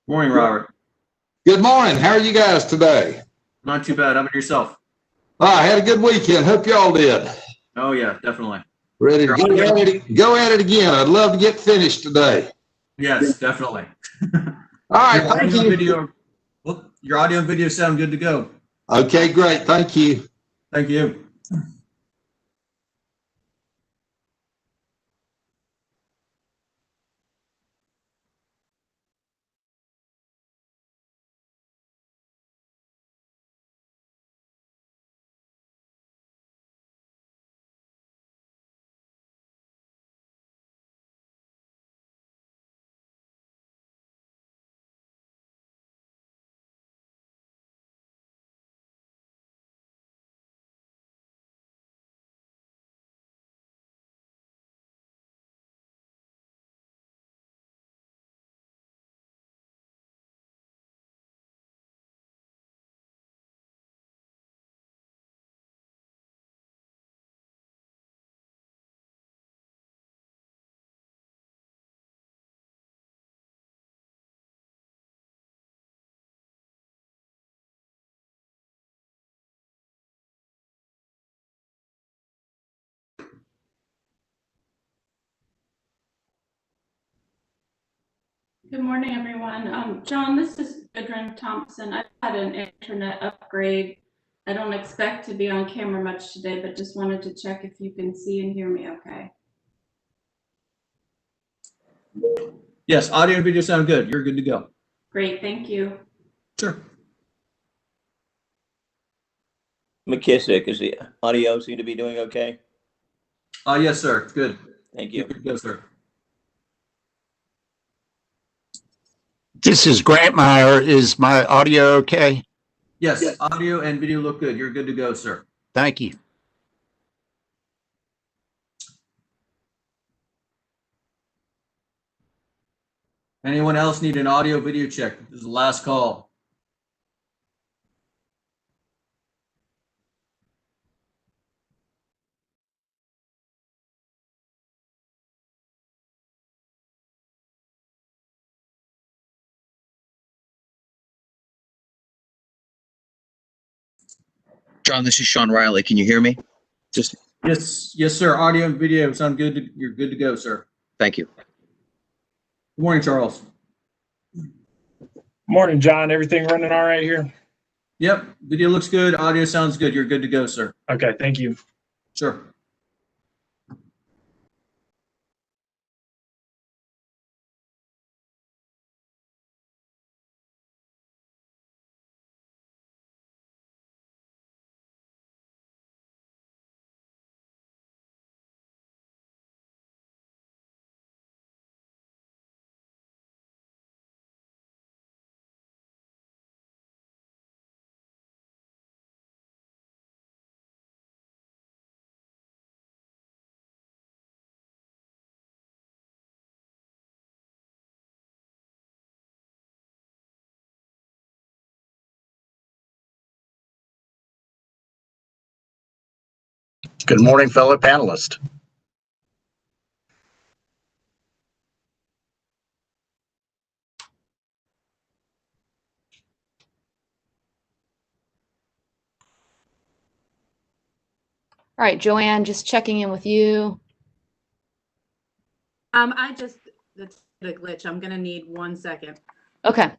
Morning, Robert. Good morning. How are you guys today? Not too bad. How about yourself? I had a good weekend. Hope y'all did. Oh yeah, definitely. Ready to go at it again. I'd love to get finished today. Yes, definitely. All right, Your thank audio you. video, well, your audio and video sound good to go. Okay, great. Thank you. Thank you. Good morning, everyone. John, this is Gudrun Thompson. I've had an internet upgrade. I don't expect to be on camera much today, but just wanted to check if you can see and hear me okay. Yes, audio and video sound good. You're good to go. Great, thank you. Sure. McKissick, is the audio seem to be doing okay? Yes, sir. Good. Thank You're you. good to go, sir. This is Grant Meyer. Is my audio okay? Yes, audio and video look good. You're good to go, sir. Thank you. Anyone else need an audio video check? This is the last call. John, this is Sean Riley. Can you hear me? Just Yes, sir. Audio and video sound good. You're good to go, sir. thank you. Good morning, Charles. Morning, John. Everything running all right here? Yep, video looks good. Audio sounds good. You're good to go, sir. Okay, thank you. Sure. Good morning, fellow panelists. All right, Joanne, just checking in with you. That's a glitch. I'm gonna need 1 second. Okay.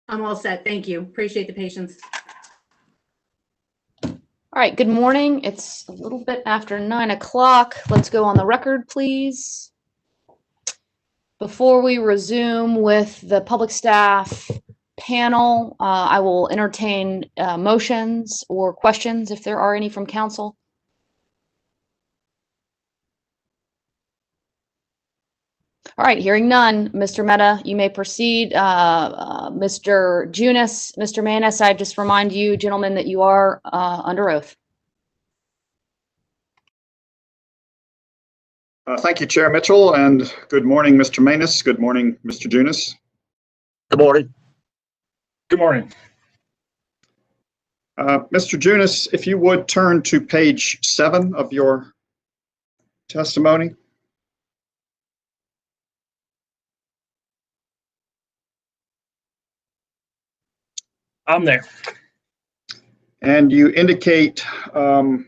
I'm all set. Thank you. Appreciate the patience. All right, good morning. It's a little bit after 9 o'clock. Let's go on the record, please. Before we resume with the public staff panel, I will entertain motions or questions if there are any from council. All right, hearing none. Mr. Mehta, you may proceed. Mr. Junis, Mr. Manis, I just remind you, gentlemen, that you are under oath. Thank you, Chair Mitchell, and good morning, Mr. Manus. Good morning, Mr. Junis. Good morning. Good morning. Mr. Junis, if you would turn to page 7 of your testimony. I'm there. And you indicate on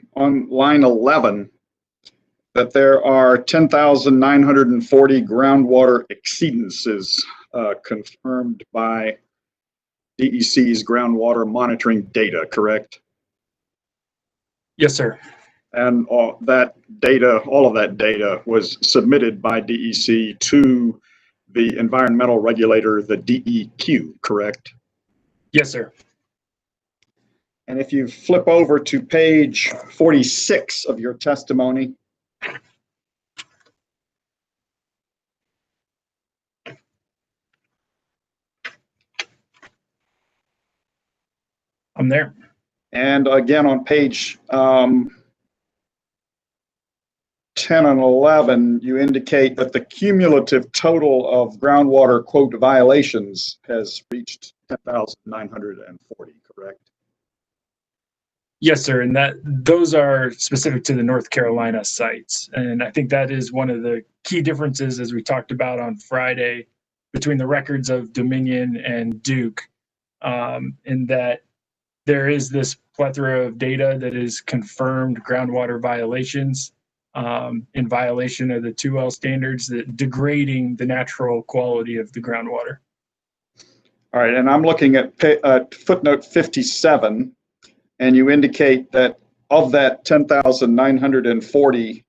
line 11 that there are 10,940 groundwater exceedances confirmed by DEC's groundwater monitoring data, correct? Yes, sir. And all of that data was submitted by DEC to the environmental regulator, the DEQ, correct? Yes, sir. And if you flip over to page 46 of your testimony, I'm there. and again on page 10 and 11, you indicate that the cumulative total of groundwater, quote, violations has reached 10,940, correct? Yes, sir. And those are specific to the North Carolina sites. And I think that is one of the key differences, as we talked about on Friday, between the records of Dominion and Duke, in that there is this plethora of data that is confirmed groundwater violations in violation of the 2L standards, that degrading the natural quality of the groundwater. All right, and I'm looking at footnote 57, and you indicate that of that 10,940,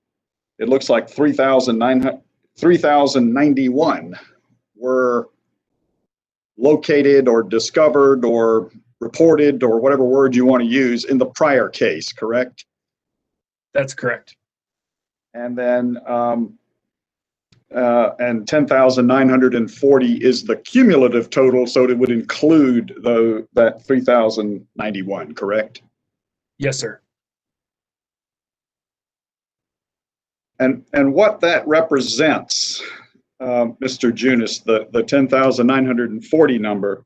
it looks like 3,091 were located or discovered or reported, or whatever word you want to use, in the prior case, correct? That's correct. And then and 10,940 is the cumulative total, so it would include that 3,091, correct? Yes, sir. And what that represents, Mr. Junis, the 10,940 number,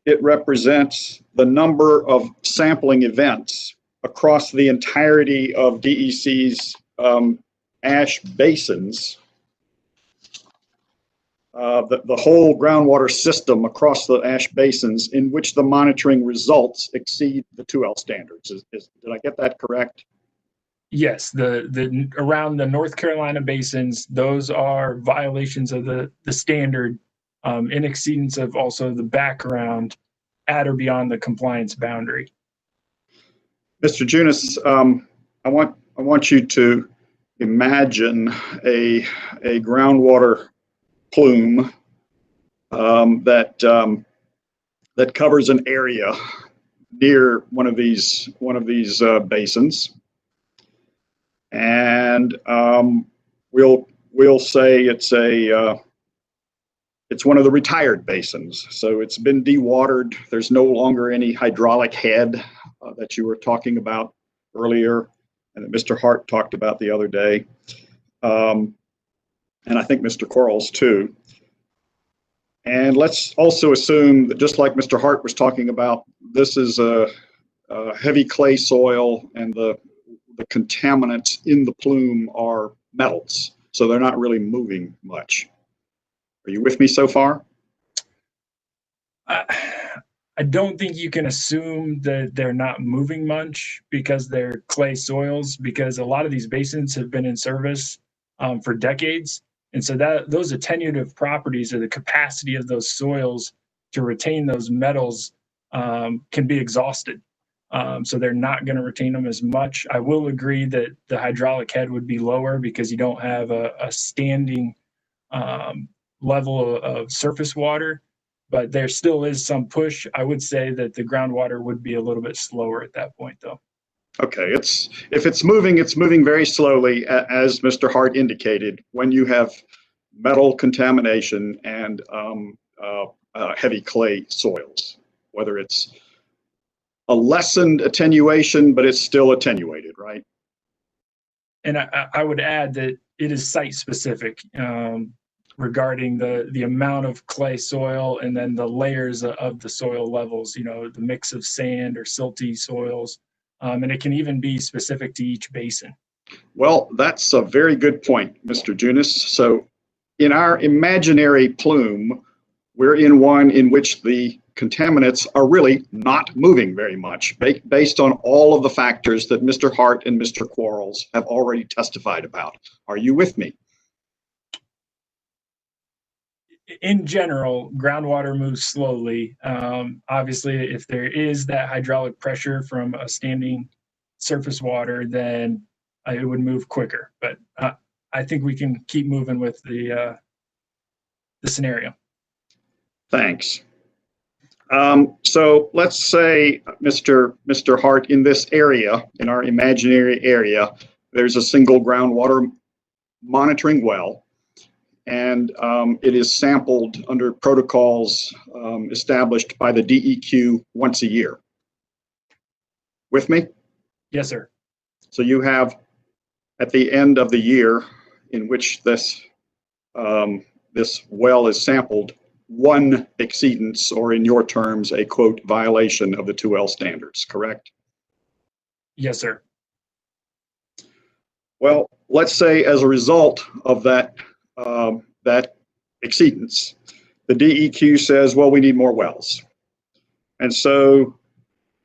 it represents the number of sampling events across the entirety of DEC's ash basins, the whole groundwater system across the ash basins, in which the monitoring results exceed the 2L standards. Did I get that correct? Yes, the around the North Carolina basins, those are violations of the standard in exceedance of also the background at or beyond the compliance boundary. Mr. Junis, I want you to imagine a groundwater plume that covers an area near one of these basins, and we'll say it's one of the retired basins. So it's been dewatered. There's no longer any hydraulic head that you were talking about earlier, and that Mr. Hart talked about the other day, and I think Mr. Quarles too. And let's also assume that, just like Mr. Hart was talking about, this is a heavy clay soil, and the contaminants in the plume are metals, so they're not really moving much. Are you with me so far? I don't think you can assume that they're not moving much because they're clay soils, because a lot of these basins have been in service for decades. And so those attenuative properties, or the capacity of those soils to retain those metals can be exhausted. So they're not going to retain them as much. I will agree that the hydraulic head would be lower because you don't have a standing level of surface water, but there still is some push. I would say that the groundwater would be a little bit slower at that point, though. Okay, if it's moving very slowly, as Mr. Hart indicated, when you have metal contamination and heavy clay soils, whether it's a lessened attenuation, but it's still attenuated, right? And I would add that it is site specific regarding the amount of clay soil and then the layers of the soil levels, the mix of sand or silty soils. And it can even be specific to each basin. Well, that's a very good point, Mr. Junis. So in our imaginary plume, we're in one in which the contaminants are really not moving very much based on all of the factors that Mr. Hart and Mr. Quarles have already testified about. Are you with me? In general, groundwater moves slowly. Obviously, if there is that hydraulic pressure from a standing surface water, then it would move quicker. But I think we can keep moving with the scenario. Thanks. So let's say, Mr. Hart, in this area, in our imaginary area, there's a single groundwater monitoring well, and it is sampled under protocols established by the DEQ once a year. With me? Yes, sir. So you have, at the end of the year in which this well is sampled, one exceedance, or in your terms, a quote violation of the 2L standards, correct? Yes, sir. Well, let's say as a result of that exceedance, the DEQ says, well, we need more wells. And so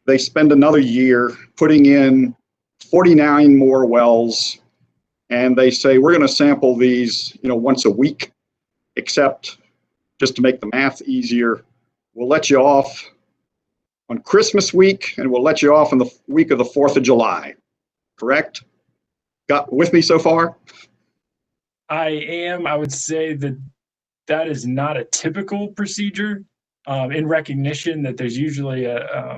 they spend another year putting in 49 more wells, and they say, we're going to sample these, once a week, except just to make the math easier, we'll let you off on Christmas week, and we'll let you off in the week of the 4th of July, correct? Got with me so far? I am. I would say that is not a typical procedure in recognition that there's usually a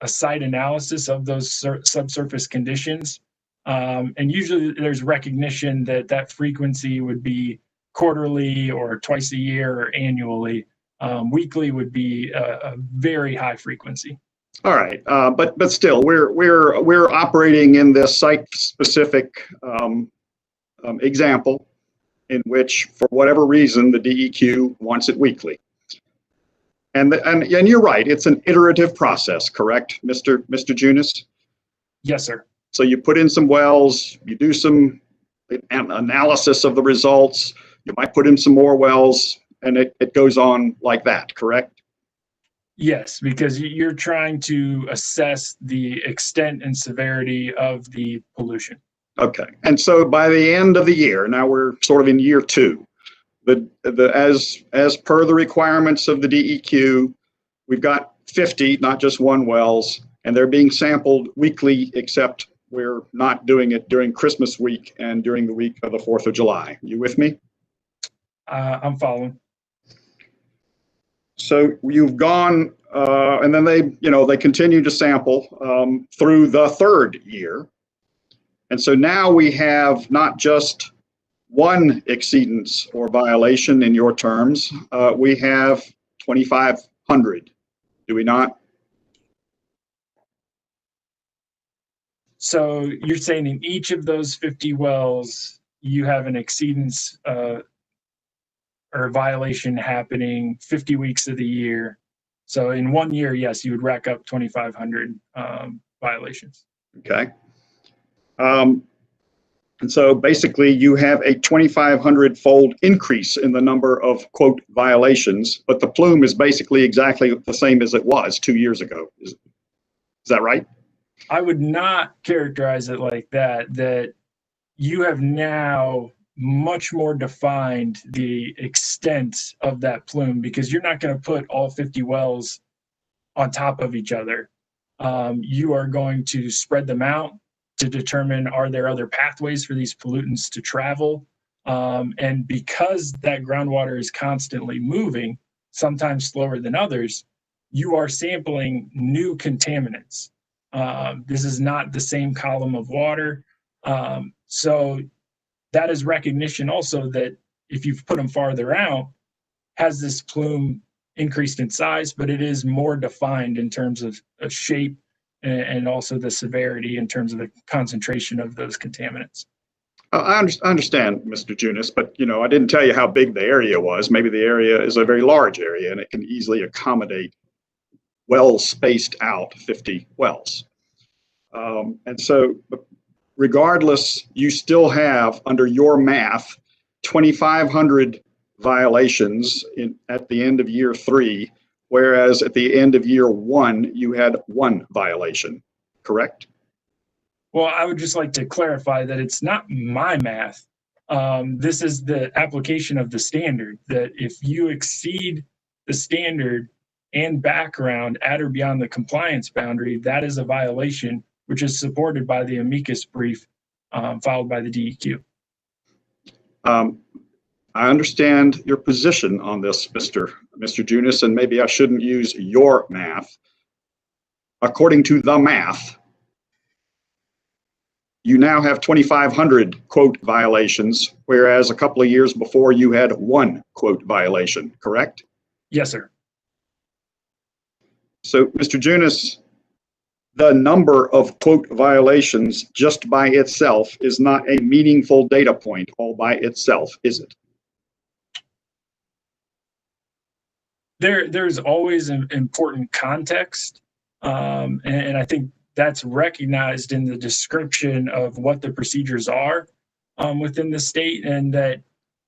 site analysis of those subsurface conditions. And usually there's recognition that frequency would be quarterly or twice a year or annually. Weekly would be a very high frequency. All right, but still, we're operating in this site-specific example in which, for whatever reason, the DEQ wants it weekly. And you're right, it's an iterative process, correct, Mr. Junis? Yes, sir. So you put in some wells, you do some analysis of the results, you might put in some more wells, and it goes on like that, correct? Yes, because you're trying to assess the extent and severity of the pollution. Okay, and so by the end of the year, now we're sort of in year 2, as per the requirements of the DEQ, we've got 50, not just one wells, and they're being sampled weekly, except we're not doing it during Christmas week and during the week of the 4th of July. You with me? I'm following. So you've gone, and then they continue to sample through the 3rd year. And so now we have not just one exceedance or violation in your terms, we have 2,500, do we not? So you're saying in each of those 50 wells, you have an exceedance or a violation happening 50 weeks of the year. So in 1 year, yes, you would rack up 2,500 violations. Okay. And so basically you have a 2,500-fold increase in the number of, quote, violations, but the plume is basically exactly the same as it was 2 years ago. Is that right? I would not characterize it like that, that you have now much more defined the extent of that plume, because you're not going to put all 50 wells on top of each other. You are going to spread them out to determine, are there other pathways for these pollutants to travel? And because that groundwater is constantly moving, sometimes slower than others, you are sampling new contaminants. This is not the same column of water. So that is recognition also that if you've put them farther out, has this plume increased in size, but it is more defined in terms of shape and also the severity in terms of the concentration of those contaminants. I understand, Mr. Junis, but I didn't tell you how big the area was. Maybe the area is a very large area and it can easily accommodate wells spaced out 50 wells. And so regardless, you still have, under your math, 2,500 violations at the end of year 3, whereas at the end of year 1, you had 1 violation, correct? Well, I would just like to clarify that it's not my math. This is the application of the standard, that if you exceed the standard and background at or beyond the compliance boundary, that is a violation, which is supported by the amicus brief filed by the DEQ. I understand your position on this, Mr. Junis, and maybe I shouldn't use your math. According to the math, you now have 2,500 quote violations, whereas a couple of years before you had 1 quote violation, correct? Yes, sir. So, Mr. Junis, the number of quote violations just by itself is not a meaningful data point all by itself, is it? There's always an important context, and I think that's recognized in the description of what the procedures are within the state, and that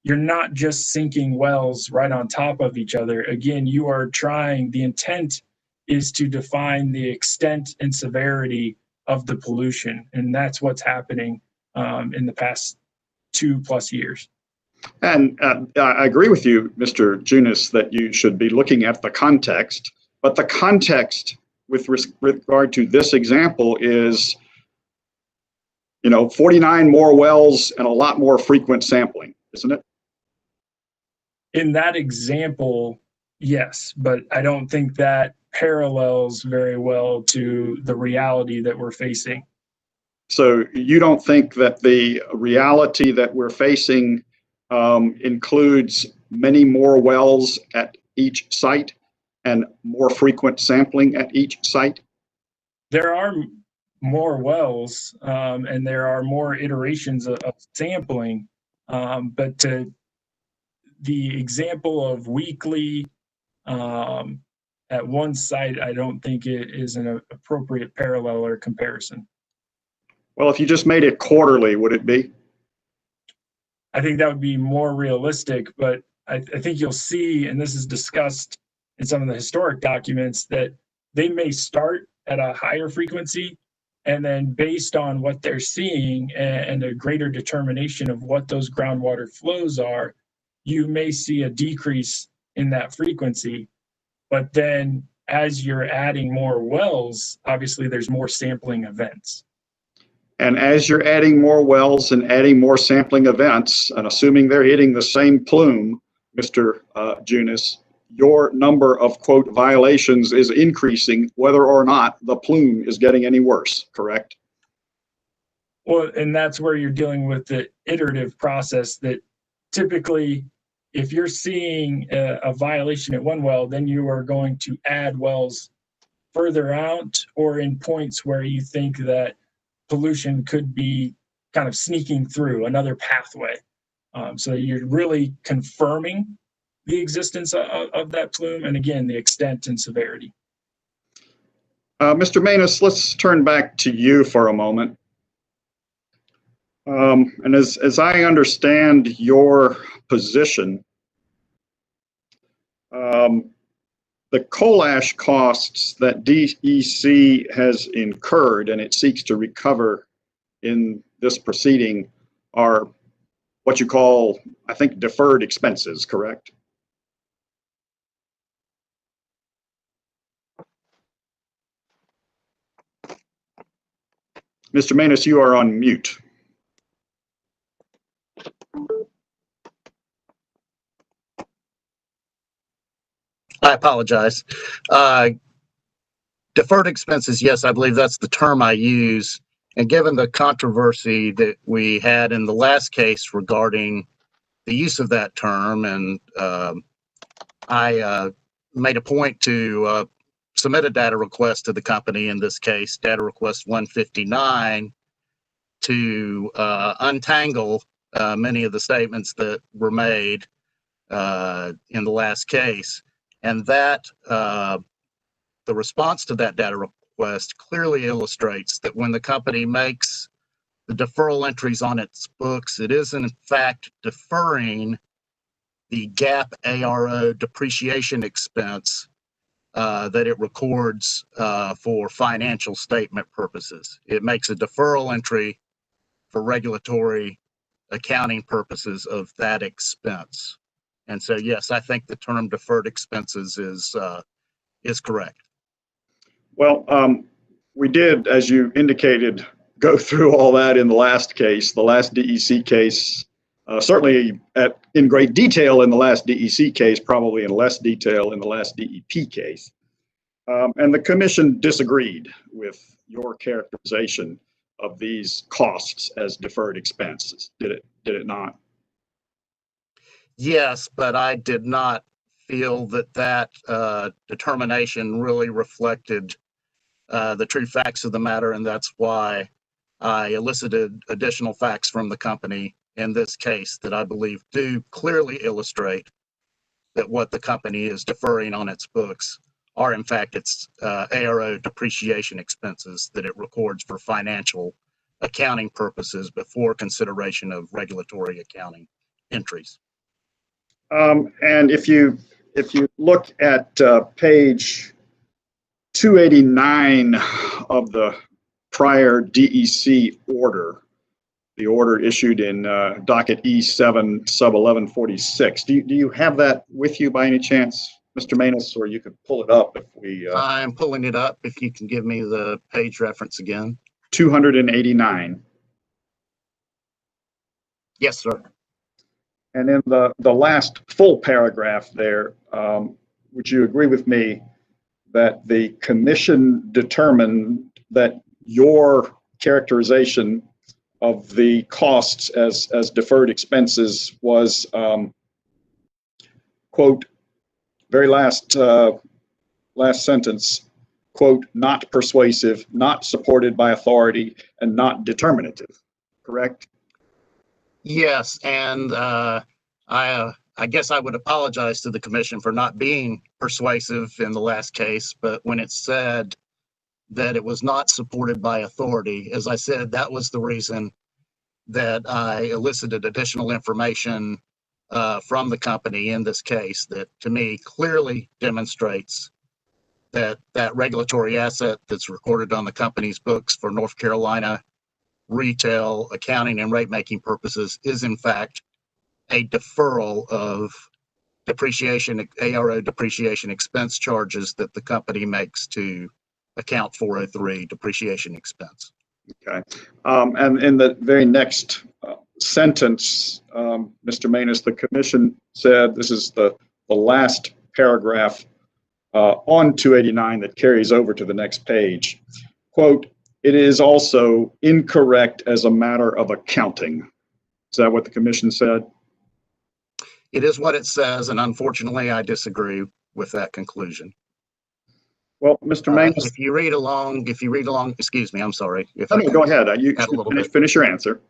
you're not just sinking wells right on top of each other. Again, you are trying, the intent is to define the extent and severity of the pollution, and that's what's happening in the past 2+ years. And I agree with you, Mr. Junis, that you should be looking at the context, but the context with regard to this example is, 49 more wells and a lot more frequent sampling, isn't it? In that example, yes, but I don't think that parallels very well to the reality that we're facing. So you don't think that the reality that we're facing includes many more wells at each site and more frequent sampling at each site? There are more wells and there are more iterations of sampling, but the example of weekly at one site, I don't think it is an appropriate parallel or comparison. Well, if you just made it quarterly, would it be? I think that would be more realistic, but I think you'll see, and this is discussed in some of the historic documents, that they may start at a higher frequency, and then based on what they're seeing and a greater determination of what those groundwater flows are, you may see a decrease in that frequency. But then as you're adding more wells, obviously there's more sampling events. And as you're adding more wells and adding more sampling events, and assuming they're hitting the same plume, Mr. Junis, your number of quote violations is increasing whether or not the plume is getting any worse, correct? Well, and that's where you're dealing with the iterative process that typically, if you're seeing a violation at one well, then you are going to add wells further out or in points where you think that pollution could be kind of sneaking through another pathway. So you're really confirming the existence of that plume, and again, the extent and severity. Mr. Manus, let's turn back to you for a moment. And as I understand your position, the coal ash costs that DEC has incurred and it seeks to recover in this proceeding are what you call, I think, deferred expenses, correct? Mr. Manus, you are on mute. I apologize. Deferred expenses, yes, I believe that's the term I use. And given the controversy that we had in the last case regarding the use of that term, and I made a point to submit a data request to the company, in this case, data request 159, to untangle many of the statements that were made in the last case. And that the response to that data request clearly illustrates that when the company makes the deferral entries on its books, it is in fact deferring the GAAP ARO depreciation expense that it records for financial statement purposes. It makes a deferral entry for regulatory accounting purposes of that expense. And so, yes, I think the term deferred expenses is correct. Well, we did, as you indicated, go through all that in the last case, the last DEC case, certainly in great detail in the last DEC case, probably in less detail in the last DEP case. And the commission disagreed with your characterization of these costs as deferred expenses, did it not? Yes, but I did not feel that determination really reflected the true facts of the matter, and that's why I elicited additional facts from the company in this case that I believe do clearly illustrate that what the company is deferring on its books are in fact its ARO depreciation expenses that it records for financial accounting purposes before consideration of regulatory accounting entries. And if you look at page 289 of the prior DEC order, the order issued in docket E7 sub 1146, do you have that with you by any chance, Mr. Manus, or you could pull it up if we... I'm pulling it up. If you can give me the page reference again. 289. Yes, sir. And in the last full paragraph there, would you agree with me that the commission determined that your characterization of the costs as deferred expenses was, quote, very last sentence, quote, not persuasive, not supported by authority, and not determinative, correct? Yes, and I guess I would apologize to the commission for not being persuasive in the last case, but when it said that it was not supported by authority, as I said, that was the reason that I elicited additional information from the company in this case that to me clearly demonstrates that that regulatory asset that's recorded on the company's books for North Carolina retail accounting and rate making purposes is in fact a deferral of depreciation, ARO depreciation expense charges that the company makes to account 403 depreciation expense. Okay. And in the very next sentence, Mr. Manus, the commission said, this is the last paragraph on 289 that carries over to the next page. Quote, it is also incorrect as a matter of accounting. Is that what the commission said? It is what it says, and unfortunately, I disagree with that conclusion. Well, Mr. Manus, if you read along, excuse me, I'm sorry. Go ahead. You finish your answer.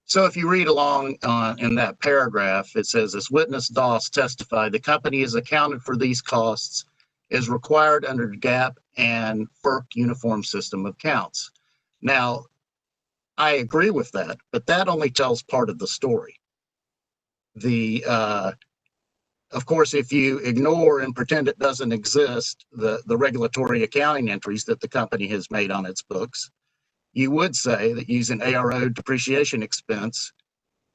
So if you read along in that paragraph, it says, as witness Doss testified, the company is accounted for these costs as required under GAAP and FERC uniform system of counts. Now, I agree with that, but that only tells part of the story. Of course, if you ignore and pretend it doesn't exist, the regulatory accounting entries that the company has made on its books, you would say that using ARO depreciation expense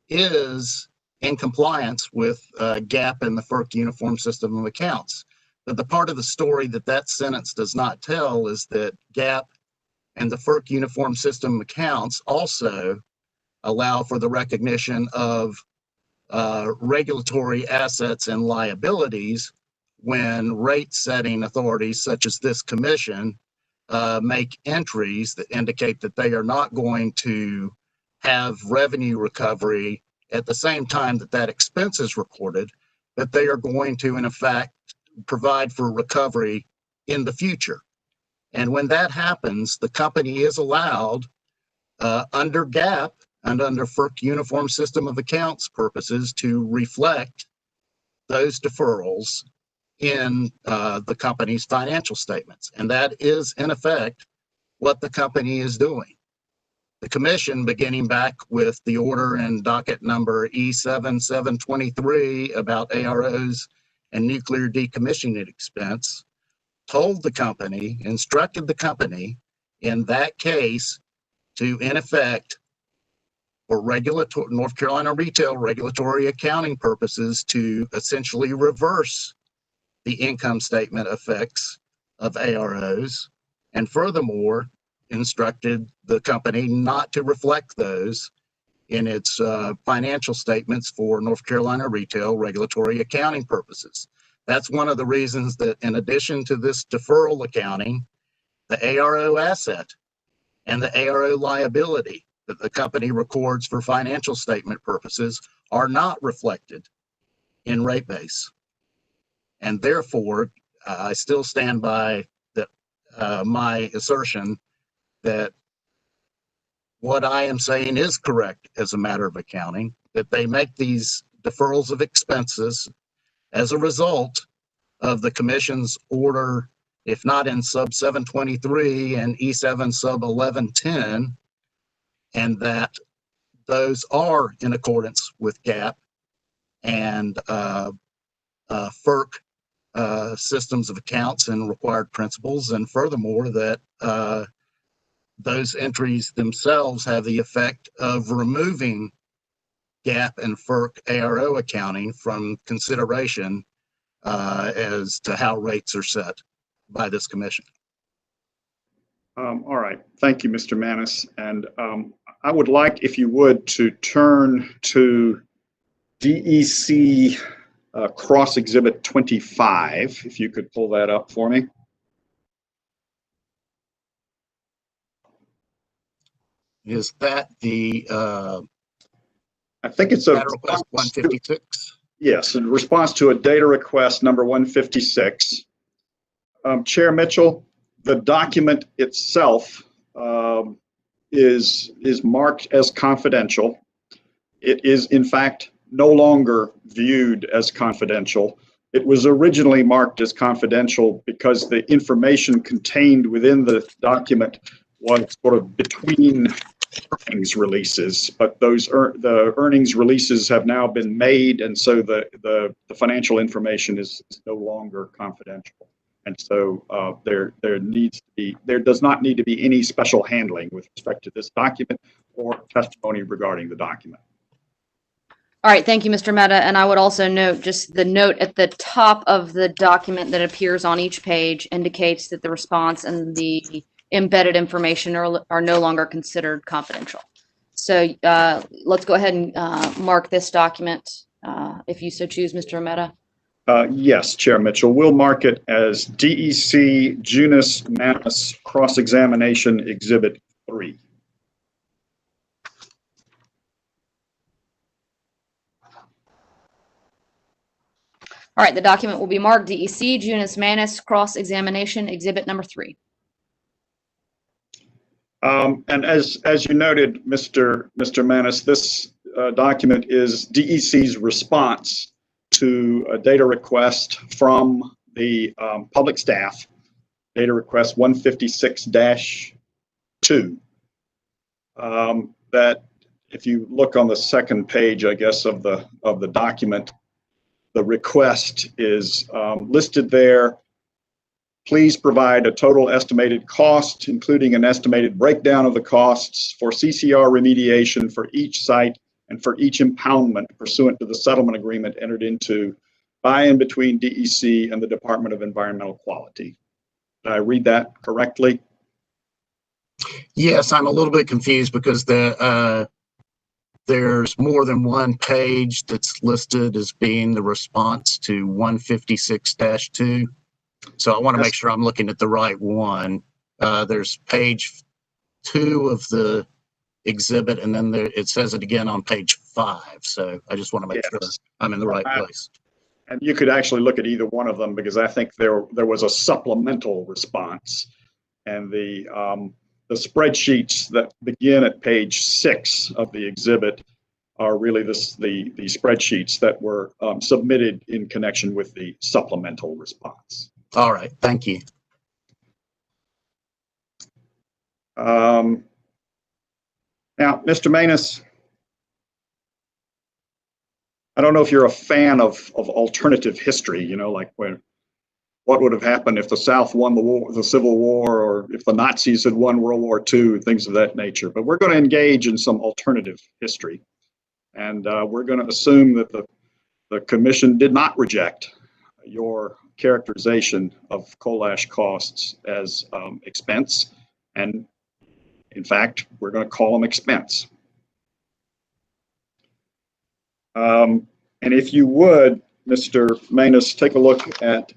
is in compliance with GAAP and the FERC Uniform System of Accounts. But the part of the story that that sentence does not tell is that GAAP and the FERC Uniform System of Accounts also allow for the recognition of regulatory assets and liabilities when rate setting authorities such as this commission make entries that indicate that they are not going to have revenue recovery at the same time that that expense is recorded, but they are going to, in effect, provide for recovery in the future. And when that happens, the company is allowed under GAAP and under FERC Uniform System of Accounts purposes to reflect those deferrals in the company's financial statements. And that is, in effect, what the company is doing. The commission, beginning back with the order in docket number E7723 about AROs and nuclear decommissioning expense, told the company, instructed the company in that case to, in effect, for regulatory North Carolina retail regulatory accounting purposes, to essentially reverse the income statement effects of AROs, and furthermore instructed the company not to reflect those in its financial statements for North Carolina retail regulatory accounting purposes. That's one of the reasons that, in addition to this deferral accounting, the ARO asset and the ARO liability that the company records for financial statement purposes are not reflected in rate base. And therefore, I still stand by that my assertion that what I am saying is correct as a matter of accounting, that they make these deferrals of expenses as a result of the commission's order, if not in sub 723 and E7 sub 1110, and that those are in accordance with GAAP and FERC systems of accounts and required principles, and furthermore that those entries themselves have the effect of removing GAAP and FERC ARO accounting from consideration as to how rates are set by this commission. All right, thank you, Mr. Manis. And I would like, if you would, to turn to DEC Cross Exhibit 25, if you could pull that up for me. Is that the I think it's a data request 156? Yes, in response to a data request number 156. Chair Mitchell, the document itself is marked as confidential. It is, in fact, no longer viewed as confidential. It was originally marked as confidential because the information contained within the document was sort of between earnings releases, but the earnings releases have now been made, and so the financial information is no longer confidential. And so there does not need to be any special handling with respect to this document or testimony regarding the document. All right, thank you, Mr. Mehta. And I would also note, just the note at the top of the document that appears on each page indicates that the response and the embedded information are no longer considered confidential. So let's go ahead and mark this document if you so choose, Mr. Mehta. Yes, Chair Mitchell, we'll mark it as DEC Junis Manis Cross-Examination Exhibit 3. All right, the document will be marked DEC Junis Manis Cross-Examination Exhibit number 3. And as you noted, Mr. Manis, this document is DEC's response to a data request from the public staff, data request 156-2. That if you look on the second page, I guess, of the document, the request is listed there. Please provide a total estimated cost, including an estimated breakdown of the costs for CCR remediation for each site and for each impoundment pursuant to the settlement agreement entered into by and between DEC and the Department of Environmental Quality. Did I read that correctly? Yes, I'm a little bit confused because there's more than one page that's listed as being the response to 156-2. So I want to make sure I'm looking at the right one. There's page 2 of the exhibit, and then it says it again on page 5. So I just want to make sure I'm in the right place. And you could actually look at either one of them, because I think there was a supplemental response, and the spreadsheets that begin at page 6 of the exhibit are really the spreadsheets that were submitted in connection with the supplemental response. All right, thank you. Now, Mr. Manus, I don't know if you're a fan of alternative history, you know, like what would have happened if the South won the Civil War, or if the Nazis had won World War II, things of that nature. But we're going to engage in some alternative history. And we're going to assume that the commission did not reject your characterization of coal ash costs as expense. And in fact, we're going to call them expense. And if you would, Mr. Manus, take a look at,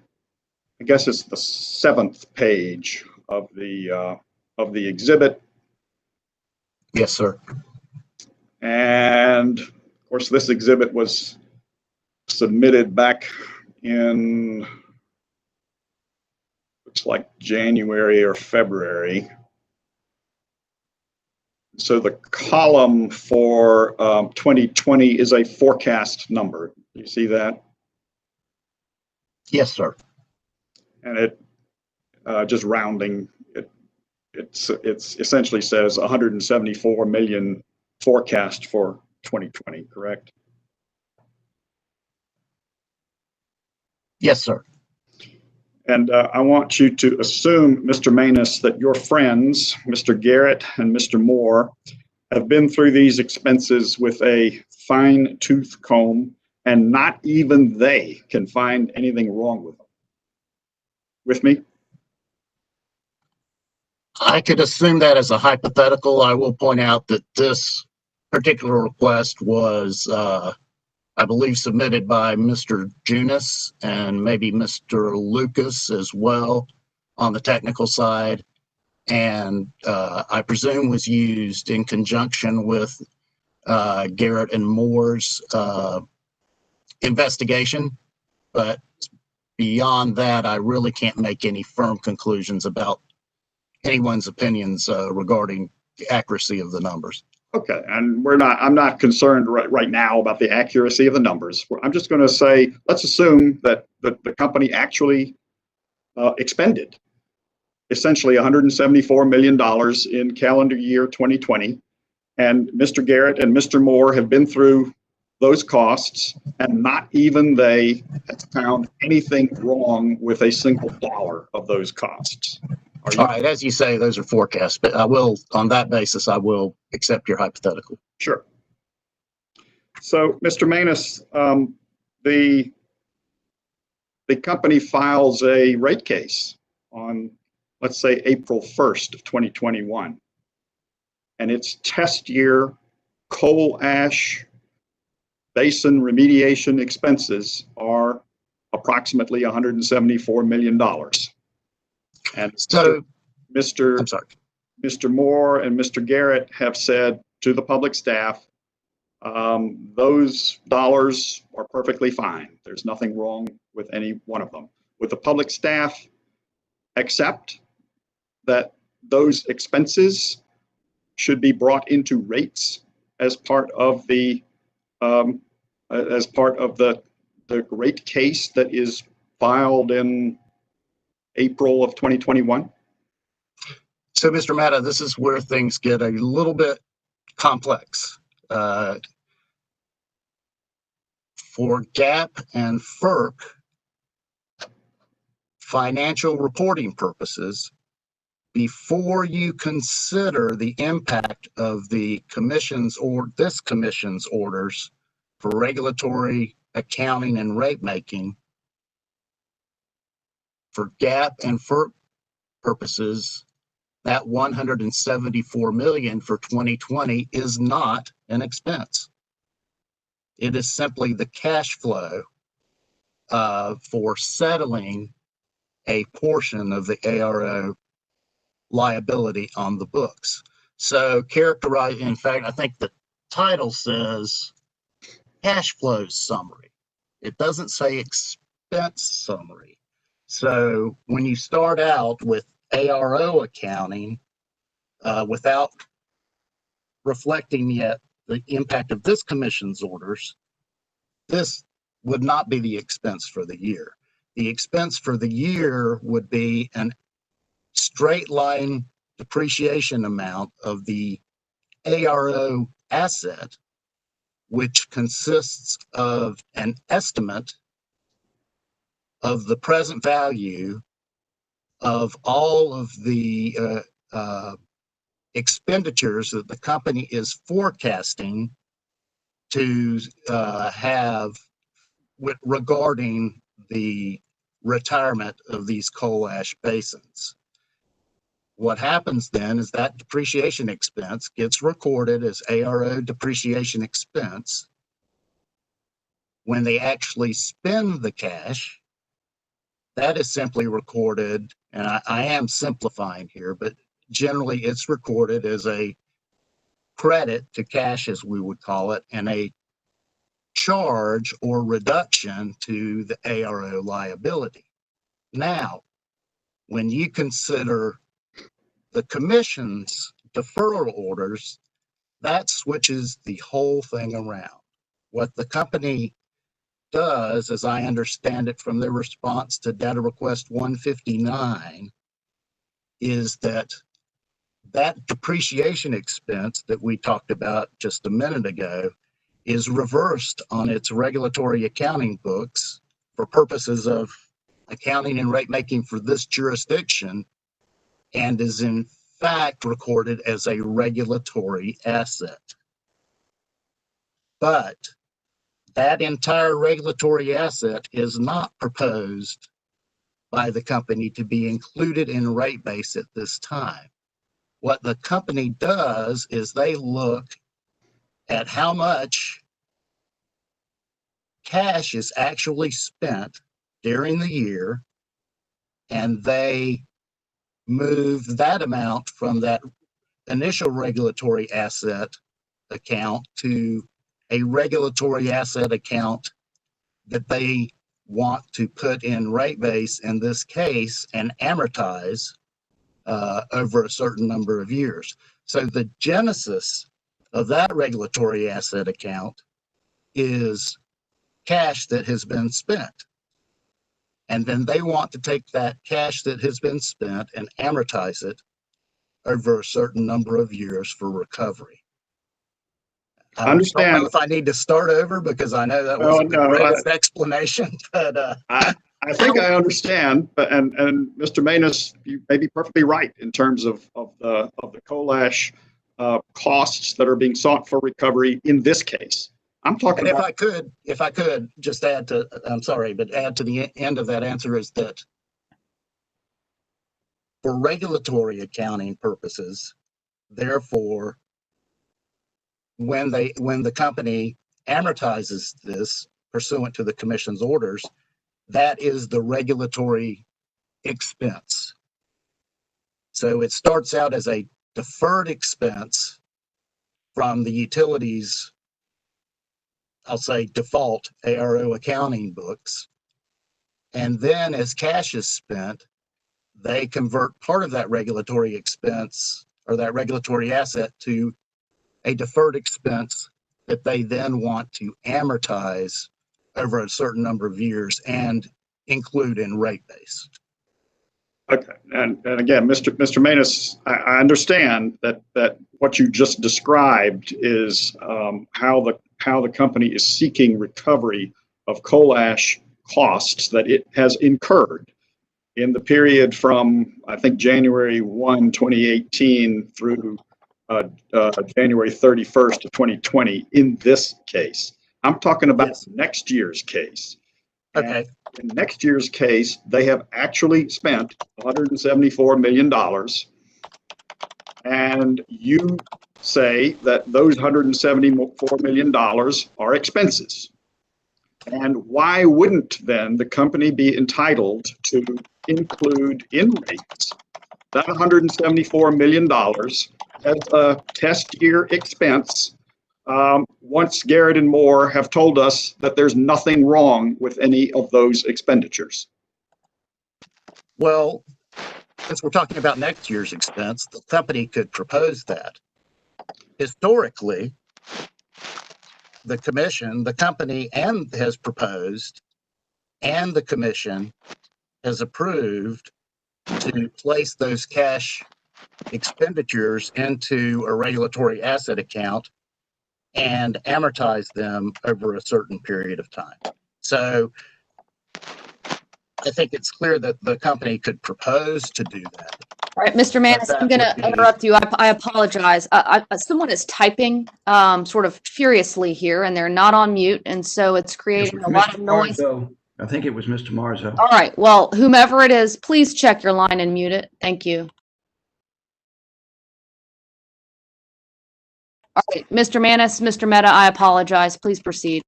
I guess it's the 7th page of the exhibit. Yes, sir. And of course, this exhibit was submitted back in, looks like January or February. So the column for 2020 is a forecast number. You see that? Yes, sir. And it just rounding, it's essentially says 174 million forecast for 2020, correct? Yes, sir. And I want you to assume, Mr. Manus, that your friends, Mr. Garrett and Mr. Moore, have been through these expenses with a fine-tooth comb, and not even they can find anything wrong with them. With me? I could assume that as a hypothetical. I will point out that this particular request was, I believe, submitted by Mr. Junis and maybe Mr. Lucas as well on the technical side. And I presume was used in conjunction with Garrett and Moore's investigation. But beyond that, I really can't make any firm conclusions about anyone's opinions regarding the accuracy of the numbers. Okay, and I'm not concerned right now about the accuracy of the numbers. I'm just going to say, let's assume that the company actually expended essentially $174 million in calendar year 2020. And Mr. Garrett and Mr. Moore have been through those costs, and not even they have found anything wrong with a single dollar of those costs. All right, as you say, those are forecasts, but I will, on that basis, I will accept your hypothetical. Sure. So, Mr. Manus, the company files a rate case on, let's say, April 1st of 2021. And its test year coal ash basin remediation expenses are approximately $174 million. And so Mr. Moore and Mr. Garrett have said to the public staff, those dollars are perfectly fine. There's nothing wrong with any one of them. Would the public staff accept that those expenses should be brought into rates as part of the rate case that is filed in April of 2021? So, Mr. Mata, this is where things get a little bit complex. For GAAP and FERC, financial reporting purposes, before you consider the impact of the commission's or this commission's orders for regulatory accounting and rate making, for GAAP and FERC purposes, that 174 million for 2020 is not an expense. It is simply the cash flow for settling a portion of the ARO liability on the books. So in fact, I think the title says cash flow summary. It doesn't say expense summary. So when you start out with ARO accounting without reflecting yet the impact of this commission's orders, this would not be the expense for the year. The expense for the year would be an straight line depreciation amount of the ARO asset, which consists of an estimate of the present value of all of the expenditures that the company is forecasting to have regarding the retirement of these coal ash basins. What happens then is that depreciation expense gets recorded as ARO depreciation expense. When they actually spend the cash, that is simply recorded, and I am simplifying here, but generally it's recorded as a credit to cash, as we would call it, and a charge or reduction to the ARO liability. Now, when you consider the commission's deferral orders, that switches the whole thing around. What the company does, as I understand it from their response to data request 159, is that depreciation expense that we talked about just a minute ago is reversed on its regulatory accounting books for purposes of accounting and rate making for this jurisdiction, and is in fact recorded as a regulatory asset. But that entire regulatory asset is not proposed by the company to be included in rate base at this time. What the company does is they look at how much cash is actually spent during the year, and they move that amount from that initial regulatory asset account to a regulatory asset account that they want to put in rate base in this case and amortize over a certain number of years. So the genesis of that regulatory asset account is cash that has been spent. And then they want to take that cash that has been spent and amortize it over a certain number of years for recovery. I Understand. don't know if I need to start over because I know that was a rough explanation, but I think I understand. But and Mr. Manus, you may be perfectly right in terms of the coal ash costs that are being sought for recovery in this case. I'm talking and about. if I could just add to, I'm sorry, but add to the end of that answer is that for regulatory accounting purposes, therefore, when the company amortizes this pursuant to the commission's orders, that is the regulatory expense. So it starts out as a deferred expense from the utilities, I'll say default ARO accounting books. And then as cash is spent, they convert part of that regulatory expense or that regulatory asset to a deferred expense that they then want to amortize over a certain number of years and include in rate base. Okay, and again, Mr. Manus, I understand that what you just described is how the company is seeking recovery of coal ash costs that it has incurred in the period from, I think, January 1, 2018 through January 31st of 2020 in this case. I'm talking about Yes. next year's case. Okay. And in next year's case, they have actually spent $174 million. And you say that those $174 million are expenses. And why wouldn't then the company be entitled to include in rates that $174 million as a test year expense once Garrett and Moore have told us that there's nothing wrong with any of those expenditures? Well, since we're talking about next year's expense, the company could propose that. Historically, the company has proposed, and the commission has approved to place those cash expenditures into a regulatory asset account and amortize them over a certain period of time. So I think it's clear that the company could propose to do that. All right, Mr. Manis, I'm going to interrupt you. I apologize. Someone is typing sort of furiously here, and they're not on mute, and so it's creating a lot of noise. I think it was Mr. Marzo. All right, well, whomever it is, please check your line and mute it. Thank you. All right, Mr. Manis, Mr. Mehta, I apologize. Please proceed.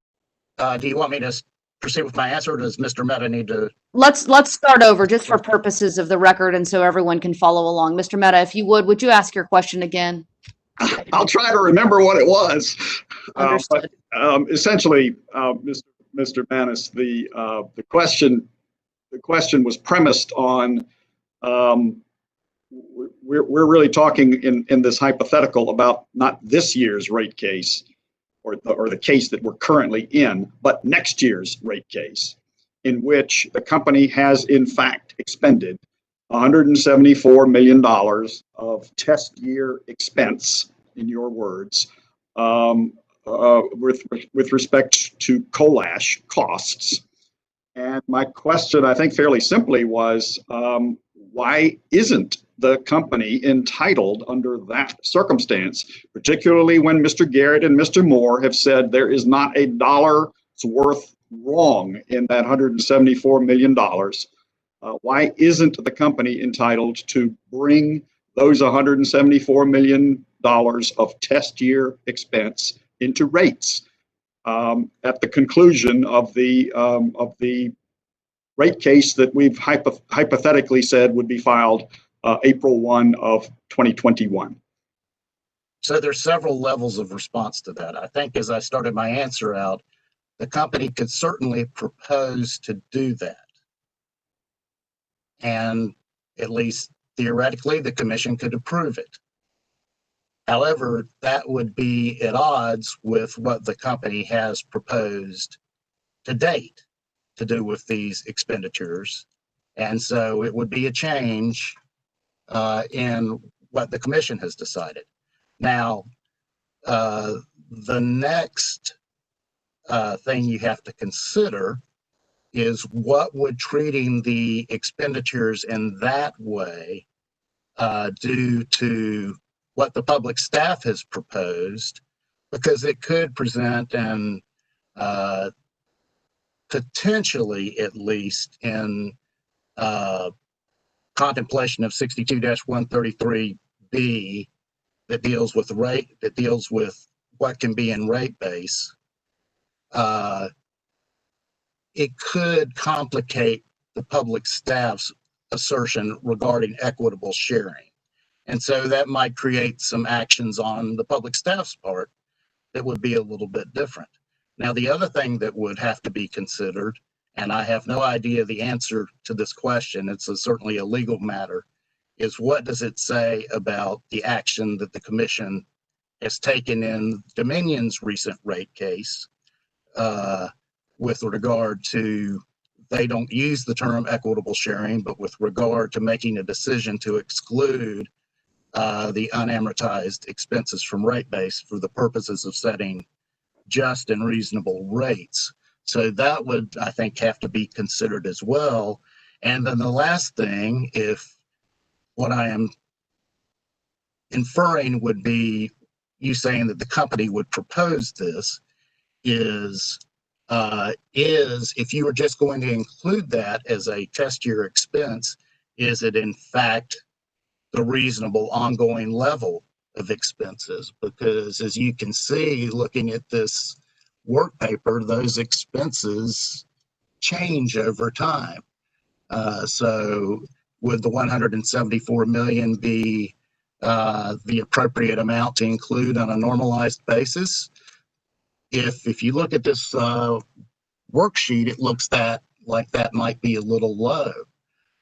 Do you want me to proceed with my answer, or does Mr. Mehta need to? Let's start over just for purposes of the record and so everyone can follow along. Mr. Mehta, if you would you ask your question again? I'll try to remember what it was. Understood. Essentially, Mr. Manis, the question was premised on we're really talking in this hypothetical about not this year's rate case or the case that we're currently in, but next year's rate case, in which the company has in fact expended $174 million of test year expense, in your words, with respect to coal ash costs. And my question, I think fairly simply, was why isn't the company entitled under that circumstance, particularly when Mr. Garrett and Mr. Moore have said there is not a dollar's worth wrong in that $174 million? Why isn't the company entitled to bring those $174 million of test year expense into rates at the conclusion of the rate case that we've hypothetically said would be filed April 1 of 2021? So there's several levels of response to that. I think as I started my answer out, the company could certainly propose to do that. And at least theoretically, the commission could approve it. However, that would be at odds with what the company has proposed to date to do with these expenditures. And so it would be a change in what the commission has decided. Now, the next thing you have to consider is what would treating the expenditures in that way do to what the public staff has proposed, because it could present an potentially, at least in contemplation of 62-133B that deals with what can be in rate base, it could complicate the public staff's assertion regarding equitable sharing. And so that might create some actions on the public staff's part that would be a little bit different. Now, the other thing that would have to be considered, and I have no idea the answer to this question, it's certainly a legal matter, is what does it say about the action that the commission has taken in Dominion's recent rate case with regard to, they don't use the term equitable sharing, but with regard to making a decision to exclude the unamortized expenses from rate base for the purposes of setting just and reasonable rates. So that would, I think, have to be considered as well. And then the last thing, if what I am inferring would be you saying that the company would propose this, is if you were just going to include that as a test year expense, is it in fact the reasonable ongoing level of expenses? Because as you can see, looking at this work paper, those expenses change over time. So would the 174 million be the appropriate amount to include on a normalized basis? If you look at this worksheet, it looks like that might be a little low.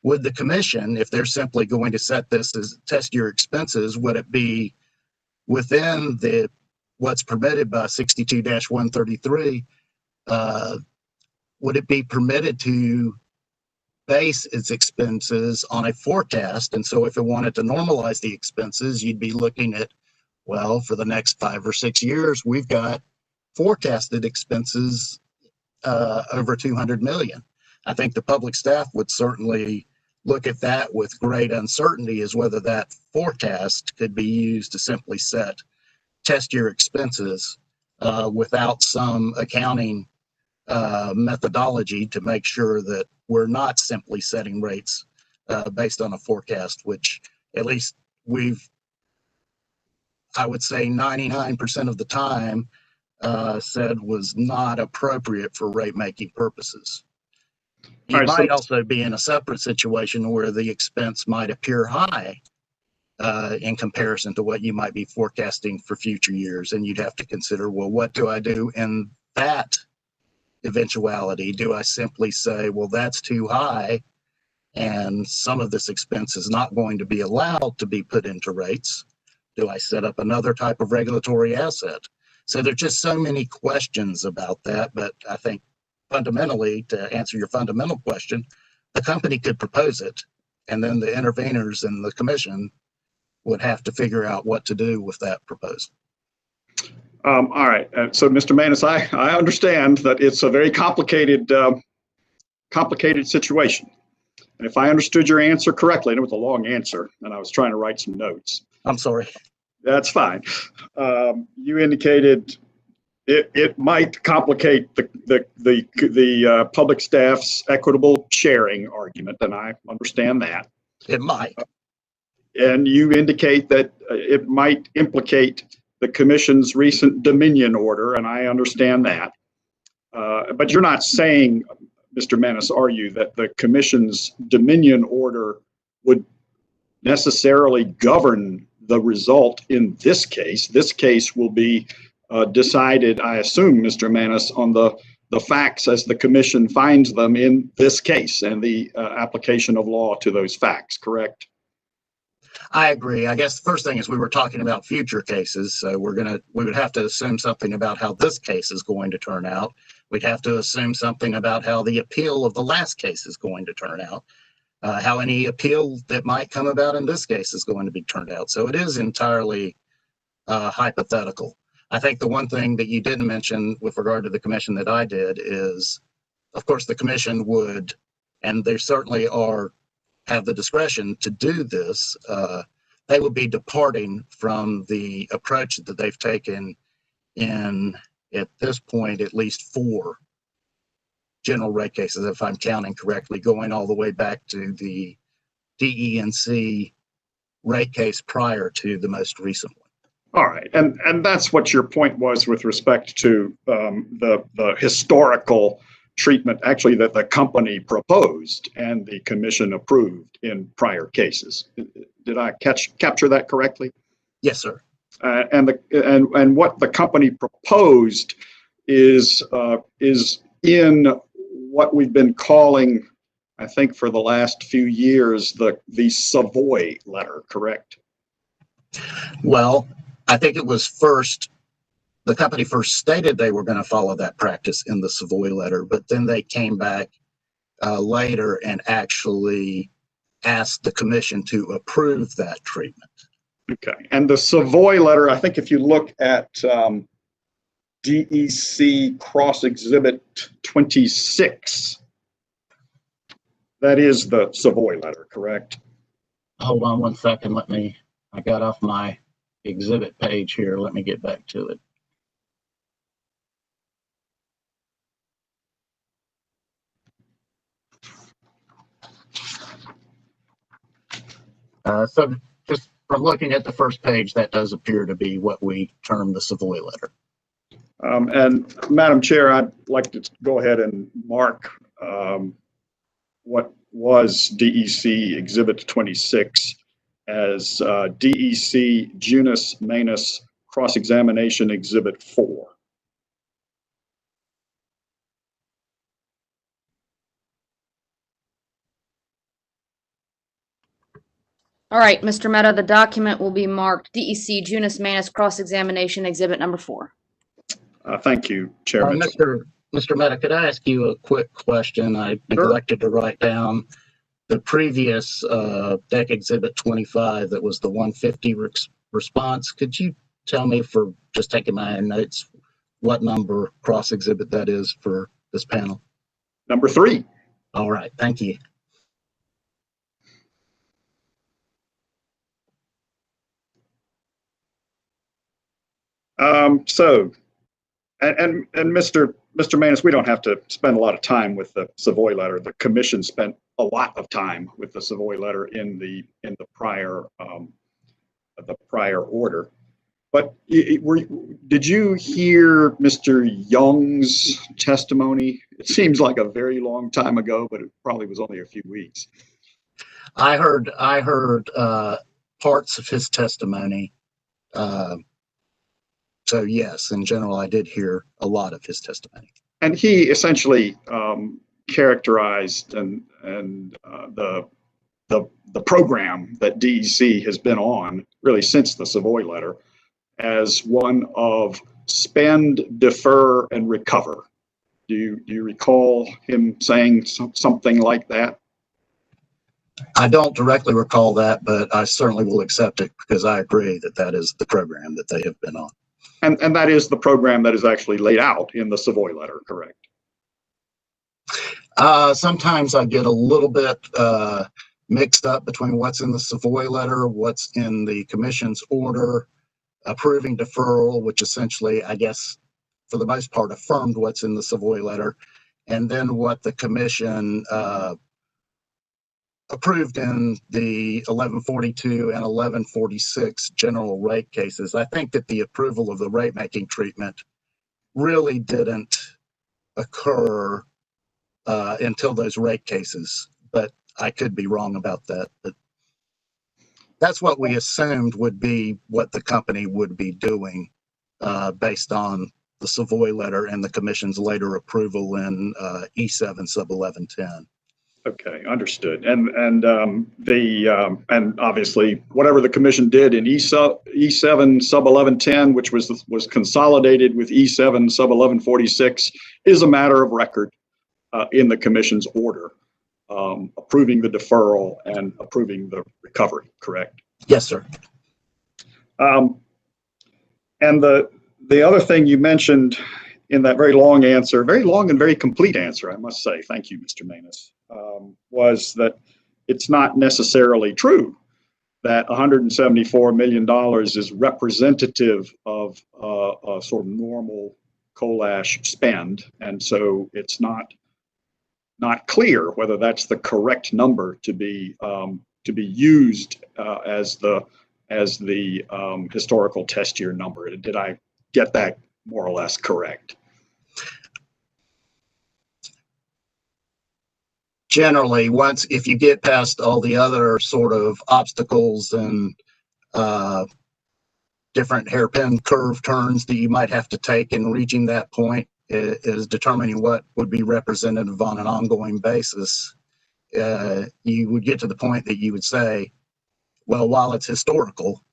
Would the commission, if they're simply going to set this as test year expenses, would it be within what's permitted by 62-133? Would it be permitted to base its expenses on a forecast? And so if it wanted to normalize the expenses, you'd be looking at, well, for the next 5 or 6 years, we've got forecasted expenses over 200 million. I think the public staff would certainly look at that with great uncertainty as whether that forecast could be used to simply set test year expenses without some accounting methodology to make sure that we're not simply setting rates based on a forecast, which at least I would say 99% of the time said was not appropriate for rate making purposes. You might also be in a separate situation where the expense might appear high in comparison to what you might be forecasting for future years. And you'd have to consider, well, what do I do in that eventuality? Do I simply say, well, that's too high and some of this expense is not going to be allowed to be put into rates? Do I set up another type of regulatory asset? So there's just so many questions about that. But I think fundamentally, to answer your fundamental question, the company could propose it, and then the interveners and the commission would have to figure out what to do with that proposal. All right. So, Mr. Manis, I understand that it's a very complicated situation. And if I understood your answer correctly, and it was a long answer, and I was trying to write some notes. I'm sorry. That's fine. You indicated it might complicate the public staff's equitable sharing argument, and I understand that. It might. And you indicate that it might implicate the commission's recent Dominion order, and I understand that. But you're not saying, Mr. Manis, are you, that the commission's Dominion order would necessarily govern the result in this case? This case will be decided, I assume, Mr. Manis, on the facts as the commission finds them in this case and the application of law to those facts, correct? I agree. I guess the first thing is we were talking about future cases. So we would have to assume something about how this case is going to turn out. We'd have to assume something about how the appeal of the last case is going to turn out. How any appeal that might come about in this case is going to be turned out. So it is entirely hypothetical. I think the one thing that you didn't mention with regard to the commission that I did is, of course, the commission would, and they certainly have the discretion to do this, they would be departing from the approach that they've taken in, at this point, at least 4 general rate cases, if I'm counting correctly, going all the way back to the DEC rate case prior to the most recent one. All right, and that's what your point was with respect to the historical treatment, actually, that the company proposed and the commission approved in prior cases. Did I capture that correctly? Yes, sir. And what the company proposed is in what we've been calling, I think, for the last few years, the Savoy letter, correct? Well, I think it was the company first stated they were going to follow that practice in the Savoy letter, but then they came back later and actually asked the commission to approve that treatment. Okay, and the Savoy letter, I think if you look at DEC Cross Exhibit 26, That is the Savoy letter, correct? Hold on one second. I got off my exhibit page here. Let me get back to it. So just from looking at the first page, that does appear to be what we term the Savoy letter. And Madam Chair, I'd like to go ahead and mark what was DEC Exhibit 26 as DEC Junus Manus Cross-Examination Exhibit 4. All right, Mr. Mehta, the document will be marked DEC Junus Manus Cross-Examination Exhibit number 4. Thank you, Chairman. Mr. Mehta, could I ask you a quick question? I neglected to write down the previous DEC Exhibit 25 that was the 150 response. Could you tell me, for just taking my notes, what number cross exhibit that is for this panel? Number 3. All right, thank you. Mr. Manus, we don't have to spend a lot of time with the Savoy letter. The commission spent a lot of time with the Savoy letter in the prior order. But did you hear Mr. Young's testimony? It seems like a very long time ago, but it probably was only a few weeks. I heard parts of his testimony. So yes, in general, I did hear a lot of his testimony. And he essentially characterized the program that DEC has been on really since the Savoy letter as one of spend, defer, and recover. Do you recall him saying something like that? I don't directly recall that, but I certainly will accept it because I agree that that is the program that they have been on. And that is the program that is actually laid out in the Savoy letter, correct? Sometimes I get a little bit mixed up between what's in the Savoy letter, what's in the commission's order approving deferral, which essentially, I guess, for the most part, affirmed what's in the Savoy letter, and then what the commission approved in the 1142 and 1146 general rate cases. I think that the approval of the rate making treatment really didn't occur until those rate cases, but I could be wrong about that. But that's what we assumed would be what the company would be doing based on the Savoy letter and the commission's later approval in E7 sub 1110. Okay, understood. And obviously whatever the commission did in E7 sub 1110, which was consolidated with E7 sub 1146, is a matter of record in the commission's order, approving the deferral and approving the recovery, correct? Yes, sir. And the other thing you mentioned in that very long answer, very long and very complete answer, I must say, thank you, Mr. Manus, was that it's not necessarily true that $174 million is representative of a sort of normal coal ash spend. And so it's not clear whether that's the correct number to be used as the historical test year number. Did I get that more or less correct? Generally, if you get past all the other sort of obstacles and different hairpin curve turns that you might have to take in reaching that point, is determining what would be representative on an ongoing basis. You would get to the point that you would say, well, while it's historical,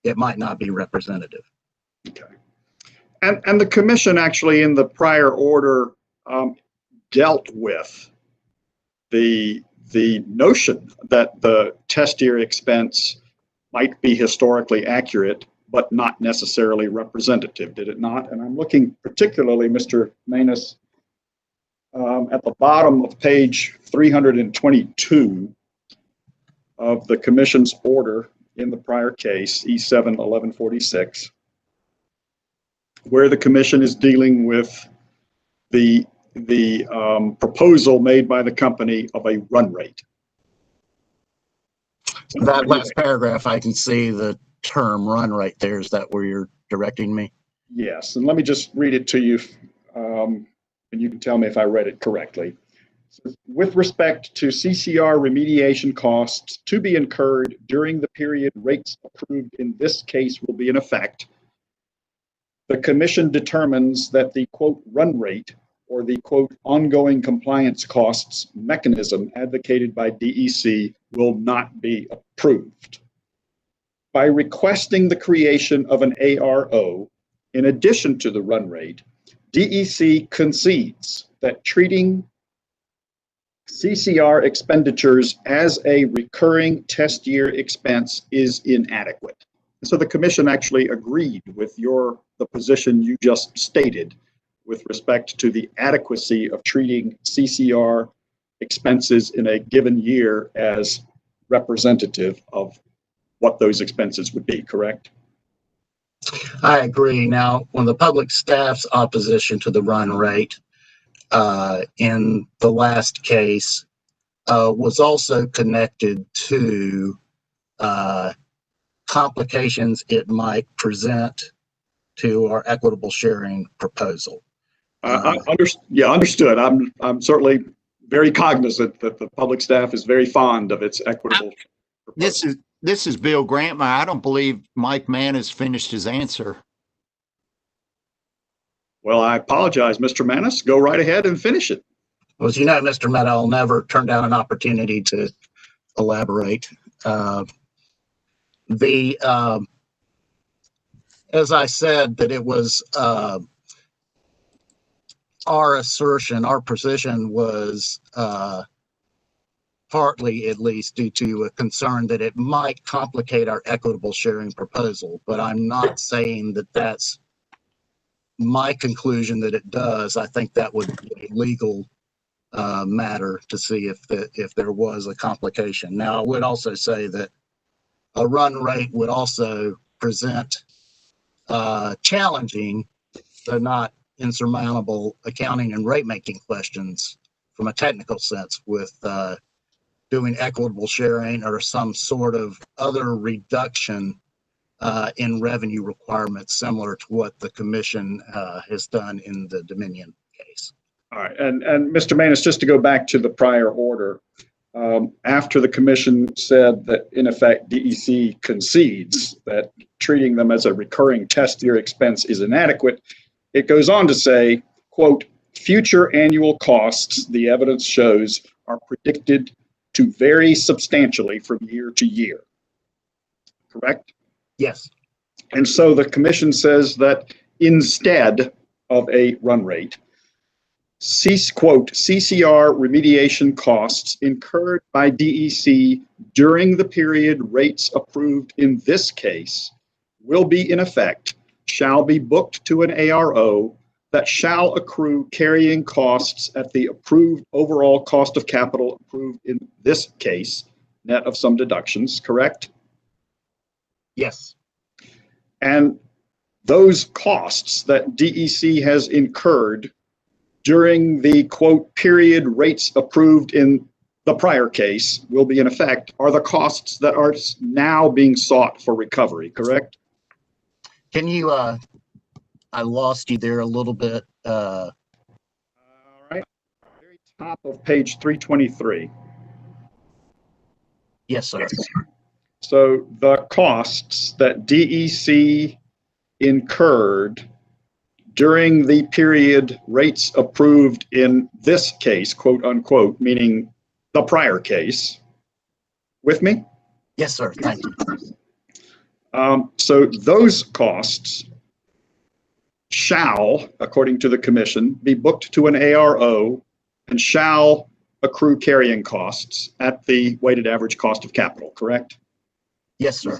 it might not be representative. Okay. And the commission actually in the prior order dealt with the notion that the test year expense might be historically accurate, but not necessarily representative, did it not? And I'm looking particularly, Mr. Manus, at the bottom of page 322 of the commission's order in the prior case, E7-1146, where the commission is dealing with the proposal made by the company of a run rate. That last paragraph, I can see the term run rate there. Is that where you're directing me? Yes, and let me just read it to you, and you can tell me if I read it correctly. With respect to CCR remediation costs to be incurred during the period rates approved in this case will be in effect, the commission determines that the quote run rate or the quote ongoing compliance costs mechanism advocated by DEC will not be approved. By requesting the creation of an ARO, in addition to the run rate, DEC concedes that treating CCR expenditures as a recurring test year expense is inadequate. So the commission actually agreed with the position you just stated with respect to the adequacy of treating CCR expenses in a given year as representative of what those expenses would be, correct? I agree. Now, when the public staff's opposition to the run rate in the last case was also connected to complications it might present to our equitable sharing proposal. Understood. I'm certainly very cognizant that the public staff is very fond of its equitable proposal. This is Bill Grantmeyer. I don't believe Mike Mann has finished his answer. Well, I apologize, Mr. Manis. Go right ahead and finish it. Well, as you know, Mr. Mehta, I'll never turn down an opportunity to elaborate. As I said, that it was our assertion, our position was partly at least due to a concern that it might complicate our equitable sharing proposal, but I'm not saying that that's my conclusion that it does. I think that would be a legal matter to see if there was a complication. Now, I would also say that a run rate would also present challenging, but not insurmountable accounting and rate making questions from a technical sense with doing equitable sharing or some sort of other reduction in revenue requirements similar to what the commission has done in the Dominion case. All right, and Mr. Manis, just to go back to the prior order, after the commission said that in effect DEC concedes that treating them as a recurring test year expense is inadequate, it goes on to say, quote, future annual costs, the evidence shows, are predicted to vary substantially from year to year. Correct? Yes. And so the commission says that instead of a run rate, quote, CCR remediation costs incurred by DEC during the period rates approved in this case will be in effect, shall be booked to an ARO that shall accrue carrying costs at the approved overall cost of capital approved in this case, net of some deductions, correct? Yes. And those costs that DEC has incurred during the quote period rates approved in the prior case will be in effect are the costs that are now being sought for recovery, correct? Can you, I lost you there a little bit. All right, very top of page 323. Yes, sir. So the costs that DEC incurred during the period rates approved in this case, quote unquote, meaning the prior case, with me? Yes, sir. Thank you. So those costs shall, according to the commission, be booked to an ARO and shall accrue carrying costs at the weighted average cost of capital, correct? Yes, sir.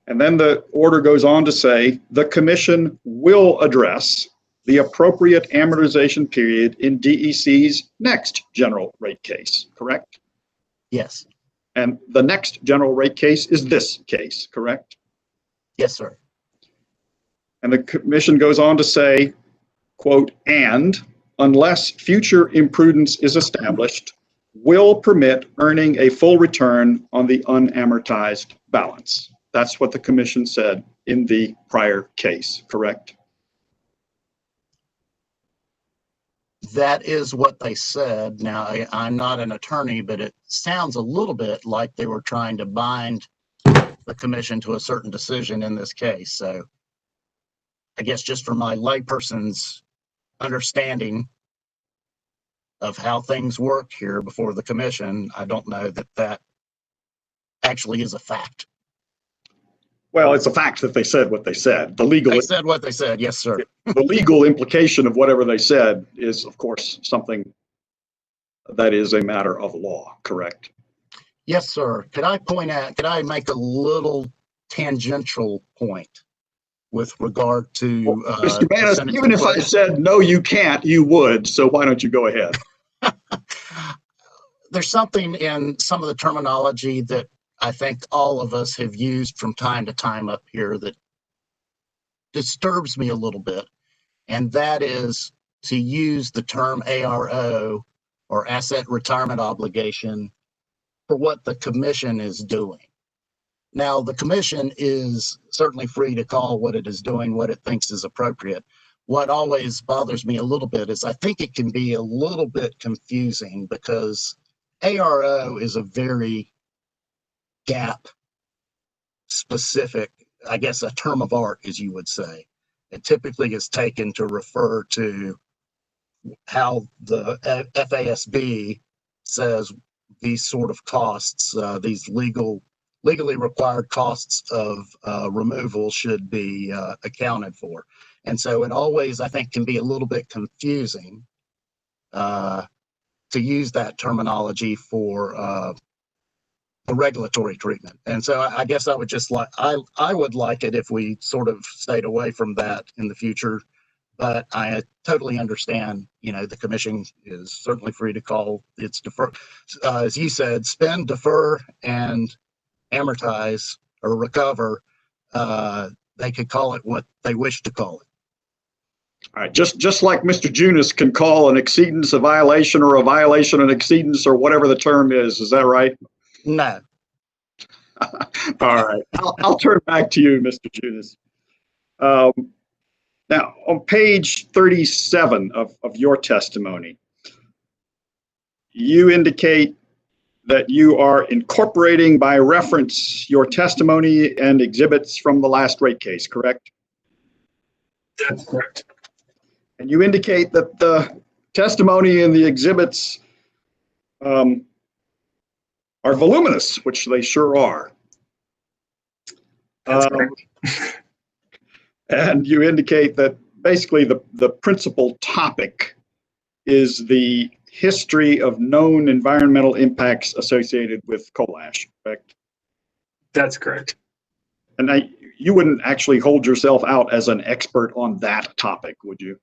And then the order goes on to say the commission will address the appropriate amortization period in DEC's next general rate case, correct? Yes. And the next general rate case is this case, correct? Yes, sir. And the commission goes on to say, quote, and unless future imprudence is established, will permit earning a full return on the unamortized balance. That's what the commission said in the prior case, correct? That is what they said. Now, I'm not an attorney, but it sounds a little bit like they were trying to bind the commission to a certain decision in this case. So I guess just from my layperson's understanding of how things work here before the commission, I don't know that that actually is a fact. Well, it's a fact that they said what they said. They said what they said, yes, sir. The legal implication of whatever they said is, of course, something that is a matter of law, correct? Yes, sir. Could I make a little tangential point with regard to Mr. Manis, even if I said, no, you can't, you would. So why don't you go ahead? There's something in some of the terminology that I think all of us have used from time to time up here that disturbs me a little bit. And that is to use the term ARO, or asset retirement obligation, for what the commission is doing. Now, the commission is certainly free to call what it is doing, what it thinks is appropriate. What always bothers me a little bit is I think it can be a little bit confusing because ARO is a very gap specific, I guess, a term of art, as you would say. It typically is taken to refer to how the FASB says these sort of costs, these legally required costs of removal should be accounted for. And so it always, I think, can be a little bit confusing to use that terminology for the regulatory treatment. And so I guess I would just like, I would like it if we sort of stayed away from that in the future. But I totally understand, the commission is certainly free to call its defer, as you said, spend, defer, and amortize or recover. They could call it what they wish to call it. All right, just like Mr. Junis can call an exceedance a violation or a violation an exceedance or whatever the term is that right? No. All right, I'll turn back to you, Mr. Junis. Now, on page 37 of your testimony, you indicate that you are incorporating by reference your testimony and exhibits from the last rate case, correct? That's correct. And you indicate that the testimony and the exhibits are voluminous, which they sure are. That's correct. And you indicate that basically the principal topic is the history of known environmental impacts associated with coal ash, correct? That's correct. And you wouldn't actually hold yourself out as an expert on that topic, would you?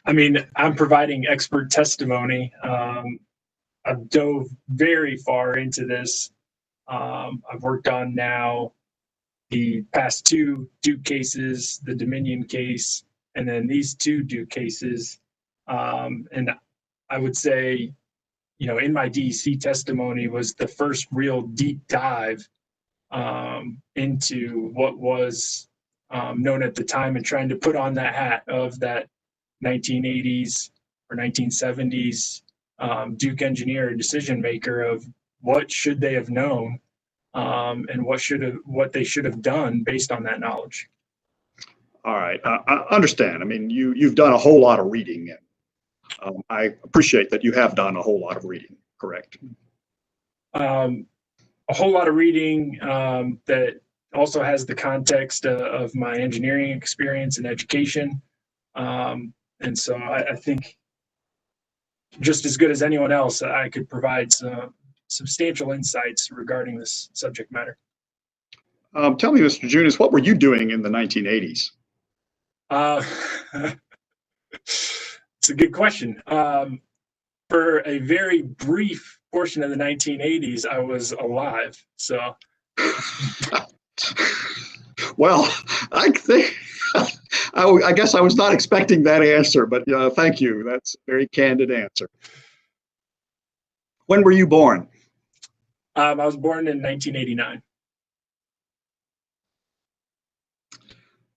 I mean, I'm providing expert testimony. I've dove very far into this. I've worked on now the past two Duke cases, the Dominion case, and then these two Duke cases. And I would say, in my DEC testimony was the first real deep dive into what was known at the time and trying to put on that hat of that 1980s or 1970s Duke engineer decision maker of what should they have known and what they should have done based on that knowledge. All right, I understand. I mean, you've done a whole lot of reading. I appreciate that you have done a whole lot of reading, correct? A whole lot of reading that also has the context of my engineering experience and education. And so I think just as good as anyone else, I could provide some substantial insights regarding this subject matter. Tell me, Mr. Junis, what were you doing in the 1980s? It's a good question. For a very brief portion of the 1980s, I was alive. So, well, I think I guess I was not expecting that answer, but thank you. That's a very candid answer. When were you born? I was born in 1989.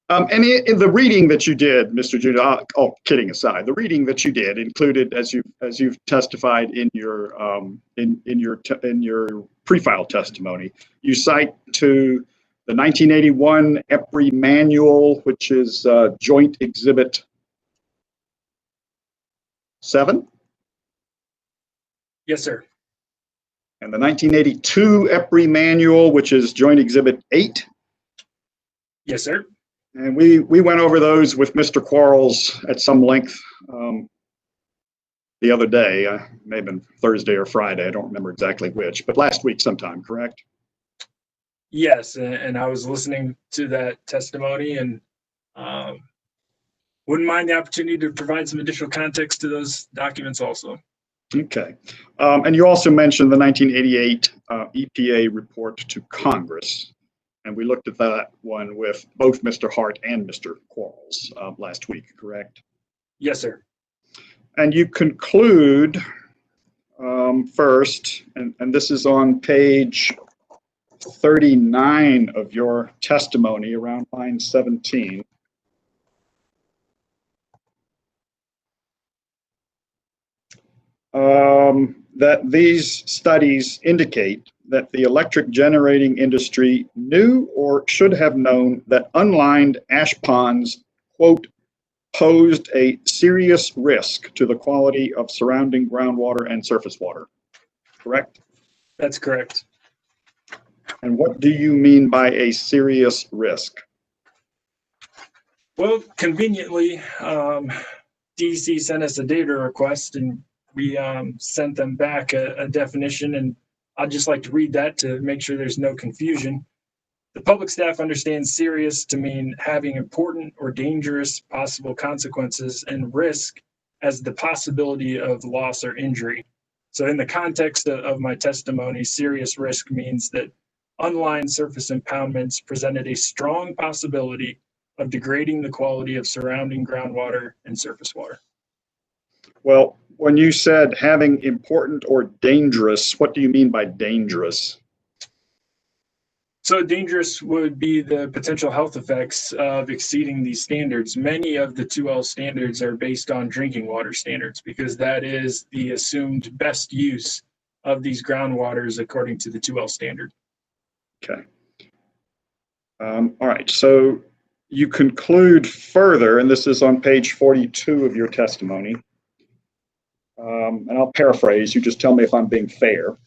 And in the reading that you did, Mr. Judah, kidding aside, the reading that you did included, as you've testified in your pre-file testimony, you cite to the 1981 EPRI manual, which is Joint Exhibit 7. Yes, sir. And the 1982 EPRI manual, which is Joint Exhibit 8. Yes, sir. And we went over those with Mr. Quarles at some length the other day. May have been Thursday or Friday. I don't remember exactly which, but last week sometime, correct? Yes, and I was listening to that testimony and wouldn't mind the opportunity to provide some additional context to those documents also. Okay. And you also mentioned the 1988 EPA report to Congress. And we looked at that one with both Mr. Hart and Mr. Quarles last week, correct? Yes, sir. And you conclude first, and this is on page 39 of your testimony, around line 17. That these studies indicate that the electric generating industry knew or should have known that unlined ash ponds, quote, posed a serious risk to the quality of surrounding groundwater and surface water, correct? That's correct. And what do you mean by a serious risk? Well, conveniently, DEC sent us a data request and we sent them back a definition, and I'd just like to read that to make sure there's no confusion. The public staff understands serious to mean having important or dangerous possible consequences and risk as the possibility of loss or injury. So in the context of my testimony, serious risk means that unlined surface impoundments presented a strong possibility of degrading the quality of surrounding groundwater and surface water. Well, when you said having important or dangerous, what do you mean by dangerous? So dangerous would be the potential health effects of exceeding these standards. Many of the 2L standards are based on drinking water standards because that is the assumed best use of these groundwaters according to the 2L standard. Okay. All right, so you conclude further, and this is on page 42 of your testimony, and I'll paraphrase, you just tell me if I'm being fair,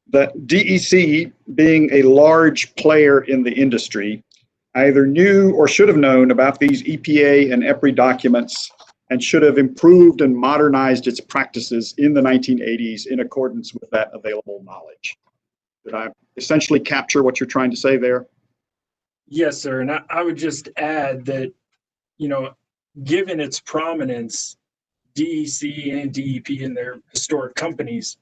that DEC, being a large player in the industry, either knew or should have known about these EPA and EPRI documents and should have improved and modernized its practices in the 1980s in accordance with that available knowledge. Did I essentially capture what you're trying to say there? Yes, sir. And I would just add that, you know, given its prominence, DEC and DEP and their historic companies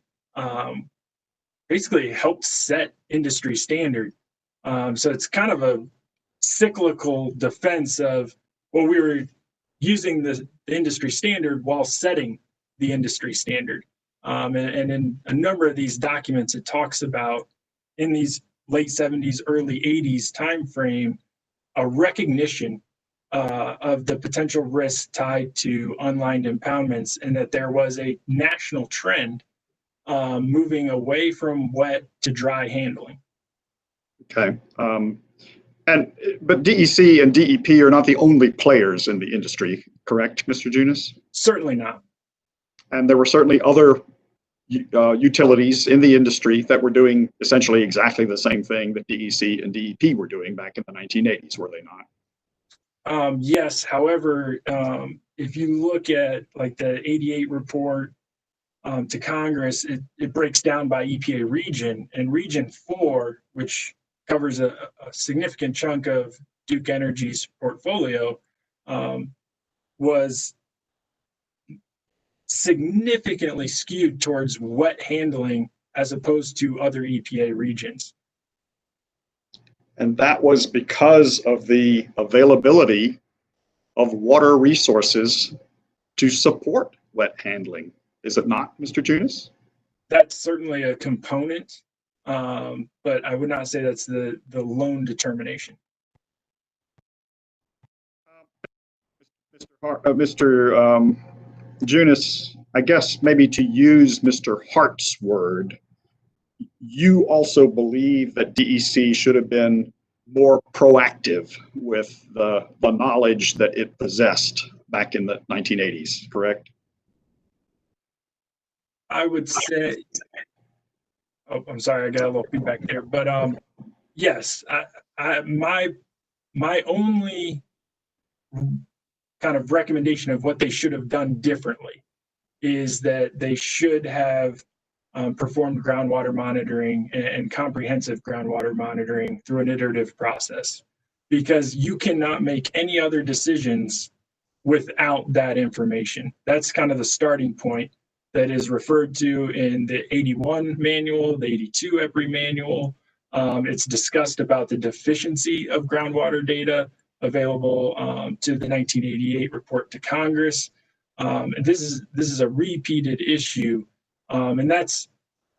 basically helped set industry standard. So it's kind of a cyclical defense of, well, we were using the industry standard while setting the industry standard. And in a number of these documents, it talks about in these late 70s, early 80s timeframe, a recognition of the potential risks tied to unlined impoundments, and that there was a national trend moving away from wet to dry handling. Okay. But DEC and DEP are not the only players in the industry, correct, Mr. Junis? Certainly not. And there were certainly other utilities in the industry that were doing essentially exactly the same thing that DEC and DEP were doing back in the 1980s, were they not? Yes. However, if you look at like the 88 report to Congress, it breaks down by EPA region, and region 4, which covers a significant chunk of Duke Energy's portfolio, was significantly skewed towards wet handling as opposed to other EPA regions. And that was because of the availability of water resources to support wet handling. Is it not, Mr. Junis? That's certainly a component, but I would not say that's the lone determination. Mr. Junis, I guess maybe to use Mr. Hart's word, you also believe that DEC should have been more proactive with the knowledge that it possessed back in the 1980s, correct? I would say, oh, I'm sorry, I got a little feedback there, but yes, my only kind of recommendation of what they should have done differently is that they should have performed groundwater monitoring and comprehensive groundwater monitoring through an iterative process, because you cannot make any other decisions without that information. That's kind of the starting point that is referred to in the 81 manual, the 82 EPRI manual. It's discussed about the deficiency of groundwater data available to the 1988 report to Congress. And this is a repeated issue. And that's,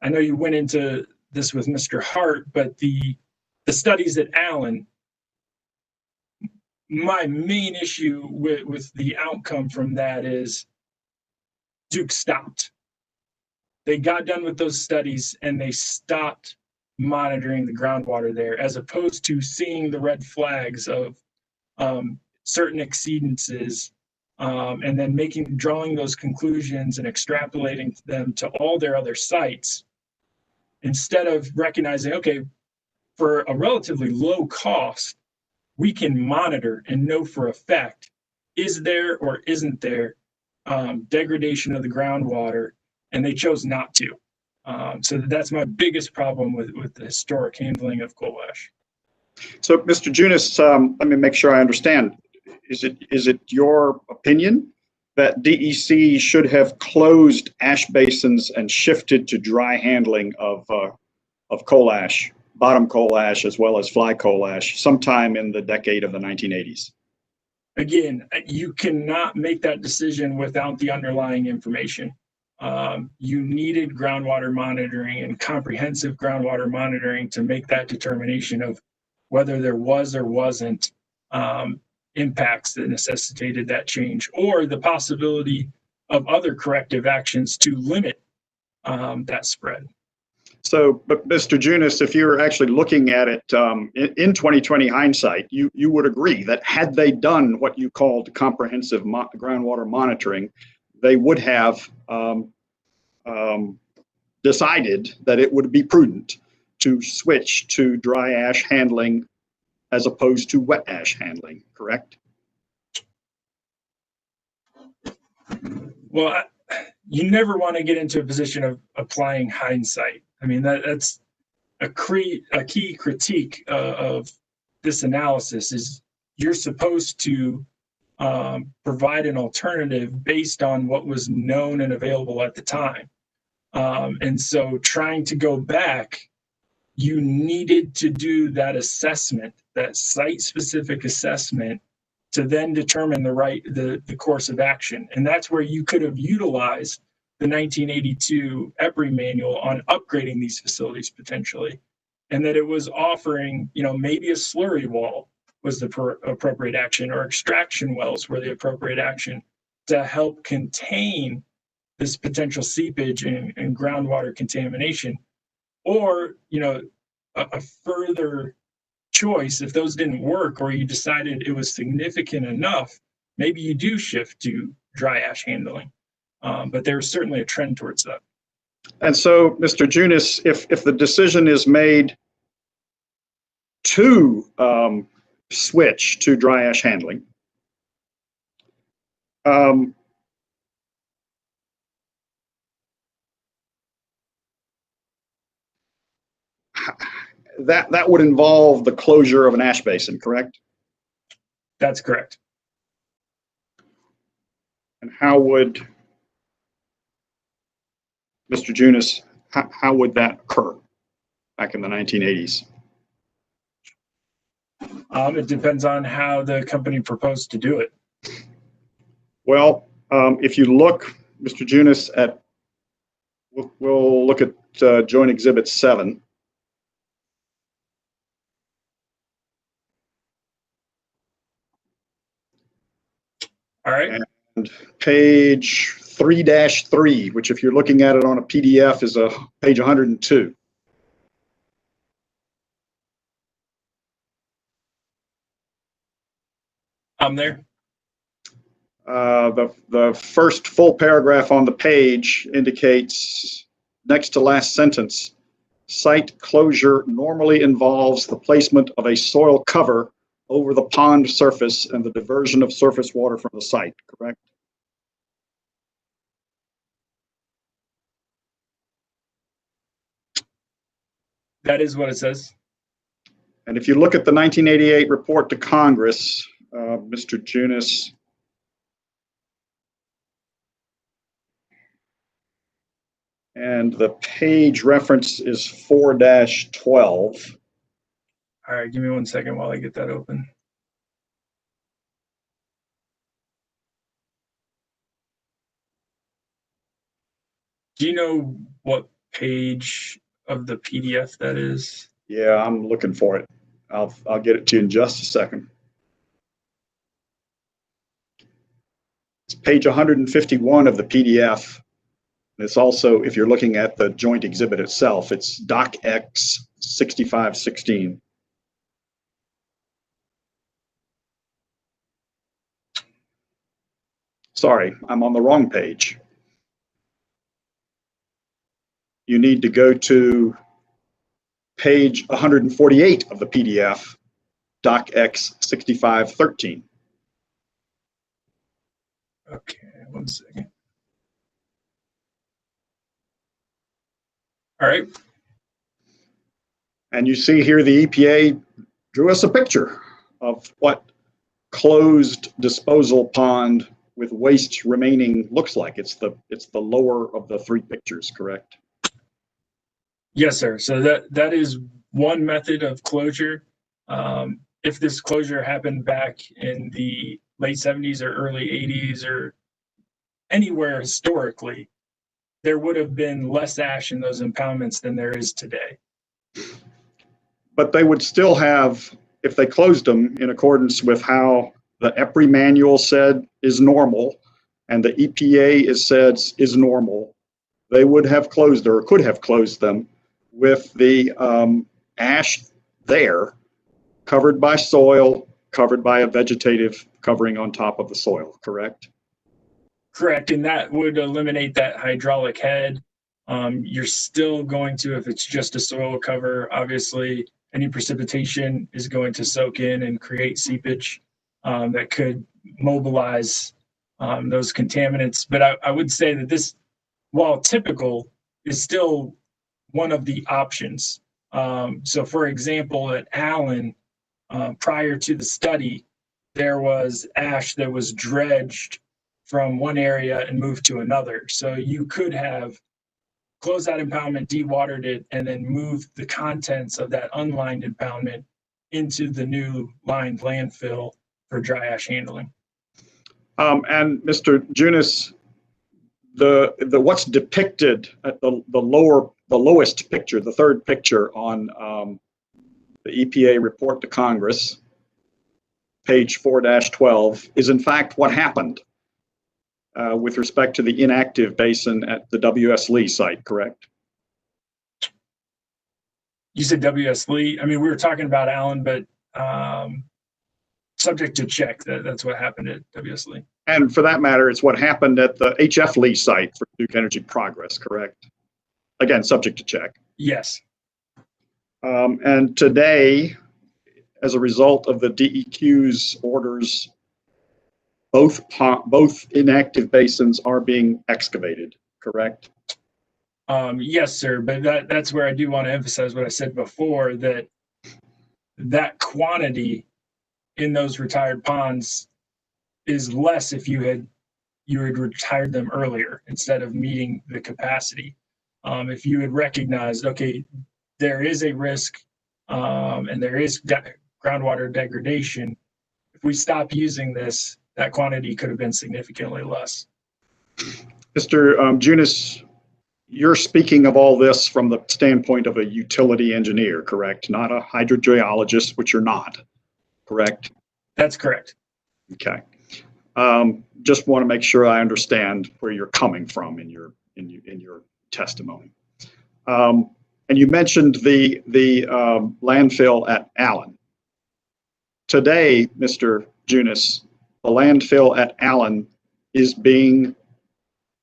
I know you went into this with Mr. Hart, but the studies at Allen, my main issue with the outcome from that is Duke stopped. They got done with those studies and they stopped monitoring the groundwater there, as opposed to seeing the red flags of certain exceedances, and then drawing those conclusions and extrapolating them to all their other sites, instead of recognizing, okay, for a relatively low cost, we can monitor and know for a fact, is there or isn't there degradation of the groundwater, and they chose not to. So that's my biggest problem with the historic handling of coal ash. So, Mr. Junis, let me make sure I understand. Is it your opinion that DEC should have closed ash basins and shifted to dry handling of coal ash, bottom coal ash, as well as fly coal ash, sometime in the decade of the 1980s? Again, you cannot make that decision without the underlying information. You needed groundwater monitoring and comprehensive groundwater monitoring to make that determination of whether there was or wasn't impacts that necessitated that change, or the possibility of other corrective actions to limit that spread. So, but Mr. Junis, if you're actually looking at it in 2020 hindsight, you would agree that had they done what you called comprehensive groundwater monitoring, they would have decided that it would be prudent to switch to dry ash handling as opposed to wet ash handling, correct? Well, you never want to get into a position of applying hindsight. I mean, that's a key critique of this analysis is you're supposed to provide an alternative based on what was known and available at the time. And so trying to go back, you needed to do that assessment, that site-specific assessment, to then determine the course of action. And that's where you could have utilized the 1982 EPRI manual on upgrading these facilities potentially. And that it was offering, maybe a slurry wall was the appropriate action, or extraction wells were the appropriate action to help contain this potential seepage and groundwater contamination. Or, a further choice, if those didn't work, or you decided it was significant enough, maybe you do shift to dry ash handling. But there's certainly a trend towards that. And so, Mr. Junis, if the decision is made to switch to dry ash handling, that would involve the closure of an ash basin, correct? That's correct. And how would, Mr. Junis, how would that occur back in the 1980s? It depends on how the company proposed to do it. Well, if you look, Mr. Junis, at, we'll look at Joint Exhibit 7. All right. And page 3-3, which if you're looking at it on a PDF is page 102. I'm there. The first full paragraph on the page indicates, next to last sentence, site closure normally involves the placement of a soil cover over the pond surface and the diversion of surface water from the site, correct? That is what it says. And if you look at the 1988 report to Congress, Mr. Junis, and the page reference is 4-12. All right, give me 1 second while I get that open. Do you know what page of the PDF that is? Yeah, I'm looking for it. I'll get it to you in just a second. It's page 151 of the PDF. It's also, if you're looking at the joint exhibit itself, it's Doc X 6516. Sorry, I'm on the wrong page. You need to go to page 148 of the PDF, Doc X 6513. Okay, 1 second. All right. And you see here the EPA drew us a picture of what closed disposal pond with waste remaining looks like. It's the lower of the three pictures, correct? Yes, sir. So that is one method of closure. If this closure happened back in the late 70s or early 80s or anywhere historically, there would have been less ash in those impoundments than there is today. But they would still have, if they closed them in accordance with how the EPRI manual said is normal and the EPA is normal, they would have closed or could have closed them with the ash there, covered by soil, covered by a vegetative covering on top of the soil, correct? Correct, and that would eliminate that hydraulic head. You're still going to, if it's just a soil cover, obviously any precipitation is going to soak in and create seepage that could mobilize those contaminants. But I would say that this, while typical, is still one of the options. So for example, at Allen, prior to the study, there was ash that was dredged from one area and moved to another. So you could have closed that impoundment, dewatered it, and then moved the contents of that unlined impoundment into the new lined landfill for dry ash handling. And Mr. Junis, the what's depicted at the lowest picture, the third picture on the EPA report to Congress, page 4-12, is in fact what happened with respect to the inactive basin at the W.S. Lee site, correct? You said W.S. Lee. I mean, we were talking about Allen, but subject to check. That's what happened at W.S. Lee. And for that matter, it's what happened at the H.F. Lee site for Duke Energy Progress, correct? Again, subject to check. Yes. And today, as a result of the DEQ's orders, both inactive basins are being excavated, correct? Yes, sir, but that's where I do want to emphasize what I said before, that quantity in those retired ponds is less if you had retired them earlier instead of meeting the capacity. If you had recognized, okay, there is a risk and there is groundwater degradation, if we stop using this, that quantity could have been significantly less. Mr. Junis, you're speaking of all this from the standpoint of a utility engineer, correct? Not a hydrogeologist, which you're not, correct? That's correct. Okay. Just want to make sure I understand where you're coming from in your testimony. And you mentioned the landfill at Allen. Today, Mr. Junis, the landfill at Allen is being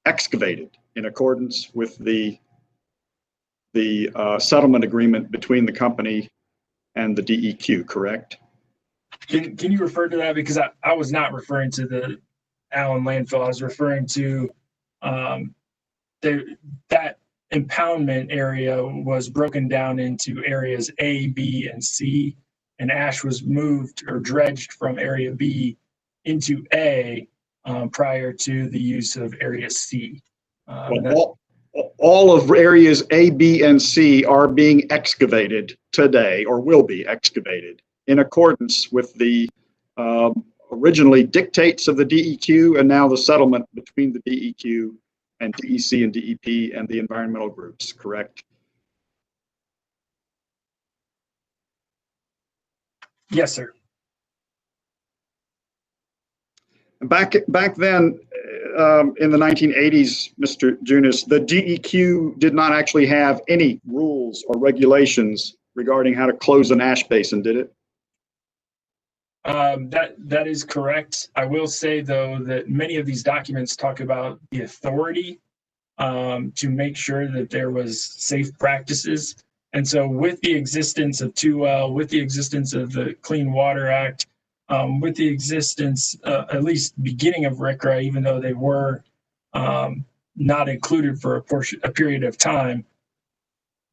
excavated in accordance with the settlement agreement between the company and the DEQ, correct? Can you refer to that? Because I was not referring to the Allen landfill. I was referring to that impoundment area was broken down into areas A, B, and C, and ash was moved or dredged from area B into A prior to the use of area C. All of areas A, B, and C are being excavated today, or will be excavated, in accordance with the originally dictates of the DEQ and now the settlement between the DEQ and DEC and DEP and the environmental groups, correct? Yes, sir. Back then, in the 1980s, Mr. Junis, the DEQ did not actually have any rules or regulations regarding how to close an ash basin, did it? That is correct. I will say, though, that many of these documents talk about the authority to make sure that there was safe practices. And so with the existence of 2L, with the existence of the Clean Water Act, with the existence, at least beginning of RCRA, even though they were not included for a period of time,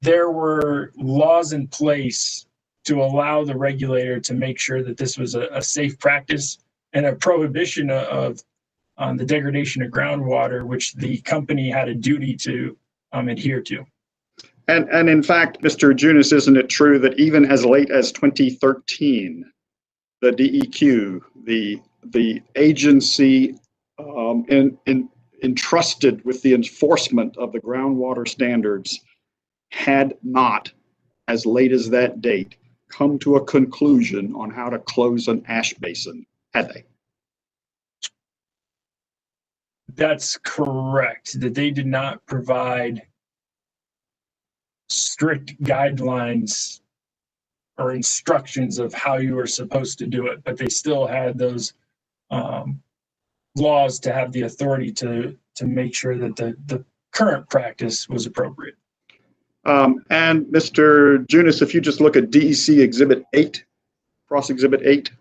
there were laws in place to allow the regulator to make sure that this was a safe practice and a prohibition of the degradation of groundwater, which the company had a duty to adhere to. And in fact, Mr. Junis, isn't it true that even as late as 2013, the DEQ, the agency entrusted with the enforcement of the groundwater standards, had not, as late as that date, come to a conclusion on how to close an ash basin, had they? That's correct, that they did not provide strict guidelines or instructions of how you were supposed to do it, but they still had those laws to have the authority to make sure that the current practice was appropriate. And Mr. Junis, if you just look at DEC Exhibit 8, Cross Exhibit 8.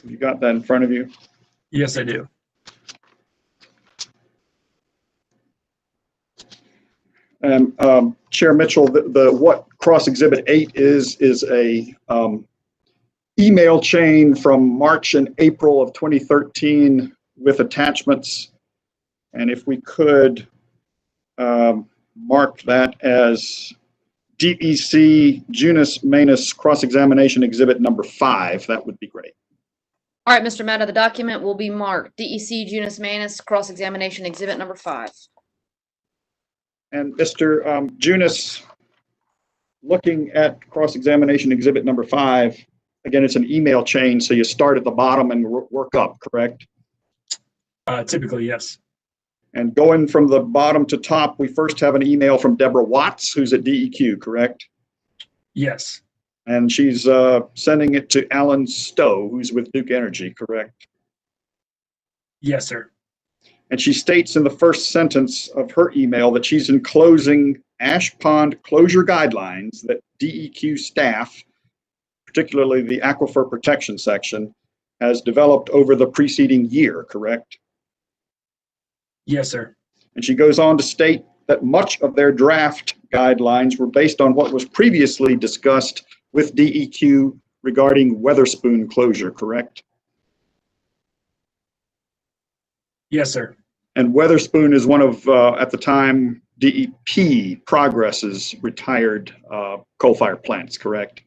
You got that in front of you? Yes, I do. And Chair Mitchell, what Cross Exhibit 8 is a email chain from March and April of 2013 with attachments. And if we could mark that as DEC Junis Manus Cross-Examination Exhibit number 5, that would be great. All right, Mr. Mehta, the document will be marked DEC Junis Manus Cross-Examination Exhibit number 5. And Mr. Junis, looking at Cross-Examination Exhibit number 5, again, it's an email chain, so you start at the bottom and work up, correct? Typically, yes. And going from the bottom to top, we first have an email from Deborah Watts, who's at DEQ, correct? Yes. And she's sending it to Alan Stowe, who's with Duke Energy, correct? Yes, sir. And she states in the first sentence of her email that she's enclosing ash pond closure guidelines that DEQ staff, particularly the aquifer protection section, has developed over the preceding year, correct? Yes, sir. And she goes on to state that much of their draft guidelines were based on what was previously discussed with DEQ regarding Weatherspoon closure, correct? Yes, sir. And Weatherspoon is one of, at the time, DEP Progress's retired coal-fired plants, correct?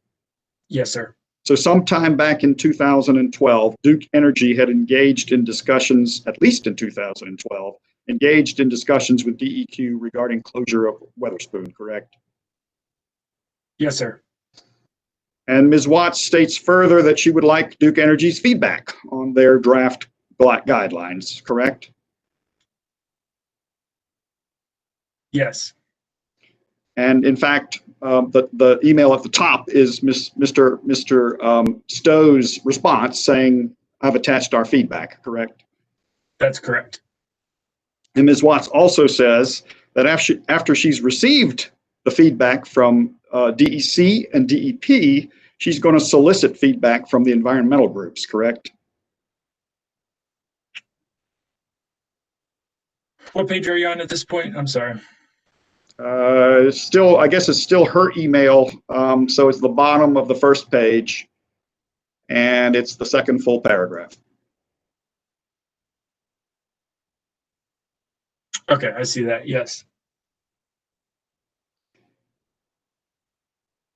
Yes, sir. So sometime back in 2012, Duke Energy had engaged in discussions, at least in 2012, engaged in discussions with DEQ regarding closure of Weatherspoon, correct? Yes, sir. And Ms. Watts states further that she would like Duke Energy's feedback on their draft guidelines, correct? Yes. And in fact, the email at the top is Mr. Stowe's response saying, I've attached our feedback, correct? That's correct. And Ms. Watts also says that after she's received the feedback from DEC and DEP, she's going to solicit feedback from the environmental groups, correct? What page are you on at this point? I'm sorry. Still, I guess it's still her email. So it's the bottom of the first page, and it's the second full paragraph. Okay, I see that. Yes.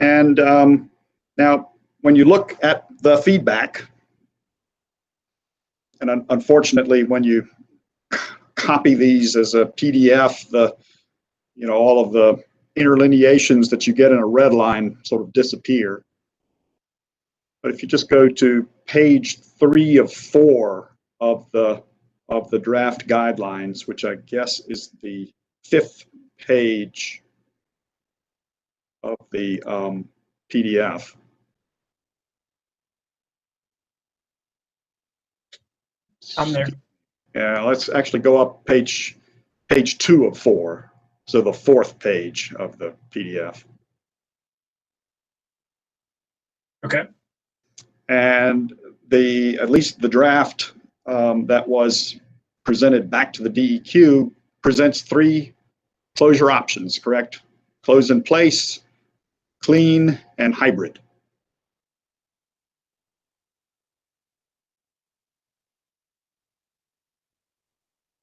And now, when you look at the feedback, and unfortunately, when you copy these as a PDF, all of the interlineations that you get in a red line sort of disappear. But if you just go to page 3 of 4 of the draft guidelines, which I guess is the 5th page of the PDF. I'm there. Yeah, let's actually go up page 2 of 4. So the 4th page of the PDF. Okay. And at least the draft that was presented back to the DEQ presents 3 closure options, correct? Close in place, clean, and hybrid.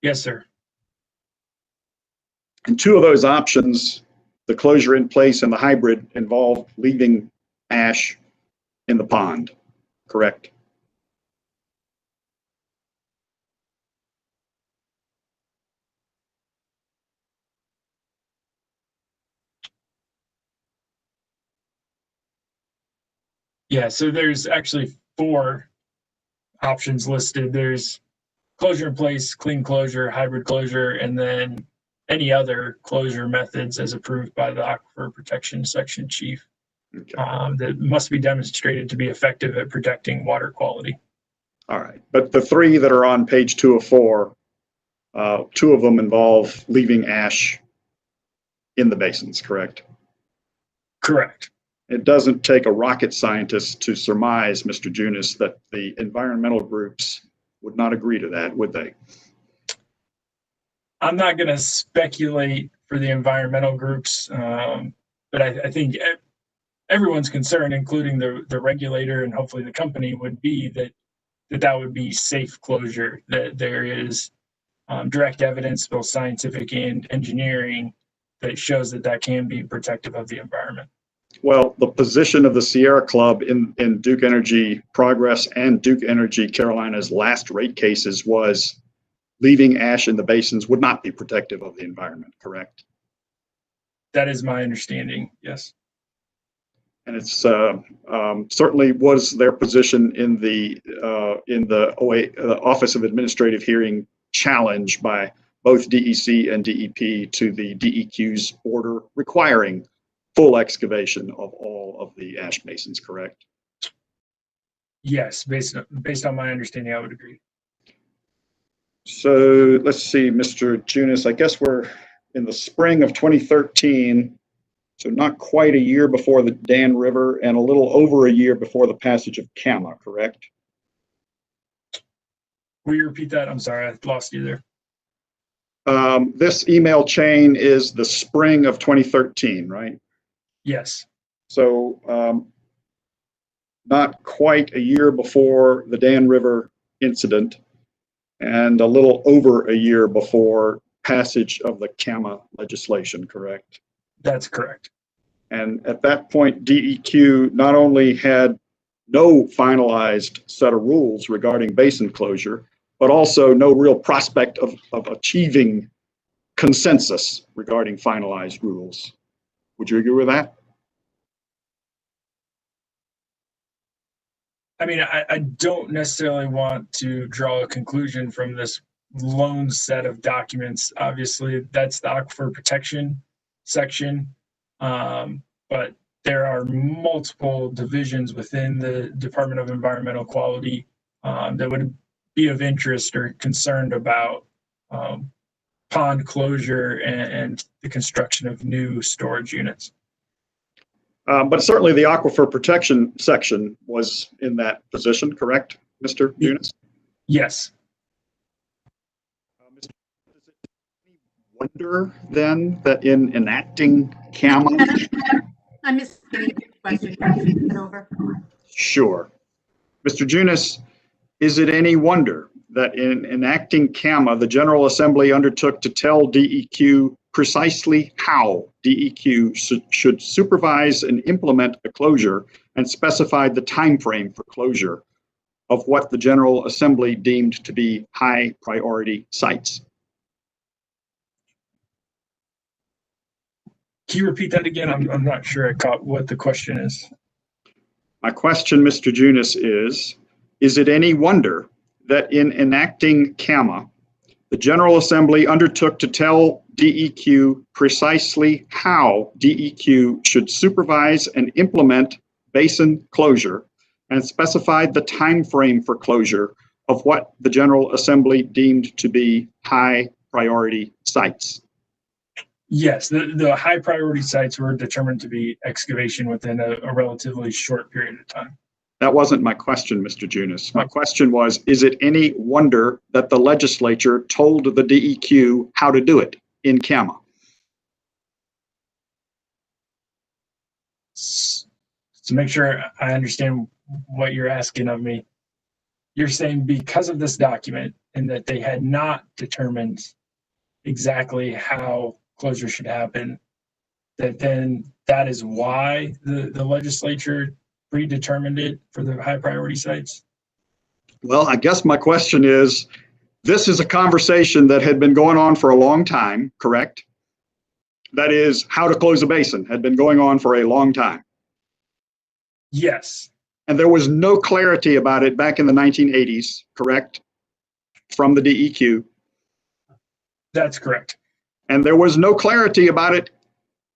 Yes, sir. And 2 of those options, the closure in place and the hybrid, involve leaving ash in the pond, correct? Yeah, so there's actually 4 options listed. There's closure in place, clean closure, hybrid closure, and then any other closure methods as approved by the Aquifer Protection Section Chief that must be demonstrated to be effective at protecting water quality. All right, but the 3 that are on page 2 of 4, 2 of them involve leaving ash in the basins, correct? Correct. It doesn't take a rocket scientist to surmise, Mr. Junis, that the environmental groups would not agree to that, would they? I'm not going to speculate for the environmental groups, but I think everyone's concern, including the regulator and hopefully the company, would be that would be safe closure, that there is direct evidence, both scientific and engineering, that shows that can be protective of the environment. Well, the position of the Sierra Club in Duke Energy Progress and Duke Energy Carolina's last rate cases was leaving ash in the basins would not be protective of the environment, correct? That is my understanding, yes. And it's certainly was their position in the Office of Administrative Hearing challenge by both DEC and DEP to the DEQ's order requiring full excavation of all of the ash basins, correct? Yes, based on my understanding, I would agree. So let's see, Mr. Junis, I guess we're in the spring of 2013, so not quite a year before the Dan River and a little over a year before the passage of Kama, correct? Will you repeat that? I'm sorry, I lost you there. This email chain is the spring of 2013, right? Yes. So not quite a year before the Dan River incident and a little over a year before passage of the Kama legislation, correct? That's correct. And at that point, DEQ not only had no finalized set of rules regarding basin closure, but also no real prospect of achieving consensus regarding finalized rules. Would you agree with that? I mean, I don't necessarily want to draw a conclusion from this lone set of documents. Obviously, that's the aquifer protection section, but there are multiple divisions within the Department of Environmental Quality that would be of interest or concerned about pond closure and the construction of new storage units. But certainly the aquifer protection section was in that position, correct, Mr. Yunus? Yes. Does it wonder then that in enacting Kama? I missed the question. Can you repeat it over? Sure. Mr. Junis, is it any wonder that in enacting Kama, the General Assembly undertook to tell DEQ precisely how DEQ should supervise and implement the closure and specified the time frame for closure of what the General Assembly deemed to be high priority sites? Can you repeat that again? I'm not sure I caught what the question is. My question, Mr. Junis, is it any wonder that in enacting Kama, the General Assembly undertook to tell DEQ precisely how DEQ should supervise and implement basin closure and specified the time frame for closure of what the General Assembly deemed to be high priority sites? Yes, the high priority sites were determined to be excavation within a relatively short period of time. That wasn't my question, Mr. Junis. My question was, is it any wonder that the legislature told the DEQ how to do it in Kama? To make sure I understand what you're asking of me, you're saying because of this document and that they had not determined exactly how closure should happen, that then that is why the legislature predetermined it for the high priority sites? Well, I guess my question is, this is a conversation that had been going on for a long time, correct? That is, how to close a basin had been going on for a long time. Yes. And there was no clarity about it back in the 1980s, correct? From the DEQ. That's correct. And there was no clarity about it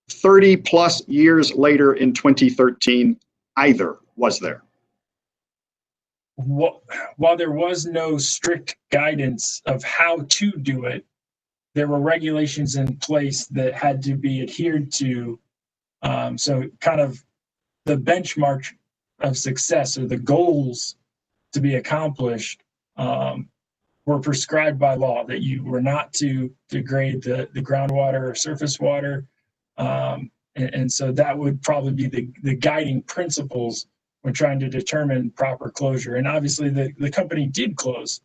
30 plus years later in 2013 either, was there? While there was no strict guidance of how to do it, there were regulations in place that had to be adhered to. So kind of the benchmark of success or the goals to be accomplished were prescribed by law, that you were not to degrade the groundwater or surface water. And so that would probably be the guiding principles when trying to determine proper closure. And obviously the company did close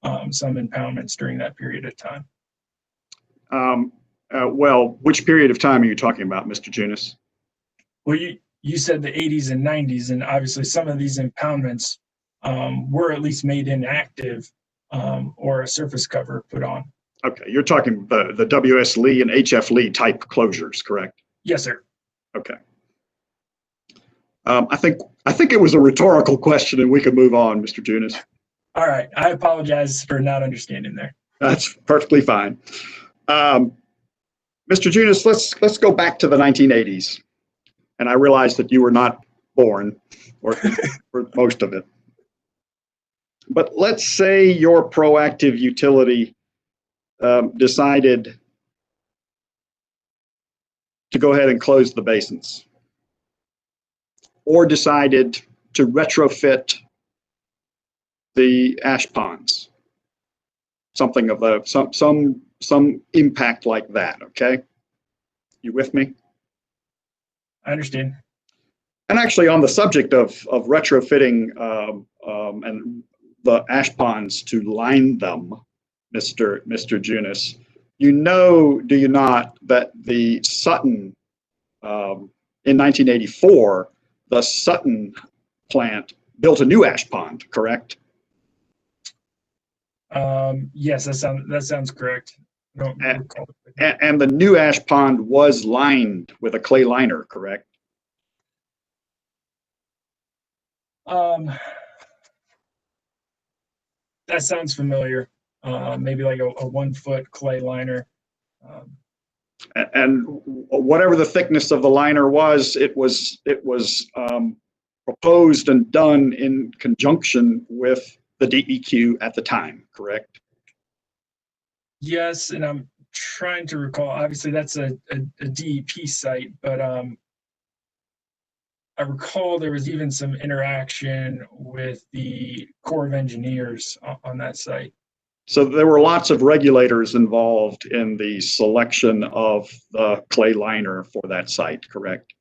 some impoundments during that period of time. Well, which period of time are you talking about, Mr. Junis? Well, you said the 80s and 90s, and obviously some of these impoundments were at least made inactive or a surface cover put on. Okay, you're talking the W.S. Lee and H.F. Lee type closures, correct? Yes, sir. Okay. I think it was a rhetorical question, and we can move on, Mr. Junis. All right, I apologize for not understanding there. That's perfectly fine. Mr. Junis, let's go back to the 1980s, and I realize that you were not born, or for most of it. But let's say your proactive utility decided to go ahead and close the basins, or decided to retrofit the ash ponds. Something of the, some impact like that, okay? You with me? I understand. And actually, on the subject of retrofitting and the ash ponds to line them, Mr. Junis, you know, do you not, that the Sutton, in 1984, the Sutton plant built a new ash pond, correct? Yes, that sounds correct. I don't recall it. And the new ash pond was lined with a clay liner, correct? That sounds familiar. Maybe like a 1 foot clay liner. And whatever the thickness of the liner was, it was proposed and done in conjunction with the DEQ at the time, correct? Yes, and I'm trying to recall. Obviously, that's a DEP site, but I recall there was even some interaction with the Corps of Engineers on that site. So there were lots of regulators involved in the selection of the clay liner for that site, correct?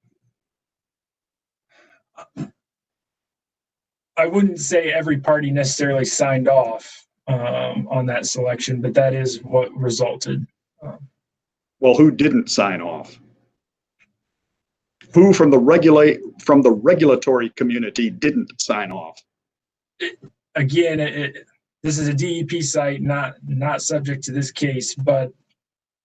I wouldn't say every party necessarily signed off on that selection, but that is what resulted. Well, who didn't sign off? Who from the regulatory community didn't sign off? Again, this is a DEP site, not subject to this case, but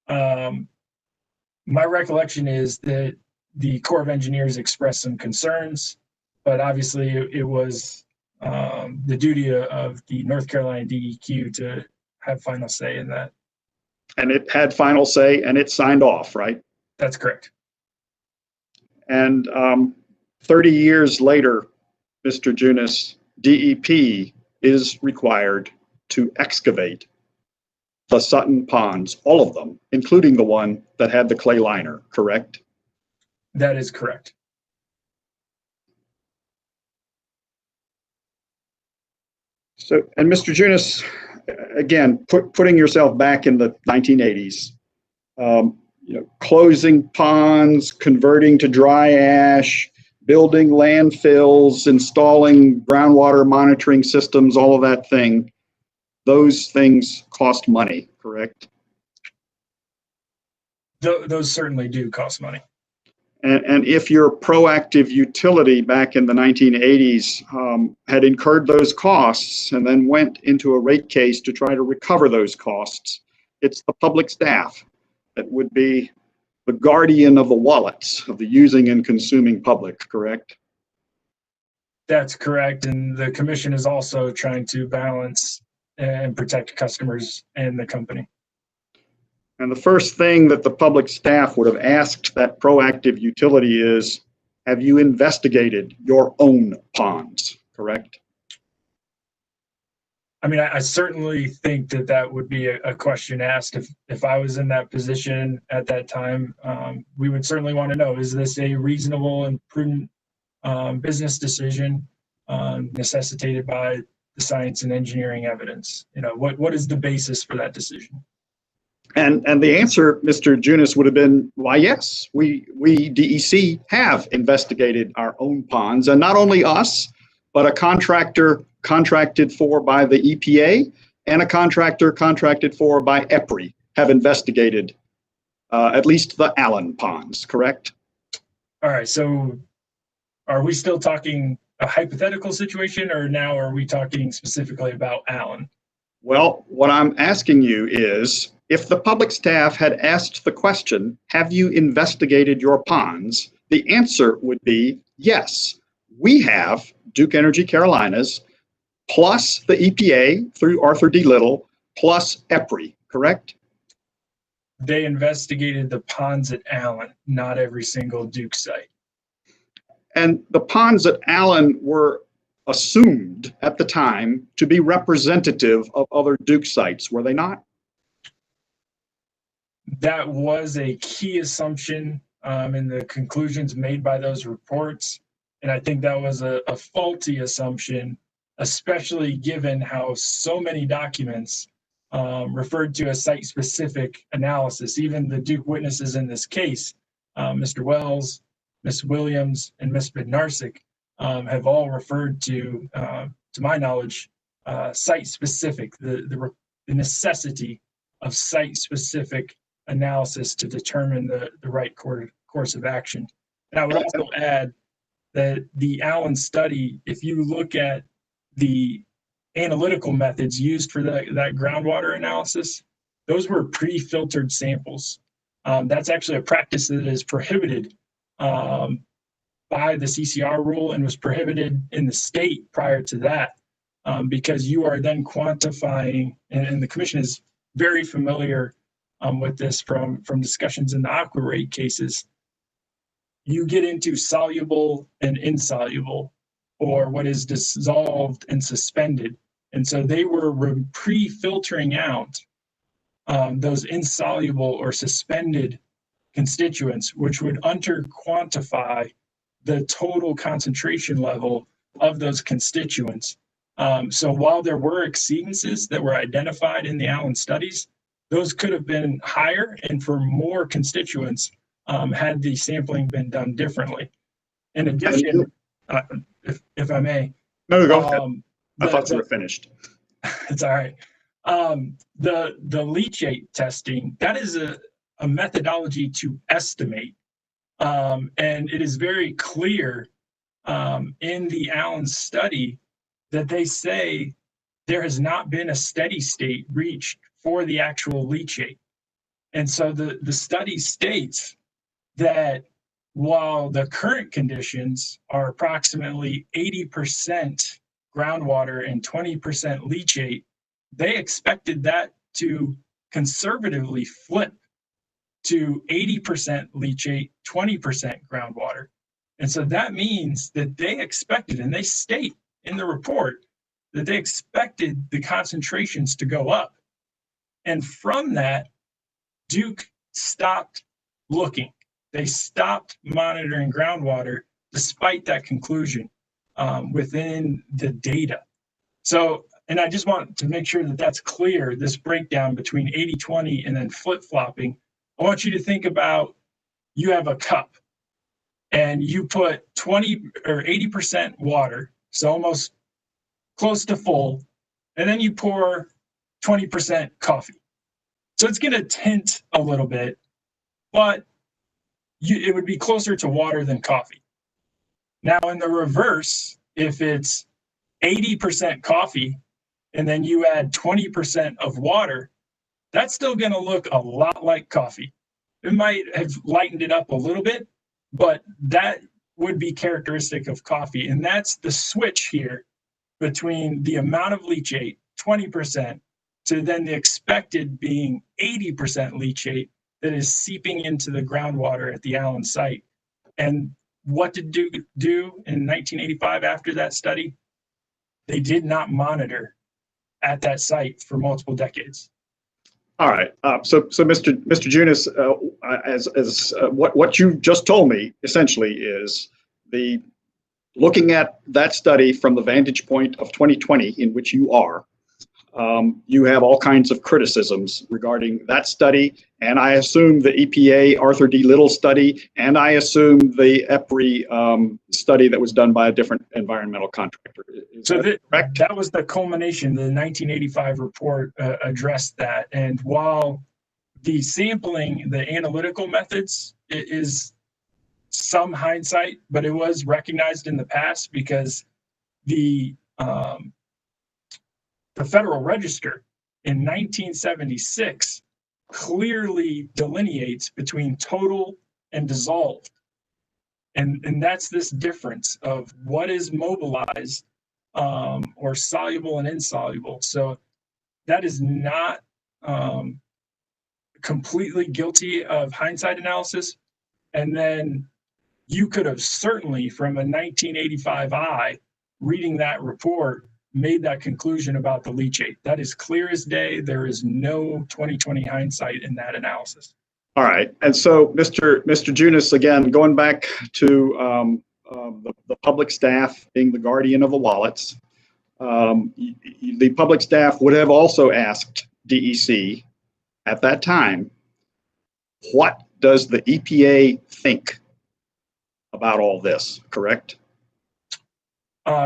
my recollection is that the Corps of Engineers expressed some concerns, but obviously it was the duty of the North Carolina DEQ to have final say in that. And it had final say and it signed off, right? That's correct. And 30 years later, Mr. Junis, DEP is required to excavate the Sutton ponds, all of them, including the one that had the clay liner, correct? That is correct. So, and Mr. Junis, again, putting yourself back in the 1980s, closing ponds, converting to dry ash, building landfills, installing groundwater monitoring systems, all of that thing, those things cost money, correct? Those certainly do cost money. And if your proactive utility back in the 1980s had incurred those costs and then went into a rate case to try to recover those costs, it's the public staff that would be the guardian of the wallets of the using and consuming public, correct? That's correct. And the commission is also trying to balance and protect customers and the company. And the first thing that the public staff would have asked that proactive utility is, have you investigated your own ponds, correct? I mean, I certainly think that would be a question asked if I was in that position at that time. We would certainly want to know, is this a reasonable and prudent business decision necessitated by the science and engineering evidence? What is the basis for that decision? And the answer, Mr. Junis, would have been, why, yes, we DEC have investigated our own ponds, and not only us, but a contractor contracted for by the EPA and a contractor contracted for by EPRI have investigated at least the Allen ponds, correct? All right, so are we still talking a hypothetical situation, or now are we talking specifically about Allen? Well, what I'm asking you is, if the public staff had asked the question, have you investigated your ponds? The answer would be yes. We have, Duke Energy Carolinas, plus the EPA through Arthur D. Little, plus EPRI, correct? They investigated the ponds at Allen, not every single Duke site. And the ponds at Allen were assumed at the time to be representative of other Duke sites, were they not? That was a key assumption in the conclusions made by those reports. And I think that was a faulty assumption, especially given how so many documents referred to a site-specific analysis. Even the Duke witnesses in this case, Mr. Wells, Ms. Williams, and Ms. Bednarsik, have all referred to my knowledge, site-specific, the necessity of site-specific analysis to determine the right course of action. And I would also add that the Allen study, if you look at the analytical methods used for that groundwater analysis, those were pre-filtered samples. That's actually a practice that is prohibited by the CCR rule and was prohibited in the state prior to that, because you are then quantifying, and the commission is very familiar with this from discussions in the aqua rate cases. You get into soluble and insoluble, or what is dissolved and suspended. And so they were pre-filtering out those insoluble or suspended constituents, which would under-quantify the total concentration level of those constituents. So while there were exceedances that were identified in the Allen studies, those could have been higher and for more constituents had the sampling been done differently. In addition, if I may. No, go ahead. I thought you were finished. It's all right. The leachate testing, that is a methodology to estimate. And it is very clear in the Allen study that they say there has not been a steady state reached for the actual leachate. And so the study states that while the current conditions are approximately 80% groundwater and 20% leachate, they expected that to conservatively flip to 80% leachate, 20% groundwater. And so that means that they expected, and they state in the report, that they expected the concentrations to go up. And from that, Duke stopped looking. They stopped monitoring groundwater despite that conclusion within the data. So, and I just want to make sure that that's clear, this breakdown between 80-20 and then flip-flopping. I want you to think about, you have a cup and you put 20 or 80% water, so almost close to full, and then you pour 20% coffee. So it's going to tint a little bit, but it would be closer to water than coffee. Now in the reverse, if it's 80% coffee and then you add 20% of water, that's still going to look a lot like coffee. It might have lightened it up a little bit, but that would be characteristic of coffee. And that's the switch here between the amount of leachate, 20%, to then the expected being 80% leachate that is seeping into the groundwater at the Allen site. And what did Duke do in 1985 after that study? They did not monitor at that site for multiple decades. All right. So Mr. Junis, what you just told me essentially is looking at that study from the vantage point of 2020, in which you are, you have all kinds of criticisms regarding that study, and I assume the EPA Arthur D. Little study, and I assume the EPRI study that was done by a different environmental contractor. So that was the culmination. The 1985 report addressed that, and while the sampling, the analytical methods is some hindsight, but it was recognized in the past because the Federal Register in 1976 clearly delineates between total and dissolved. And that's this difference of what is mobilized or soluble and insoluble. So that is not completely guilty of hindsight analysis. And then you could have certainly, from a 1985 eye, reading that report, made that conclusion about the leachate. That is clear as day. There is no 2020 hindsight in that analysis. All right. And so, Mr. Junis, again, going back to the public staff being the guardian of the wallets, the public staff would have also asked DEC at that time, what does the EPA think about all this, correct?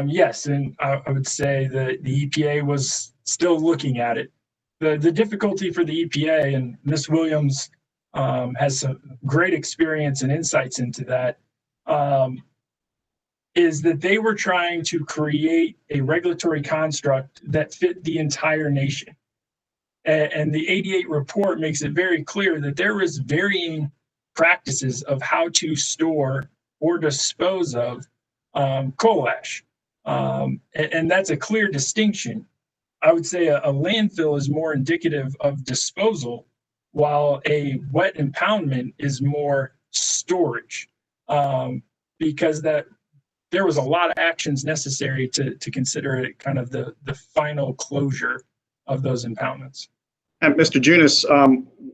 Yes, and I would say that the EPA was still looking at it. The difficulty for the EPA, and Ms. Williams has some great experience and insights into that, is that they were trying to create a regulatory construct that fit the entire nation. And the 88 report makes it very clear that there was varying practices of how to store or dispose of coal ash. And that's a clear distinction. I would say a landfill is more indicative of disposal, while a wet impoundment is more storage, because that there was a lot of actions necessary to consider it kind of the final closure of those impoundments. And Mr. Junis,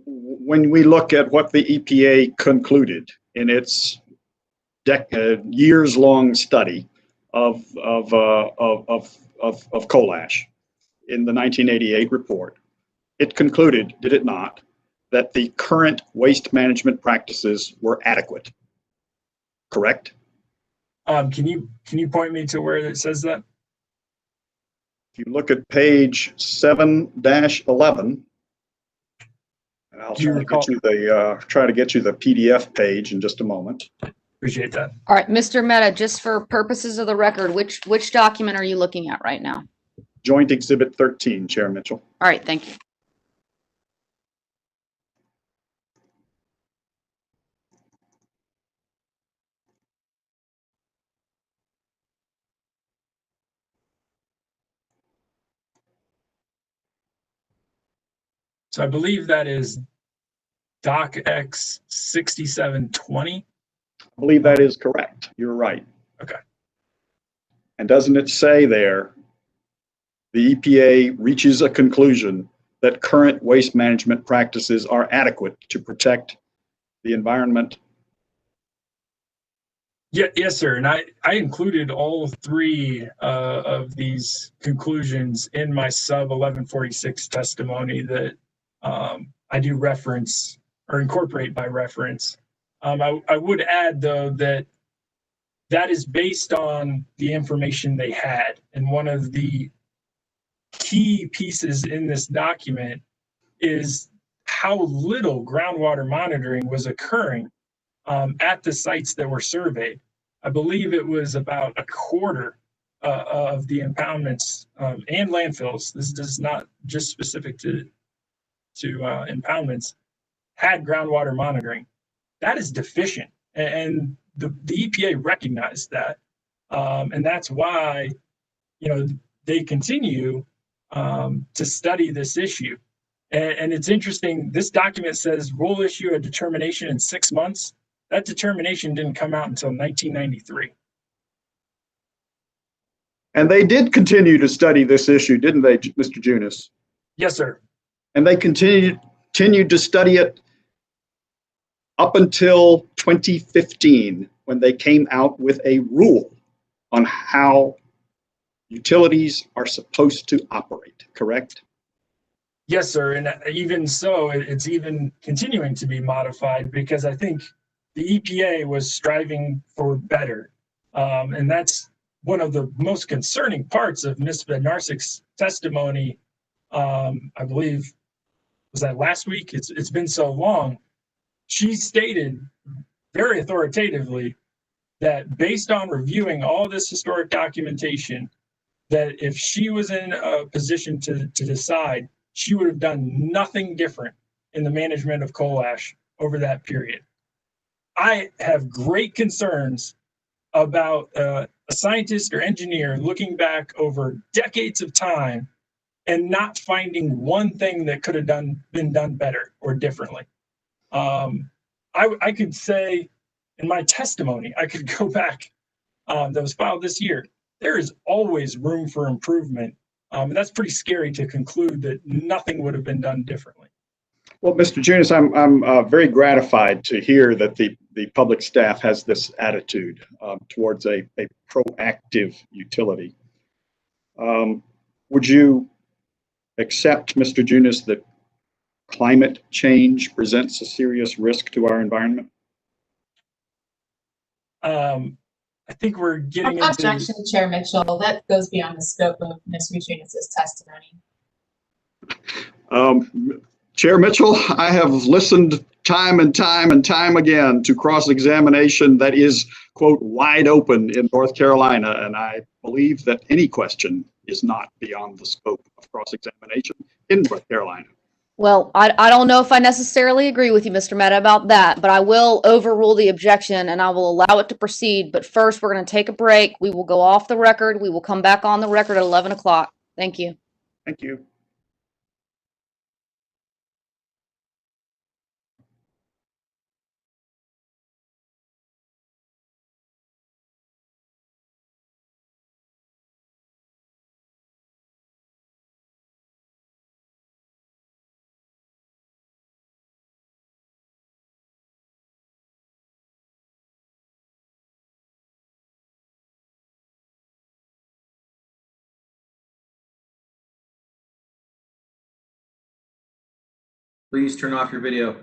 when we look at what the EPA concluded in its years-long study of coal ash in the 1988 report, it concluded, did it not, that the current waste management practices were adequate, correct? Can you point me to where it says that? If you look at page 7-11, and I'll try to get you the PDF page in just a moment. Appreciate that. All right, Mr. Mehta, just for purposes of the record, which document are you looking at right now? Joint Exhibit 13, Chair Mitchell. All right, thank you. So I believe that is Doc X 6720. I believe that is correct. You're right. Okay. And doesn't it say there, the EPA reaches a conclusion that current waste management practices are adequate to protect the environment? Yeah, yes, sir. And I included all three of these conclusions in my sub 1146 testimony that I do reference or incorporate by reference. I would add, though, that is based on the information they had. And one of the key pieces in this document is how little groundwater monitoring was occurring at the sites that were surveyed. I believe it was about a quarter of the impoundments and landfills. This is not just specific to impoundments, had groundwater monitoring. That is deficient, and the EPA recognized that, and that's why, they continue to study this issue. And it's interesting. This document says we'll issue a determination in 6 months. That determination didn't come out until 1993. And they did continue to study this issue, didn't they, Mr. Junis? Yes, sir. And they continued to study it up until 2015, when they came out with a rule on how utilities are supposed to operate, correct? Yes, sir. And even so, it's even continuing to be modified, because I think the EPA was striving for better. And that's one of the most concerning parts of Ms. Bednarsik's testimony. I believe, was that last week? It's been so long. She stated very authoritatively that based on reviewing all this historic documentation, that if she was in a position to decide, she would have done nothing different in the management of coal ash over that period. I have great concerns about a scientist or engineer looking back over decades of time and not finding one thing that could have been done better or differently. I could say in my testimony, I could go back, that was filed this year, there is always room for improvement. And that's pretty scary to conclude that nothing would have been done differently. Well, Mr. Junis, I'm very gratified to hear that the public staff has this attitude towards a proactive utility. Would you accept, Mr. Junis, that climate change presents a serious risk to our environment? I think we're getting into. Objection, Chair Mitchell. That goes beyond the scope of Ms. Reginas' testimony. Chair Mitchell, I have listened time and time and time again to cross-examination that is, quote, wide open in North Carolina, and I believe that any question is not beyond the scope of cross-examination in North Carolina. Well, I don't know if I necessarily agree with you, Mr. Mehta, about that, but I will overrule the objection and I will allow it to proceed. But first, we're going to take a break. We will go off the record. We will come back on the record at 11 o'clock. Thank you. Thank you. Please turn off your video.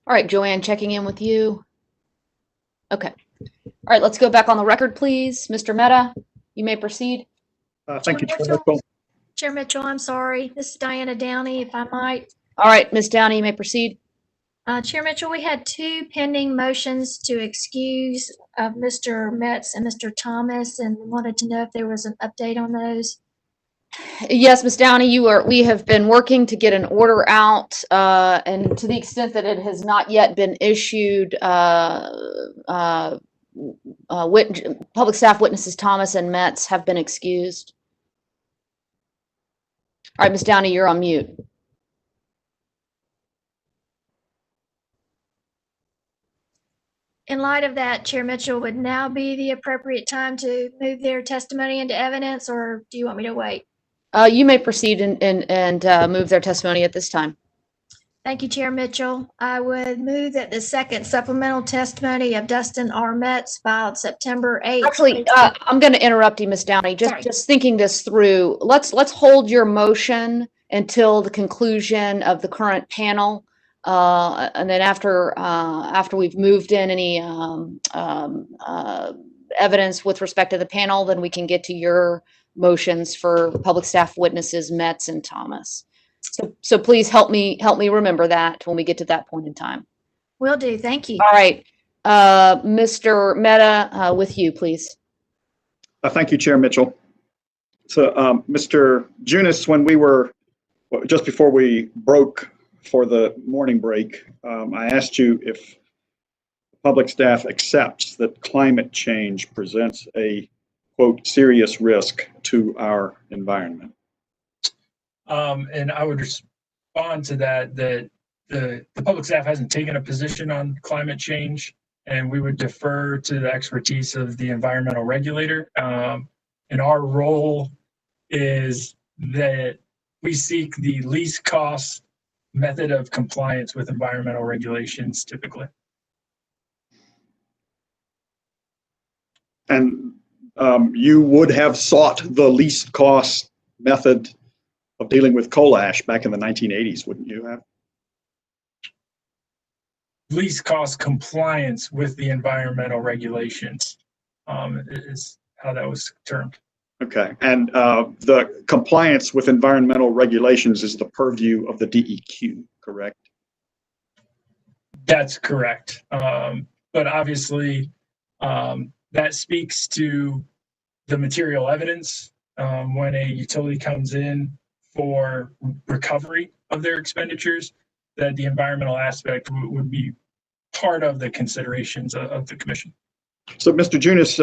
All right, Joanne, checking in with you. Okay. All right, let's go back on the record, please. Mr. Mehta, you may proceed. Thank you, Chair Mitchell. Mitchell. Chair Mitchell, I'm sorry. This is Diana Downey, if I might. All right, Ms. Downey, you may proceed. Chair Mitchell, we had two pending motions to excuse of Mr. Metz and Mr. Thomas, and wanted to know if there was an update on those. Yes, Ms. Downey, we have been working to get an order out, and to the extent that it has not yet been issued, public staff witnesses Thomas and Metz have been excused. All right, Ms. Downey, you're on mute. In light of that, Chair Mitchell, would now be the appropriate time to move their testimony into evidence, or do you want me to wait? You may proceed and move their testimony at this time. Thank you, Chair Mitchell. I would move that the second supplemental testimony of Dustin R. Metz filed September 8th. Actually, I'm going to interrupt you, Ms. Downey. Just thinking this through. Let's hold your motion until the conclusion of the current panel, and then after we've moved in any evidence with respect to the panel, then we can get to your motions for public staff witnesses Metz and Thomas. So please help me remember that when we get to that point in time. Will do. Thank you. All right. Mr. Mehta, with you, please. Thank you, Chair Mitchell. So, Mr. Junis, when we were, just before we broke for the morning break, I asked you if public staff accepts that climate change presents a, quote, serious risk to our environment. And I would respond to that the public staff hasn't taken a position on climate change, and we would defer to the expertise of the environmental regulator. And our role is that we seek the least cost method of compliance with environmental regulations typically. And you would have sought the least cost method of dealing with coal ash back in the 1980s, wouldn't you have? Least cost compliance with the environmental regulations is how that was termed. Okay, and the compliance with environmental regulations is the purview of the DEQ, correct? That's correct. But obviously, that speaks to the material evidence when a utility comes in for recovery of their expenditures, that the environmental aspect would be part of the considerations of the commission. So, Mr. Junis,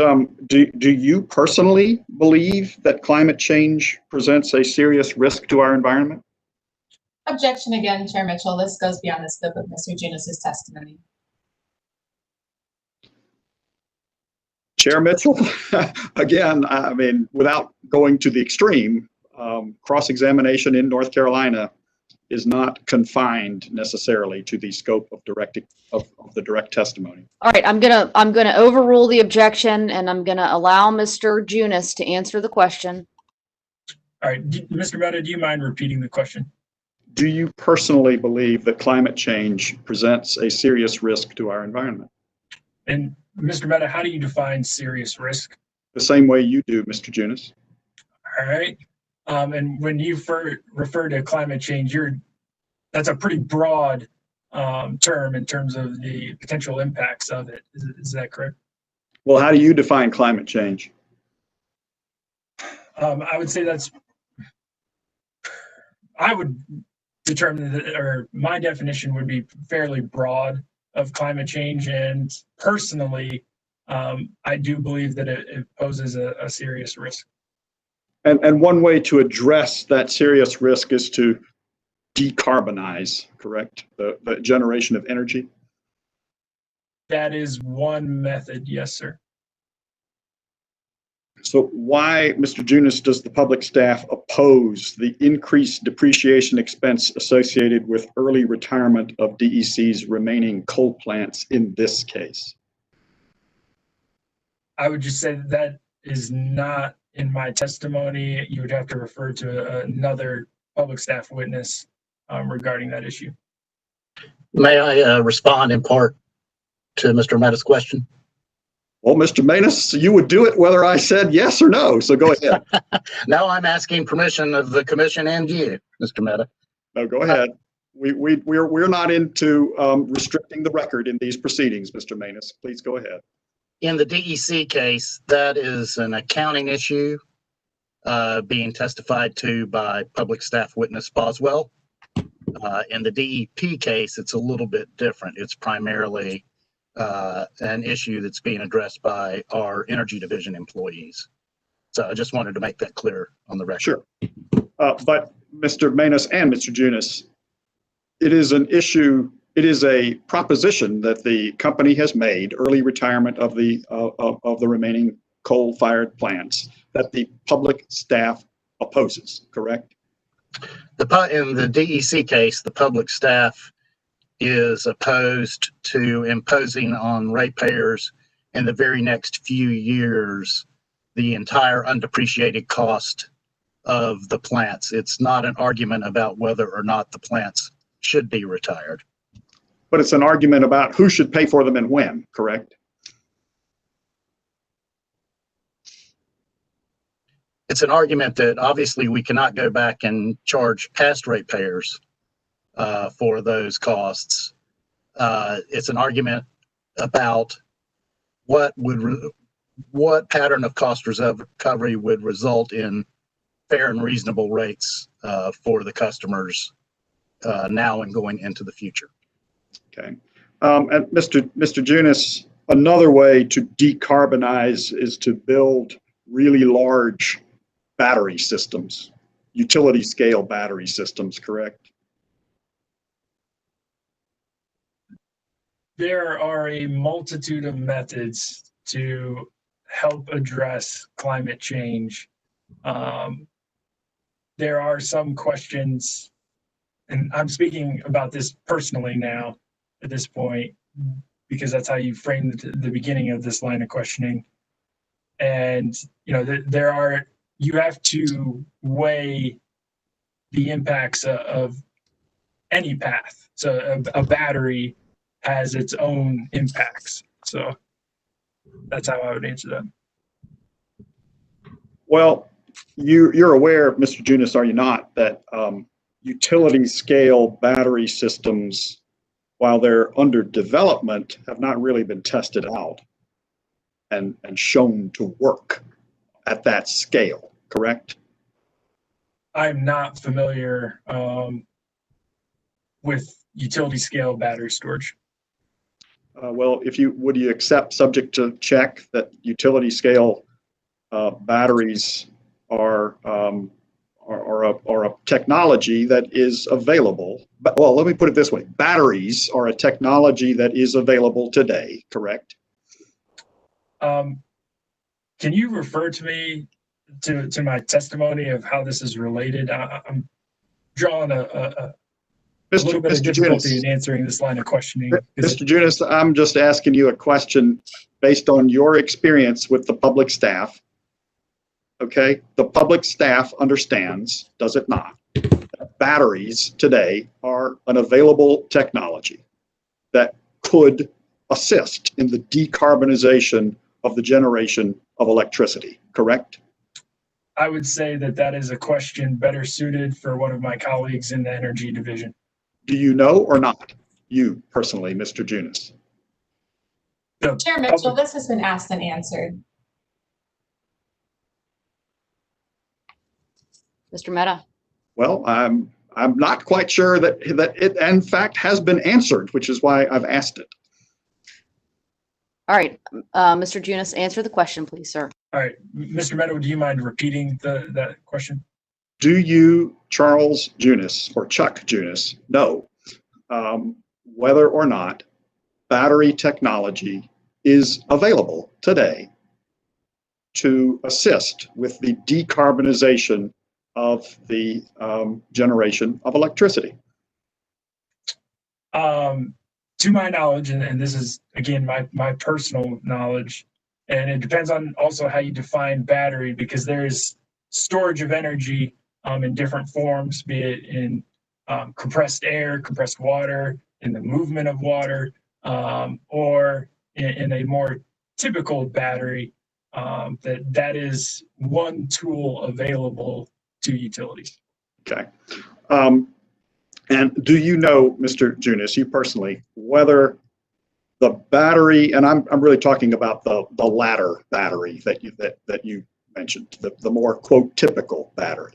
do you personally believe that climate change presents a serious risk to our environment? Objection again, Chair Mitchell. This goes beyond the scope of Mr. Junis's testimony. Chair Mitchell, again, I mean, without going to the extreme, cross-examination in North Carolina is not confined necessarily to the scope of the direct testimony. All right, I'm gonna overrule the objection, and I'm gonna allow Mr. Junis to answer the question. All right, Mr. Mehta, do you mind repeating the question? Do you personally believe that climate change presents a serious risk to our environment? And Mr. Mehta, how do you define serious risk? The same way you do, Mr. Junis. All right. And when you refer to climate change, that's a pretty broad term in terms of the potential impacts of it. Is that correct? Well, how do you define climate change? I would say I would determine that, or my definition would be fairly broad of climate change. And personally, I do believe that it poses a serious risk. And one way to address that serious risk is to decarbonize, correct? The generation of energy. That is one method, yes, sir. So why, Mr. Junis, does the public staff oppose the increased depreciation expense associated with early retirement of DEC's remaining coal plants in this case? I would just say that is not in my testimony. You would have to refer to another public staff witness regarding that issue. May I respond in part to Mr. Meta's question? Well, Mr. Manus, you would do it whether I said yes or no, so go ahead. Now I'm asking permission of the commission and you, Mr. Meta. No, go ahead. We're not into restricting the record in these proceedings, Mr. Manus. Please go ahead. In the DEC case, that is an accounting issue being testified to by public staff witness Boswell. In the DEP case, it's a little bit different. It's primarily an issue that's being addressed by our energy division employees. So I just wanted to make that clear on the record. Sure. But Mr. Manus and Mr. Junis, it is an issue, it is a proposition that the company has made, early retirement of the remaining coal-fired plants, that the public staff opposes, correct? In the DEC case, the public staff is opposed to imposing on ratepayers in the very next few years the entire undepreciated cost of the plants. It's not an argument about whether or not the plants should be retired. But it's an argument about who should pay for them and when, correct? It's an argument that obviously we cannot go back and charge past ratepayers for those costs. It's an argument about what pattern of cost recovery would result in fair and reasonable rates for the customers now and going into the future. Okay. And Mr. Junis, another way to decarbonize is to build really large battery systems, utility scale battery systems, correct? There are a multitude of methods to help address climate change. There are some questions, and I'm speaking about this personally now at this point, because that's how you framed the beginning of this line of questioning. And, you know, you have to weigh the impacts of any path. So a battery has its own impacts. So that's how I would answer that. Well, you're aware, Mr. Junis, are you not, that utility scale battery systems, while they're under development, have not really been tested out and shown to work at that scale, correct? I'm not familiar with utility scale battery storage. Well, would you accept, subject to check, that utility scale batteries are a technology that is available? But, well, let me put it this way: batteries are a technology that is available today, correct? Can you refer to me to my testimony of how this is related? I'm drawing a little bit of difficulty in answering this line of questioning. Mr. Junis, I'm just asking you a question based on your experience with the public staff. Okay, the public staff understands, does it not, that batteries today are an available technology that could assist in the decarbonization of the generation of electricity, correct? I would say that is a question better suited for one of my colleagues in the energy division. Do you know or not? You personally, Mr. Junis. Chair Mitchell, this has been asked and answered. Mr. Meta. Well, I'm not quite sure that it in fact has been answered, which is why I've asked it. All right, Mr. Junis, answer the question, please, sir. All right, Mr. Meta, do you mind repeating that question? Do you, Charles Junis or Chuck Junis, know whether or not battery technology is available today to assist with the decarbonization of the generation of electricity? To my knowledge, and this is, again, my personal knowledge, and it depends on also how you define battery, because there's storage of energy in different forms, be it in compressed air, compressed water, in the movement of water, or in a more typical battery, that is one tool available to utilities. Okay. And do you know, Mr. Junis, you personally, whether the battery, and I'm really talking about the latter battery that you mentioned, the more quote typical battery.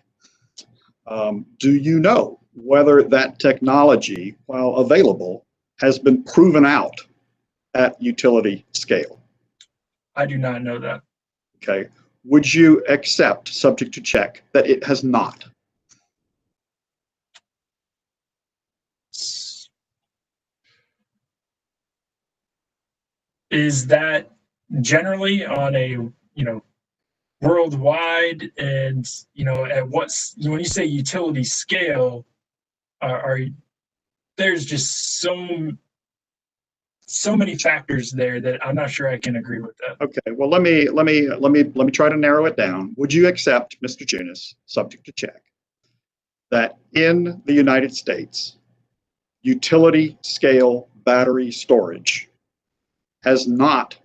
Do you know whether that technology, while available, has been proven out at utility scale? I do not know that. Okay. Would you accept, subject to check, that it has not? Is that generally on a, worldwide, and, at when you say utility scale, there's just so many factors there that I'm not sure I can agree with that. Okay, well, let me try to narrow it down. Would you accept, Mr. Junis, subject to check, that in the United States, utility scale battery storage has not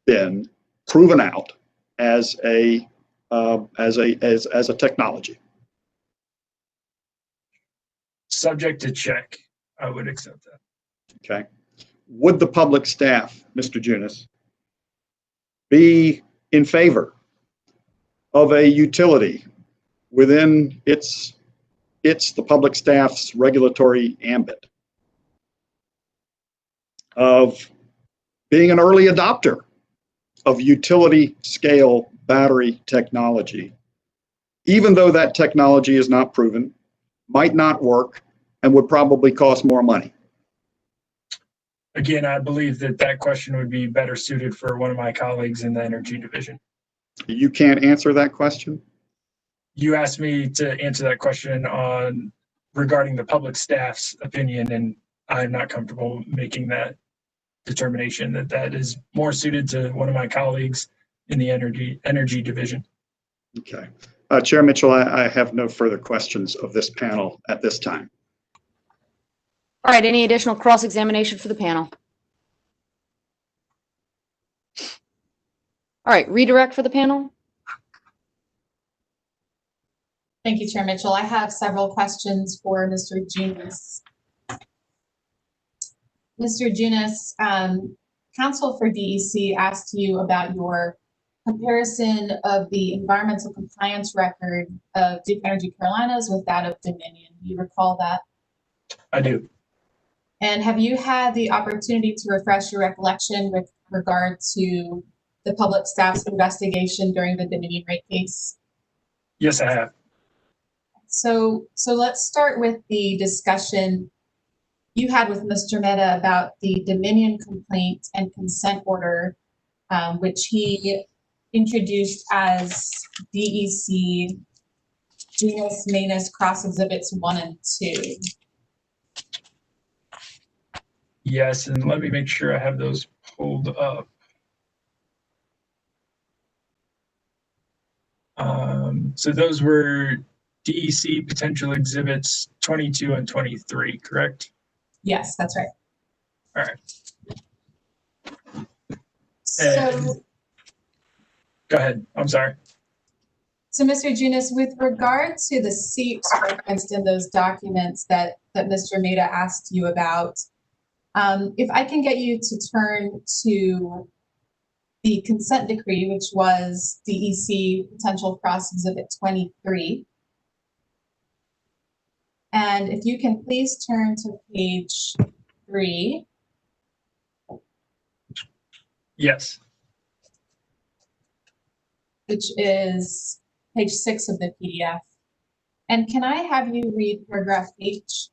been proven out as a technology? Subject to check, I would accept that. Okay. Would the public staff, Mr. Junis, be in favor of a utility within the public staff's regulatory ambit of being an early adopter of utility scale battery technology, even though that technology is not proven, might not work, and would probably cost more money? Again, I believe that question would be better suited for one of my colleagues in the energy division. You can't answer that question? You asked me to answer that question regarding the public staff's opinion, and I'm not comfortable making that determination. That is more suited to one of my colleagues in the energy division. Okay. Chair Mitchell, I have no further questions of this panel at this time. All right, any additional cross-examination for the panel? All right, redirect for the panel. Thank you, Chair Mitchell. I have several questions for Mr. Junis. Mr. Junis, counsel for DEC asked you about your comparison of the environmental compliance record of Duke Energy Carolinas with that of Dominion. Do you recall that? I do. And have you had the opportunity to refresh your recollection with regard to the public staff's investigation during the Dominion rate case? Yes, I have. So let's start with the discussion you had with Mr. Mehta about the Dominion complaint and consent order, which he introduced as DEC Genus Manus Cross Exhibits 1 and 2. Yes, and let me make sure I have those pulled up. So those were DEC potential exhibits 22 and 23, correct? Yes, that's right. All right. So, go ahead. I'm sorry. So, Mr. Junis, with regard to the seats referenced in those documents that Mr. Mehta asked you about, if I can get you to turn to the consent decree, which was DEC potential cross exhibit 23. And if you can please turn to page 3. Yes. Which is page 6 of the PDF. And can I have you read paragraph H?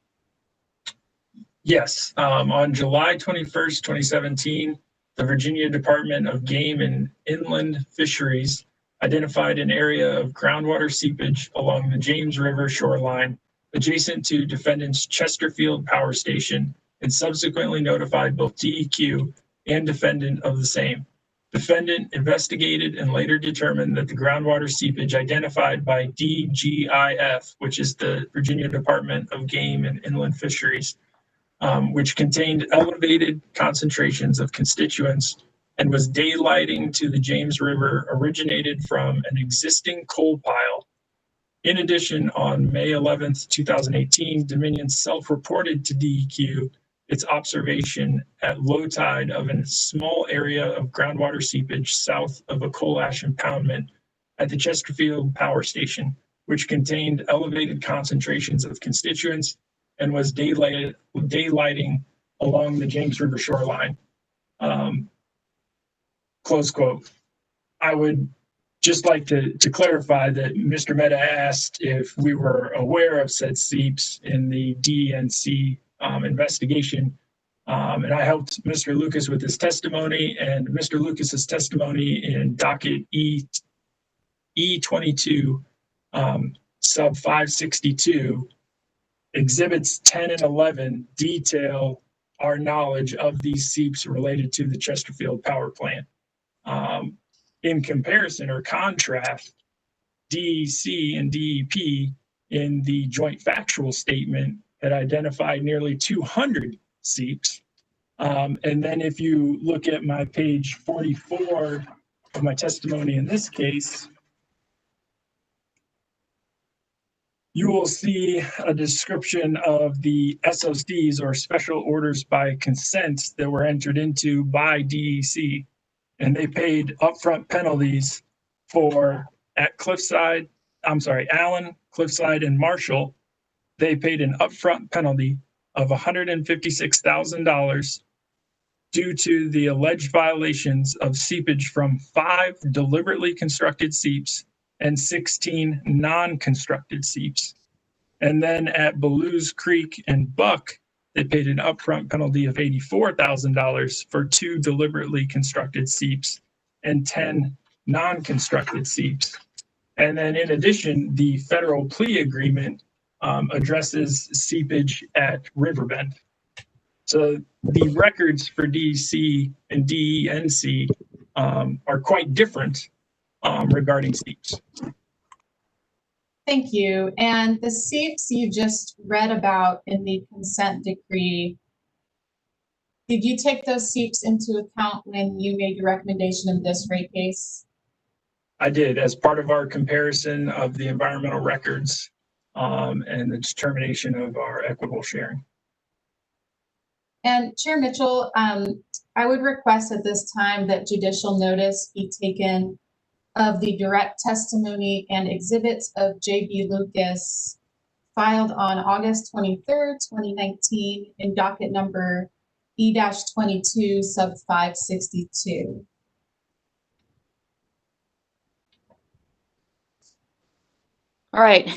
Yes. On July 21st, 2017, the Virginia Department of Game and Inland Fisheries identified an area of groundwater seepage along the James River shoreline adjacent to defendant's Chesterfield Power Station and subsequently notified both DEQ and defendant of the same. Defendant investigated and later determined that the groundwater seepage identified by DGIF, which is the Virginia Department of Game and Inland Fisheries, which contained elevated concentrations of constituents and was daylighting to the James River, originated from an existing coal pile. In addition, on May 11th, 2018, Dominion self-reported to DEQ its observation at low tide of a small area of groundwater seepage south of a coal ash impoundment at the Chesterfield Power Station, which contained elevated concentrations of constituents and was daylighting along the James River shoreline. Close quote. I would just like to clarify that Mr. Mehta asked if we were aware of said seeps in the DEC investigation. And I helped Mr. Lucas with his testimony, and Mr. Lucas's testimony in docket E22 sub 562 exhibits 10 and 11 detail our knowledge of these seeps related to the Chesterfield power plant. In comparison or contrast, DEC and DEP in the joint factual statement had identified nearly 200 seeps. And then if you look at my page 44 of my testimony in this case, you will see a description of the SOCs, or special orders by consent, that were entered into by DEC. And they paid upfront penalties for at Cliffside, Allen, Cliffside, and Marshall. They paid an upfront penalty of $156,000 due to the alleged violations of seepage from 5 deliberately constructed seeps and 16 non-constructed seeps. And then at Ballew's Creek and Buck, they paid an upfront penalty of $84,000 for 2 deliberately constructed seeps and 10 non-constructed seeps. And then in addition, the federal plea agreement addresses seepage at Riverbend. So the records for DEC and DENC are quite different regarding seeps. Thank you. And the seeps you just read about in the consent decree, did you take those seeps into account when you made your recommendation in this rate case? I did, as part of our comparison of the environmental records and the determination of our equitable sharing. And Chair Mitchell, I would request at this time that judicial notice be taken of the direct testimony and exhibits of J.B. Lucas filed on August 23rd, 2019 in docket number E-22 sub 562. All right,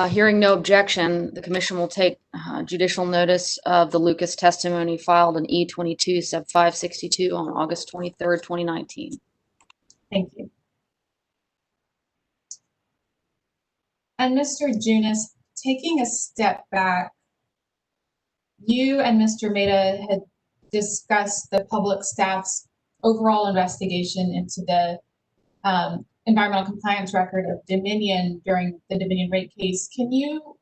hearing no objection, the commission will take judicial notice of the Lucas testimony filed in E-22 sub 562 on August 23rd, 2019. Thank you. And Mr. Junis, taking a step back, you and Mr. Mehta had discussed the public staff's overall investigation into the environmental compliance record of Dominion during the Dominion rate case. Can you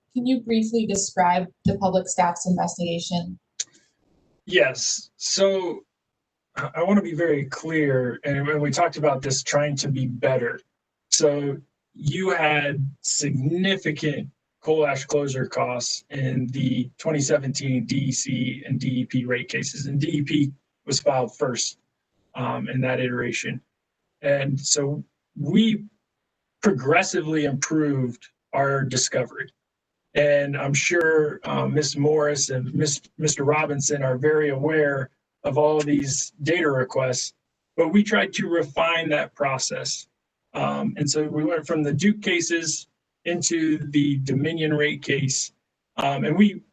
briefly describe the public staff's investigation? Yes. So I want to be very clear, and when we talked about this trying to be better. So you had significant coal ash closure costs in the 2017 DEC and DEP rate cases, and DEP was filed first in that iteration. And so we progressively improved our discovery. And I'm sure Ms. Morris and Mr. Robinson are very aware of all these data requests, but we tried to refine that process. And so we went from the Duke cases into the Dominion rate case, and we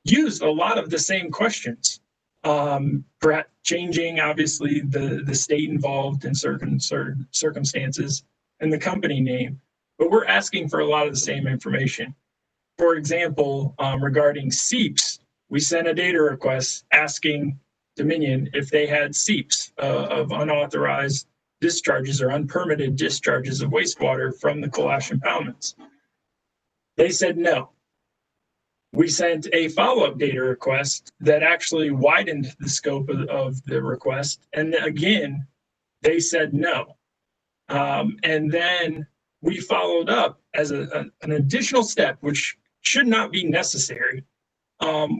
used a lot of the same questions, perhaps changing obviously the state involved in certain circumstances and the company name, but we're asking for a lot of the same information. For example, regarding seeps, we sent a data request asking Dominion if they had seeps of unauthorized discharges or unpermitted discharges of wastewater from the coal ash impoundments. They said no. We sent a follow-up data request that actually widened the scope of the request. And again, they said no. And then we followed up as an additional step, which should not be necessary.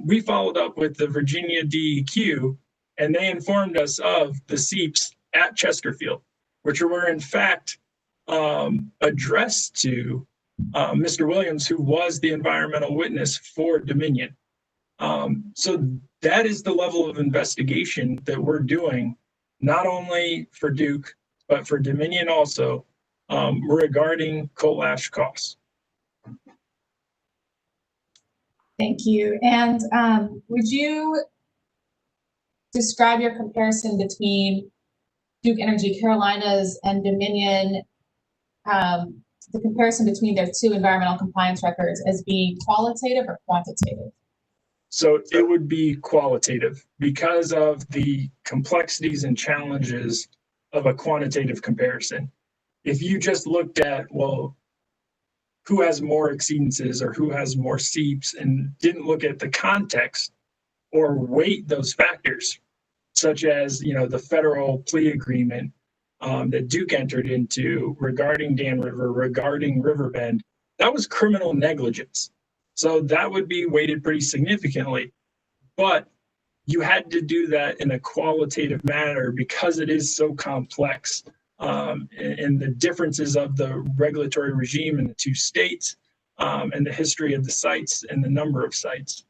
We followed up with the Virginia DEQ, and they informed us of the seeps at Chesterfield, which were in fact addressed to Mr. Williams, who was the environmental witness for Dominion. So that is the level of investigation that we're doing, not only for Duke, but for Dominion also, regarding coal ash costs. Thank you. And would you describe your comparison between Duke Energy Carolinas and Dominion, the comparison between their two environmental compliance records as being qualitative or quantitative? So it would be qualitative because of the complexities and challenges of a quantitative comparison. If you just looked at, well, who has more exceedances or who has more seeps and didn't look at the context or weight those factors, such as, you know, the federal plea agreement that Duke entered into regarding Dan River, regarding Riverbend, that was criminal negligence. So that would be weighted pretty significantly. But you had to do that in a qualitative manner because it is so complex, and the differences of the regulatory regime in the two states, and the history of the sites and the number of sites.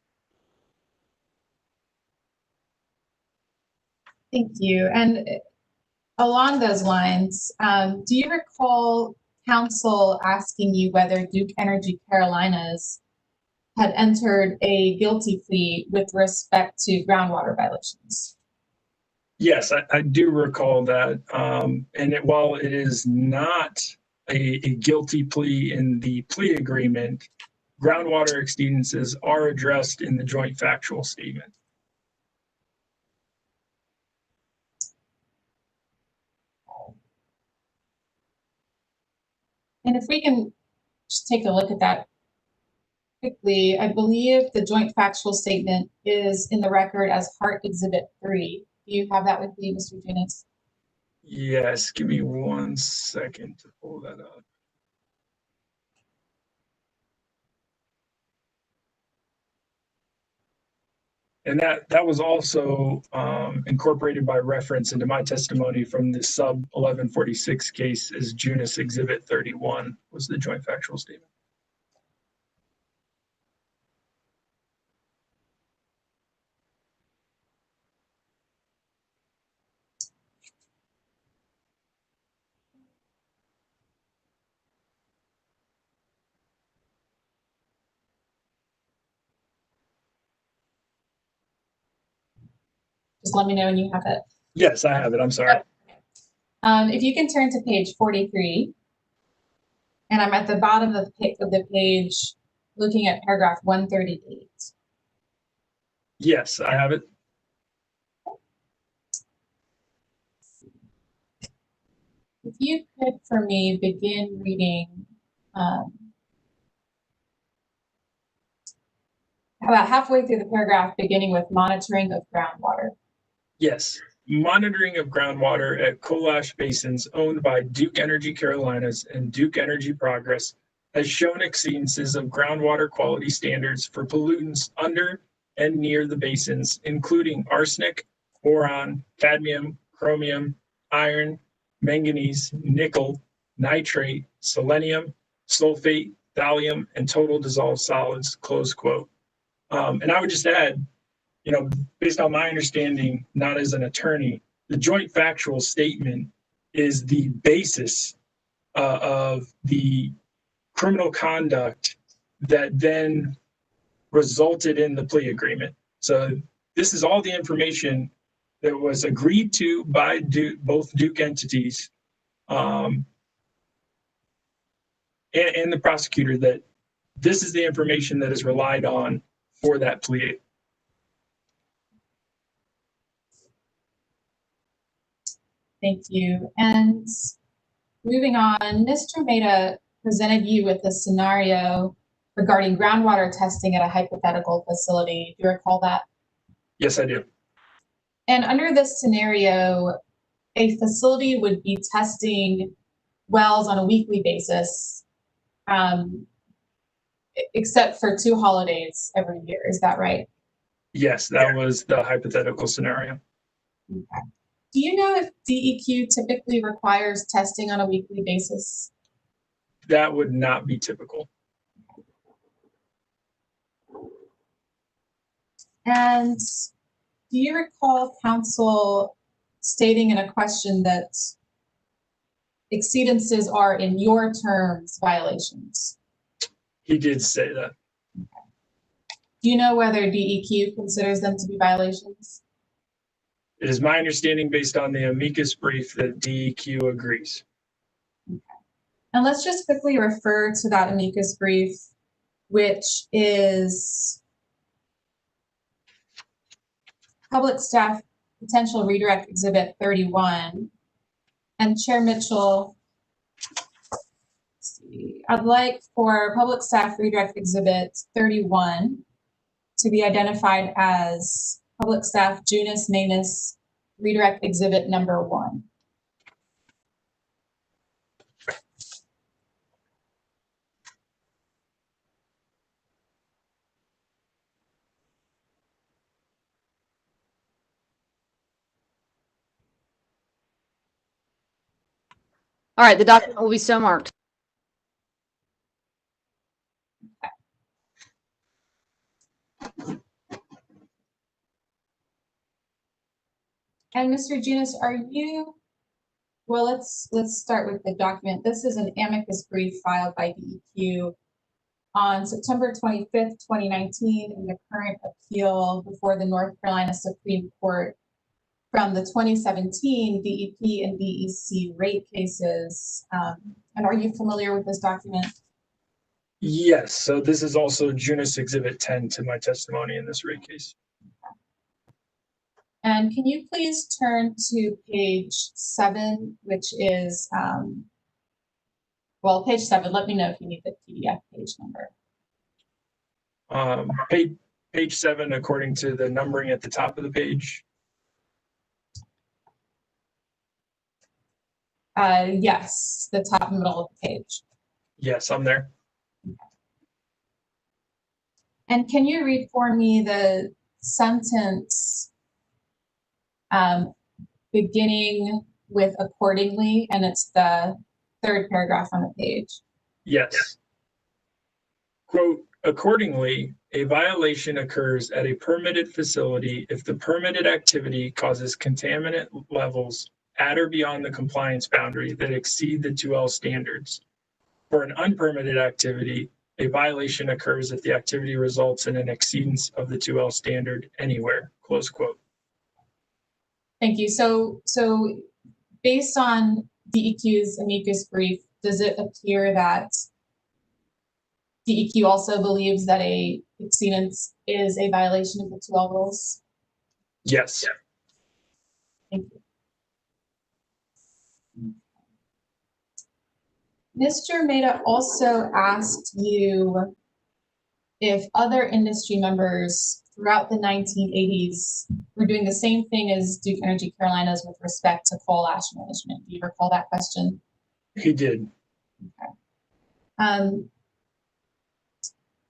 Thank you. And along those lines, do you recall counsel asking you whether Duke Energy Carolinas had entered a guilty plea with respect to groundwater violations? Yes, I do recall that. While it is not a guilty plea in the plea agreement, groundwater exceedances are addressed in the joint factual statement. And if we can just take a look at that quickly, I believe the joint factual statement is in the record as Hart Exhibit 3. Do you have that with you, Mr. Junis? Yes, give me 1 second to pull that up. And that was also incorporated by reference into my testimony from the sub 1146 case as Junis Exhibit 31 was the joint factual statement. Just let me know when you have it. Yes, I have it. I'm sorry. If you can turn to page 43, and I'm at the bottom of the page looking at paragraph 138. Yes, I have it. If you could, for me, begin reading about halfway through the paragraph, beginning with monitoring of groundwater. Yes. Monitoring of groundwater at coal ash basins owned by Duke Energy Carolinas and Duke Energy Progress has shown exceedances of groundwater quality standards for pollutants under and near the basins, including arsenic, boron, cadmium, chromium, iron, manganese, nickel, nitrate, selenium, sulfate, thallium, and total dissolved solids, close quote. And I would just add, you know, based on my understanding, not as an attorney, the joint factual statement is the basis of the criminal conduct that then resulted in the plea agreement. So this is all the information that was agreed to by both Duke entities and the prosecutor, that this is the information that is relied on for that plea. Thank you. And moving on, Mr. Mehta presented you with a scenario regarding groundwater testing at a hypothetical facility. Do you recall that? Yes, I do. And under this scenario, a facility would be testing wells on a weekly basis, except for 2 holidays every year. Is that right? Yes, that was the hypothetical scenario. Okay. Do you know if DEQ typically requires testing on a weekly basis? That would not be typical. And do you recall council stating in a question that exceedances are in your terms violations? He did say that. Do you know whether DEQ considers them to be violations? It is my understanding based on the amicus brief that DEQ agrees. Okay. And let's just quickly refer to that amicus brief, which is Public Staff Potential Redirect Exhibit 31. And Chair Mitchell, let's see, I'd like for Public Staff Redirect Exhibit 31 to be identified as Public Staff Junus Manus Redirect Exhibit number 1. All right, the document will be so marked. And Mr. Junus, are you, well, let's start with the document. This is an amicus brief filed by DEQ on September 25th, 2019 in the current appeal before the North Carolina Supreme Court from the 2017 DEP and DEC rate cases. And are you familiar with this document? Yes, so this is also Junus Exhibit 10 to my testimony in this rate case. And can you please turn to page 7, which is, well, page 7, let me know if you need the PDF page number. Page 7, according to the numbering at the top of the page. Yes, the top middle of the page. Yes, I'm there. And can you read for me the sentence beginning with accordingly, and it's the 3rd paragraph on the page? Yes. Quote, accordingly, a violation occurs at a permitted facility if the permitted activity causes contaminant levels at or beyond the compliance boundary that exceed the 2L standards. For an unpermitted activity, a violation occurs if the activity results in an exceedance of the 2L standard anywhere, close quote. Thank you. So based on DEQ's amicus brief, does it appear that DEQ also believes that a exceedance is a violation of the 2L rules? Yes. Thank you. Mr. Maida also asked you if other industry members throughout the 1980s were doing the same thing as Duke Energy Carolinas with respect to coal ash management. Do you recall that question? He did. Okay.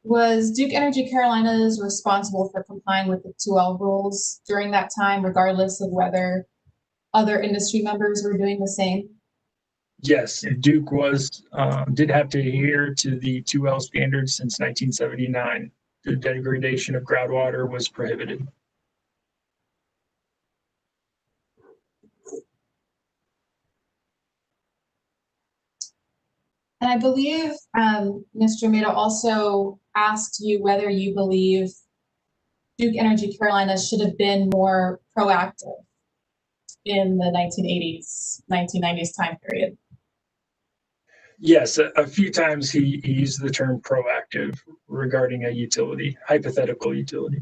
Was Duke Energy Carolinas responsible for complying with the 2L rules during that time, regardless of whether other industry members were doing the same? Yes, Duke was did have to adhere to the 2L standards since 1979. The degradation of groundwater was prohibited. And I believe Mr. Maida also asked you whether you believe Duke Energy Carolinas should have been more proactive in the 1980s, 1990s time period. Yes, a few times he used the term proactive regarding a utility, hypothetical utility.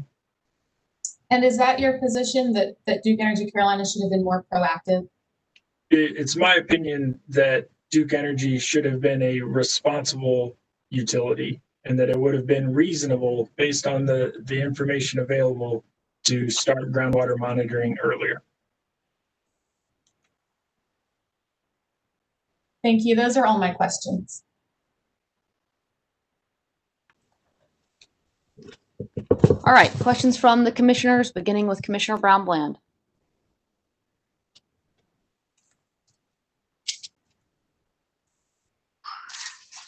And is that your position, that Duke Energy Carolina should have been more proactive? It's my opinion that Duke Energy should have been a responsible utility and that it would have been reasonable based on the information available to start groundwater monitoring earlier. Thank you. Those are all my questions. All right, questions from the commissioners, beginning with Commissioner Brown Bland.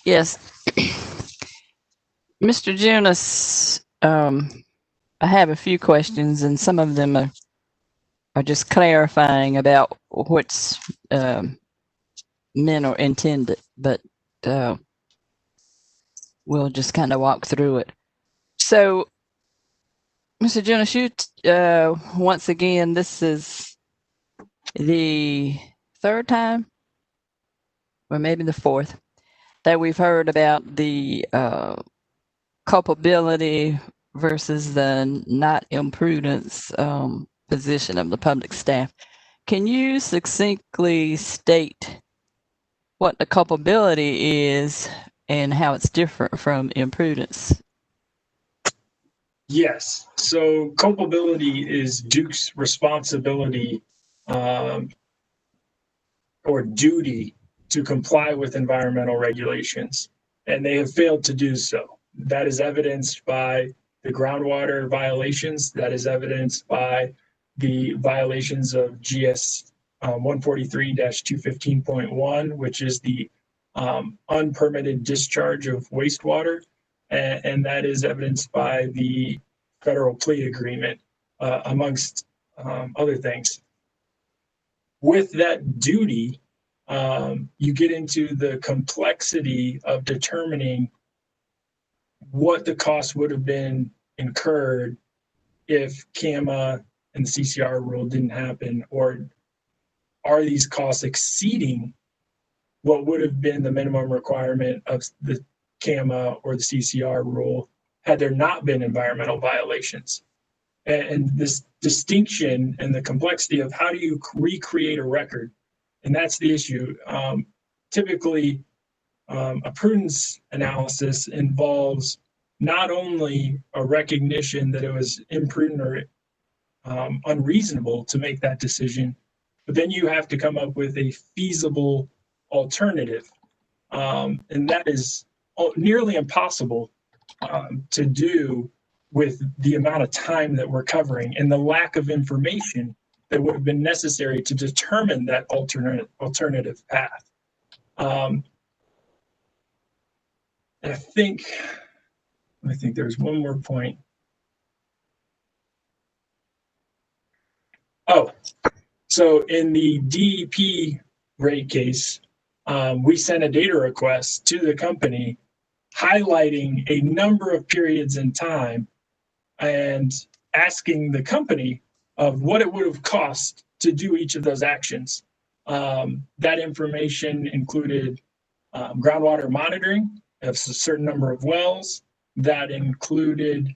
Yes. Mr. Jonas, I have a few questions, and some of them are just clarifying about what's meant or intended, but we'll just kind of walk through it. So, Mr. Jonas, you once again, this is the third time, or maybe the fourth, that we've heard about the culpability versus the not imprudence position of the public staff. Can you succinctly state what the culpability is and how it's different from imprudence? Yes. So culpability is Duke's responsibility or duty to comply with environmental regulations, and they have failed to do so. That is evidenced by the groundwater violations. That is evidenced by the violations of GS 143-215.1, which is the unpermitted discharge of wastewater. And that is evidenced by the federal plea agreement, amongst other things. With that duty, you get into the complexity of determining what the cost would have been incurred if CAMA and the CCR rule didn't happen, or are these costs exceeding what would have been the minimum requirement of the CAMA or the CCR rule had there not been environmental violations. And this distinction and the complexity of how do you recreate a record, and that's the issue. Typically, a prudence analysis involves not only a recognition that it was imprudent or unreasonable to make that decision, but then you have to come up with a feasible alternative. And that is nearly impossible to do with the amount of time that we're covering and the lack of information that would have been necessary to determine that alternative path. I think there's one more point. Oh, so in the DEP rate case, we sent a data request to the company highlighting a number of periods in time and asking the company of what it would have cost to do each of those actions. That information included groundwater monitoring of a certain number of wells. That included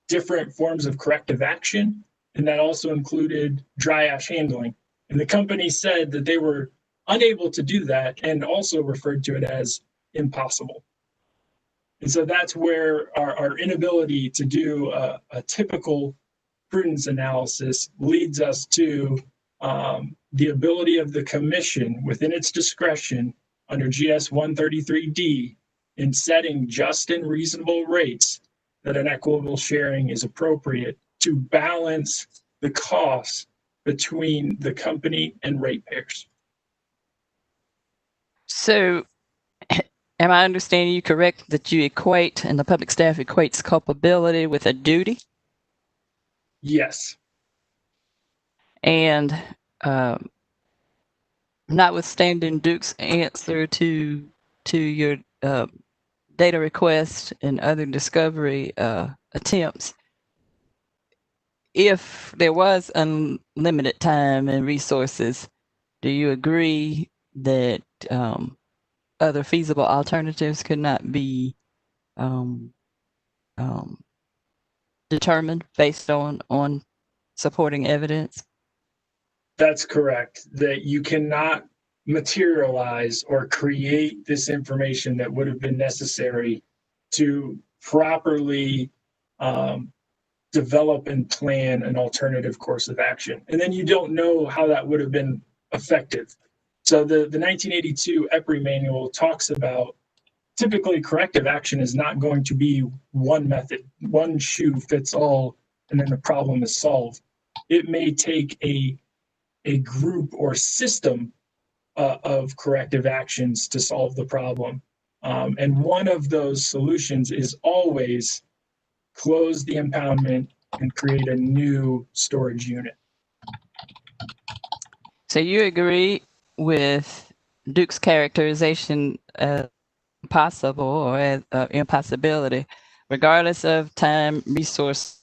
different forms of corrective action, and that also included dry ash handling. And the company said that they were unable to do that and also referred to it as impossible. And so that's where our inability to do a typical prudence analysis leads us to the ability of the commission within its discretion under GS 133D in setting just and reasonable rates that an equitable sharing is appropriate to balance the costs between the company and ratepayers. So, am I understanding you correct that you equate, and the public staff equates culpability with a duty? Yes. And notwithstanding Duke's answer to your data request and other discovery attempts, if there was unlimited time and resources, do you agree that other feasible alternatives could not be determined based on supporting evidence? That's correct. That you cannot materialize or create this information that would have been necessary to properly develop and plan an alternative course of action. And then you don't know how that would have been effective. So the 1982 EPRI manual talks about typically corrective action is not going to be one method, one shoe fits all, and then the problem is solved. It may take a group or system of corrective actions to solve the problem. And one of those solutions is always close the impoundment and create a new storage unit. So you agree with Duke's characterization as impossible or as impossibility, regardless of time, resource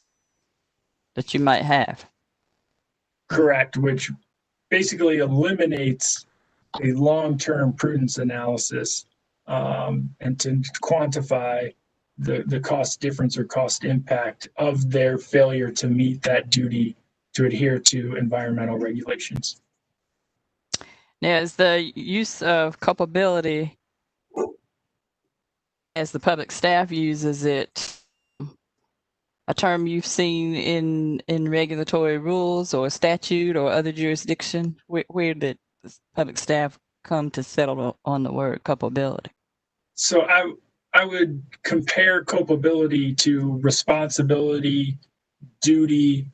that you might have? Correct, which basically eliminates a long-term prudence analysis and to quantify the cost difference or cost impact of their failure to meet that duty to adhere to environmental regulations. Now, is the use of culpability as the public staff uses it a term you've seen in regulatory rules or statute or other jurisdiction? Where did public staff come to settle on the word culpability? So I would compare culpability to responsibility, duty,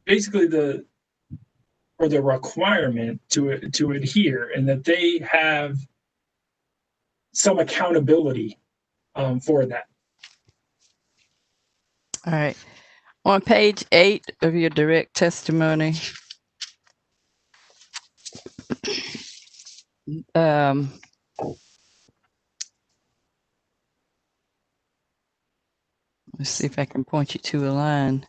basically the requirement to adhere, and that they have some accountability for that. All right. On page 8 of your direct testimony, let's see if I can point you to a line.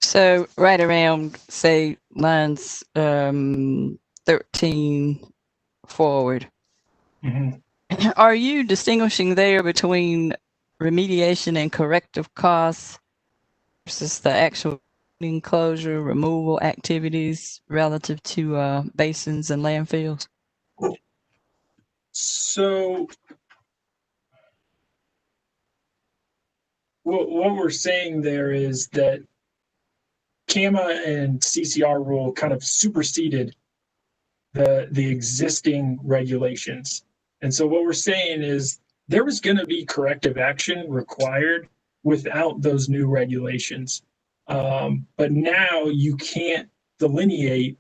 So right around, say, lines 13 forward. Mm-hmm. Are you distinguishing there between remediation and corrective costs versus the actual closure, removal activities relative to basins and landfills? So what we're saying there is that CAMA and CCR rule kind of superseded the existing regulations. And so what we're saying is there was going to be corrective action required without those new regulations. But now you can't delineate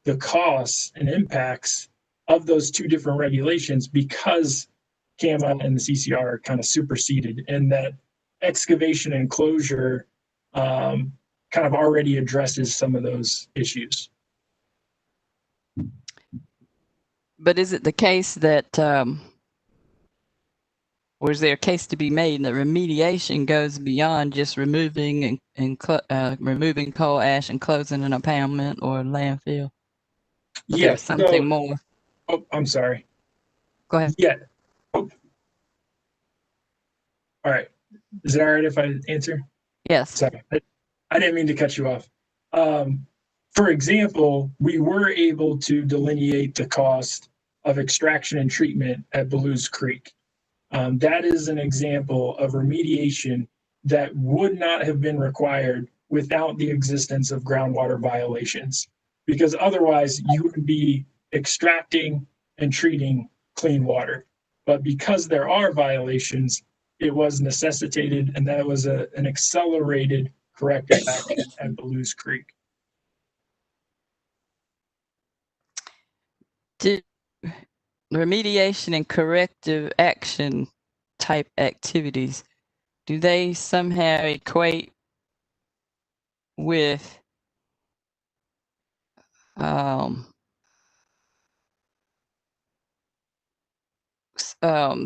the costs and impacts of those two different regulations because CAMA and the CCR are kind of superseded, and that excavation and closure kind of already addresses some of those issues. But is it the case that, or is there a case to be made that remediation goes beyond just removing removing coal ash and closing an impoundment or a landfill? Yeah, there's something more. Oh, I'm sorry. Go ahead. Yeah. Oh. All right. Is it all right if I answer? Yes. Sorry, I didn't mean to cut you off. For example, we were able to delineate the cost of extraction and treatment at Blues Creek. That is an example of remediation that would not have been required without the existence of groundwater violations, because otherwise you would be extracting and treating clean water. But because there are violations, it was necessitated, and that was an accelerated corrective action at Blues Creek. Did remediation and corrective action type activities, do they somehow equate with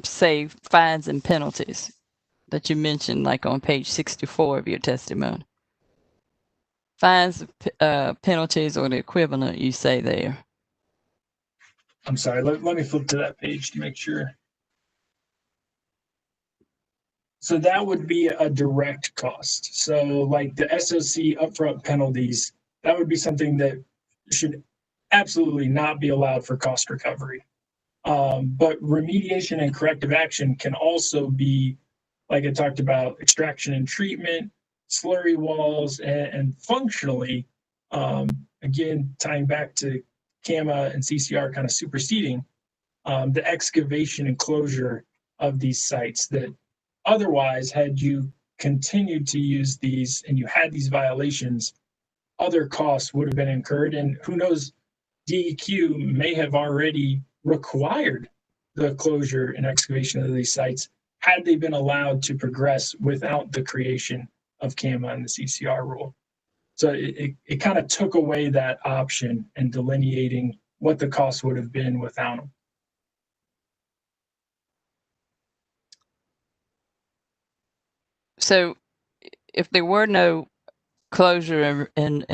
say fines and penalties that you mentioned, like on page 64 of your testimony? Fines, penalties, or the equivalent, you say there. I'm sorry, let me flip to that page to make sure. So that would be a direct cost. So like the SOC upfront penalties that would be something that should absolutely not be allowed for cost recovery. But remediation and corrective action can also be, like I talked about, extraction and treatment, slurry walls, and functionally, again, tying back to CAMA and CCR kind of superseding, the excavation and closure of these sites that otherwise, had you continued to use these and you had these violations, other costs would have been incurred. And who knows, DEQ may have already required the closure and excavation of these sites had they been allowed to progress without the creation of CAMA and the CCR rule. So it kind of took away that option and delineating what the cost would have been without them. So if there were no closure and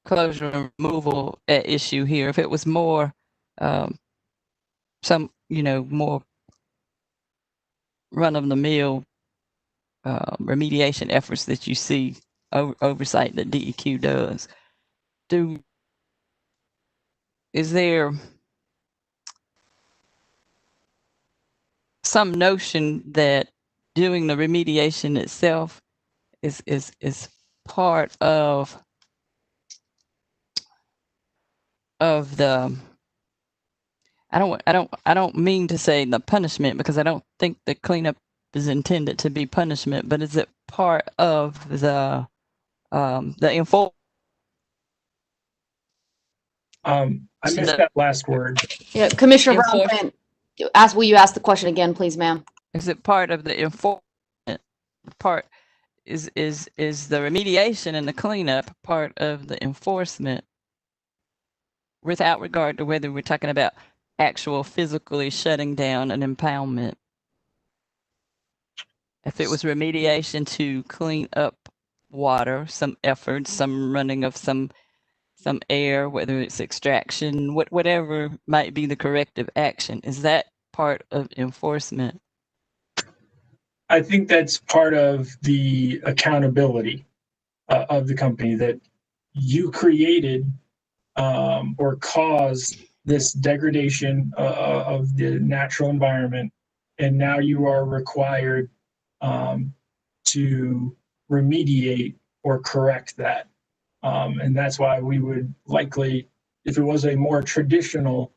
closure and removal at issue here, if it was more some, more run-of-the-mill remediation efforts that you see oversight that DEQ does, is there some notion that doing the remediation itself is part of the, I don't mean to say the punishment, because I don't think the cleanup is intended to be punishment, but is it part of the enforcement? I missed that last word. Yeah, Commissioner Brown, will you ask the question again, please, ma'am? Is it part of the enforcement part? Is the remediation and the cleanup part of the enforcement, without regard to whether we're talking about actual physically shutting down an impoundment? If it was remediation to clean up water, some effort, some running of some air, whether it's extraction, whatever might be the corrective action, is that part of enforcement? I think that's part of the accountability of the company, that you created or caused this degradation of the natural environment, and now you are required to remediate or correct that. And that's why we would likely, if it was a more traditional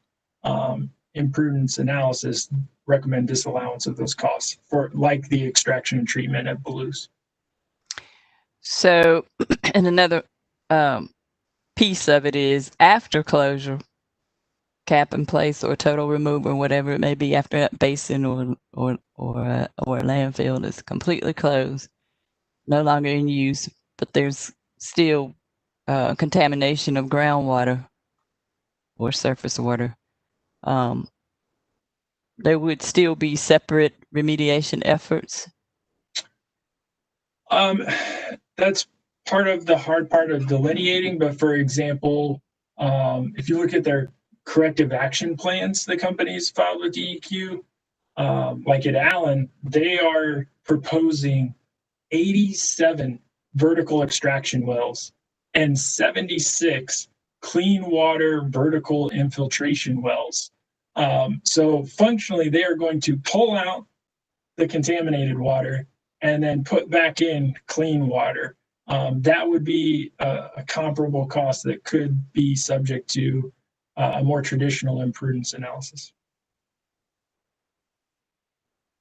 imprudence analysis, recommend disallowance of those costs for, like, the extraction and treatment at Blues. So, and another piece of it is after closure, cap in place or total removal, whatever it may be, after that basin or landfill is completely closed, no longer in use, but there's still contamination of groundwater or surface water. There would still be separate remediation efforts. That's part of the hard part of delineating. But for example, if you look at their corrective action plans the companies filed with DEQ, like at Allen, they are proposing 87 vertical extraction wells and 76 clean water vertical infiltration wells. So functionally, they are going to pull out the contaminated water and then put back in clean water. That would be a comparable cost that could be subject to a more traditional imprudence analysis.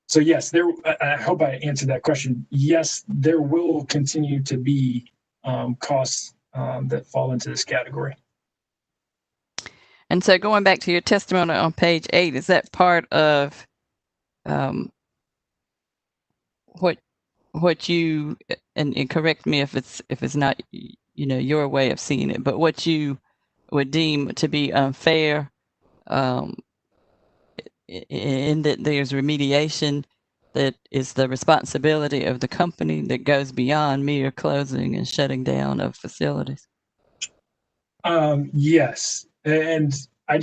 So yes, I hope I answered that question. Yes, there will continue to be costs that fall into this category. And so going back to your testimony on page 8, is that part of what you, and correct me if it's not, your way of seeing it, but what you would deem to be unfair, in that there's remediation that is the responsibility of the company that goes beyond mere closing and shutting down of facilities? Yes, and I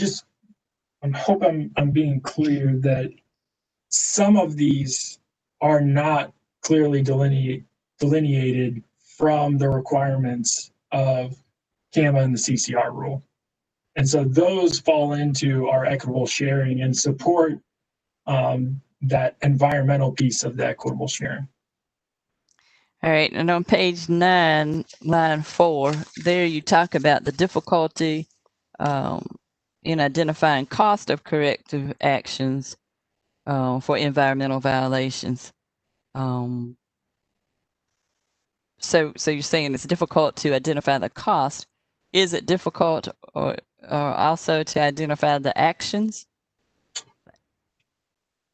hope I'm being clear that some of these are not clearly delineated from the requirements of CAMA and the CCR rule. And so those fall into our equitable sharing and support that environmental piece of the equitable sharing. All right, and on page 9, line 4, there you talk about the difficulty in identifying cost of corrective actions for environmental violations. So you're saying it's difficult to identify the cost. Is it difficult or also to identify the actions?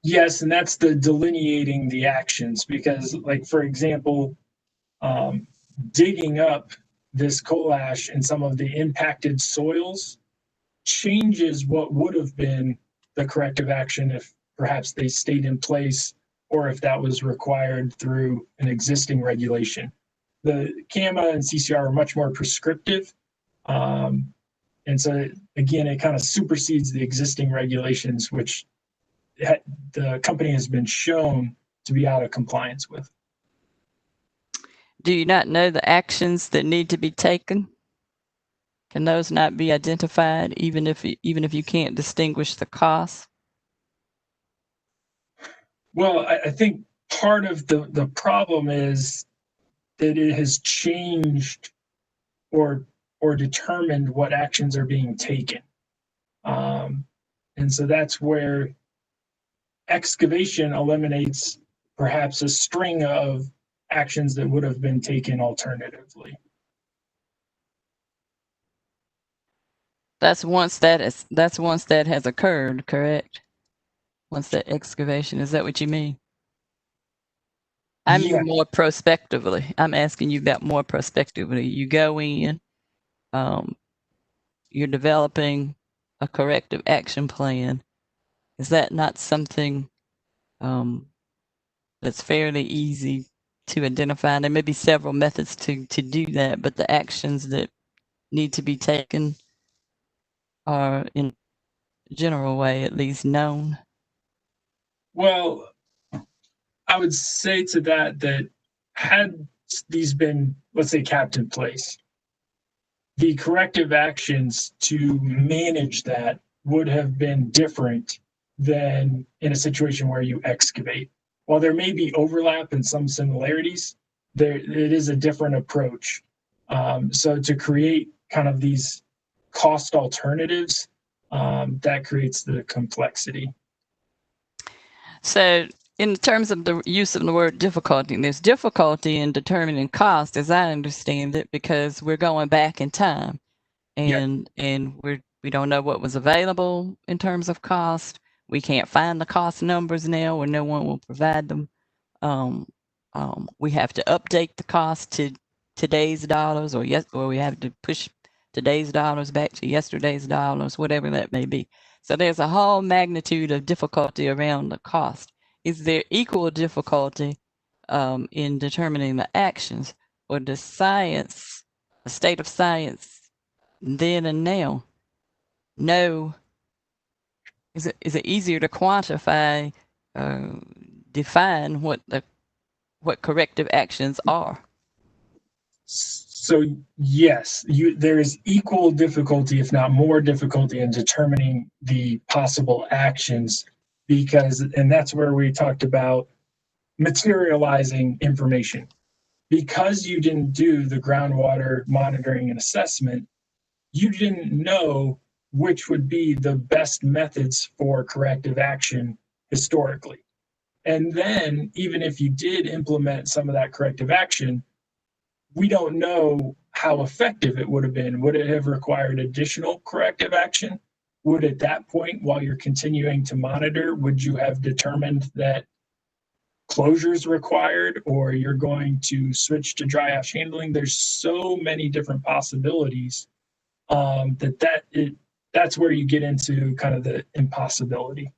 Yes, and that's the delineating the actions, because, like, for example, digging up this coal ash in some of the impacted soils changes what would have been the corrective action if perhaps they stayed in place or if that was required through an existing regulation. The CAMA and CCR are much more prescriptive. And so, again, it kind of supersedes the existing regulations, which the company has been shown to be out of compliance with. Do you not know the actions that need to be taken? Can those not be identified even if you can't distinguish the cost? Well, I think part of the problem is that it has changed or determined what actions are being taken. And so that's where excavation eliminates perhaps a string of actions that would have been taken alternatively. That's once that has occurred, correct? Once that excavation, is that what you mean? I mean more prospectively. I'm asking you about more prospectively. You go in, you're developing a corrective action plan. Is that not something that's fairly easy to identify? There may be several methods to do that, but the actions that need to be taken are in a general way at least known. Well, I would say to that had these been, let's say, kept in place, the corrective actions to manage that would have been different than in a situation where you excavate. While there may be overlap and some similarities, it is a different approach. So to create kind of these cost alternatives, that creates the complexity. So in terms of the use of the word difficulty, there's difficulty in determining cost, as I understand it, because we're going back in time, and we don't know what was available in terms of cost. We can't find the cost numbers now, or no one will provide them. We have to update the cost to today's dollars, or we have to push today's dollars back to yesterday's dollars, whatever that may be. So there's a whole magnitude of difficulty around the cost. Is there equal difficulty in determining the actions, or does science, the state of science, then and now, know? Is it easier to quantify, define what corrective actions are? So yes, there is equal difficulty, if not more difficulty, in determining the possible actions, and that's where we talked about materializing information. Because you didn't do the groundwater monitoring and assessment, you didn't know which would be the best methods for corrective action historically. And then, even if you did implement some of that corrective action, we don't know how effective it would have been. Would it have required additional corrective action? Would at that point, while you're continuing to monitor, would you have determined that closures required, or you're going to switch to dry ash handling? There's so many different possibilities that's where you get into kind of the impossibility.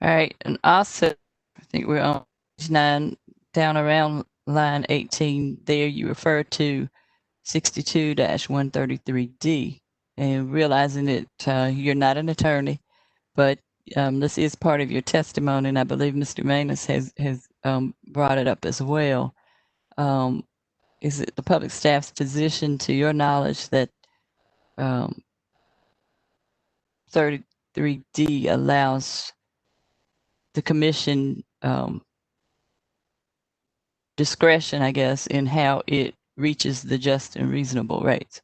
All right, and also, I think we're on page 9, down around line 18. There you refer to 62-133D, and realizing that you're not an attorney, but this is part of your testimony, and I believe Mr. Manus has brought it up as well. is it the public staff's position, to your knowledge, that 33D allows the commission discretion, I guess, in how it reaches the just and reasonable rates?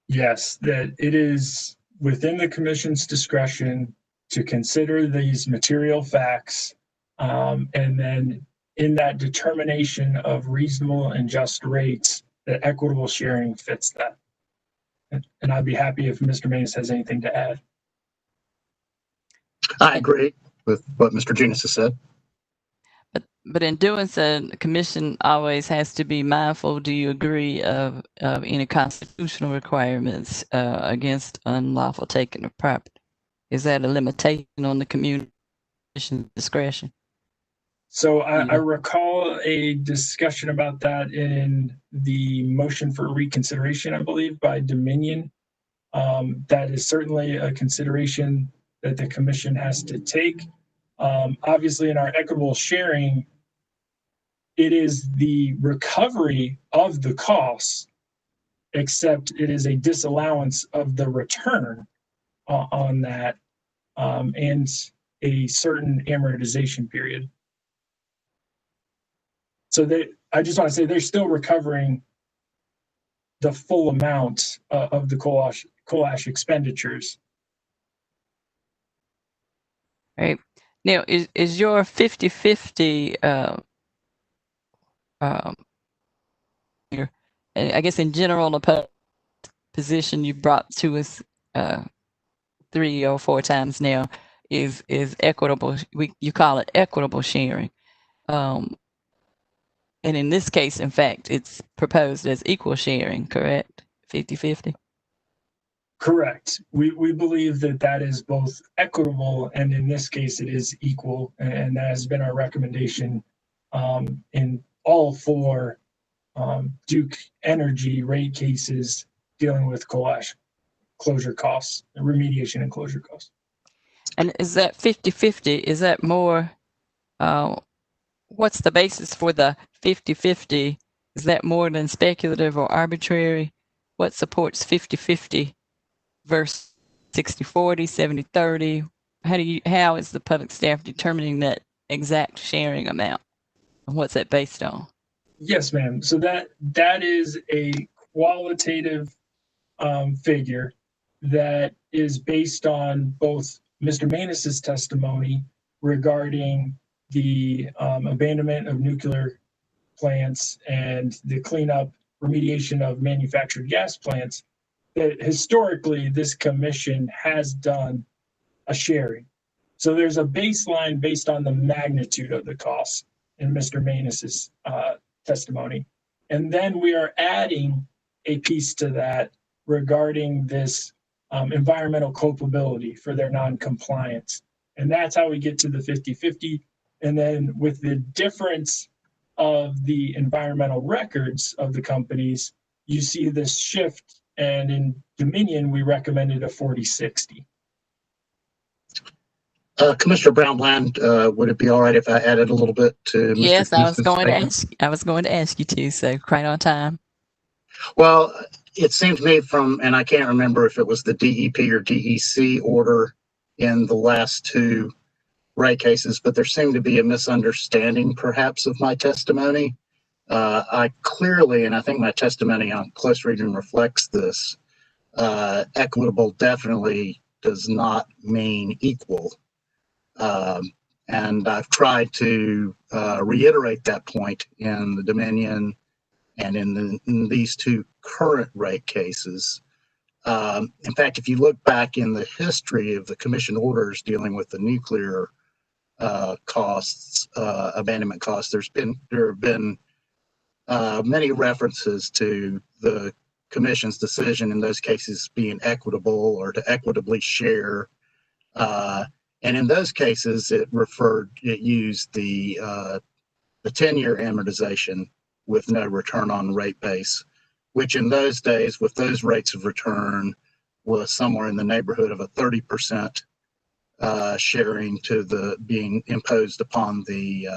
Yes, that it is within the commission's discretion to consider these material facts, and then in that determination of reasonable and just rates, that equitable sharing fits that. And I'd be happy if Mr. Mays has anything to add. I agree with what Mr. Junis has said. But in doing so, the commission always has to be mindful, do you agree, of any constitutional requirements against unlawful taking of property? Is that a limitation on the community's discretion? So I recall a discussion about that in the motion for reconsideration, I believe, by Dominion. That is certainly a consideration that the commission has to take. Obviously, in our equitable sharing, it is the recovery of the costs, except it is a disallowance of the return on that, and a certain amortization period. So I just want to say they're still recovering the full amount of the coal ash expenditures. Right. Now, is your 50-50, I guess in general, the position you brought to us 3 or 4 times now is equitable. You call it equitable sharing. And in this case, in fact, it's proposed as equal sharing, correct? 50-50? Correct. We believe that that is both equitable, and in this case, it is equal. And that has been our recommendation in all 4 Duke Energy rate cases dealing with coal ash closure costs, remediation and closure costs. And is that 50-50? Is that more, what's the basis for the 50-50? Is that more than speculative or arbitrary? What supports 50-50 versus 60-40, 70-30? How is the public staff determining that exact sharing amount? And what's that based on? Yes, ma'am. So that is a qualitative figure that is based on both Mr. Manus's testimony regarding the abandonment of nuclear plants and the cleanup remediation of manufactured gas plants, that historically this commission has done a sharing. So there's a baseline based on the magnitude of the costs in Mr. Manus's testimony. And then we are adding a piece to that regarding this environmental culpability for their non-compliance. And that's how we get to the 50-50. And then with the difference of the environmental records of the companies, you see this shift. And in Dominion, we recommended a 40-60. Commissioner Brownbland, would it be all right if I added a little bit to Mr. Yes, I was Houston's going to ask you to, so right on time. Well, it seemed to me and I can't remember if it was the DEP or DEC order in the last 2 rate cases, but there seemed to be a misunderstanding perhaps of my testimony. I clearly, and I think my testimony on close reading reflects this, equitable definitely does not mean equal. And I've tried to reiterate that point in the Dominion and in these 2 current rate cases. In fact, if you look back in the history of the commission orders dealing with the nuclear costs, abandonment costs, there have been many references to the commission's decision in those cases being equitable or to equitably share. And in those cases, it used the 10-year amortization with no return on rate base, which in those days, with those rates of return, was somewhere in the neighborhood of a 30% sharing to the being imposed upon the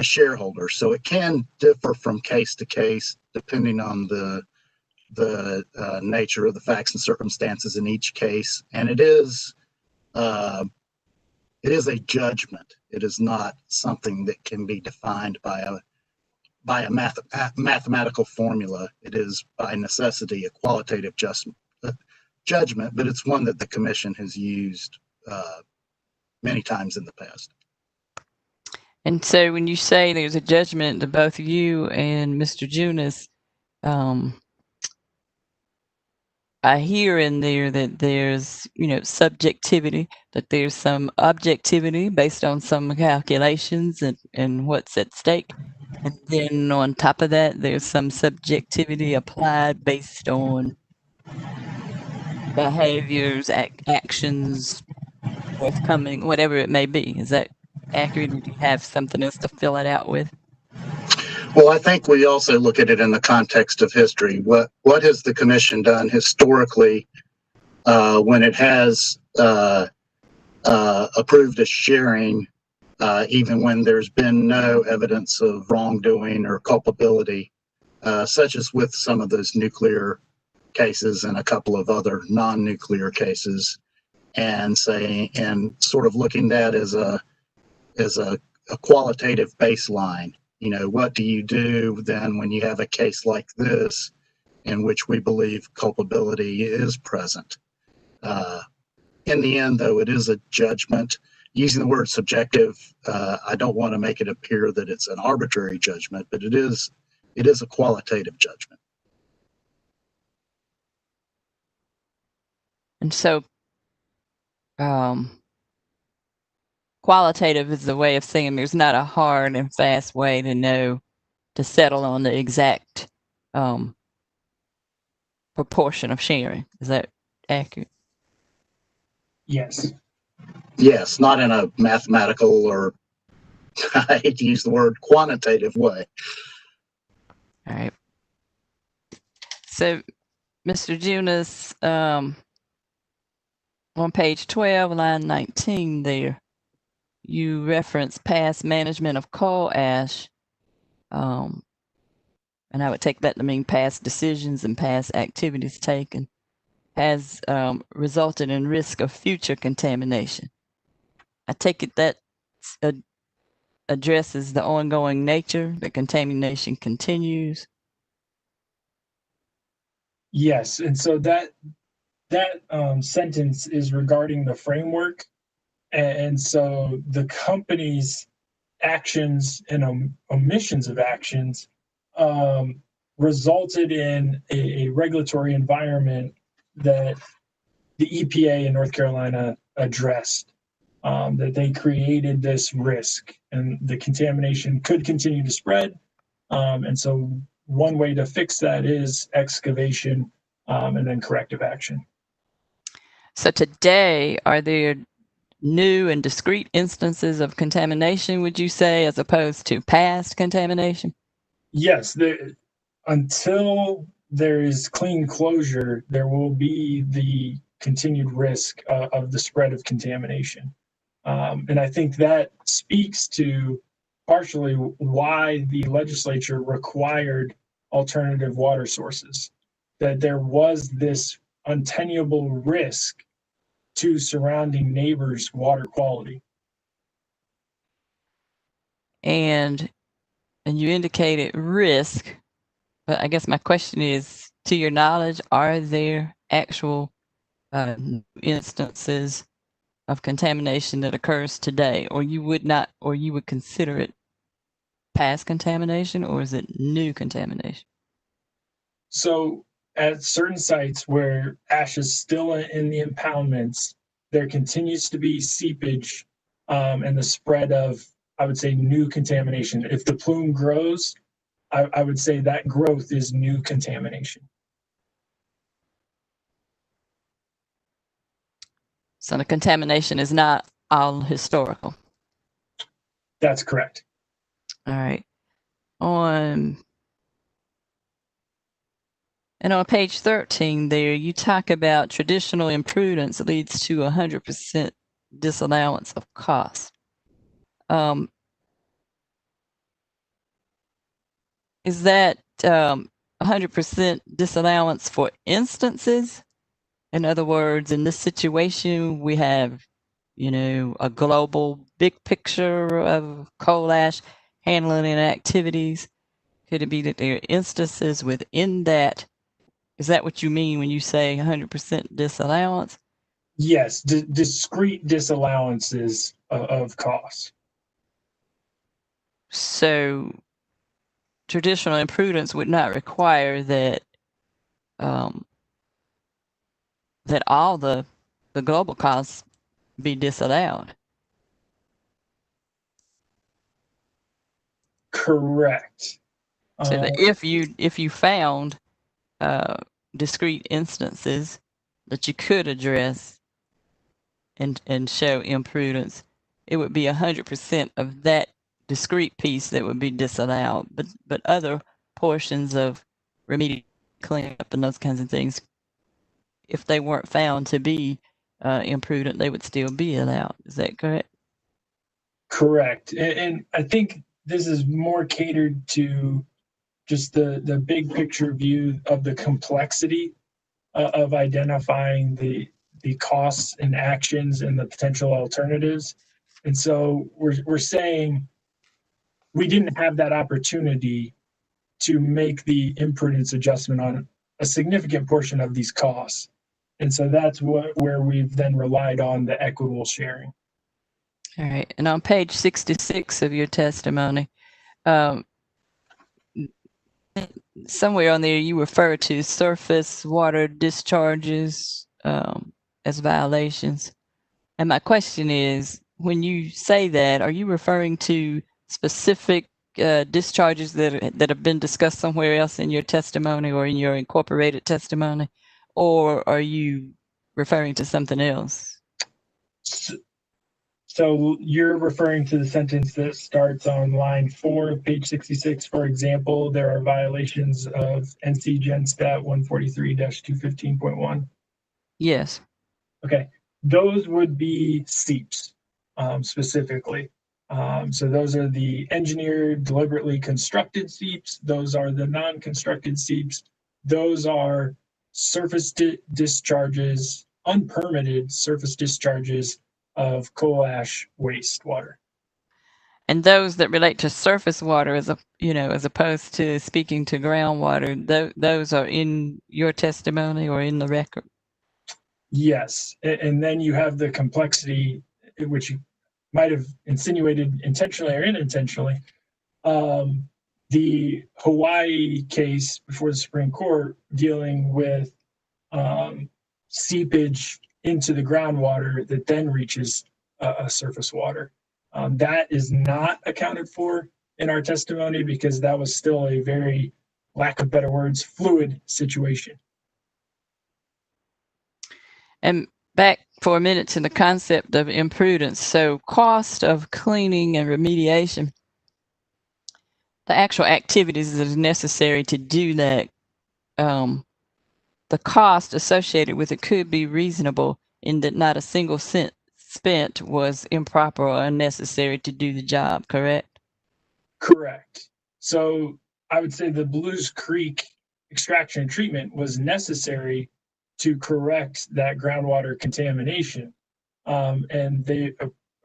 shareholder. So it can differ from case to case depending on the nature of the facts and circumstances in each case. And it is a judgment. It is not something that can be defined by a mathematical formula. It is by necessity a qualitative judgment, but it's one that the commission has used many times in the past. And so when you say there's a judgment to both you and Mr. Junis, I hear in there that there's, subjectivity, that there's some objectivity based on some calculations and what's at stake. And then on top of that, there's some subjectivity applied based on behaviors, actions, forthcoming, whatever it may be. Is that accurate? Or do you have something else to fill it out with? Well, I think we also look at it in the context of history. What has the commission done historically when it has approved a sharing, even when there's been no evidence of wrongdoing or culpability, such as with some of those nuclear cases and a couple of other non-nuclear cases, and sort of looking at as a qualitative baseline. What do you do then when you have a case like this in which we believe culpability is present? In the end, though, it is a judgment. Using the word subjective, I don't want to make it appear that it's an arbitrary judgment, but it is a qualitative judgment. And so, qualitative is the way of saying there's not a hard and fast way to settle on the exact proportion of sharing. Is that accurate? Yes. Yes, not in a mathematical or, I hate to use the word, quantitative way. All right. So, Mr. Junis, on page 12, line 19 there, you reference past management of coal ash, and I would take that to mean past decisions and past activities taken, has resulted in risk of future contamination. I take it that addresses the ongoing nature, the contamination continues. Yes, and so that sentence is regarding the framework. And so the company's actions and omissions of actions resulted in a regulatory environment that the EPA in North Carolina addressed, that they created this risk and the contamination could continue to spread. And so one way to fix that is excavation and then corrective action. So today, are there new and discrete instances of contamination, would you say, as opposed to past contamination? Yes, until there is clean closure, there will be the continued risk of the spread of contamination. And I think that speaks to partially why the legislature required alternative water sources, that there was this untenable risk to surrounding neighbors' water quality. And you indicated risk, but I guess my question is, to your knowledge, are there actual instances of contamination that occurs today, or you would consider it past contamination, or is it new contamination? So at certain sites where ash is still in the impoundments, there continues to be seepage and the spread of, I would say, new contamination. If the plume grows, I would say that growth is new contamination. So the contamination is not all historical. That's correct. All right. On page 13 there, you talk about traditional imprudence leads to 100% disallowance of cost. is that 100% disallowance for instances? In other words, in this situation, we have, a global big picture of coal ash handling and activities. Could it be that there are instances within that? Is that what you mean when you say 100% disallowance? Yes, discrete disallowances of costs. So traditional imprudence would not require that that all the global costs be disallowed. Correct. So that if you found discrete instances that you could address and show imprudence, it would be 100% of that discrete piece that would be disallowed. But other portions of remedial cleanup and those kinds of things, if they weren't found to be imprudent, they would still be allowed. Is that correct? Correct. And I think this is more catered to just the big picture view of the complexity of identifying the costs and actions and the potential alternatives. And so we're saying we didn't have that opportunity to make the imprudence adjustment on a significant portion of these costs. And so that's where we've then relied on the equitable sharing. All right. And on page 66 of your testimony, somewhere on there you refer to surface water discharges as violations. And my question is, when you say that, are you referring to specific discharges that have been discussed somewhere else in your testimony or in your incorporated testimony, or are you referring to something else? So you're referring to the sentence that starts on line 4 of page 66. For example, there are violations of NC Gen Stat 143-215.1. Yes. Okay, those would be seeps specifically. So those are the engineered, deliberately constructed seeps. Those are the non-constructed seeps. Those are surface discharges, unpermitted surface discharges of coal ash wastewater. And those that relate to surface water, as opposed to speaking to groundwater, those are in your testimony or in the record. Yes, and then you have the complexity, which you might have insinuated intentionally or unintentionally. The Hawaii case before the Supreme Court dealing with seepage into the groundwater that then reaches surface water. That is not accounted for in our testimony because that was still a very, lack of better words, fluid situation. And back for a minute to the concept of imprudence. So cost of cleaning and remediation, the actual activities that are necessary to do that, the cost associated with it could be reasonable in that not a single cent spent was improper or unnecessary to do the job, correct? Correct. So I would say the Blues Creek extraction and treatment was necessary to correct that groundwater contamination. And they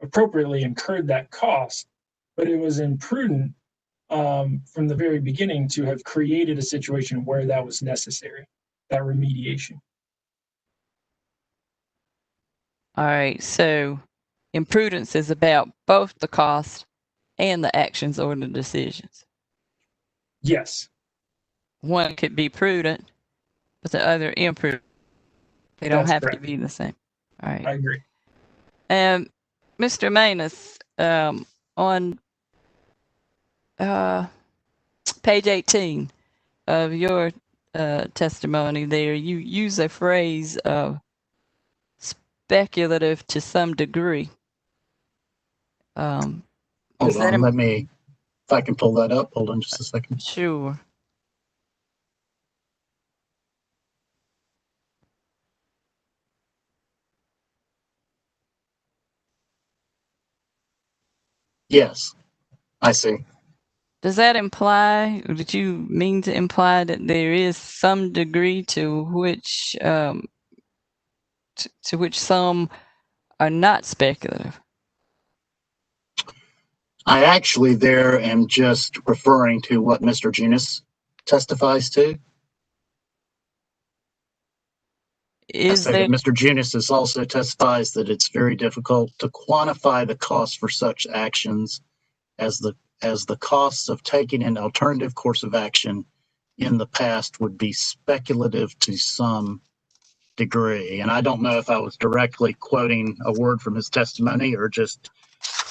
appropriately incurred that cost, but it was imprudent from the very beginning to have created a situation where that was necessary, that remediation. All right, so imprudence is about both the cost and the actions or the decisions. Yes. One could be prudent, but the other imprudent. They don't have to be the same. All right. I agree. Mr. Manus, on page 18 of your testimony there, you use a phrase of speculative to some degree. Hold on, let me, if I can pull that up. Hold on just a second. Sure. Yes, I see. Does that imply, or did you mean to imply that there is some degree to which to which some are not speculative? I actually there am just referring to what Mr. Junis testifies to. Is there, Mr. Junis also testifies that it's very difficult to quantify the cost for such actions as the costs of taking an alternative course of action in the past would be speculative to some degree. And I don't know if I was directly quoting a word from his testimony or just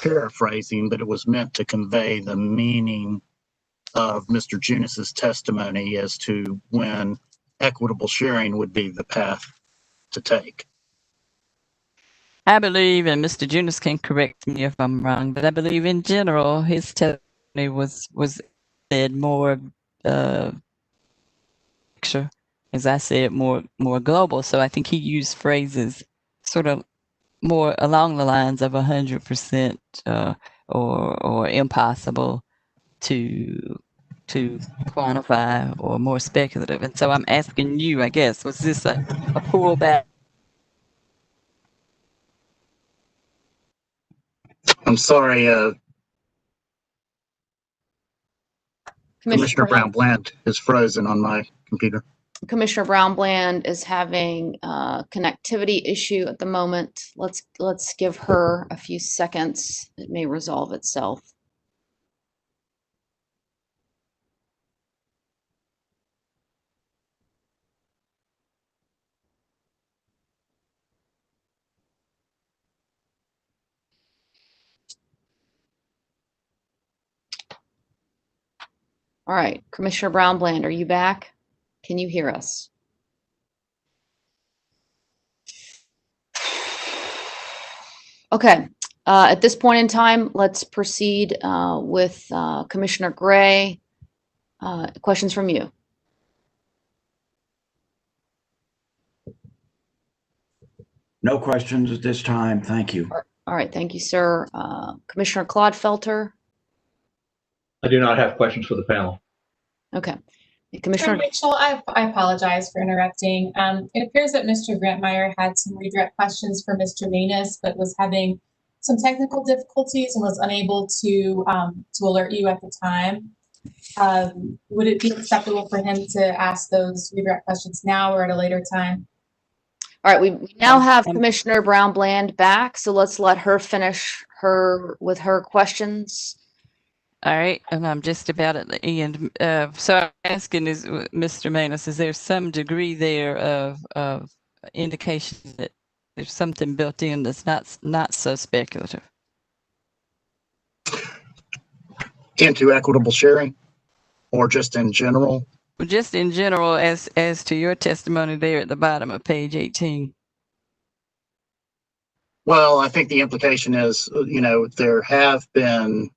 paraphrasing, but it was meant to convey the meaning of Mr. Junis's testimony as to when equitable sharing would be the path to take. I believe, and Mr. Junis can correct me if I'm wrong, but I believe in general his testimony was said more picture, as I said, more global. So I think he used phrases sort of more along the lines of 100% or impossible to quantify or more speculative. And so I'm asking you, I guess, was this a pullback? I'm sorry, Commissioner Brown Brown-Bland is frozen on my computer. Commissioner Brown-Bland is having a connectivity issue at the moment. Let's give her a few seconds. It may resolve itself. All right, Commissioner Brown-Bland, are you back? Can you hear us? Okay, at this point in time, let's proceed with Commissioner Gray. Questions from you? No questions at this time. Thank you. All right, thank you, sir. Commissioner Claude Felter? I do not have questions for the panel. Okay. Commissioner Rachel, I apologize for interrupting. It appears that Mr. Grantmeyer had some redirect questions for Mr. Manus, but was having some technical difficulties and was unable to alert you at the time. Would it be acceptable for him to ask those redirect questions now or at a later time? All right, we now have Commissioner Brown-Bland back, so let's let her finish with her questions. All right, and I'm just about at the end. So I'm asking is, Mr. Manus, is there some degree there of indication that there's something built in that's not so speculative? Into equitable sharing, or just in general? Well, just in general, as to your testimony there at the bottom of page 18. Well, I think the implication is, there have been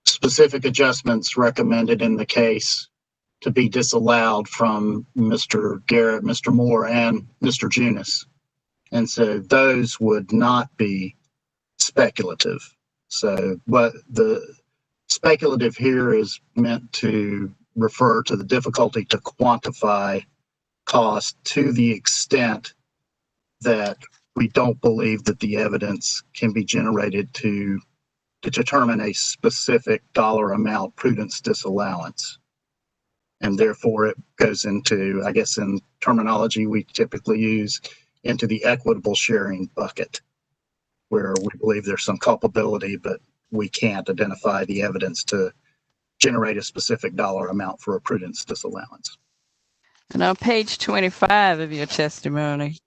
specific adjustments recommended in the case to be disallowed from Mr. Garrett, Mr. Moore, and Mr. Junis. And so those would not be speculative. So, but the speculative here is meant to refer to the difficulty to quantify cost to the extent that we don't believe that the evidence can be generated to determine a specific dollar amount prudence disallowance. And therefore it goes into, I guess in terminology we typically use, into the equitable sharing bucket, where we believe there's some culpability, but we can't identify the evidence to generate a specific dollar amount for a prudence disallowance. And on page 25 of your testimony,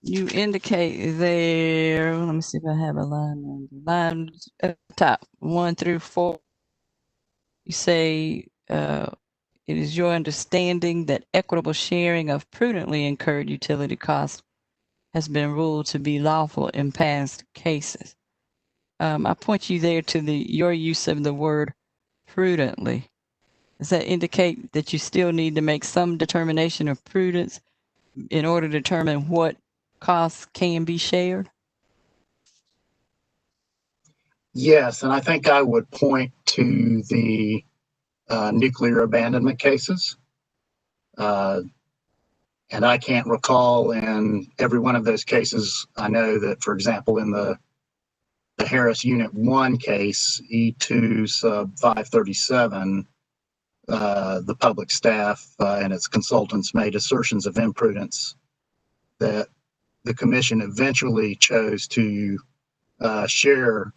you indicate there, let me see if I have a line at the top, 1 through 4. You say, it is your understanding that equitable sharing of prudently incurred utility costs has been ruled to be lawful in past cases. I point you there to your use of the word prudently. Does that indicate that you still need to make some determination of prudence in order to determine what costs can be shared? Yes, and I think I would point to the nuclear abandonment cases. And I can't recall in every one of those cases. I know that, for example, in the Harris Unit 1 case, E2 sub 537, the public staff and its consultants made assertions of imprudence that the commission eventually chose to share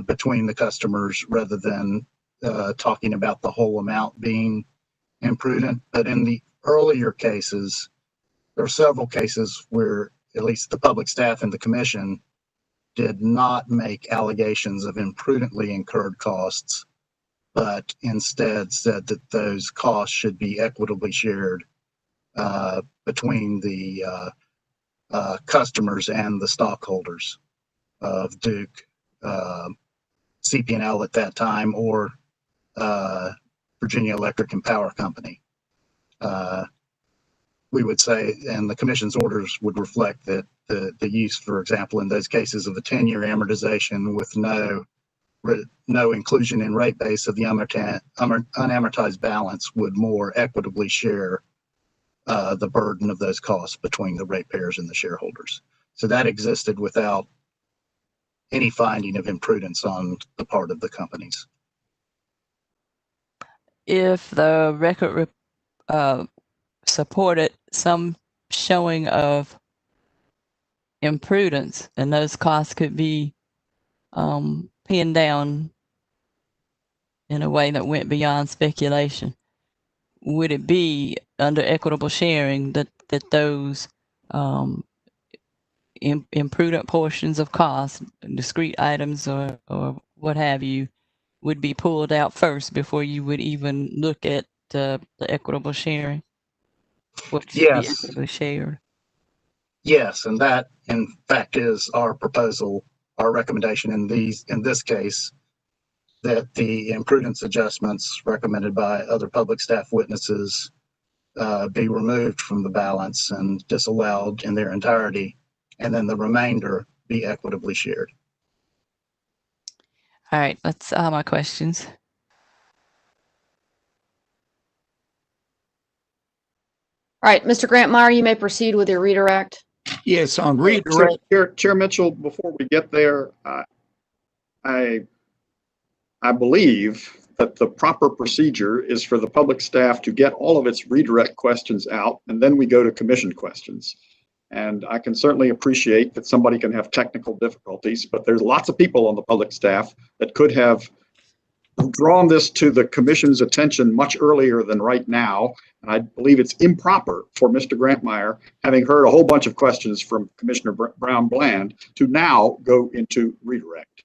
between the customers rather than talking about the whole amount being imprudent. But in the earlier cases, there are several cases where at least the public staff and the commission did not make allegations of imprudently incurred costs, but instead said that those costs should be equitably shared between the customers and the stockholders of Duke, CP&L at that time, or Virginia Electric and Power Company. We would say, and the commission's orders would reflect that the use, for example, in those cases of a 10-year amortization with no inclusion in rate base of the unamortized balance would more equitably share the burden of those costs between the ratepayers and the shareholders. So that existed without any finding of imprudence on the part of the companies. If the record supported some showing of imprudence, and those costs could be pinned down in a way that went beyond speculation, would it be under equitable sharing that those imprudent portions of cost, discrete items or what have you, would be pulled out first before you would even look at the equitable sharing? What should be Yes. equitably shared? Yes, and that in fact is our proposal, our recommendation in this case, that the imprudence adjustments recommended by other public staff witnesses be removed from the balance and disallowed in their entirety, and then the remainder be equitably shared. All right, that's all my questions. All right, Mr. Grantmeyer, you may proceed with your redirect. Yes, on redirect. Chair Mitchell, before we get there, I believe that the proper procedure is for the public staff to get all of its redirect questions out, and then we go to commission questions. And I can certainly appreciate that somebody can have technical difficulties, but there's lots of people on the public staff that could have drawn this to the commission's attention much earlier than right now. And I believe it's improper for Mr. Grantmeyer, having heard a whole bunch of questions from Commissioner Brown Bland, to now go into redirect.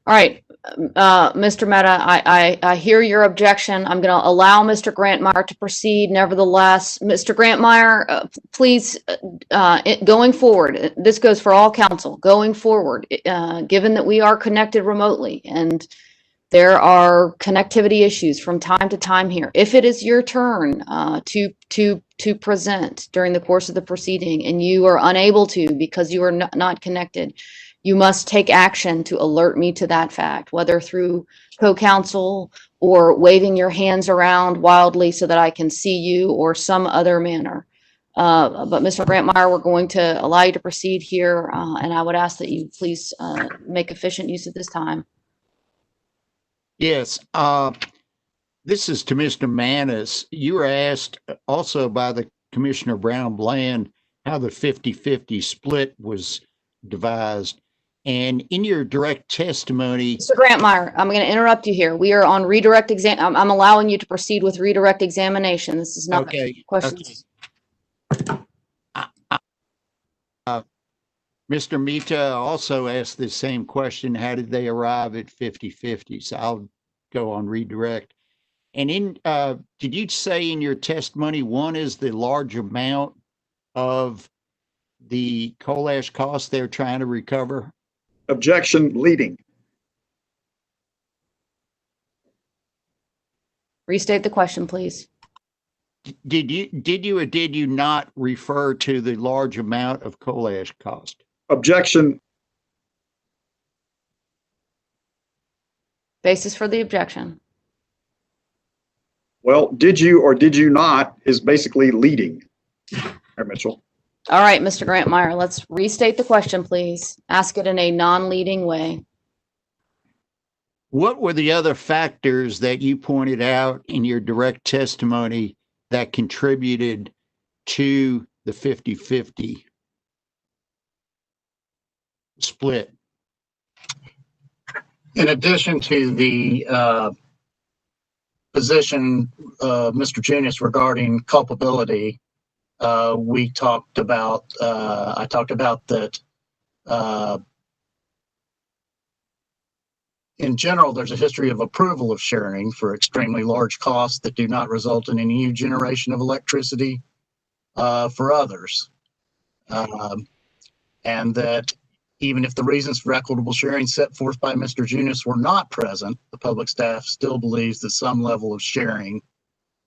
All right, Mr. Mehta, I hear your objection. I'm going to allow Mr. Grantmeyer to proceed. Nevertheless, Mr. Grantmeyer, please, going forward, this goes for all council, going forward, given that we are connected remotely and there are connectivity issues from time to time here. If it is your turn to present during the course of the proceeding and you are unable to because you are not connected, you must take action to alert me to that fact, whether through co-counsel or waving your hands around wildly so that I can see you or some other manner. But Mr. Grantmeyer, we're going to allow you to proceed here, and I would ask that you please make efficient use of this time. Yes, this is to Mr. Manis. You were asked also by the Commissioner Brown Bland how the 50-50 split was devised. And in your direct testimony, Mr. Grantmeyer, I'm going to interrupt you here. We are on redirect exam. I'm allowing you to proceed with redirect examination. This is not questions. Okay. Mr. Mita also asked the same question. How did they arrive at 50-50? So I'll go on redirect. And did you say in your testimony, one is the large amount of the coal ash costs they're trying to recover? Objection leading. Restate the question, please. Did you or did you not refer to the large amount of coal ash cost? Objection. Basis for the objection. Well, did you or did you not is basically leading. Mayor Mitchell. All right, Mr. Grantmeyer, let's restate the question, please. Ask it in a non-leading way. What were the other factors that you pointed out in your direct testimony that contributed to the 50-50 split? In addition to the position, Mr. Junius, regarding culpability, we talked about, I talked about that in general, there's a history of approval of sharing for extremely large costs that do not result in any new generation of electricity for others. And that even if the reasons for equitable sharing set forth by Mr. Junius were not present, the public staff still believes that some level of sharing,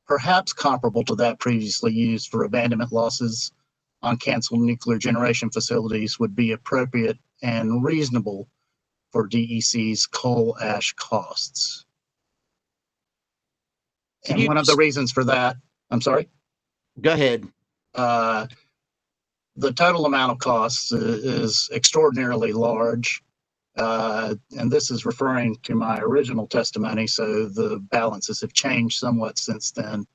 perhaps comparable to that previously used for abandonment losses on canceled nuclear generation facilities, would be appropriate and reasonable for DEC's coal ash costs. And one of the reasons for that, I'm sorry? Go ahead. The total amount of costs is extraordinarily large. And this is referring to my original testimony, so the balances have changed somewhat since then.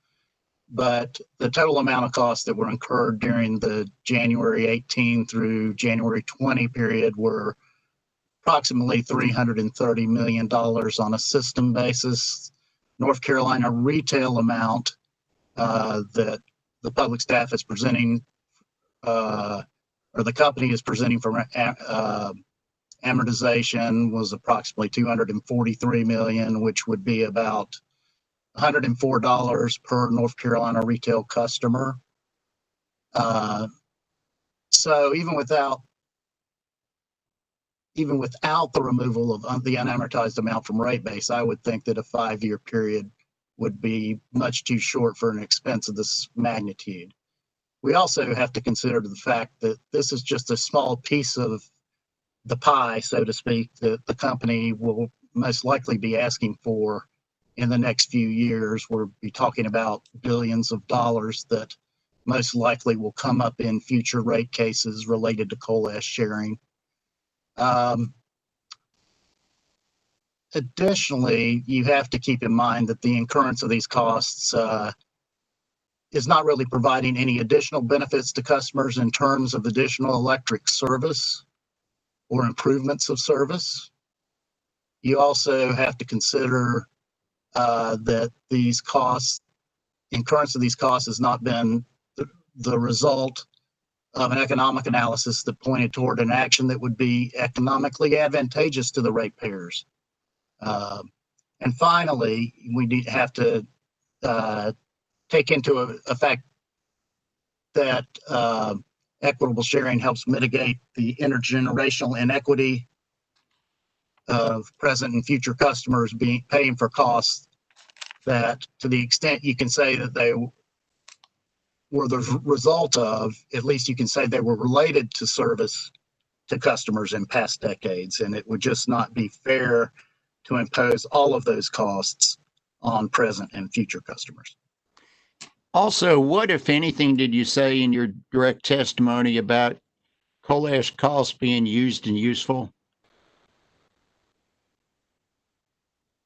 But the total amount of costs that were incurred during the January 18 through January 20 period were approximately $330 million on a system basis. North Carolina retail amount that the public staff is presenting, or the company is presenting for amortization, was approximately $243 million, which would be about $104 per North Carolina retail customer. So even without the removal of the unamortized amount from rate base, I would think that a 5-year period would be much too short for an expense of this magnitude. We also have to consider the fact that this is just a small piece of the pie, so to speak, that the company will most likely be asking for in the next few years. We'll be talking about billions of dollars that most likely will come up in future rate cases related to coal ash sharing. Additionally, you have to keep in mind that the incurrence of these costs is not really providing any additional benefits to customers in terms of additional electric service or improvements of service. You also have to consider that these costs, incurrence of these costs, has not been the result of an economic analysis that pointed toward an action that would be economically advantageous to the ratepayers. And finally, we have to take into effect that equitable sharing helps mitigate the intergenerational inequity of present and future customers paying for costs that, to the extent you can say that they were the result of, at least you can say they were related to service to customers in past decades, and it would just not be fair to impose all of those costs on present and future customers. Also, what, if anything, did you say in your direct testimony about coal ash costs being used and useful?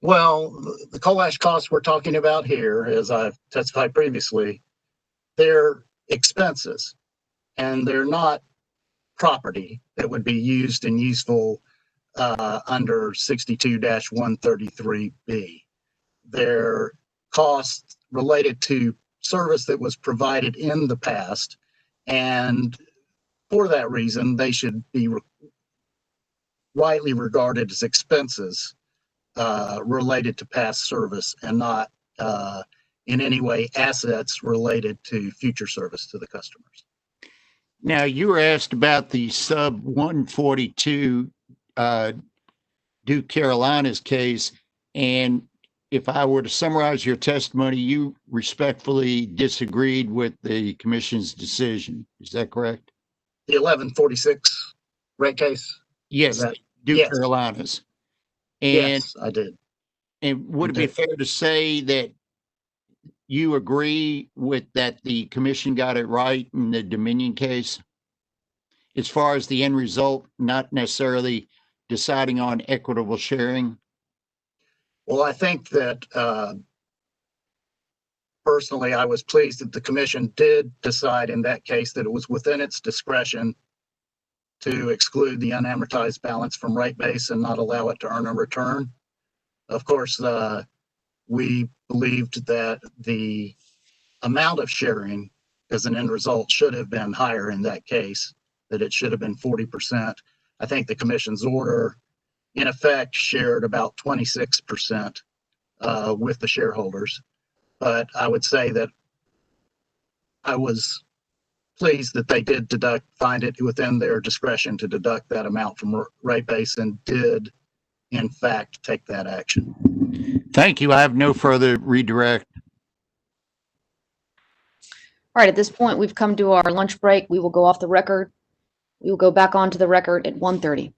Well, the coal ash costs we're talking about here, as I've testified previously, they're expenses, and they're not property that would be used and useful under 62-133B. They're costs related to service that was provided in the past, and for that reason, they should be rightly regarded as expenses related to past service, and not in any way assets related to future service to the customers. Now, you were asked about the sub 142 Duke Carolina's case, and if I were to summarize your testimony, you respectfully disagreed with the commission's decision. Is that correct? The 1146 rate case? Yes, that- Duke yes. Carolinas. And, Yes, I did. and would it be fair to say that you agree with that the commission got it right in the Dominion case? As far as the end result, not necessarily deciding on equitable sharing? Well, I think that personally, I was pleased that the commission did decide in that case that it was within its discretion to exclude the unamortized balance from rate base and not allow it to earn a return. Of course, we believed that the amount of sharing as an end result should have been higher in that case, that it should have been 40%. I think the commission's order, in effect, shared about 26% with the shareholders. But I would say that I was pleased that they did find it within their discretion to deduct that amount from rate base and did, in fact, take that action. Thank you. I have no further redirect. All right, at this point, we've come to our lunch break. We will go off the record. We will go back onto the record at 1:30.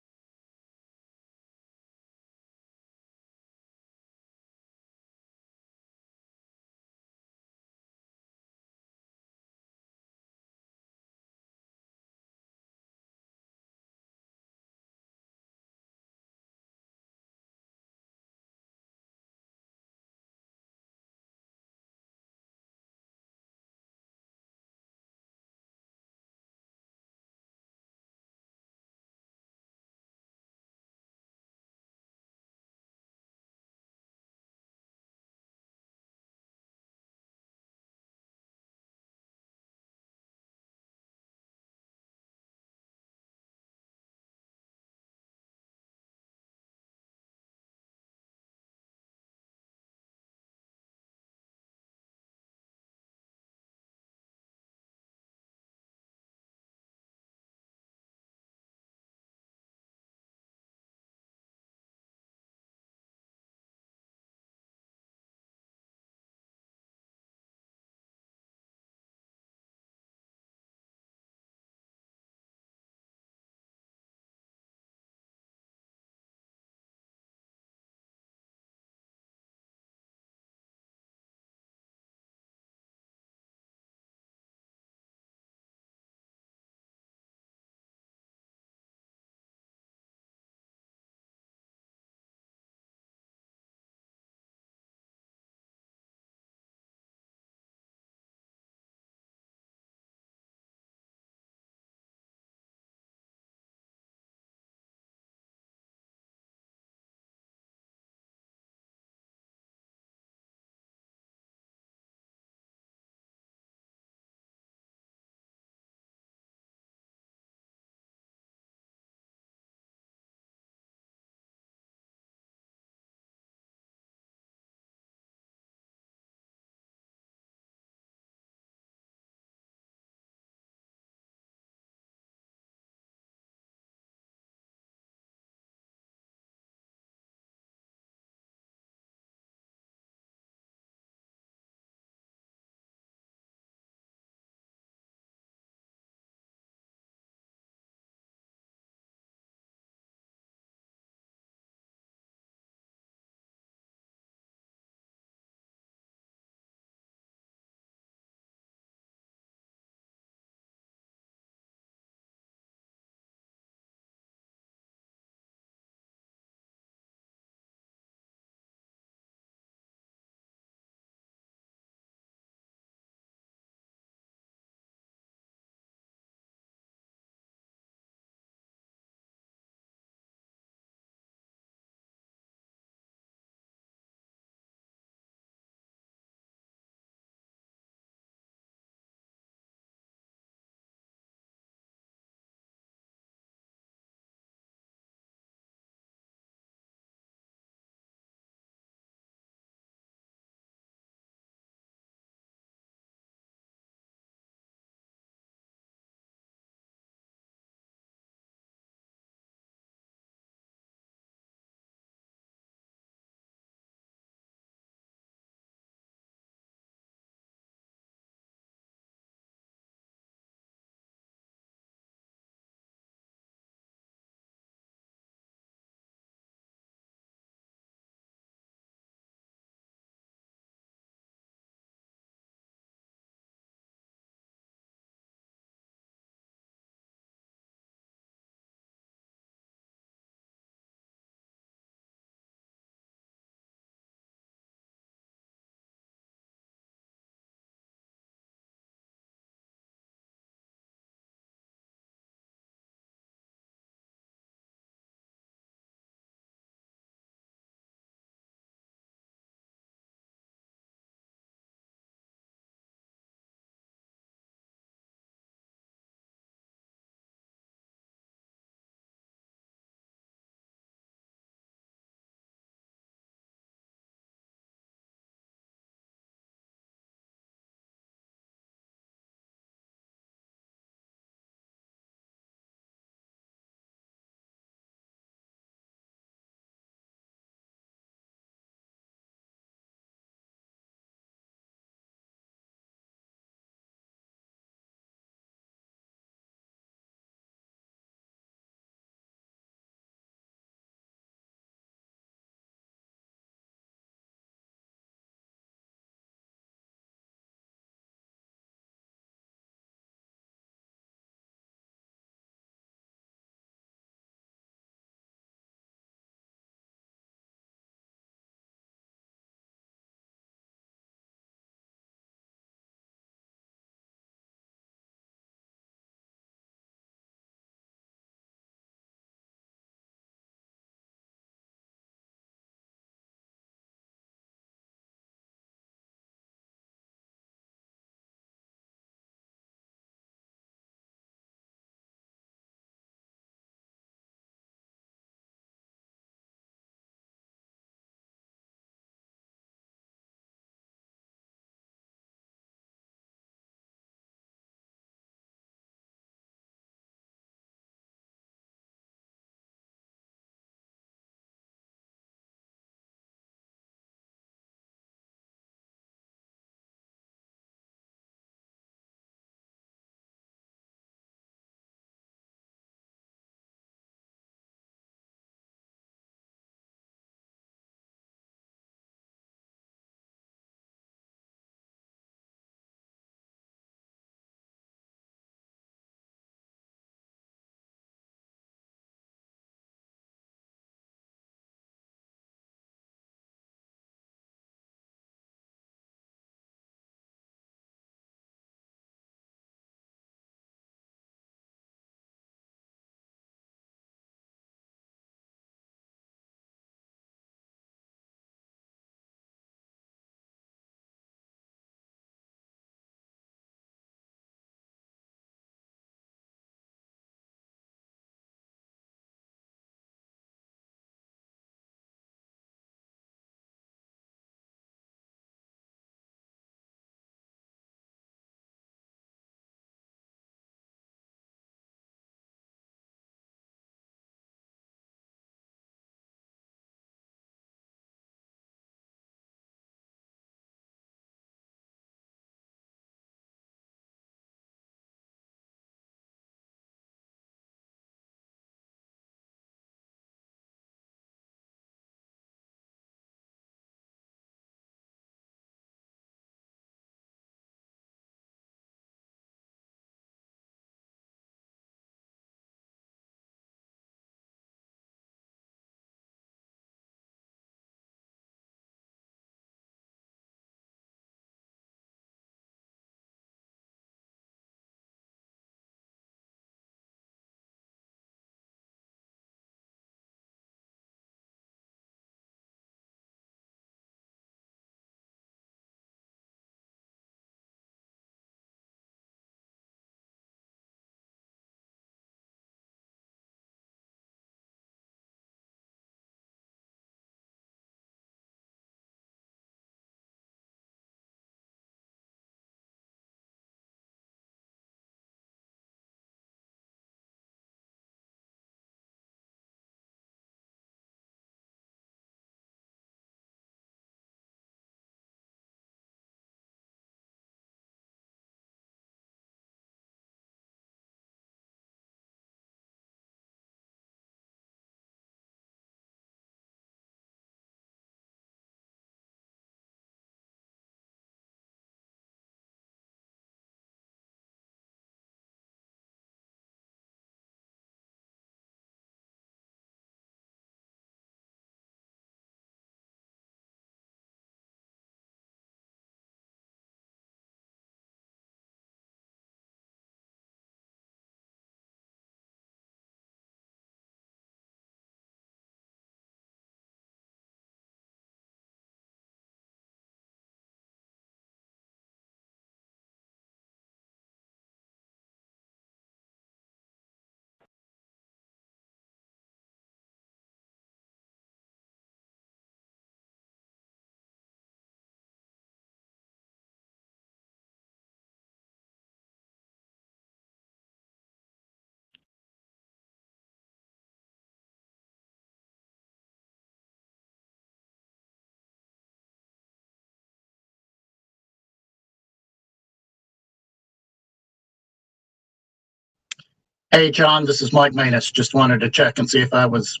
Hey, John, this is Mike Manus. Just wanted to check and see if I was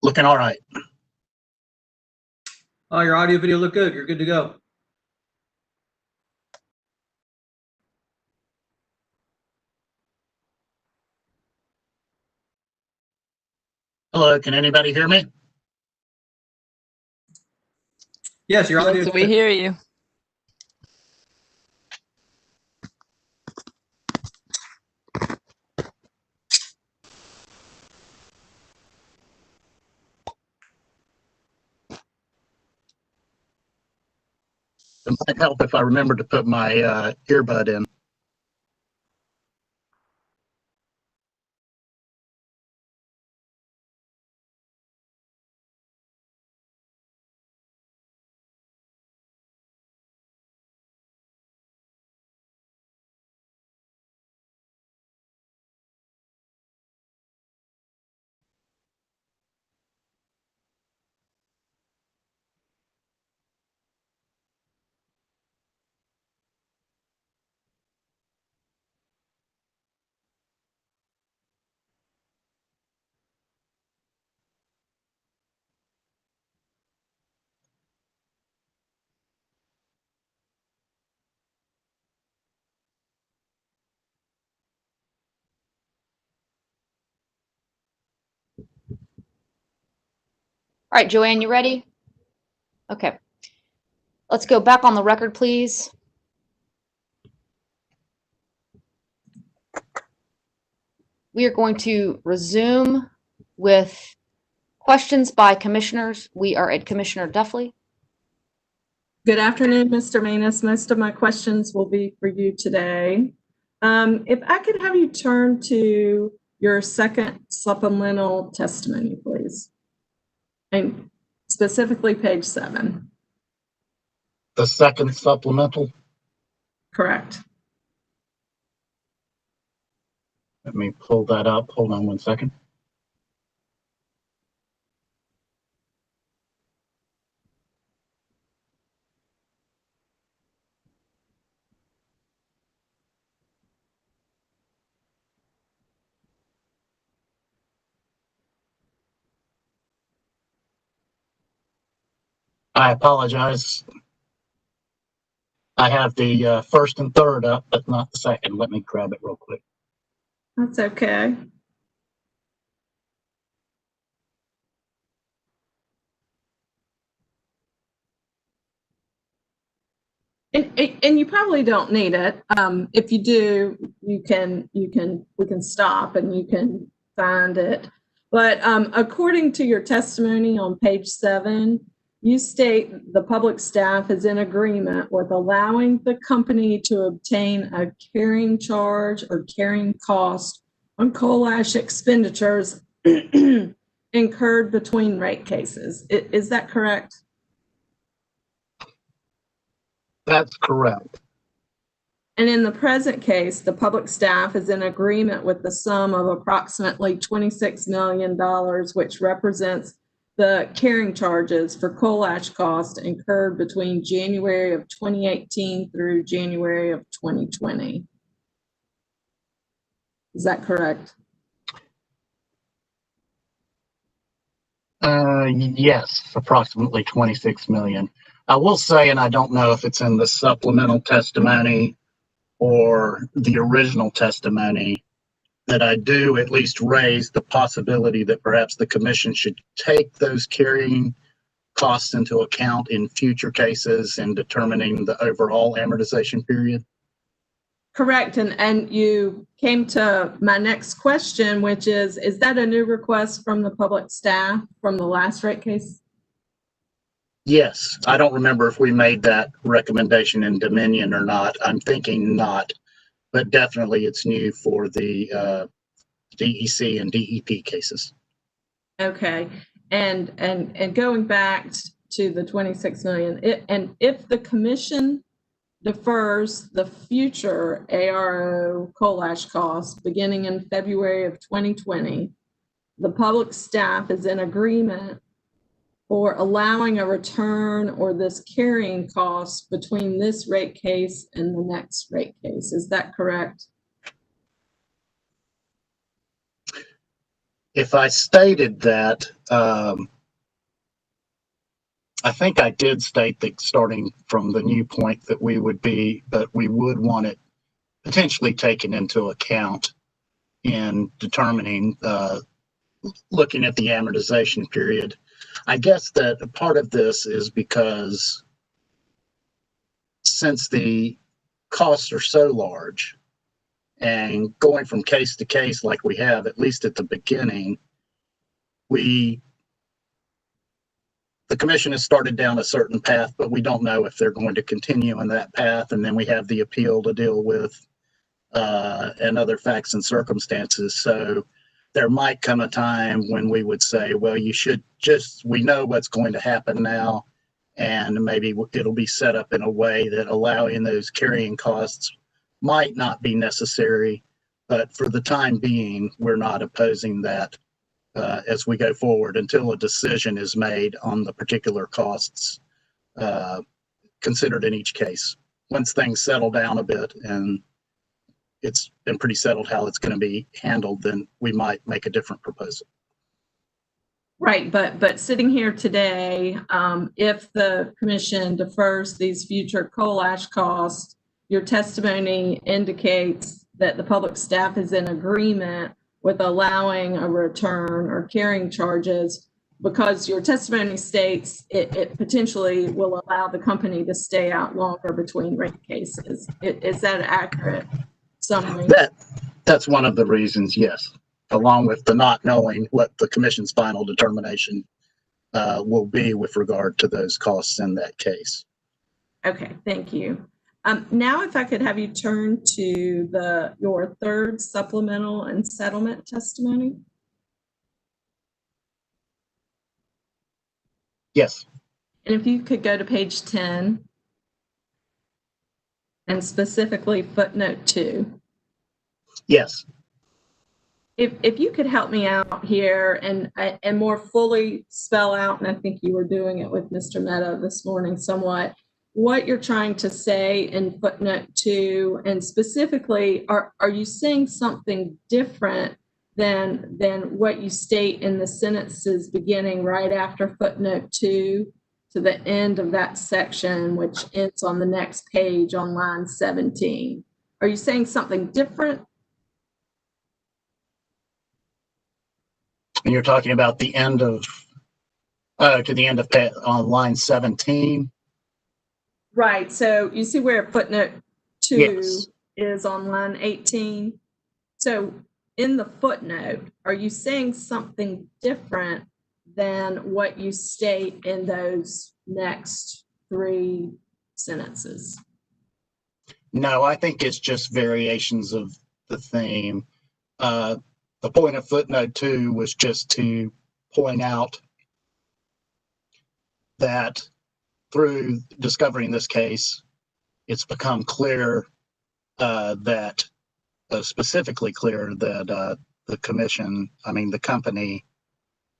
looking all right. Oh, your audio video look good. You're good to go. Hello, can anybody hear me? Yes, your audio. Yes, we hear you. It might help if I remember to put my earbud in. All right, Joanne, you ready? Okay. Let's go back on the record, please. We are going to resume with questions by commissioners. We are at Commissioner Duffley. Good afternoon, Mr. Manus. Most of my questions will be for you today. If I could have you turn to your second supplemental testimony, please. And specifically page 7. The second supplemental? Correct. Let me pull that up. Hold on one second. I apologize. I have the first and third up, but not the second. Let me grab it real quick. That's okay. And you probably don't need it. If you do, we can stop and you can find it. But according to your testimony on page 7, you state the public staff is in agreement with allowing the company to obtain a carrying charge or carrying cost on coal ash expenditures incurred between rate cases. Is that correct? That's correct. And in the present case, the public staff is in agreement with the sum of approximately $26 million, which represents the carrying charges for coal ash cost incurred between January of 2018 through January of 2020. Is that correct? Yes, approximately 26 million. I will say, and I don't know if it's in the supplemental testimony or the original testimony, that I do at least raise the possibility that perhaps the commission should take those carrying costs into account in future cases in determining the overall amortization period. Correct. And you came to my next question, which is that a new request from the public staff from the last rate case? Yes, I don't remember if we made that recommendation in Dominion or not. I'm thinking not, but definitely it's new for the DEC and DEP cases. Okay. And going back to the 26 million, and if the commission defers the future ARO coal ash costs beginning in February of 2020, the public staff is in agreement for allowing a return or this carrying cost between this rate case and the next rate case. Is that correct? if I stated that, I think I did state that starting from the new point that we would be, but we would want it potentially taken into account in determining, looking at the amortization period. I guess that a part of this is because since the costs are so large and going from case to case like we have, at least at the beginning, the commission has started down a certain path, but we don't know if they're going to continue in that path. And then we have the appeal to deal with and other facts and circumstances. So there might come a time when we would say, well, you should we know what's going to happen now, and maybe it'll be set up in a way that allowing those carrying costs might not be necessary. But for the time being, we're not opposing that as we go forward until a decision is made on the particular costs considered in each case. Once things settle down a bit and it's been pretty settled how it's going to be handled, then we might make a different proposal. Right, but sitting here today, if the commission defers these future coal ash costs, your testimony indicates that the public staff is in agreement with allowing a return or carrying charges, because your testimony states it potentially will allow the company to stay out longer between rate cases. Is that accurate summary? That's one of the reasons, yes, along with the not knowing what the commission's final determination will be with regard to those costs in that case. Okay, thank you. Now, if I could have you turn to your third supplemental and settlement testimony. Yes. And if you could go to page 10 and specifically footnote 2. Yes. If you could help me out here and more fully spell out, and I think you were doing it with Mr. Mehta this morning somewhat, what you're trying to say in footnote 2, and specifically, are you saying something different than what you state in the sentences beginning right after footnote 2 to the end of that section, which ends on the next page on line 17? Are you saying something different? And you're talking about the end of, to the end of on line 17? Right, so you see where footnote 2 Yes. is on line 18? So in the footnote, are you saying something different than what you state in those next 3 sentences? No, I think it's just variations of the theme. The point of footnote 2 was just to point out that through discovering this case, it's become clear specifically clear that the company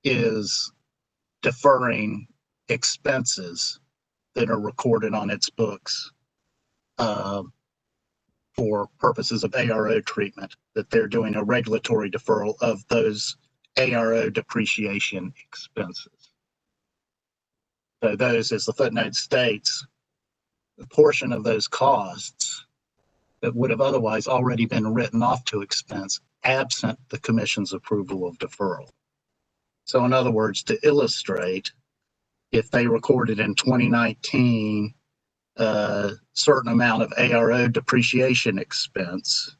is deferring expenses that are recorded on its books for purposes of ARO treatment, that they're doing a regulatory deferral of those ARO depreciation expenses. So those, as the footnote states, a portion of those costs that would have otherwise already been written off to expense absent the commission's approval of deferral. So in other words, to illustrate, if they recorded in 2019 a certain amount of ARO depreciation expense,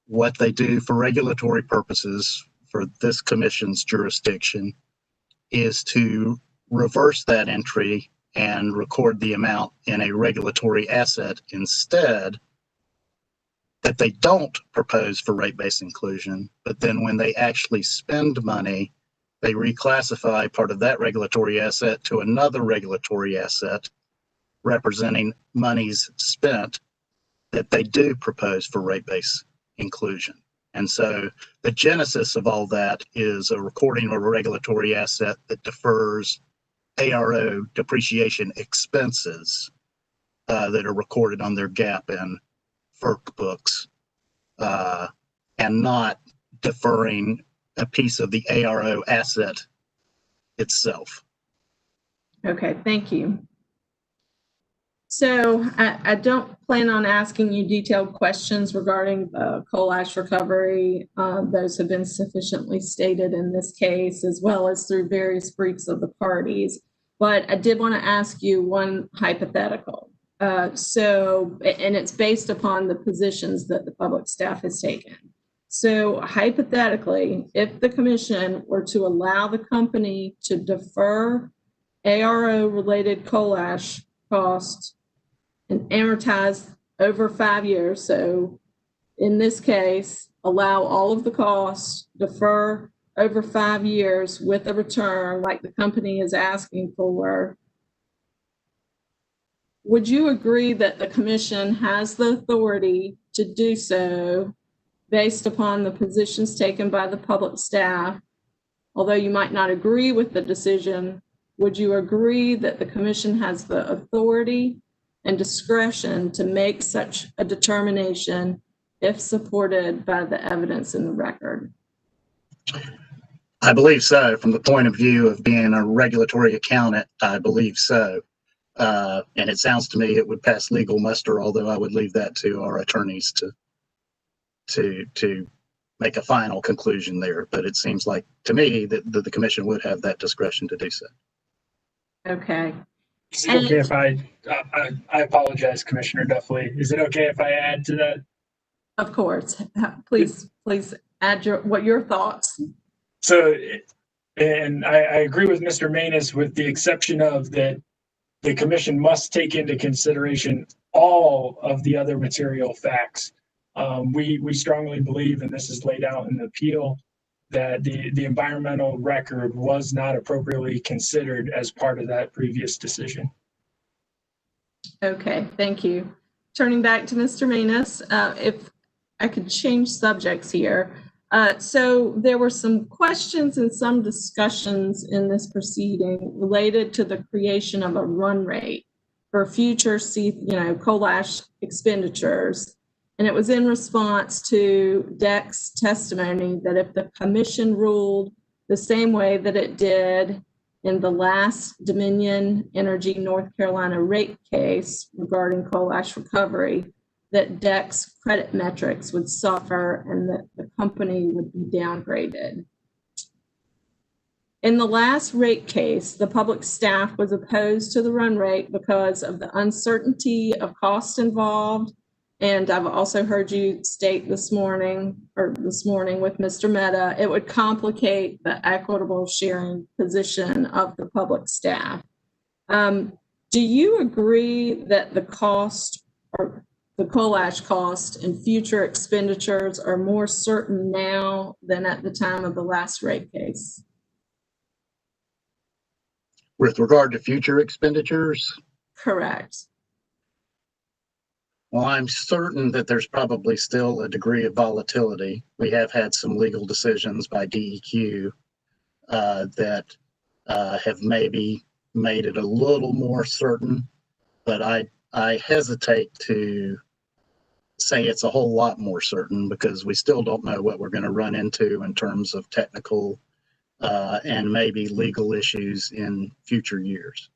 what they do for regulatory purposes for this commission's jurisdiction is to reverse that entry and record the amount in a regulatory asset instead, that they don't propose for rate-based inclusion, but then when they actually spend money, they reclassify part of that regulatory asset to another regulatory asset representing monies spent that they do propose for rate-based inclusion. And so the genesis of all that is a recording of a regulatory asset that defers ARO depreciation expenses that are recorded on their GAAP and FERC books, and not deferring a piece of the ARO asset itself. Okay, thank you. So I don't plan on asking you detailed questions regarding the coal ash recovery. Those have been sufficiently stated in this case, as well as through various briefs of the parties. But I did want to ask you one hypothetical. And it's based upon the positions that the public staff has taken. So hypothetically, if the commission were to allow the company to defer ARO-related coal ash costs and amortize over 5 years. So in this case, allow all of the costs, defer over 5 years with a return like the company is asking for. Would you agree that the commission has the authority to do so based upon the positions taken by the public staff? Although you might not agree with the decision, would you agree that the commission has the authority and discretion to make such a determination if supported by the evidence in the record? I believe so. From the point of view of being a regulatory accountant, I believe so. And it sounds to me it would pass legal muster, although I would leave that to our attorneys to make a final conclusion there. But it seems like to me that the commission would have that discretion to do so. Okay. Is it okay if I apologize, Commissioner Duffley. Is it okay if I add to that? Of course. Please add your thoughts. So, and I agree with Mr. Manus with the exception of that the commission must take into consideration all of the other material facts. We strongly believe, and this is laid out in the appeal, that the environmental record was not appropriately considered as part of that previous decision. Okay, thank you. Turning back to Mr. Manus, if I could change subjects here. So there were some questions and some discussions in this proceeding related to the creation of a run rate for future coal ash expenditures. And it was in response to DEC's testimony that if the commission ruled the same way that it did in the last Dominion Energy North Carolina rate case regarding coal ash recovery, that DEC's credit metrics would suffer and that the company would be downgraded. In the last rate case, the public staff was opposed to the run rate because of the uncertainty of cost involved. And I've also heard you state this morning with Mr. Mehta, it would complicate the equitable sharing position of the public staff. Do you agree that the cost or the coal ash cost and future expenditures are more certain now than at the time of the last rate case? With regard to future expenditures? Correct. Well, I'm certain that there's probably still a degree of volatility. We have had some legal decisions by DEQ that have maybe made it a little more certain, but I hesitate to say it's a whole lot more certain because we still don't know what we're going to run into in terms of technical and maybe legal issues in future years.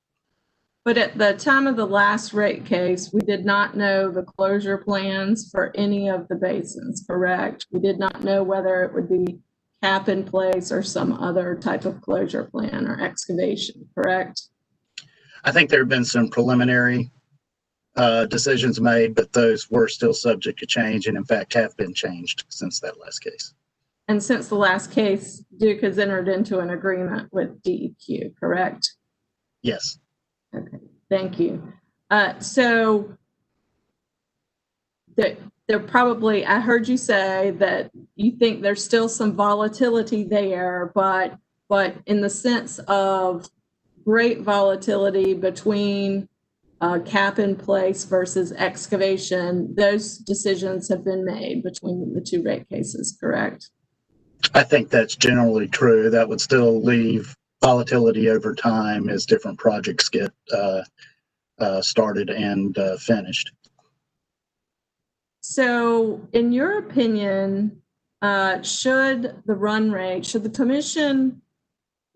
But at the time of the last rate case, we did not know the closure plans for any of the basins, correct? We did not know whether it would be cap in place or some other type of closure plan or excavation, correct? I think there have been some preliminary decisions made, but those were still subject to change and in fact have been changed since that last case. And since the last case, Duke has entered into an agreement with DEQ, correct? Yes. Okay, thank you. So there probably, I heard you say that you think there's still some volatility there, but in the sense of great volatility between cap in place versus excavation, those decisions have been made between the two rate cases, correct? I think that's generally true. That would still leave volatility over time as different projects get started and finished. So in your opinion, should the commission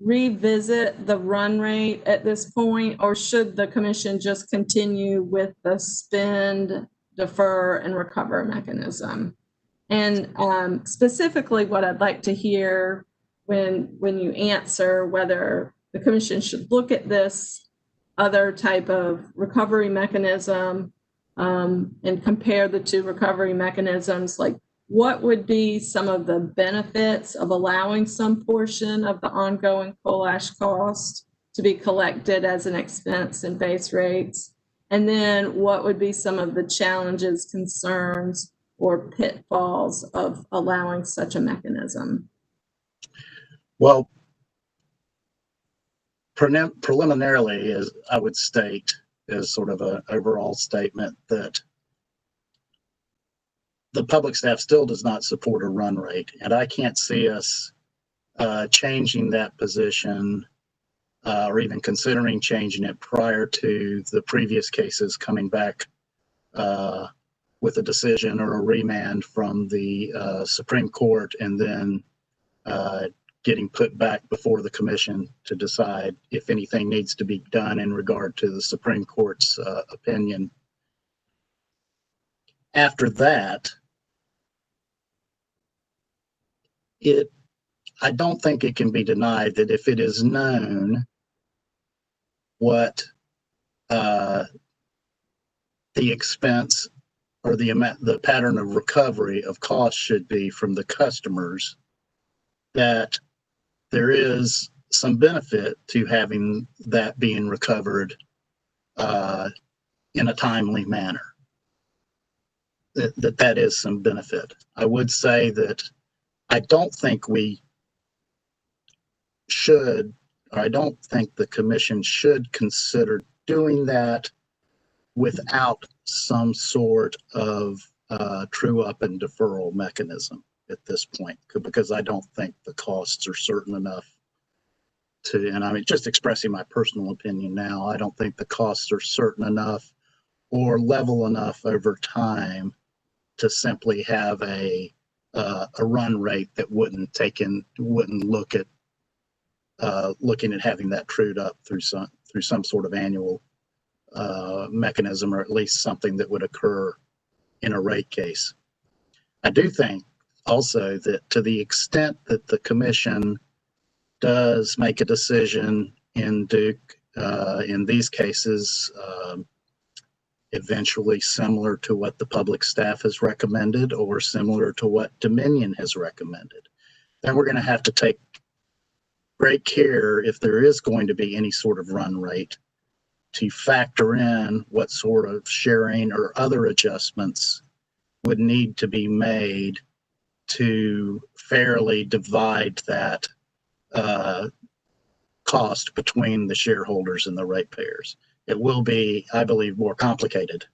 revisit the run rate at this point, or should the commission just continue with the spend, defer, and recover mechanism? And specifically, what I'd like to hear when you answer whether the commission should look at this other type of recovery mechanism and compare the two recovery mechanisms, like what would be some of the benefits of allowing some portion of the ongoing coal ash cost to be collected as an expense in base rates? And then what would be some of the challenges, concerns, or pitfalls of allowing such a mechanism? Well, preliminarily, as I would state, as sort of an overall statement, that the public staff still does not support a run rate, and I can't see us changing that position or even considering changing it prior to the previous cases coming back with a decision or a remand from the Supreme Court, and then getting put back before the commission to decide if anything needs to be done in regard to the Supreme Court's opinion. After that, I don't think it can be denied that if it is known what the expense or the pattern of recovery of costs should be from the customers, that there is some benefit to having that being recovered in a timely manner. That is some benefit. I would say that I don't think we should, or I don't think the commission should consider doing that without some sort of true up and deferral mechanism at this point, because I don't think the costs are certain enough to, and I mean, just expressing my personal opinion now, I don't think the costs are certain enough or level enough over time to simply have a run rate that wouldn't look at looking at having that trued up through some sort of annual mechanism, or at least something that would occur in a rate case. I do think also that to the extent that the commission does make a decision in Duke, in these cases, eventually similar to what the public staff has recommended or similar to what Dominion has recommended, then we're going to have to take great care, if there is going to be any sort of run rate, to factor in what sort of sharing or other adjustments would need to be made to fairly divide that cost between the shareholders and the ratepayers. It will be, I believe, more complicated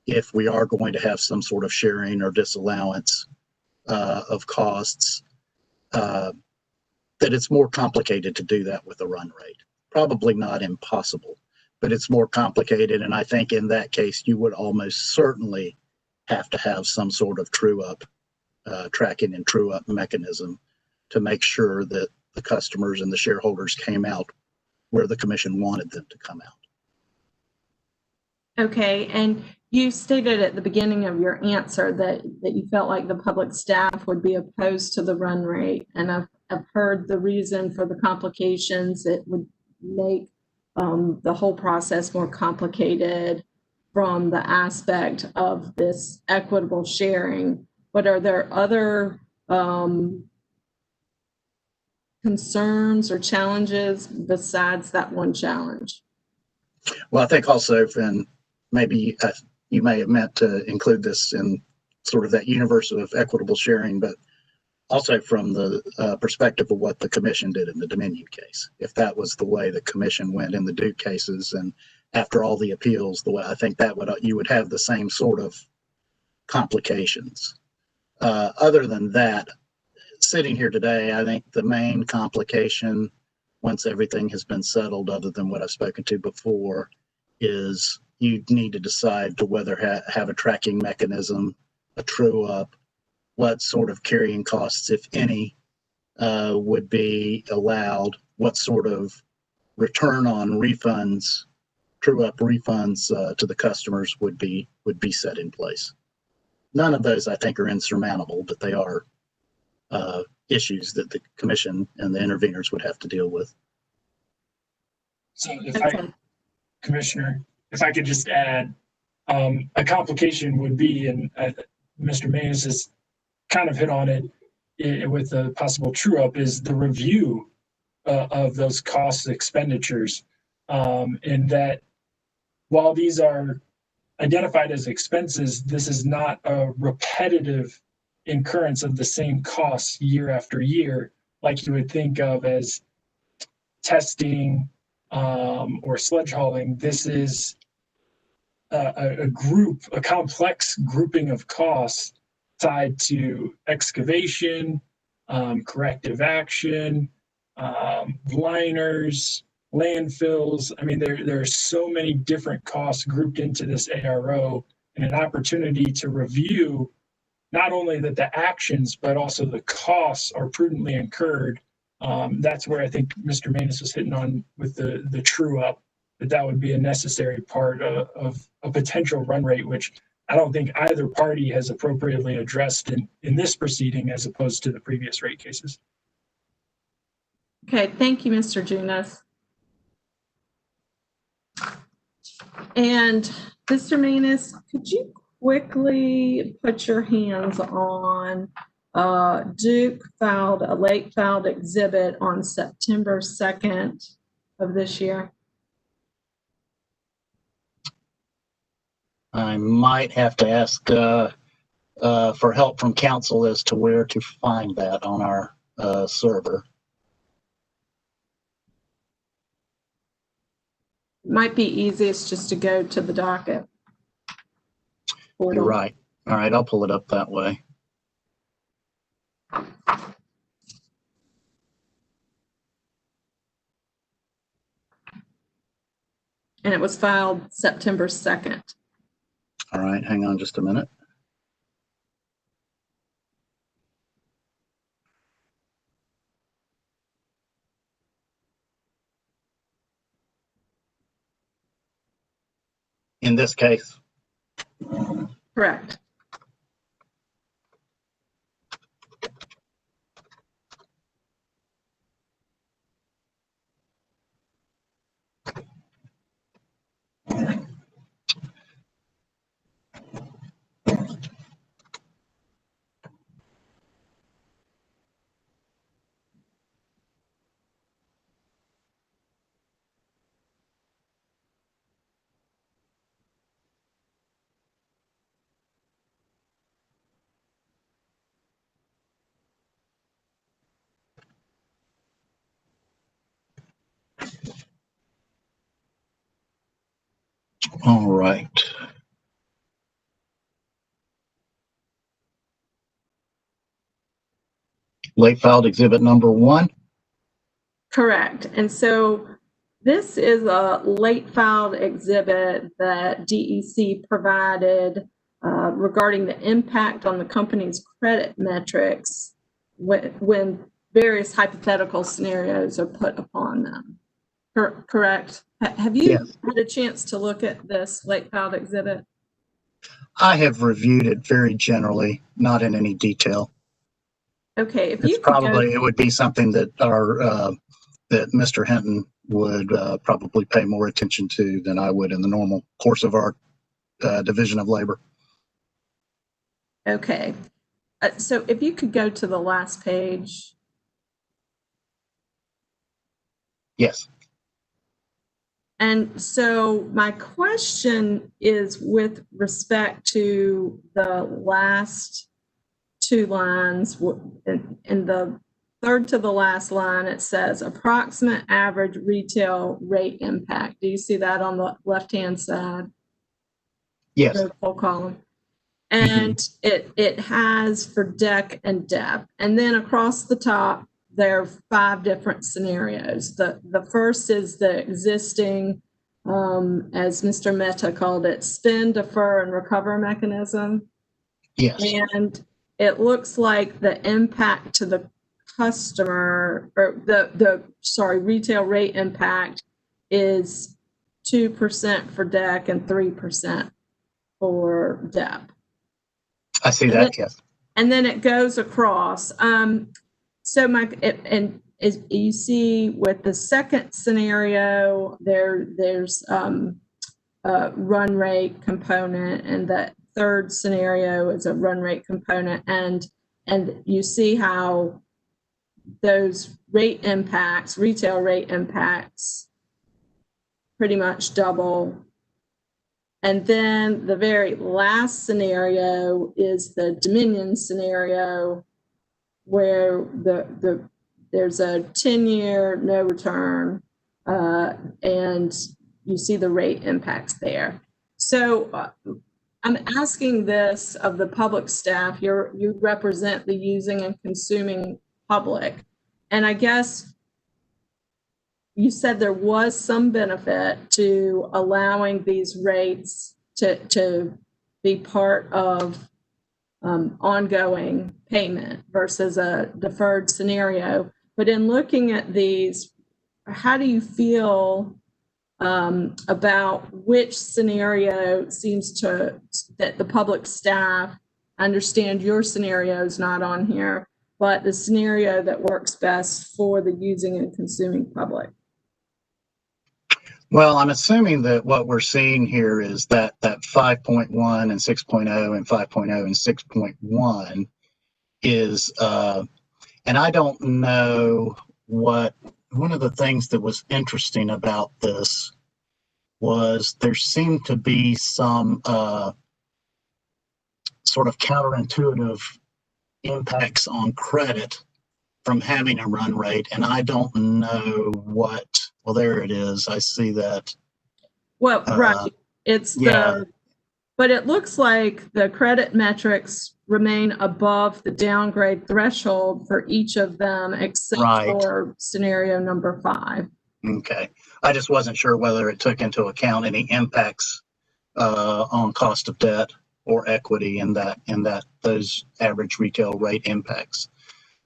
if we are going to have some sort of sharing or disallowance of costs, that it's more complicated to do that with a run rate. Probably not impossible, but it's more complicated. And I think in that case, you would almost certainly have to have some sort of true up, tracking and true up mechanism to make sure that the customers and the shareholders came out where the commission wanted them to come out. Okay, and you stated at the beginning of your answer that you felt like the public staff would be opposed to the run rate, and I've heard the reason for the complications. It would make the whole process more complicated from the aspect of this equitable sharing. But are there other concerns or challenges besides that one challenge? Well, I think also, and maybe you may have meant to include this in sort of that universe of equitable sharing, but also from the perspective of what the commission did in the Dominion case. If that was the way the commission went in the Duke cases, and after all the appeals, the way I think that you would have the same sort of complications. Other than that, sitting here today, I think the main complication, once everything has been settled, other than what I've spoken to before, is you need to decide to whether have a tracking mechanism, a true up, what sort of carrying costs, if any, would be allowed, what sort of return on refunds, true up refunds to the customers would be set in place. None of those I think are insurmountable, but they are issues that the commission and the interveners would have to deal with. So Commissioner, if I could just add, a complication would be, and Mr. Manis has kind of hit on it with a possible true up, is the review of those cost expenditures. In that while these are identified as expenses, this is not a repetitive incurrence of the same costs year after year, like you would think of as testing or sledge hauling. This is a complex grouping of costs tied to excavation, corrective action, liners, landfills. I mean, there are so many different costs grouped into this ARO, and an opportunity to review not only that the actions, but also the costs are prudently incurred. That's where I think Mr. Manis was hitting on with the true up, that would be a necessary part of a potential run rate, which I don't think either party has appropriately addressed in this proceeding as opposed to the previous rate cases. Okay, thank you, Mr. Junas. And Mr. Manis, could you quickly put your hands on Duke filed a late filed exhibit on September 2nd of this year? I might have to ask for help from council as to where to find that on our server. Might be easiest just to go to the docket portal. You're right. All right, I'll pull it up that way. And it was filed September 2nd. All right, hang on just a minute. In this case? Correct. All right. Late filed exhibit number 1. Correct. And so this is a late filed exhibit that DEC provided regarding the impact on the company's credit metrics when various hypothetical scenarios are put upon them. Correct. Have you had a chance to look at this late filed exhibit? I have reviewed it very generally, not in any detail. Okay, if It's you probably it would be something that that Mr. Hinton would probably pay more attention to than I would in the normal course of our division of labor. Okay, so if you could go to the last page. Yes. And so my question is with respect to the last 2 lines. In the third to the last line, it says approximate average retail rate impact. Do you see that on the left-hand side? Yes. The full column. And it has for DEC and DEP. And then across the top, there are 5 different scenarios. The first is the existing, as Mr. Mehta called it, spend, defer, and recover mechanism. Yes. And it looks like the impact to the customer, or sorry, retail rate impact is 2% for DEC and 3% for DEP. I see that, yes. And then it goes across. So and as you see with the second scenario, there's a run rate component, and the third scenario is a run rate component, and you see how those rate impacts, retail rate impacts, pretty much double. And then the very last scenario is the Dominion scenario, where there's a 10-year no return, and you see the rate impacts there. So I'm asking this of the public staff. You represent the using and consuming public, and I guess you said there was some benefit to allowing these rates to be part of ongoing payment versus a deferred scenario. But in looking at these, how do you feel about which scenario seems that the public staff understand? Your scenario is not on here, but the scenario that works best for the using and consuming public? Well, I'm assuming that what we're seeing here is that 5.1 and 6.0 and 5.0 and 6.1 is, and I don't know what, one of the things that was interesting about this was there seemed to be some sort of counterintuitive impacts on credit from having a run rate, and I don't know what. Well, there it is. I see that. Well, right. It's yeah. But it looks like the credit metrics remain above the downgrade threshold for each of them, except for scenario number 5. Okay. I just wasn't sure whether it took into account any impacts on cost of debt or equity in those average retail rate impacts.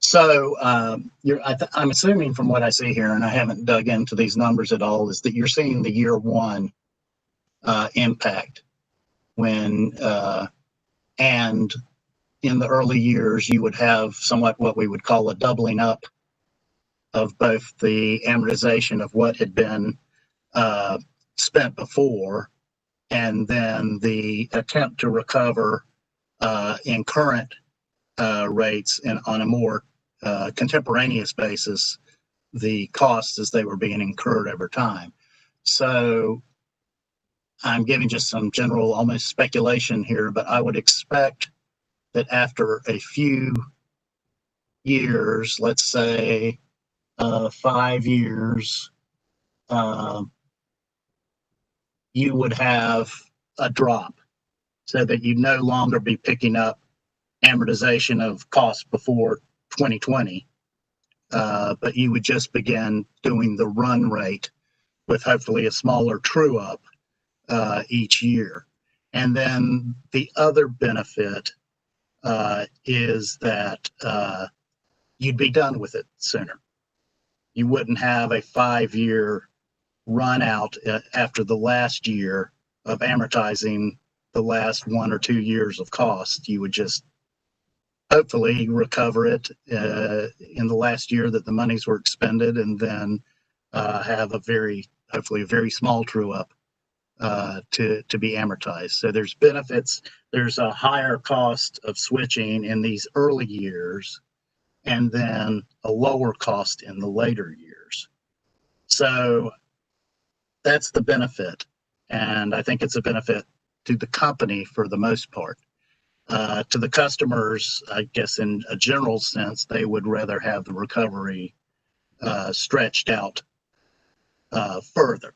So I'm assuming from what I see here, and I haven't dug into these numbers at all, is that you're seeing the year 1 impact when, and in the early years, you would have somewhat what we would call a doubling up of both the amortization of what had been spent before, and then the attempt to recover in current rates and on a more contemporaneous basis, the costs as they were being incurred over time. So I'm giving just some general, almost speculation here, but I would expect that after a few years, let's say 5 years, you would have a drop, so that you'd no longer be picking up amortization of costs before 2020, but you would just begin doing the run rate with hopefully a smaller true up each year. And then the other benefit is that you'd be done with it sooner. You wouldn't have a 5-year run out after the last year of amortizing the last 1 or 2 years of cost. You would just hopefully recover it in the last year that the monies were expended, and then have hopefully a very small true up to be amortized. So there's benefits. There's a higher cost of switching in these early years, and then a lower cost in the later years. So that's the benefit. And I think it's a benefit to the company for the most part. To the customers, I guess in a general sense, they would rather have the recovery stretched out further.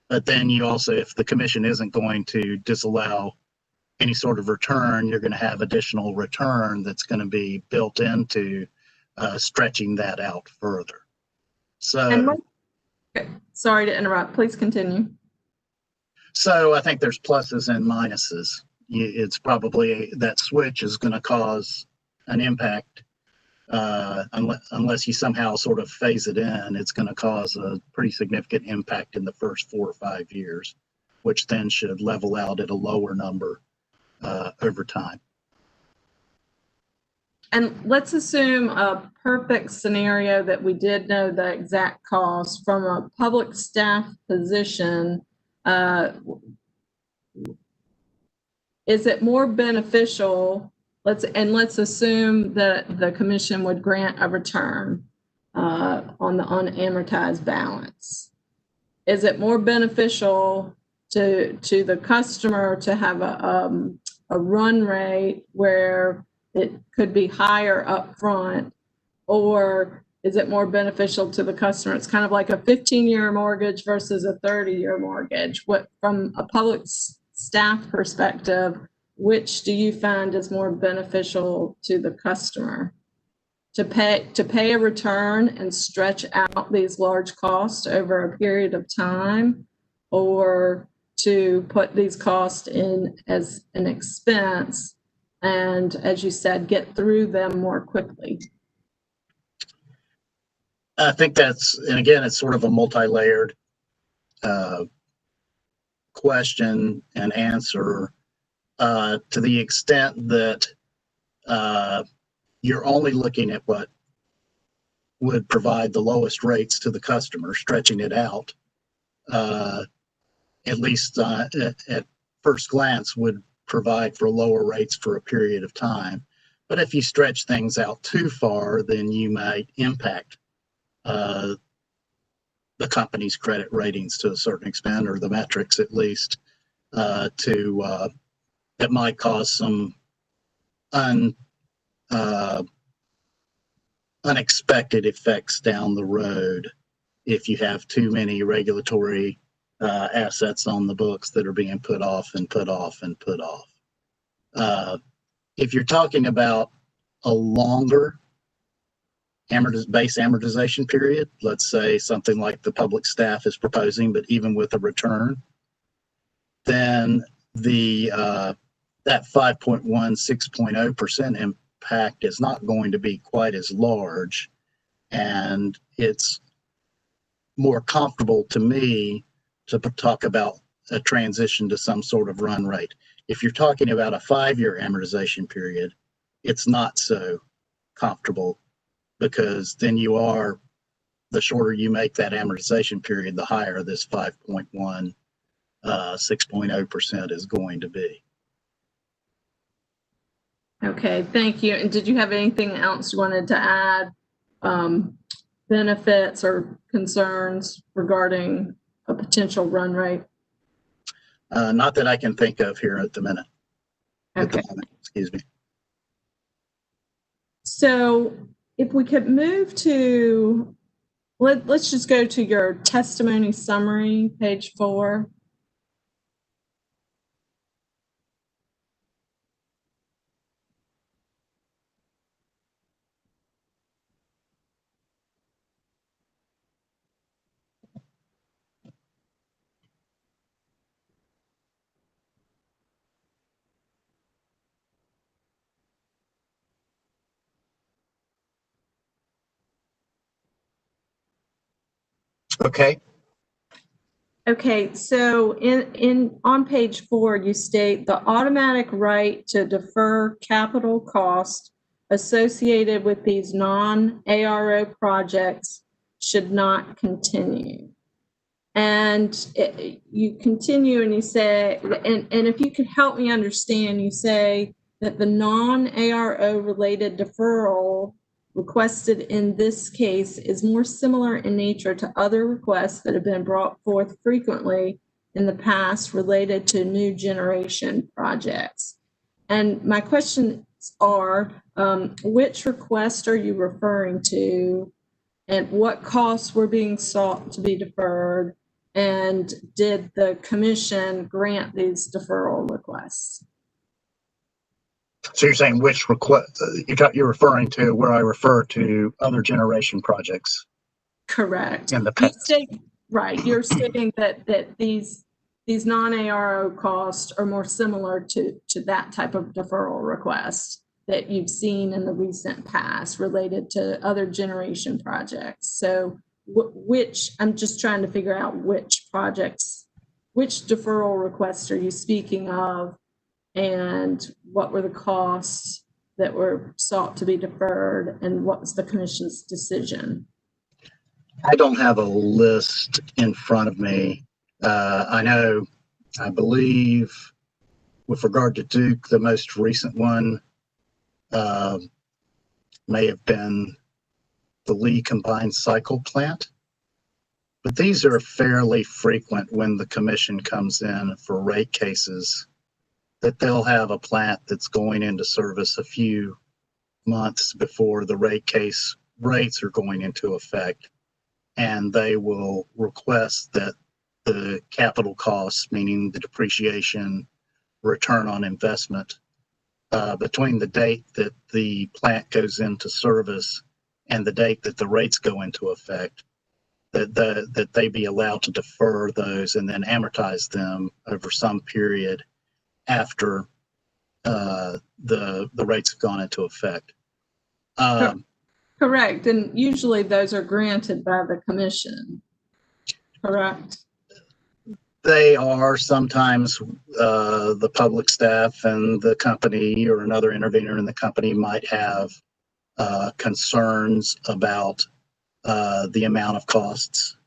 But then you also, if the commission isn't going to disallow any sort of return, you're going to have additional return that's going to be built into stretching that out further. So, sorry to interrupt. Please continue. So I think there's pluses and minuses. it's probably that switch is going to cause an impact. Unless you somehow sort of phase it in, it's going to cause a pretty significant impact in the first 4 or 5 years, which then should level out at a lower number over time. And let's assume a perfect scenario that we did know the exact cost from a public staff position. Is it more beneficial? Let's assume that the commission would grant a return on the unamortized balance. Is it more beneficial to the customer to have a run rate where it could be higher up front, or is it more beneficial to the customer? It's kind of like a 15-year mortgage versus a 30-year mortgage. What, from a public staff perspective, which do you find is more beneficial to the customer? To pay a return and stretch out these large costs over a period of time, or to put these costs in as an expense and, as you said, get through them more quickly? I think that's, and again, it's sort of a multi-layered question and answer, to the extent that you're only looking at what would provide the lowest rates to the customer, stretching it out, at least at first glance, would provide for lower rates for a period of time. But if you stretch things out too far, then you might impact the company's credit ratings to a certain extent, or the metrics at least, that might cause some unexpected effects down the road if you have too many regulatory assets on the books that are being put off and put off and put off. If you're talking about a longer base amortization period, let's say something like the public staff is proposing, but even with a return, then that 5.1, 6.0% impact is not going to be quite as large, and it's more comfortable to me to talk about a transition to some sort of run rate. If you're talking about a 5-year amortization period, it's not so comfortable, because then the shorter you make that amortization period, the higher this 5.1, 6.0% is going to be. Okay, thank you. And did you have anything else you wanted to add, benefits or concerns regarding a potential run rate? Not that I can think of here at the minute. Okay. Excuse me. So if we could move to, let's just go to your testimony summary, page 4. Okay. Okay, so on page 4, you state the automatic right to defer capital cost associated with these non-ARO projects should not continue. And you continue and you say, and if you could help me understand, you say that the non-ARO related deferral requested in this case is more similar in nature to other requests that have been brought forth frequently in the past related to new generation projects. And my questions are, which request are you referring to, and what costs were being sought to be deferred, and did the commission grant these deferral requests? So you're saying which request you're referring to, where I refer to other generation projects? Correct. In the past. Right. You're stating that these these non-ARO costs are more similar to that type of deferral request that you've seen in the recent past related to other generation projects. So which, I'm just trying to figure out which projects, which deferral requests are you speaking of, and what were the costs that were sought to be deferred, and what was the commission's decision? I don't have a list in front of me. I believe with regard to Duke, the most recent one may have been the Lee combined cycle plant. But these are fairly frequent when the commission comes in for rate cases, that they'll have a plant that's going into service a few months before the rate case rates are going into effect. And they will request that the capital costs, meaning the depreciation, return on investment, between the date that the plant goes into service and the date that the rates go into effect, that they be allowed to defer those and then amortize them over some period after the rates have gone into effect. Correct, and usually those are granted by the commission, correct? They are sometimes the public staff and the company or another intervener in the company might have concerns about the amount of costs.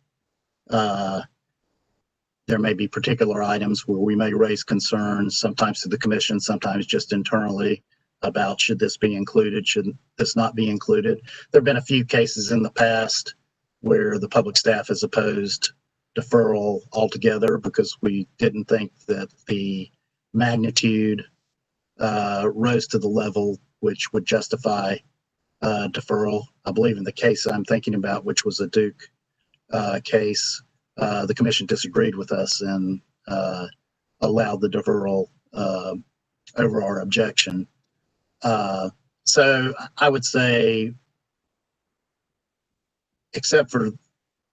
There may be particular items where we may raise concerns, sometimes to the commission, sometimes just internally, about should this be included, should this not be included. There have been a few cases in the past where the public staff has opposed deferral altogether because we didn't think that the magnitude rose to the level which would justify deferral. I believe in the case I'm thinking about, which was a Duke case, the commission disagreed with us and allowed the deferral over our objection. So I would say, except for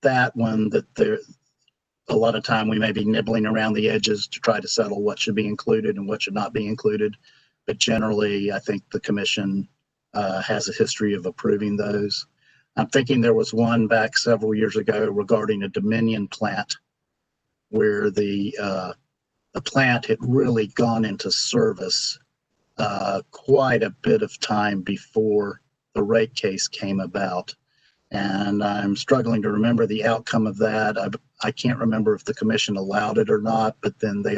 that one, that there a lot of time we may be nibbling around the edges to try to settle what should be included and what should not be included. But generally, I think the commission has a history of approving those. I'm thinking there was one back several years ago regarding a Dominion plant where the plant had really gone into service quite a bit of time before the rate case came about. And I'm struggling to remember the outcome of that. I can't remember if the commission allowed it or not, but then they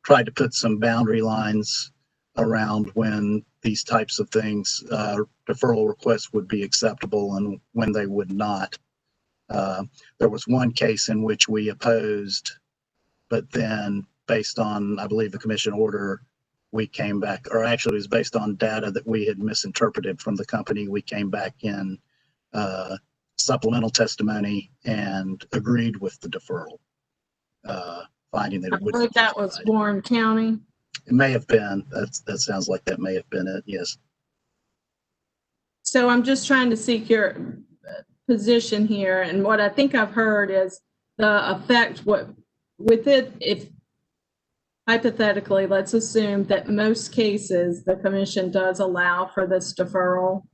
tried to put some boundary lines around when these types of things, deferral requests would be acceptable and when they would not. There was one case in which we opposed, but then based on, I believe, the commission order, we came back, or actually it was based on data that we had misinterpreted from the company. We came back in supplemental testimony and agreed with the deferral, finding that it would. I think that was Warren County. It may have been. That sounds like that may have been it. Yes. So I'm just trying to seek your position here, and what I think I've heard is the effect. What with it, if hypothetically, let's assume that most cases the commission does allow for this deferral.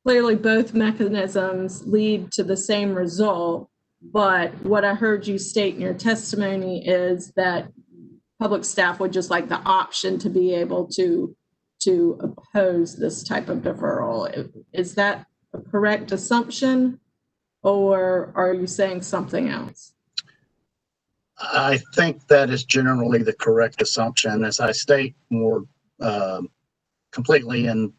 Clearly, both mechanisms lead to the same result, but what I heard you state in your testimony is that public staff would just like the option to be able to oppose this type of deferral. Is that a correct assumption, or are you saying something else? I think that is generally the correct assumption. As I state more completely in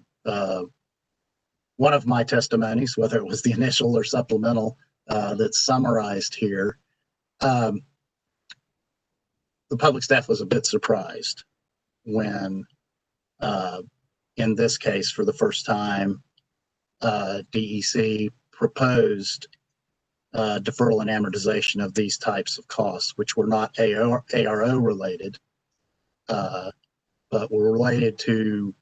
one of my testimonies, whether it was the initial or supplemental that's summarized here, the public staff was a bit surprised when, in this case, for the first time, DEC proposed deferral and amortization of these types of costs, which were not ARO related, but were related to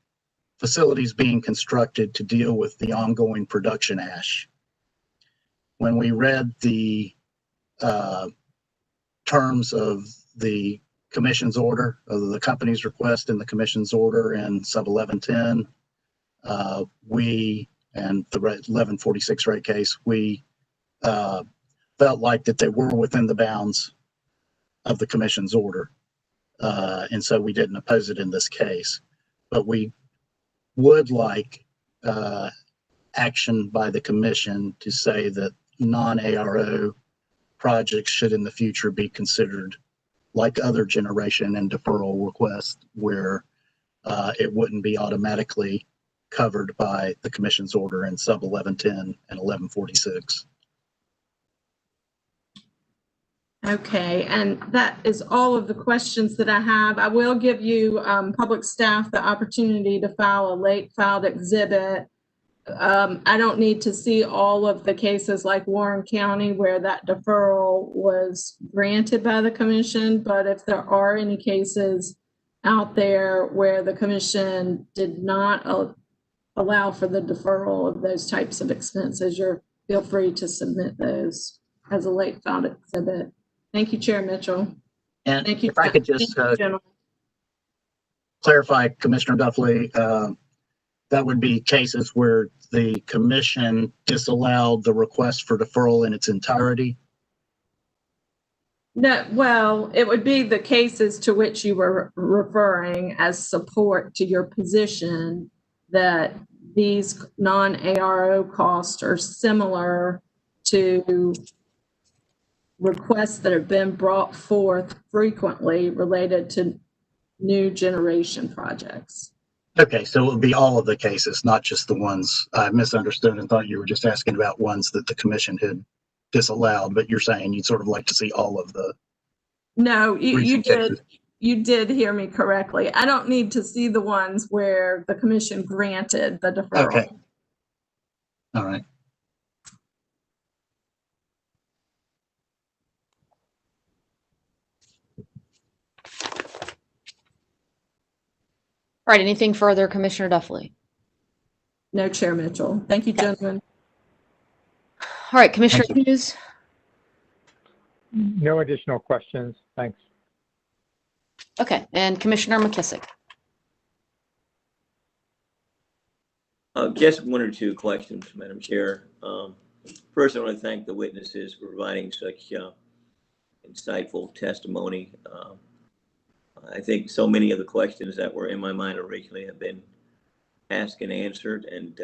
facilities being constructed to deal with the ongoing production ash. When we read the terms of the commission's order, of the company's request in the commission's order in sub 1110, we, and the 1146 rate case, we felt like that they were within the bounds of the commission's order. And so we didn't oppose it in this case. But we would like action by the commission to say that non-ARO projects should in the future be considered like other generation and deferral requests, where it wouldn't be automatically covered by the commission's order in sub 1110 and 1146. Okay, and that is all of the questions that I have. I will give you, public staff, the opportunity to file a late filed exhibit. I don't need to see all of the cases like Warren County where that deferral was granted by the commission, but if there are any cases out there where the commission did not allow for the deferral of those types of expenses, feel free to submit those as a late filed exhibit. Thank you, Chair Mitchell. And thank you. If I could just clarify, Commissioner Duffley, that would be cases where the commission disallowed the request for deferral in its entirety. No, well, it would be the cases to which you were referring as support to your position that these non-ARO costs are similar to requests that have been brought forth frequently related to new generation projects. Okay, so it would be all of the cases, not just the ones I misunderstood and thought you were just asking about ones that the commission had disallowed, but you're saying you'd sort of like to see all of the. No, you did. Cases. You did hear me correctly. I don't need to see the ones where the commission granted the deferral. Okay. All right. All right, anything further, Commissioner Duffley? No, Chair Mitchell. Thank you, gentlemen. All right, Commissioner Hughes. No additional questions. Thanks. Okay, and Commissioner McKissick. Just one or two questions, Madam Chair. First, I want to thank the witnesses for providing such insightful testimony. I think so many of the questions that were in my mind originally have been asked and answered, and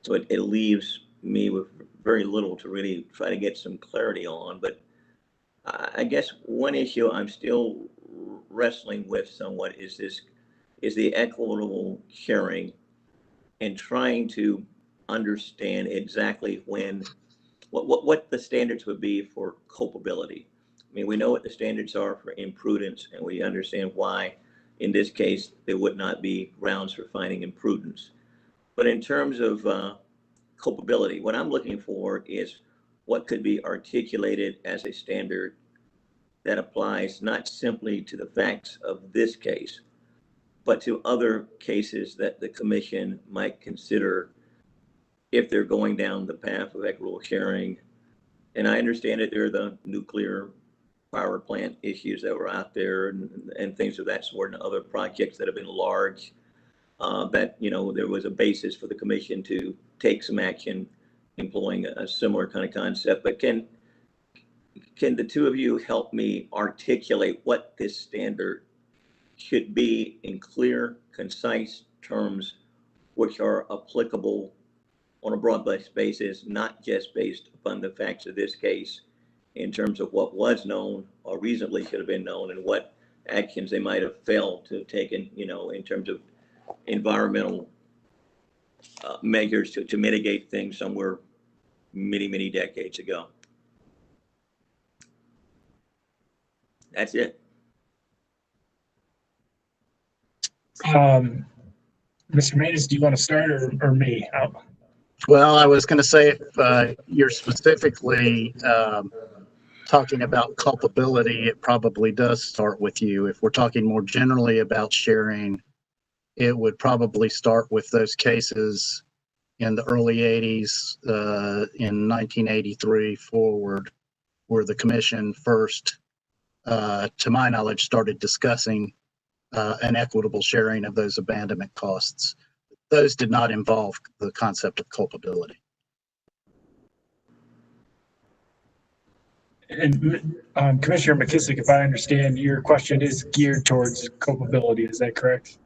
so it leaves me with very little to really try to get some clarity on. But I guess one issue I'm still wrestling with somewhat is the equitable sharing, and trying to understand exactly what the standards would be for culpability. I mean, we know what the standards are for imprudence, and we understand why, in this case, there would not be grounds for finding imprudence. But in terms of culpability, what I'm looking for is what could be articulated as a standard that applies not simply to the facts of this case, but to other cases that the commission might consider if they're going down the path of equitable sharing. And I understand that there are the nuclear power plant issues that were out there and things of that sort, and other projects that have been large, that, you know, there was a basis for the commission to take some action employing a similar kind of concept. But can the two of you help me articulate what this standard should be in clear, concise terms, which are applicable on a broad-based basis, not just based upon the facts of this case, in terms of what was known or reasonably should have been known, and what actions they might have failed to have taken, you know, in terms of environmental measures to mitigate things somewhere many, many decades ago. That's it. Mr. Manis, do you want to start or me? Well, I was going to say, if you're specifically talking about culpability, it probably does start with you. If we're talking more generally about sharing, it would probably start with those cases in the early 80s, in 1983 forward, where the commission first, to my knowledge, started discussing an equitable sharing of those abandonment costs. Those did not involve the concept of culpability. And Commissioner McKissick, if I understand, your question is geared towards culpability. Is that correct?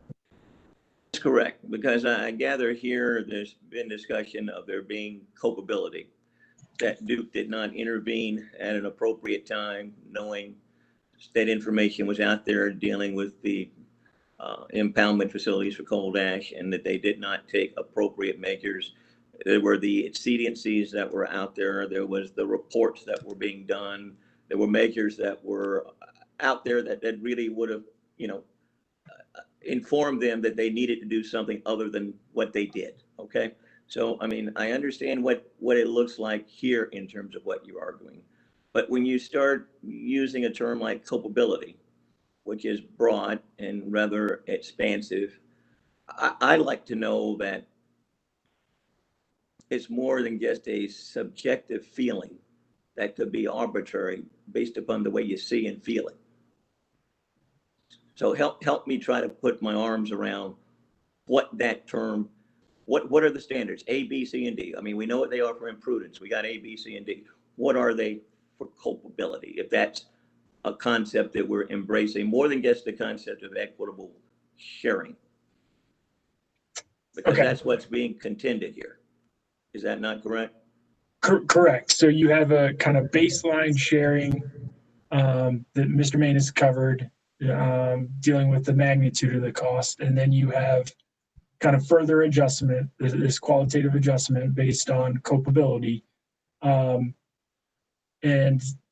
That's correct, because I gather here there's been discussion of there being culpability, that Duke did not intervene at an appropriate time, knowing that information was out there dealing with the impoundment facilities for coal ash, and that they did not take appropriate measures. There were the expediencies that were out there. There was the reports that were being done. There were measures that were out there that really would have, informed them that they needed to do something other than what they did. Okay. So, I mean, I understand what it looks like here in terms of what you're arguing. But when you start using a term like culpability, which is broad and rather expansive, I like to know that it's more than just a subjective feeling that could be arbitrary based upon the way you see and feel it. So help me try to put my arms around what that term, what are the standards, A, B, C, and D? I mean, we know what they are for imprudence. We got A, B, C, and D. What are they for culpability? If that's a concept that we're embracing, more than just the concept of equitable sharing. Because that's what's being contended here. Is that not correct? Correct. So you have a kind of baseline sharing that Mr. Main has covered, dealing with the magnitude of the cost. And then you have kind of further adjustment, this qualitative adjustment based on culpability. And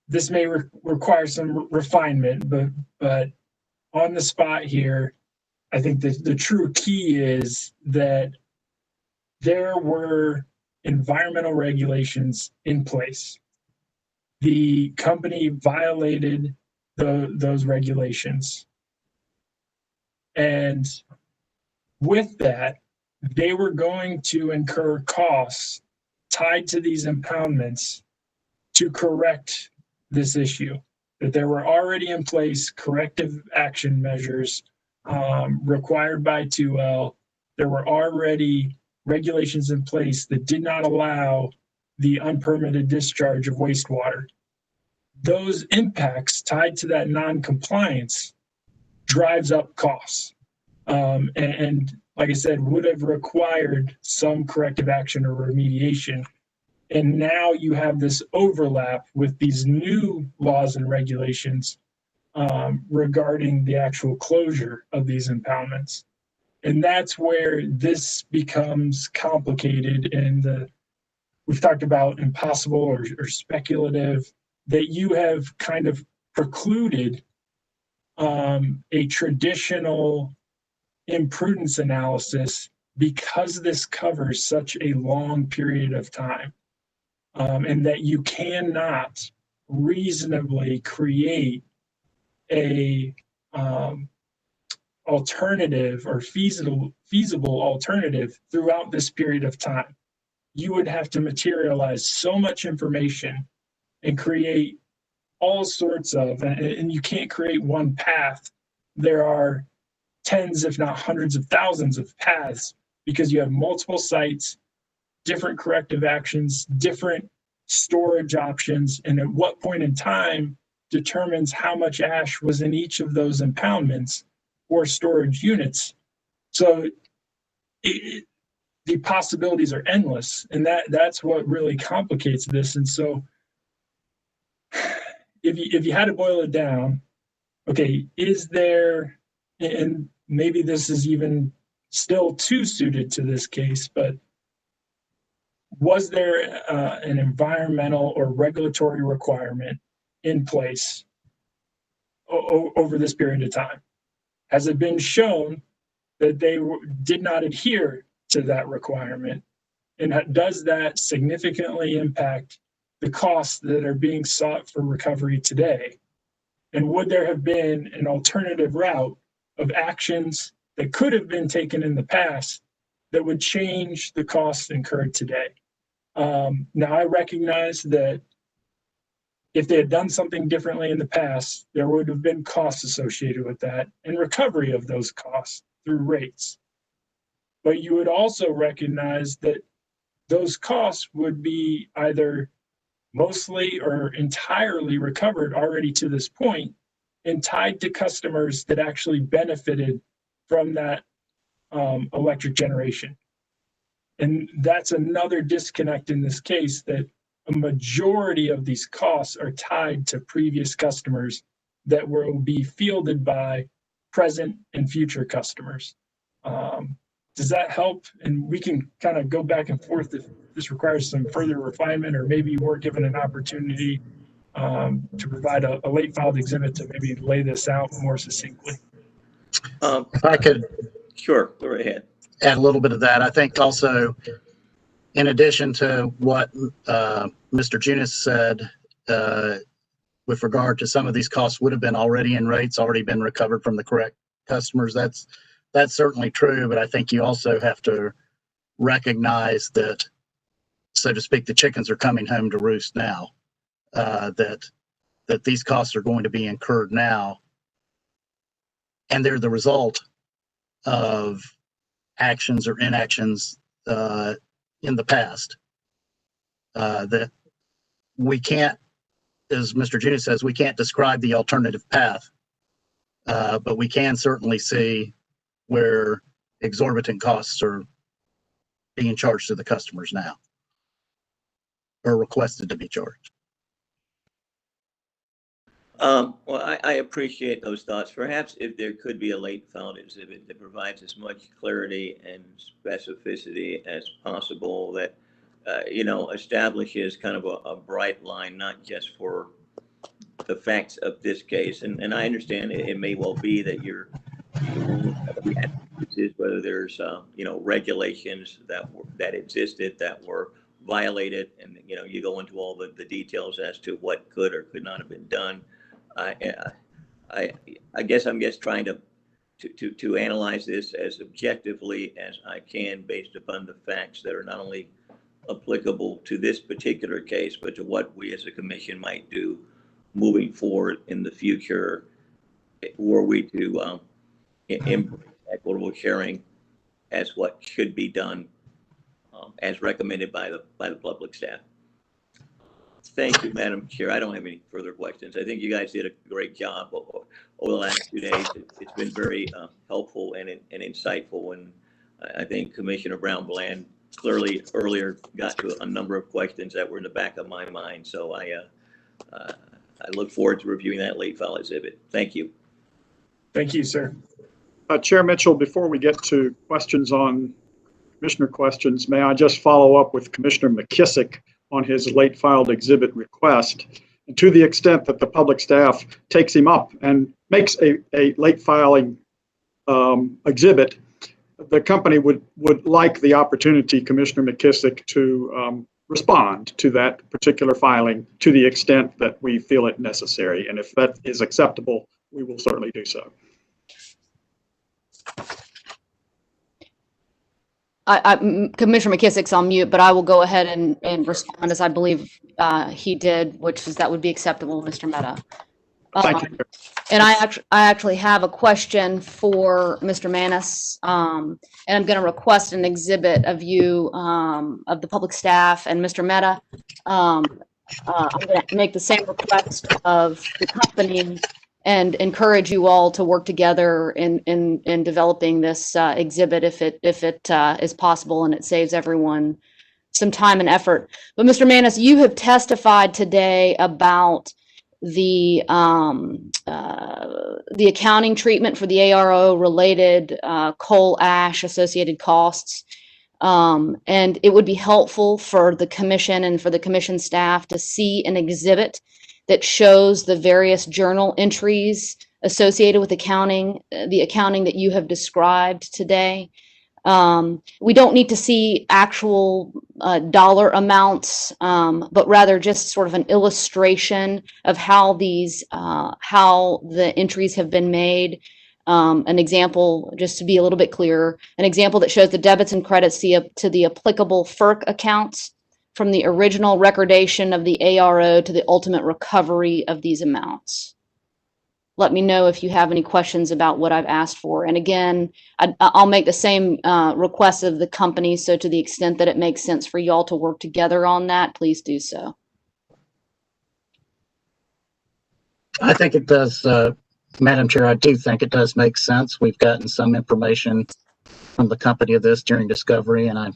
this may require some refinement, but on the spot here, I think the true key is that there were environmental regulations in place. The company violated those regulations. And with that, they were going to incur costs tied to these impoundments to correct this issue, that there were already in place corrective action measures required by 2L. There were already regulations in place that did not allow the unpermitted discharge of wastewater. Those impacts tied to that non-compliance drives up costs. And like I said, would have required some corrective action or remediation. And now you have this overlap with these new laws and regulations regarding the actual closure of these impoundments. And that's where this becomes complicated. And we've talked about impossible or speculative, that you have kind of precluded a traditional imprudence analysis because this covers such a long period of time. And that you cannot reasonably create a alternative or feasible alternative throughout this period of time. You would have to materialize so much information and create all sorts of, and you can't create one path. There are tens, if not hundreds of thousands of paths, because you have multiple sites, different corrective actions, different storage options, and at what point in time determines how much ash was in each of those impoundments or storage units. So the possibilities are endless, and that's what really complicates this. And so if you had to boil it down, okay, is there, and maybe this is even still too suited to this case, but was there an environmental or regulatory requirement in place over this period of time? Has it been shown that they did not adhere to that requirement? And does that significantly impact the costs that are being sought for recovery today? And would there have been an alternative route of actions that could have been taken in the past that would change the costs incurred today? Now, I recognize that if they had done something differently in the past, there would have been costs associated with that and recovery of those costs through rates. But you would also recognize that those costs would be either mostly or entirely recovered already to this point and tied to customers that actually benefited from that electric generation. And that's another disconnect in this case, that a majority of these costs are tied to previous customers that will be fielded by present and future customers. Does that help? And we can kind of go back and forth if this requires some further refinement, or maybe we're given an opportunity to provide a late filed exhibit to maybe lay this out more succinctly. If I could Sure, go ahead. add a little bit of that. I think also, in addition to what Mr. Junis said, with regard to some of these costs would have been already in rates, already been recovered from the correct customers. That's certainly true, but I think you also have to recognize that, so to speak, the chickens are coming home to roost now. That these costs are going to be incurred now, and they're the result of actions or inactions in the past. That we can't, as Mr. Junis says, we can't describe the alternative path, but we can certainly see where exorbitant costs are being charged to the customers now, or requested to be charged. Well, I appreciate those thoughts. Perhaps if there could be a late filed exhibit that provides as much clarity and specificity as possible, that establishes kind of a bright line, not just for the facts of this case. And I understand it may well be that whether there's regulations that existed that were violated, and you go into all the details as to what could or could not have been done. I guess I'm just trying to analyze this as objectively as I can, based upon the facts that are not only applicable to this particular case, but to what we as a commission might do moving forward in the future, were we to embrace equitable sharing as what should be done, as recommended by the public staff. Thank you, Madam Chair. I don't have any further questions. I think you guys did a great job over the last 2 days. It's been very helpful and insightful. And I think Commissioner Brown-Bland clearly earlier got to a number of questions that were in the back of my mind. So I look forward to reviewing that late file exhibit. Thank you. Thank you, sir. Chair Mitchell, before we get to questions on commissioner questions, may I just follow up with Commissioner McKissick on his late filed exhibit request? And to the extent that the public staff takes him up and makes a late filing exhibit, the company would like the opportunity, Commissioner McKissick, to respond to that particular filing to the extent that we feel it necessary. And if that is acceptable, we will certainly do so. Commissioner McKissick's on mute, but I will go ahead and respond as I believe he did, which is that would be acceptable, Mr. Mehta. Thank you. And I actually have a question for Mr. Manis, and I'm going to request an exhibit of you, of the public staff and Mr. Mehta. I'm going to make the same request of the company and encourage you all to work together in developing this exhibit if it is possible and it saves everyone some time and effort. But Mr. Manis, you have testified today about the accounting treatment for the ARO related coal ash associated costs. And it would be helpful for the commission and for the commission staff to see an exhibit that shows the various journal entries associated with the accounting that you have described today. We don't need to see actual dollar amounts, but rather just sort of an illustration of how the entries have been made. An example, just to be a little bit clearer, an example that shows the debits and credits to the applicable FERC accounts from the original recordation of the ARO to the ultimate recovery of these amounts. Let me know if you have any questions about what I've asked for. And again, I'll make the same request of the company. So to the extent that it makes sense for y'all to work together on that, please do so. I think it does, Madam Chair, I do think it does make sense. We've gotten some information from the company of this during discovery, and I'm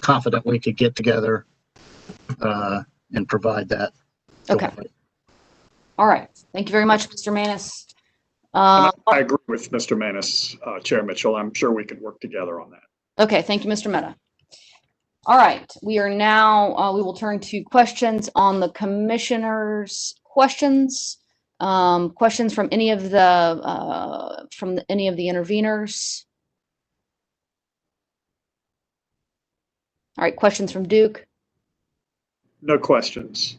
confident we could get together and provide that. Okay. All right. Thank you very much, Mr. Manis. I agree with Mr. Manis, Chair Mitchell. I'm sure we can work together on that. Okay. Thank you, Mr. Mehta. All right. We are now, we will turn to questions on the commissioners' questions. Questions from any of the interveners. All right. Questions from Duke? No questions.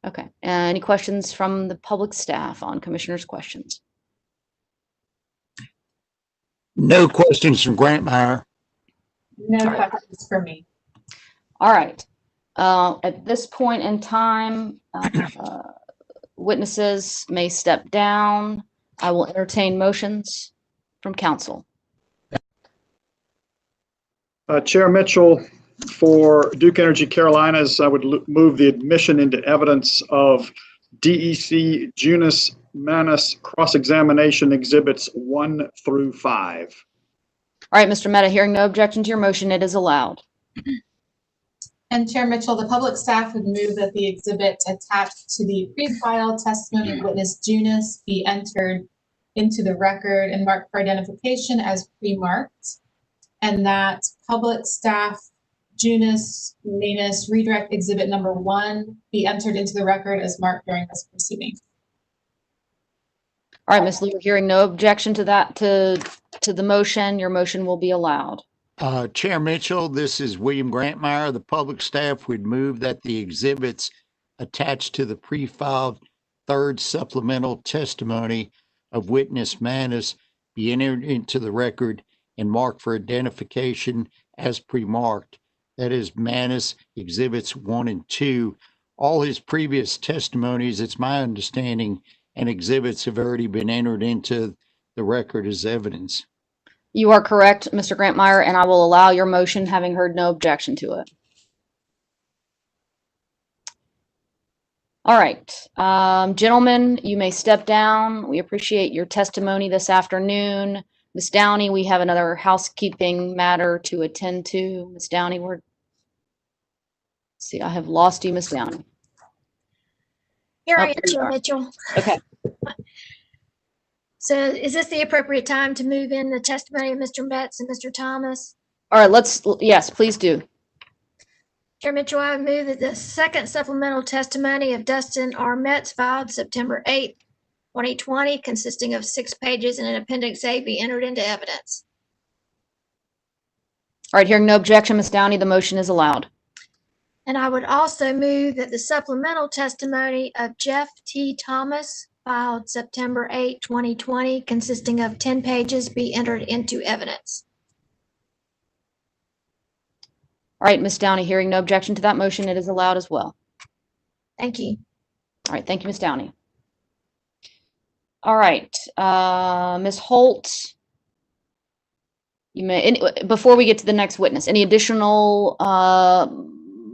Okay. Any questions from the public staff on commissioners' questions? No questions from Grantmeyer. No questions for me. All right. At this point in time, witnesses may step down. I will entertain motions from council. Chair Mitchell, for Duke Energy Carolinas, I would move the admission into evidence of DEC Junis Manus cross-examination exhibits 1 through 5. All right, Mr. Mehta, hearing no objection to your motion, it is allowed. And Chair Mitchell, the public staff would move that the exhibit attached to the pre-trial testimony of witness Junis be entered into the record and marked for identification as pre-marked, and that public staff Junis Manus redirect exhibit number 1 be entered into the record as marked during this proceeding. All right, Ms. Lee, hearing no objection to that, to the motion, your motion will be allowed. Chair Mitchell, this is William Grantmeyer. The public staff would move that the exhibits attached to the pre-filed third supplemental testimony of witness Manus be entered into the record and marked for identification as pre-marked. That is Manus exhibits 1 and 2. All his previous testimonies, it's my understanding, and exhibits have already been entered into the record as evidence. You are correct, Mr. Grantmeyer, and I will allow your motion, having heard no objection to it. All right, gentlemen, you may step down. We appreciate your testimony this afternoon. Ms. Downey, we have another housekeeping matter to attend to. Ms. Downey, see, I have lost you, Ms. Downey. Here I am, there you Chair are. Mitchell. Okay. So is this the appropriate time to move in the testimony of Mr. Metz and Mr. Thomas? All right, yes, please do. Chair Mitchell, I move that the second supplemental testimony of Dustin R. Metz filed September 8th, 2020, consisting of 6 pages and an Appendix A, be entered into evidence. All right, hearing no objection, Ms. Downey, the motion is allowed. And I would also move that the supplemental testimony of Jeff T. Thomas filed September 8, 2020, consisting of 10 pages, be entered into evidence. All right, Ms. Downey, hearing no objection to that motion, it is allowed as well. Thank you. All right, thank you, Ms. Downey. All right, Ms. Holt, you may, before we get to the next witness, any additional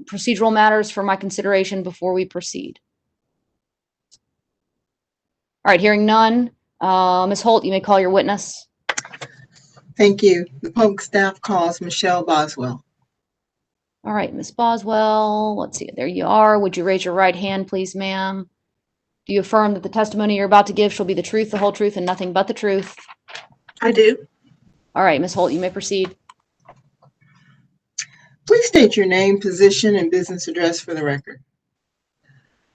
procedural matters for my consideration before we proceed? All right, hearing none, Ms. Holt, you may call your witness. Thank you. The public staff calls Michelle Boswell. All right, Ms. Boswell, let's see, there you are. Would you raise your right hand, please, ma'am? Do you affirm that the testimony you're about to give shall be the truth, the whole truth, and nothing but the truth? I do. All right, Ms. Holt, you may proceed. Please state your name, position, and business address for the record.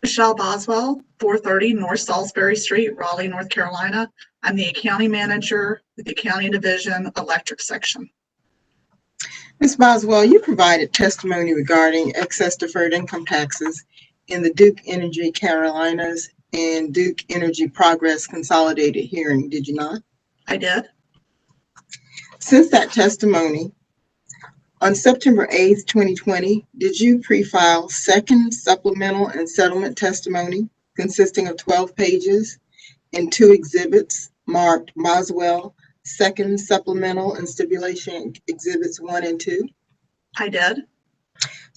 Michelle Boswell, 430 North Salisbury Street, Raleigh, North Carolina. I'm the accounting manager with the accounting division electric section. Ms. Boswell, you provided testimony regarding excess deferred income taxes in the Duke Energy Carolinas and Duke Energy Progress Consolidated hearing, did you not? I did. Since that testimony, On September 8th, 2020, did you pre-file second supplemental and settlement testimony consisting of 12 pages and 2 exhibits marked Boswell Second Supplemental and Stipulation Exhibits 1 and 2? I did.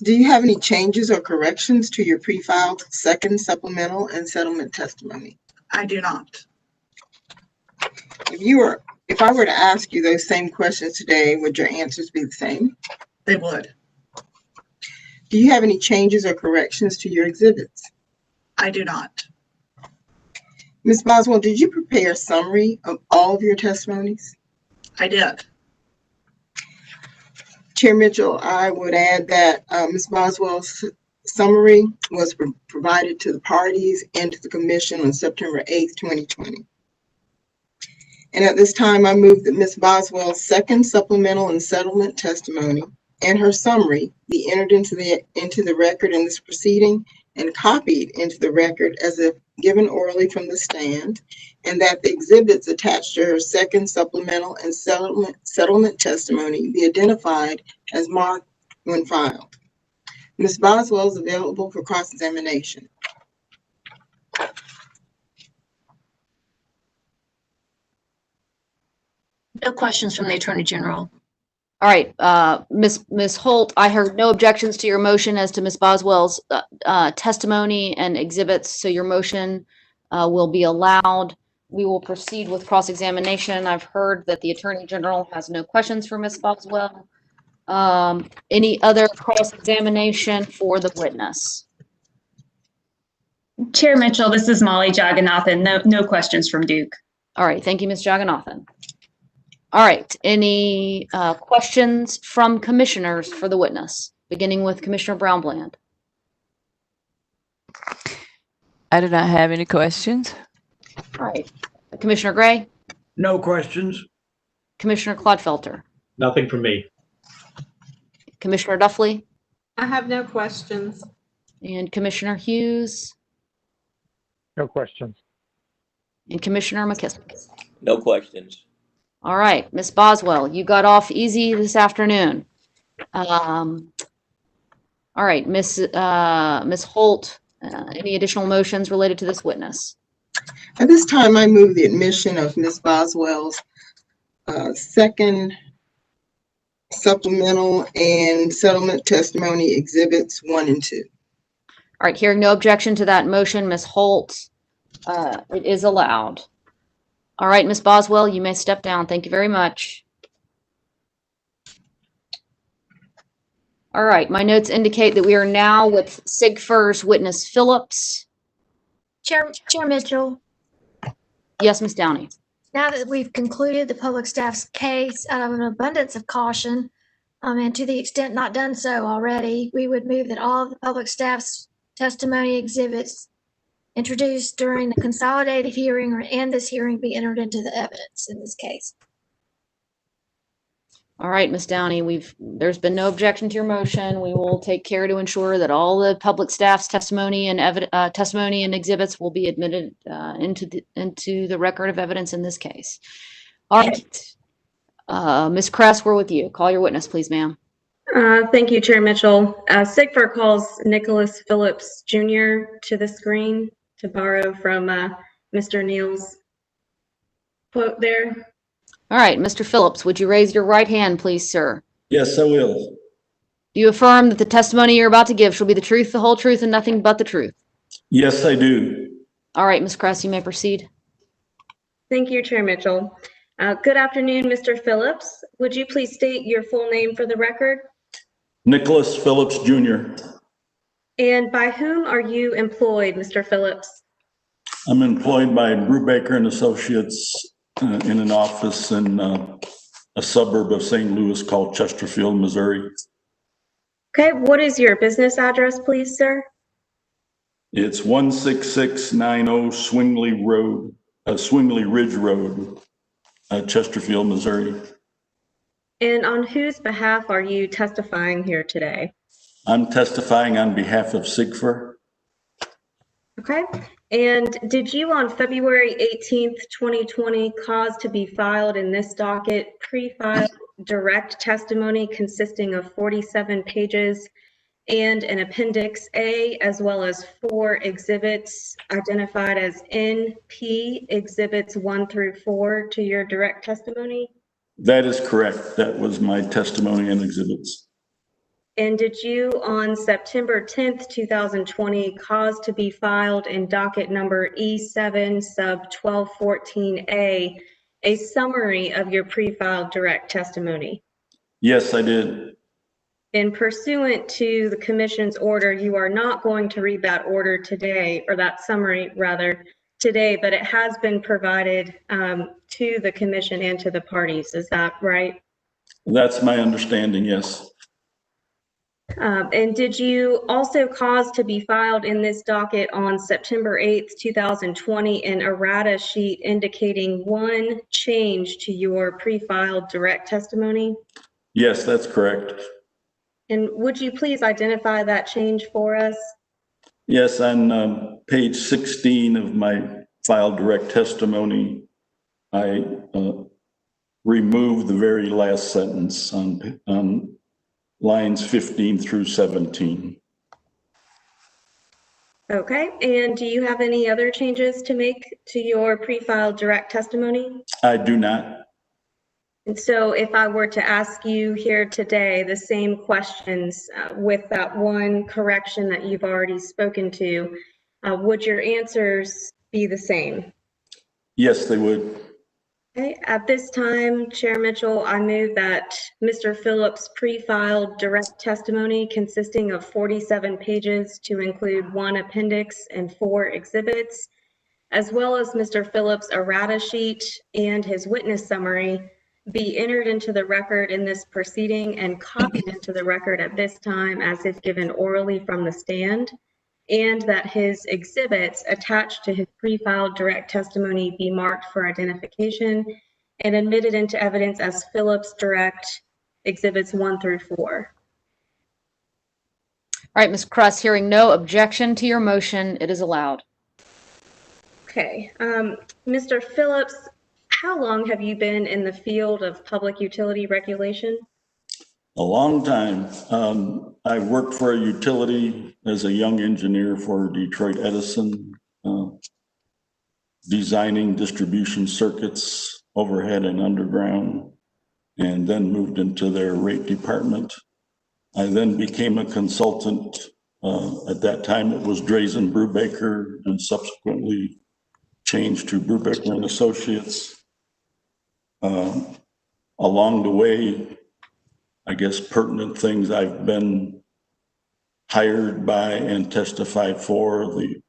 Do you have any changes or corrections to your pre-filed second supplemental and settlement testimony? I do not. If I were to ask you those same questions today, would your answers be the same? They would. Do you have any changes or corrections to your exhibits? I do not. Ms. Boswell, did you prepare a summary of all of your testimonies? I did. Chair Mitchell, I would add that Ms. Boswell's summary was provided to the parties and to the commission on September 8th, 2020. And at this time, I move that Ms. Boswell's second supplemental and settlement testimony and her summary be entered into the record in this proceeding and copied into the record as if given orally from the stand, and that the exhibits attached to her second supplemental and settlement testimony be identified as marked when filed. Ms. Boswell is available for cross-examination. No questions from the Attorney General. All right, Ms. Holt, I heard no objections to your motion as to Ms. Boswell's testimony and exhibits, so your motion will be allowed. We will proceed with cross-examination. I've heard that the Attorney General has no questions for Ms. Boswell. Any other cross-examination for the witness? Chair Mitchell, this is Molly Jagannathan. No questions from Duke. All right, thank you, Ms. Jagannathan. All right, any questions from commissioners for the witness, beginning with Commissioner Brownbland? I do not have any questions. All right, Commissioner Gray? No questions. Commissioner Clodfelter? Nothing from me. Commissioner Duffley? I have no questions. And Commissioner Hughes? No questions. And Commissioner McKissick? No questions. All right, Ms. Boswell, you got off easy this afternoon. All right, Ms. Holt, any additional motions related to this witness? At this time, I move the admission of Ms. Boswell's second supplemental and settlement testimony exhibits 1 and 2. All right, hearing no objection to that motion, Ms. Holt, it is allowed. All right, Ms. Boswell, you may step down. Thank you very much. All right, my notes indicate that we are now with SIGFR's witness Phillips. Chair Mitchell, Yes, Ms. Downey. now that we've concluded the public staff's case out of an abundance of caution, and to the extent not done so already, we would move that all of the public staff's testimony exhibits introduced during the consolidated hearing and this hearing be entered into the evidence in this case. All right, Ms. Downey, there's been no objection to your motion. We will take care to ensure that all the public staff's testimony and exhibits will be admitted into the record of evidence in this case. All right, Ms. Kress, we're with you. Call your witness, please, ma'am. Thank you, Chair Mitchell. SIGFR calls Nicholas Phillips Jr. to the screen to borrow from Mr. Neal's quote there. All right, Mr. Phillips, would you raise your right hand, please, sir? Yes, I will. Do you affirm that the testimony you're about to give shall be the truth, the whole truth, and nothing but the truth? Yes, I do. All right, Ms. Kress, you may proceed. Thank you, Chair Mitchell. Good afternoon, Mr. Phillips. Would you please state your full name for the record? Nicholas Phillips, Jr. And by whom are you employed, Mr. Phillips? I'm employed by Brubaker and Associates in an office in a suburb of St. Louis called Chesterfield, Missouri. Okay, what is your business address, please, sir? It's 16690 Swingley Ridge Road, Chesterfield, Missouri. And on whose behalf are you testifying here today? I'm testifying on behalf of SIGFR. Okay. And did you on February 18th, 2020 cause to be filed in this docket pre-filed direct testimony consisting of 47 pages and an Appendix A, as well as 4 exhibits identified as NP Exhibits 1 through 4 to your direct testimony? That is correct. That was my testimony and exhibits. And did you, on September 10th, 2020, cause to be filed in docket number E7 sub 1214A a summary of your pre-filed direct testimony? Yes, I did. And pursuant to the commission's order, you are not going to read that order today, or that summary rather, today, but it has been provided to the commission and to the parties. Is that right? That's my understanding, yes. And did you also cause to be filed in this docket on September 8th, 2020, an errata sheet indicating 1 change to your pre-filed direct testimony? Yes, that's correct. And would you please identify that change for us? Yes, on page 16 of my filed direct testimony, I removed the very last sentence on lines 15 through 17. Okay, and do you have any other changes to make to your pre-filed direct testimony? I do not. And so if I were to ask you here today the same questions with that 1 correction that you've already spoken to, would your answers be the same? Yes, they would. Okay, at this time, Chair Mitchell, I move that Mr. Phillips' pre-filed direct testimony consisting of 47 pages to include 1 appendix and 4 exhibits, as well as Mr. Phillips' errata sheet and his witness summary, be entered into the record in this proceeding and copied into the record at this time as if given orally from the stand, and that his exhibits attached to his pre-filed direct testimony be marked for identification and admitted into evidence as Phillips Direct Exhibits 1 through 4. All right, Ms. Kress, hearing no objection to your motion, it is allowed. Okay, Mr. Phillips, how long have you been in the field of public utility regulation? A long time. I worked for a utility as a young engineer for Detroit Edison, designing distribution circuits overhead and underground, and then moved into their rate department. I then became a consultant. At that time, it was Drazen Brubaker, and subsequently changed to Brubaker and Associates. Along the way, I guess pertinent things, I've been hired by and testified for the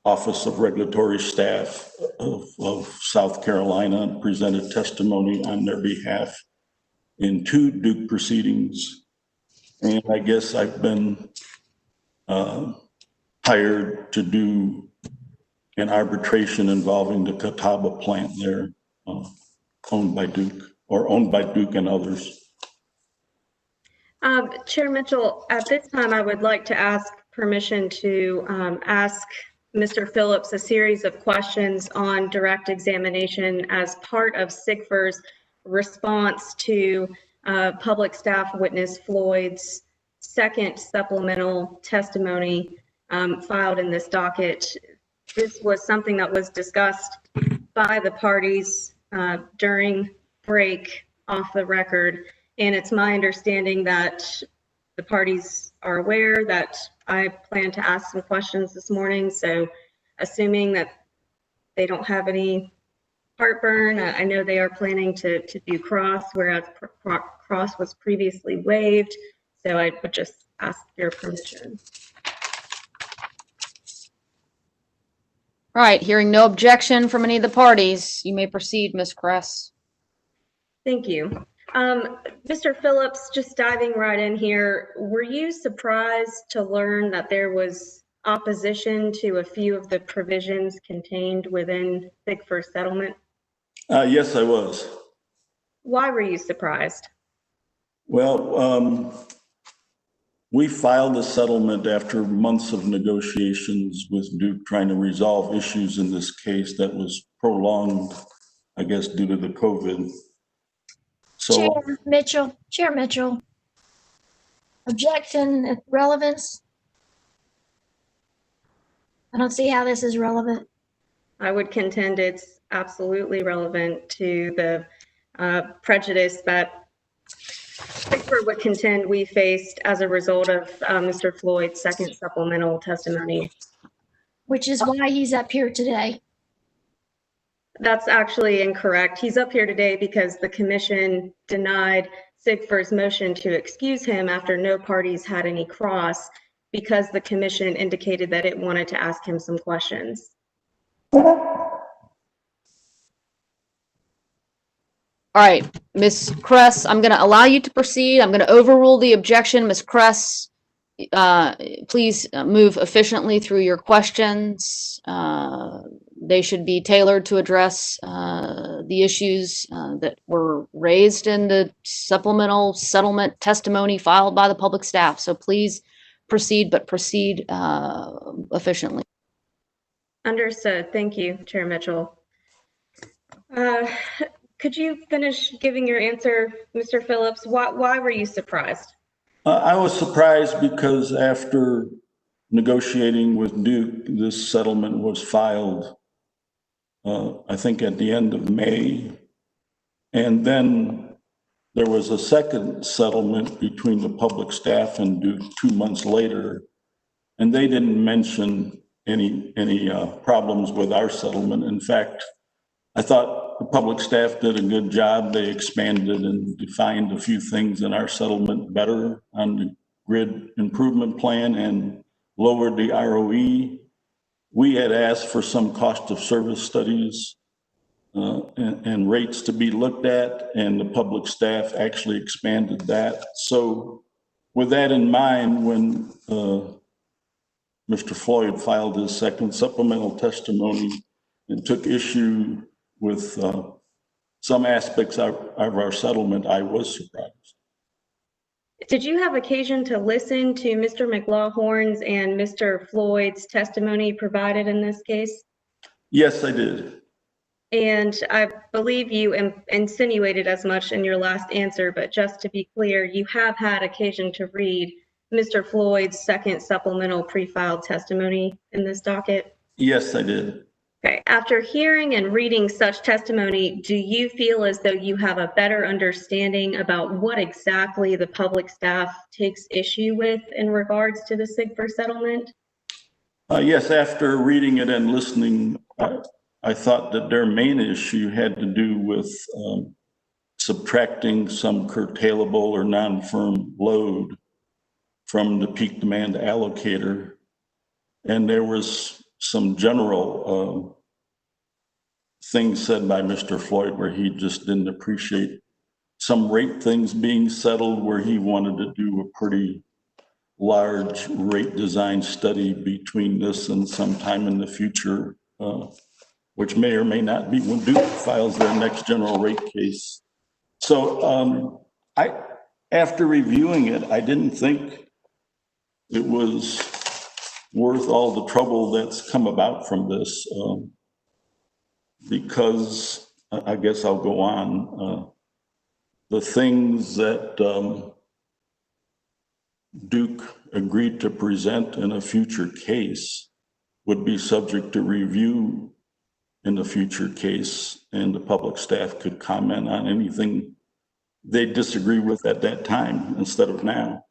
Office of Regulatory Staff of South Carolina, and presented testimony on their behalf in 2 Duke proceedings. And I guess I've been hired to do an arbitration involving the Catawba plant there, owned by Duke and others. Chair Mitchell, at this time, I would like to ask permission to ask Mr. Phillips a series of questions on direct examination as part of SIGFR's response to public staff witness Floyd's 2nd supplemental testimony filed in this docket. This was something that was discussed by the parties during break off the record. And it's my understanding that the parties are aware that I plan to ask some questions this morning. So assuming that they don't have any heartburn, I know they are planning to do cross, whereas cross was previously waived. So I would just ask your permission. All right, hearing no objection from any of the parties, you may proceed, Ms. Kress. Thank you. Mr. Phillips, just diving right in here, were you surprised to learn that there was opposition to a few of the provisions contained within SIGFR's settlement? Yes, I was. Why were you surprised? Well, we filed a settlement after months of negotiations with Duke trying to resolve issues in this case that was prolonged, I guess, due to the COVID. So Chair Mitchell. Objection, relevance. I don't see how this is relevant. I would contend it's absolutely relevant to the prejudice that Sigford would contend we faced as a result of Mr. Floyd's second supplemental testimony. Which is why he's up here today. That's actually incorrect. He's up here today because the commission denied Sigford's motion to excuse him after no parties had any cross, because the commission indicated that it wanted to ask him some questions. All right, Ms. Kress, I'm going to allow you to proceed. I'm going to overrule the objection. Ms. Kress, please move efficiently through your questions. They should be tailored to address the issues that were raised in the supplemental settlement testimony filed by the public staff. So please proceed, but proceed efficiently. Understood. Thank you, Chair Mitchell. Could you finish giving your answer, Mr. Phillips? Why were you surprised? I was surprised because after negotiating with Duke, this settlement was filed, I think at the end of May. And then there was a second settlement between the public staff and Duke 2 months later. And they didn't mention any problems with our settlement. In fact, I thought the public staff did a good job. They expanded and defined a few things in our settlement better on the grid improvement plan and lowered the ROE. We had asked for some cost of service studies and rates to be looked at, and the public staff actually expanded that. So with that in mind, when Mr. Floyd filed his second supplemental testimony and took issue with some aspects of our settlement, I was surprised. Did you have occasion to listen to Mr. McLawhorn's and Mr. Floyd's testimony provided in this case? Yes, I did. And I believe you insinuated as much in your last answer, but just to be clear, you have had occasion to read Mr. Floyd's second supplemental pre-filed testimony in this docket? Yes, I did. Okay. After hearing and reading such testimony, do you feel as though you have a better understanding about what exactly the public staff takes issue with in regards to the Sigford settlement? Yes, after reading it and listening, I thought that their main issue had to do with subtracting some curtailable or non-firm load from the peak demand allocator. And there was some general things said by Mr. Floyd where he just didn't appreciate some rate things being settled, where he wanted to do a pretty large rate design study between this and sometime in the future, which may or may not be when Duke files their next general rate case. So after reviewing it, I didn't think it was worth all the trouble that's come about from this, because I guess I'll go on. The things that Duke agreed to present in a future case would be subject to review in the future case, and the public staff could comment on anything they disagree with at that time instead of now.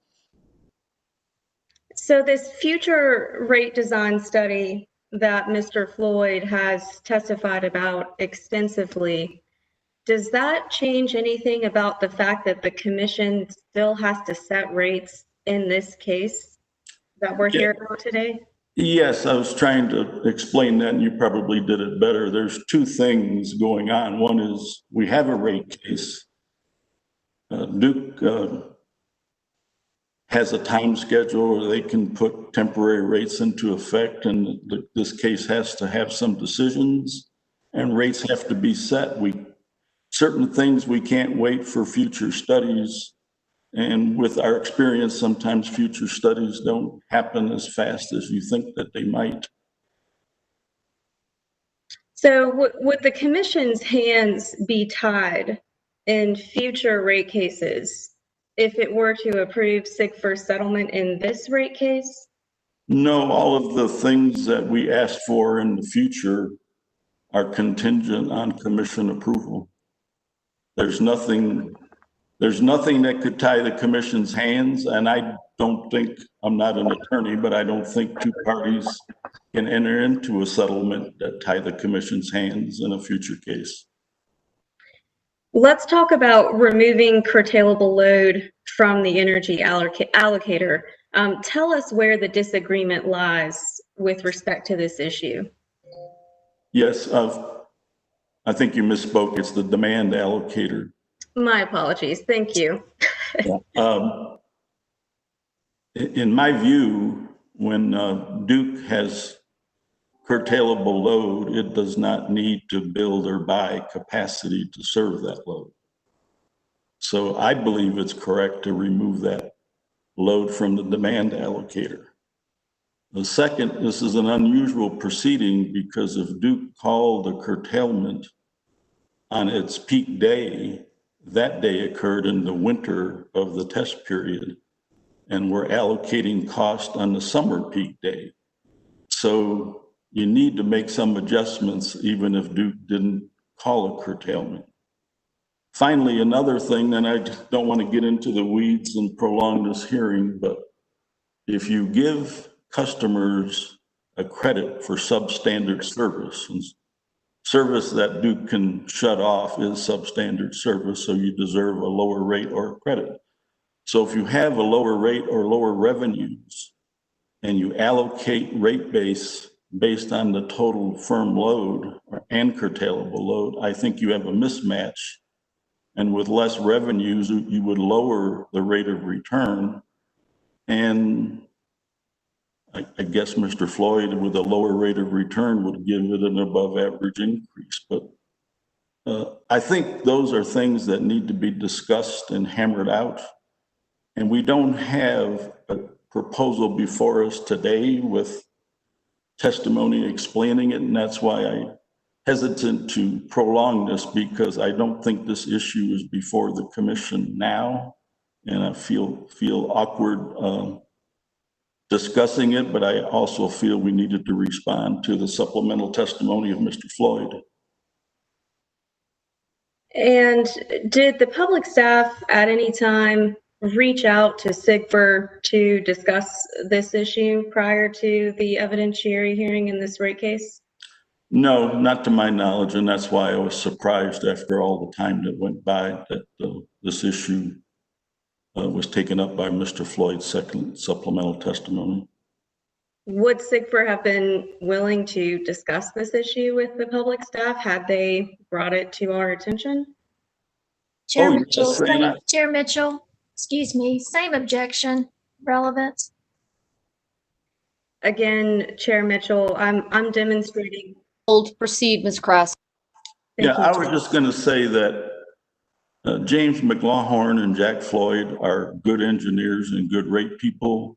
So this future rate design study that Mr. Floyd has testified about extensively, does that change anything about the fact that the commission still has to set rates in this case that we're here about today? Yes, I was trying to explain that, and you probably did it better. There's two things going on. One is we have a rate case. Duke has a time schedule where they can put temporary rates into effect, and this case has to have some decisions, and rates have to be set. Certain things we can't wait for future studies, and with our experience, sometimes future studies don't happen as fast as you think that they might. So would the commission's hands be tied in future rate cases if it were to approve Sigfir's settlement in this rate case? No, all of the things that we asked for in the future are contingent on commission approval. There's nothing that could tie the commission's hands, and I don't think, I'm not an attorney, but I don't think two parties can enter into a settlement that tie the commission's hands in a future case. Let's talk about removing curtailable load from the energy allocator. Tell us where the disagreement lies with respect to this issue. Yes, I think you misspoke. It's the demand allocator. My apologies. Thank you. In my view, when Duke has curtailable load, it does not need to build or buy capacity to serve that load. So I believe it's correct to remove that load from the demand allocator. The second, this is an unusual proceeding because if Duke called a curtailment on its peak day, that day occurred in the winter of the test period, and we're allocating cost on the summer peak day. So you need to make some adjustments even if Duke didn't call a curtailment. Finally, another thing, and I don't want to get into the weeds and prolong this hearing, but if you give customers a credit for substandard service, and service that Duke can shut off is substandard service, so you deserve a lower rate or a credit. So if you have a lower rate or lower revenues and you allocate rate base based on the total firm load and curtailable load, I think you have a mismatch. And with less revenues, you would lower the rate of return. And I guess Mr. Floyd, with a lower rate of return, would give it an above average increase. But I think those are things that need to be discussed and hammered out. And we don't have a proposal before us today with testimony explaining it. And that's why I'm hesitant to prolong this, because I don't think this issue is before the commission now. And I feel awkward discussing it, but I also feel we needed to respond to the supplemental testimony of Mr. Floyd. And did the public staff at any time reach out to Sigfir to discuss this issue prior to the evidentiary hearing in this rate case? No, not to my knowledge, and that's why I was surprised after all the time that went by that this issue was taken up by Mr. Floyd's second supplemental testimony. Would Sigfir have been willing to discuss this issue with the public staff had they brought it to our attention? Chair Oh, Mitchell, yes, Chair Mitchell, excuse me, same objection, relevance. Again, Chair Mitchell, I'm demonstrating. Proceed, Ms. Kress. Yeah, I was just going to say that James McLaughlin and Jack Floyd are good engineers and good rate people.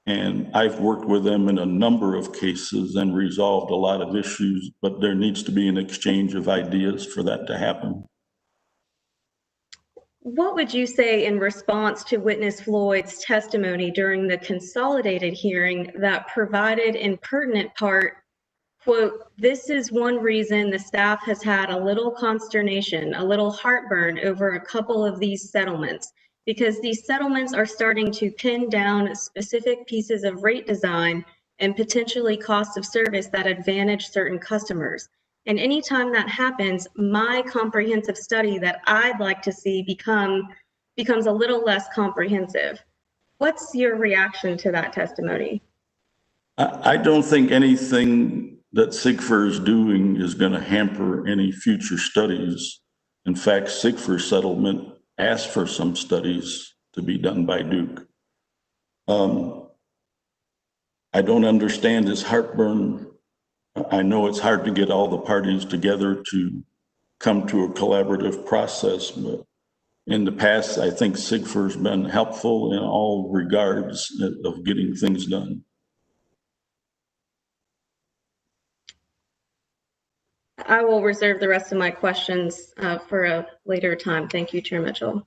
And I've worked with them in a number of cases and resolved a lot of issues, but there needs to be an exchange of ideas for that to happen. What would you say in response to witness Floyd's testimony during the consolidated hearing that provided in pertinent part, quote, "This is one reason the staff has had a little consternation, a little heartburn over a couple of these settlements, because these settlements are starting to pin down specific pieces of rate design and potentially cost of service that advantage certain customers. And anytime that happens, my comprehensive study that I'd like to see becomes a little less comprehensive." What's your reaction to that testimony? I don't think anything that Sigfir is doing is going to hamper any future studies. In fact, Sigfir's settlement asked for some studies to be done by Duke. I don't understand his heartburn. I know it's hard to get all the parties together to come to a collaborative process, but in the past, I think Sigfir's been helpful in all regards of getting things done. I will reserve the rest of my questions for a later time. Thank you, Chair Mitchell.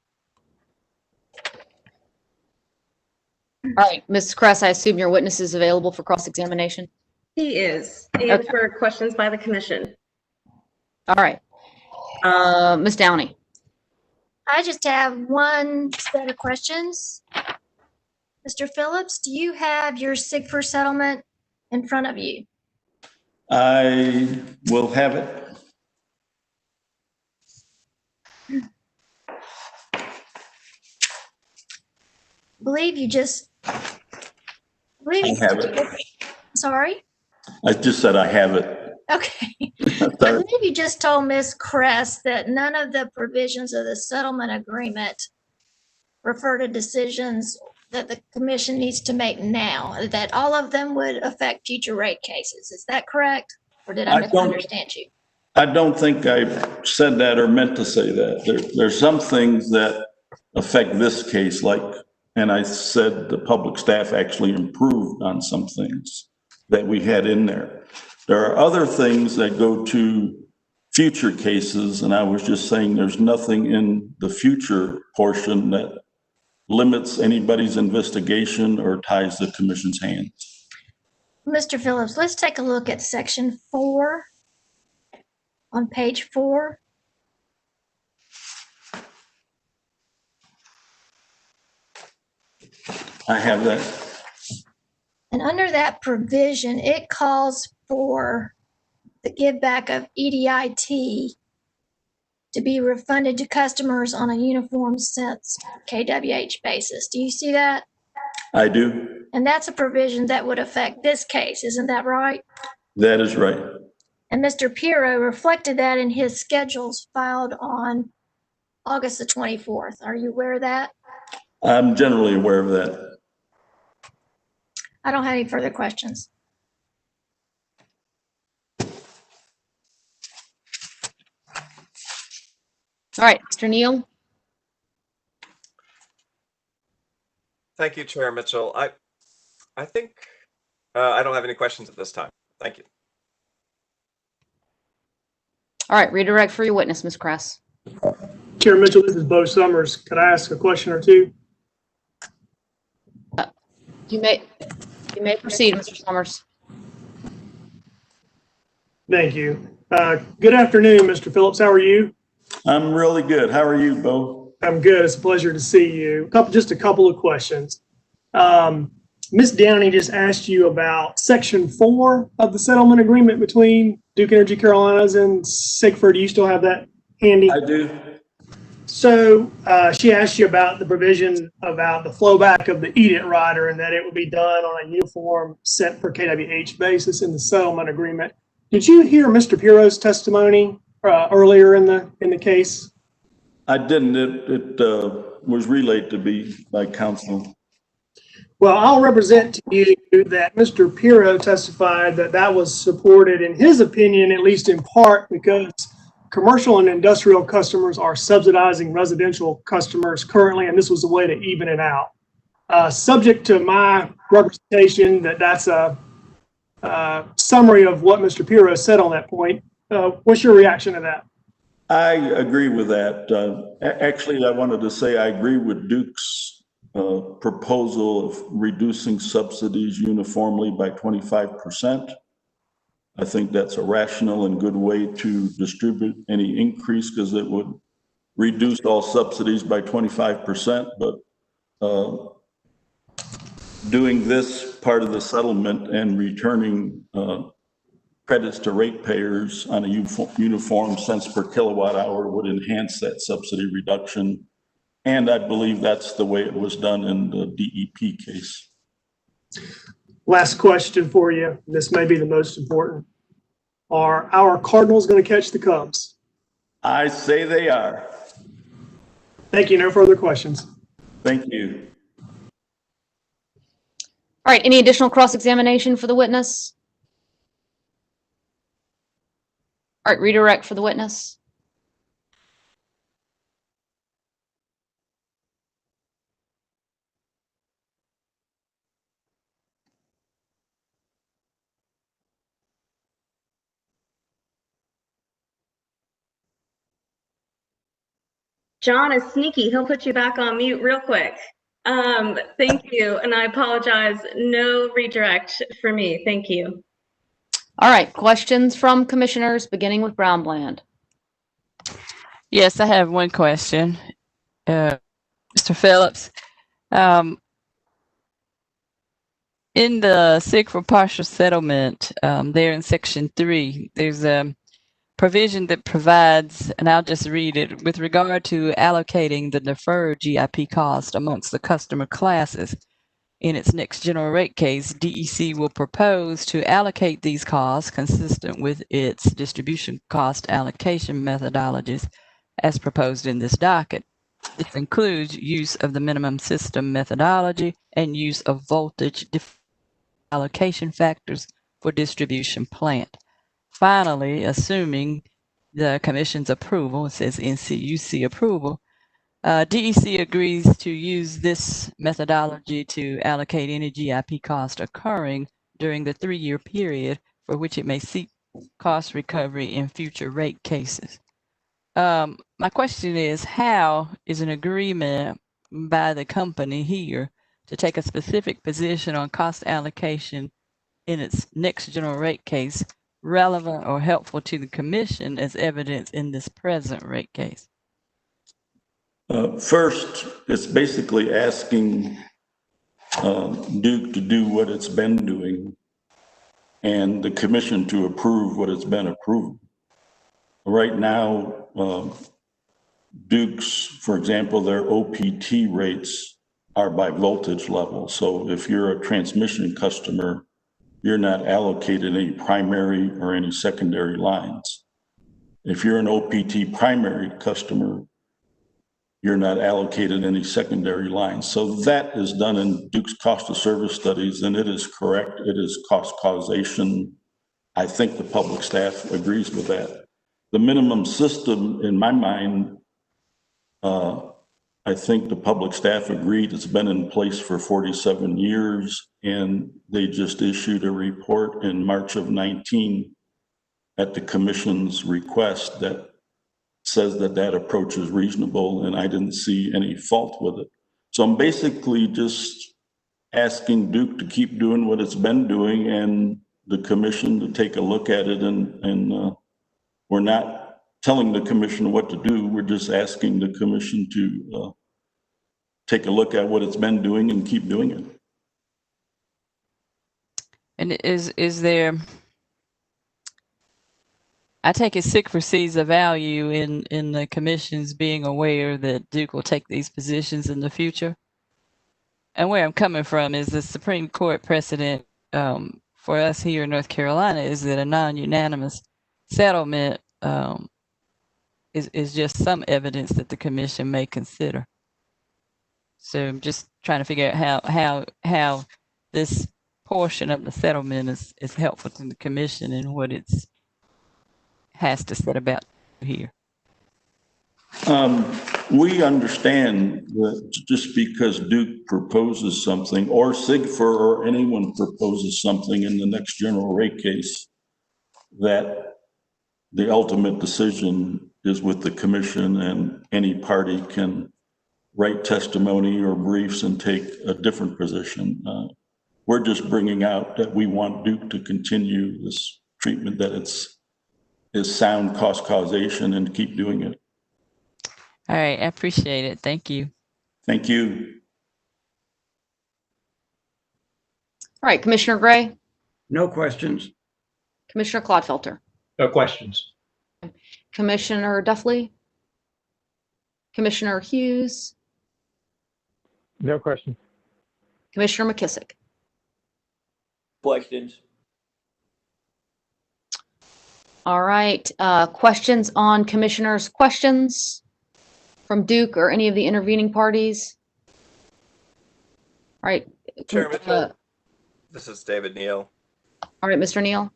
All right, Ms. Kress, I assume your witness is available for cross-examination? He is, and Okay. for questions by the commission. All right. Ms. Downey. I just have one set of questions. Mr. Phillips, do you have your SIGFR settlement in front of you? I will have it. Believe you just. I have it. Sorry? I just said I have it. Okay. I Sorry. believe you just told Ms. Kress that none of the provisions of the settlement agreement refer to decisions that the commission needs to make now, that all of them would affect future rate cases. Is that correct? Or did I misunderstand you? I don't think I said that or meant to say that. There's some things that affect this case, like, and I said the public staff actually improved on some things that we had in there. There are other things that go to future cases, and I was just saying there's nothing in the future portion that limits anybody's investigation or ties the commission's hands. Mr. Phillips, let's take a look at section 4 on page 4. I have that. And under that provision, it calls for the give back of EDIT to be refunded to customers on a uniform cents KWH basis. Do you see that? I do. And that's a provision that would affect this case, isn't that right? That is right. And Mr. Pirro reflected that in his schedules filed on August the 24th. Are you aware of that? I'm generally aware of that. I don't have any further questions. All right, Mr. Neal. Thank you, Chair Mitchell. I think I don't have any questions at this time. Thank you. All right, redirect for your witness, Ms. Kress. Chair Mitchell, this is Bo Summers. Could I ask a question or two? You may proceed, Mr. Summers. Thank you. Good afternoon, Mr. Phillips. How are you? I'm really good. How are you, Bo? I'm good. It's a pleasure to see you. Just a couple of questions. Ms. Downey just asked you about section 4 of the settlement agreement between Duke Energy Carolinas and SIGFR. Do you still have that handy? I do. So she asked you about the provision about the flowback of the EDIT rider and that it would be done on a uniform cent per KWH basis in the settlement agreement. Did you hear Mr. Pirro's testimony earlier in the case? I didn't. It was relayed to me by counsel. Well, I'll represent to you that Mr. Pirro testified that that was supported, in his opinion, at least in part, because commercial and industrial customers are subsidizing residential customers currently, and this was a way to even it out. Subject to my representation that that's a summary of what Mr. Pirro said on that point. What's your reaction to that? I agree with that. Actually, I wanted to say I agree with Duke's proposal of reducing subsidies uniformly by 25%. I think that's a rational and good way to distribute any increase because it would reduce all subsidies by 25%. But doing this part of the settlement and returning credits to ratepayers on a uniform cents per kilowatt hour would enhance that subsidy reduction. And I believe that's the way it was done in the DEP case. Last question for you. This may be the most important. Are our Cardinals going to catch the Cubs? I say they are. Thank you. No further questions. Thank you. All right, any additional cross-examination for the witness? All right, redirect for the witness. John is sneaky. He'll put you back on mute real quick. Thank you, and I apologize. No redirect for me. Thank you. All right, questions from commissioners, beginning with Brown Bland. Yes, I have one question. Mr. Phillips, in the SIG for partial settlement, there in section 3, there's a provision that provides, and I'll just read it, with regard to allocating the deferred GIP cost amongst the customer classes. In its next general rate case, DEC will propose to allocate these costs consistent with its distribution cost allocation methodologies as proposed in this docket. This includes use of the minimum system methodology and use of voltage allocation factors for distribution plant. Finally, assuming the Commission's approval, it says NCUC approval, DEC agrees to use this methodology to allocate any GIP cost occurring during the 3-year period for which it may seek cost recovery in future rate cases. My question is, how is an agreement by the company here to take a specific position on cost allocation in its next general rate case relevant or helpful to the Commission as evidenced in this present rate case? First, it's basically asking Duke to do what it's been doing and the Commission to approve what it's been approving. Right now, Duke's, for example, their OPT rates are by voltage level. So if you're a transmission customer, you're not allocated any primary or any secondary lines. If you're an OPT primary customer, you're not allocated any secondary lines. So that is done in Duke's cost of service studies, and it is correct. It is cost causation. I think the public staff agrees with that. The minimum system, in my mind, I think the public staff agreed. It's been in place for 47 years, and they just issued a report in March of 19 at the Commission's request that says that that approach is reasonable, and I didn't see any fault with it. So I'm basically just asking Duke to keep doing what it's been doing and the Commission to take a look at it, and we're not telling the Commission what to do. We're just asking the Commission to take a look at what it's been doing and keep doing it. And is there, I take it SIG foresees a value in the Commission's being aware that Duke will take these positions in the future? And where I'm coming from is the Supreme Court precedent for us here in North Carolina is that a non-unanimous settlement is just some evidence that the Commission may consider. So I'm just trying to figure out how this portion of the settlement is helpful to the Commission and what it's has to set about here. We understand that just because Duke proposes something, or SIGFR or anyone proposes something in the next general rate case, that the ultimate decision is with the Commission, and any party can write testimony or briefs and take a different position. We're just bringing out that we want Duke to continue this treatment, that is sound cost causation, and keep doing it. All right, I appreciate it. Thank you. Thank you. All right, Commissioner Gray, No questions. Commissioner Clodfelter, No questions. Commissioner Duffley, Commissioner Hughes, No questions. Commissioner McKissick. Questions? All right, questions on commissioners' questions from Duke or any of the intervening parties? All right. Chair Mitchell, this is David Neal. All right, Mr. Neal.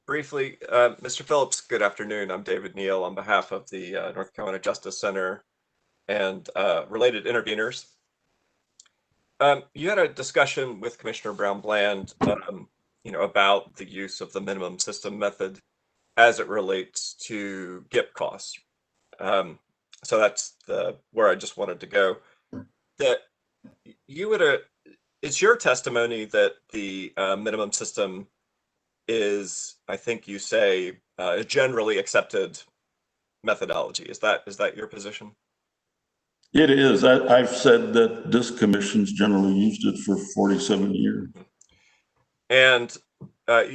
Briefly, Mr. Phillips, good afternoon. I'm David Neal on behalf of the North Carolina Justice Center and related interveners. You had a discussion with Commissioner Brown Bland, about the use of the minimum system method as it relates to GIP costs. So that's where I just wanted to go. That you would, it's your testimony that the minimum system is, I think you say, a generally accepted methodology. Is that your position? It is. I've said that this commission's generally used it for 47 years. And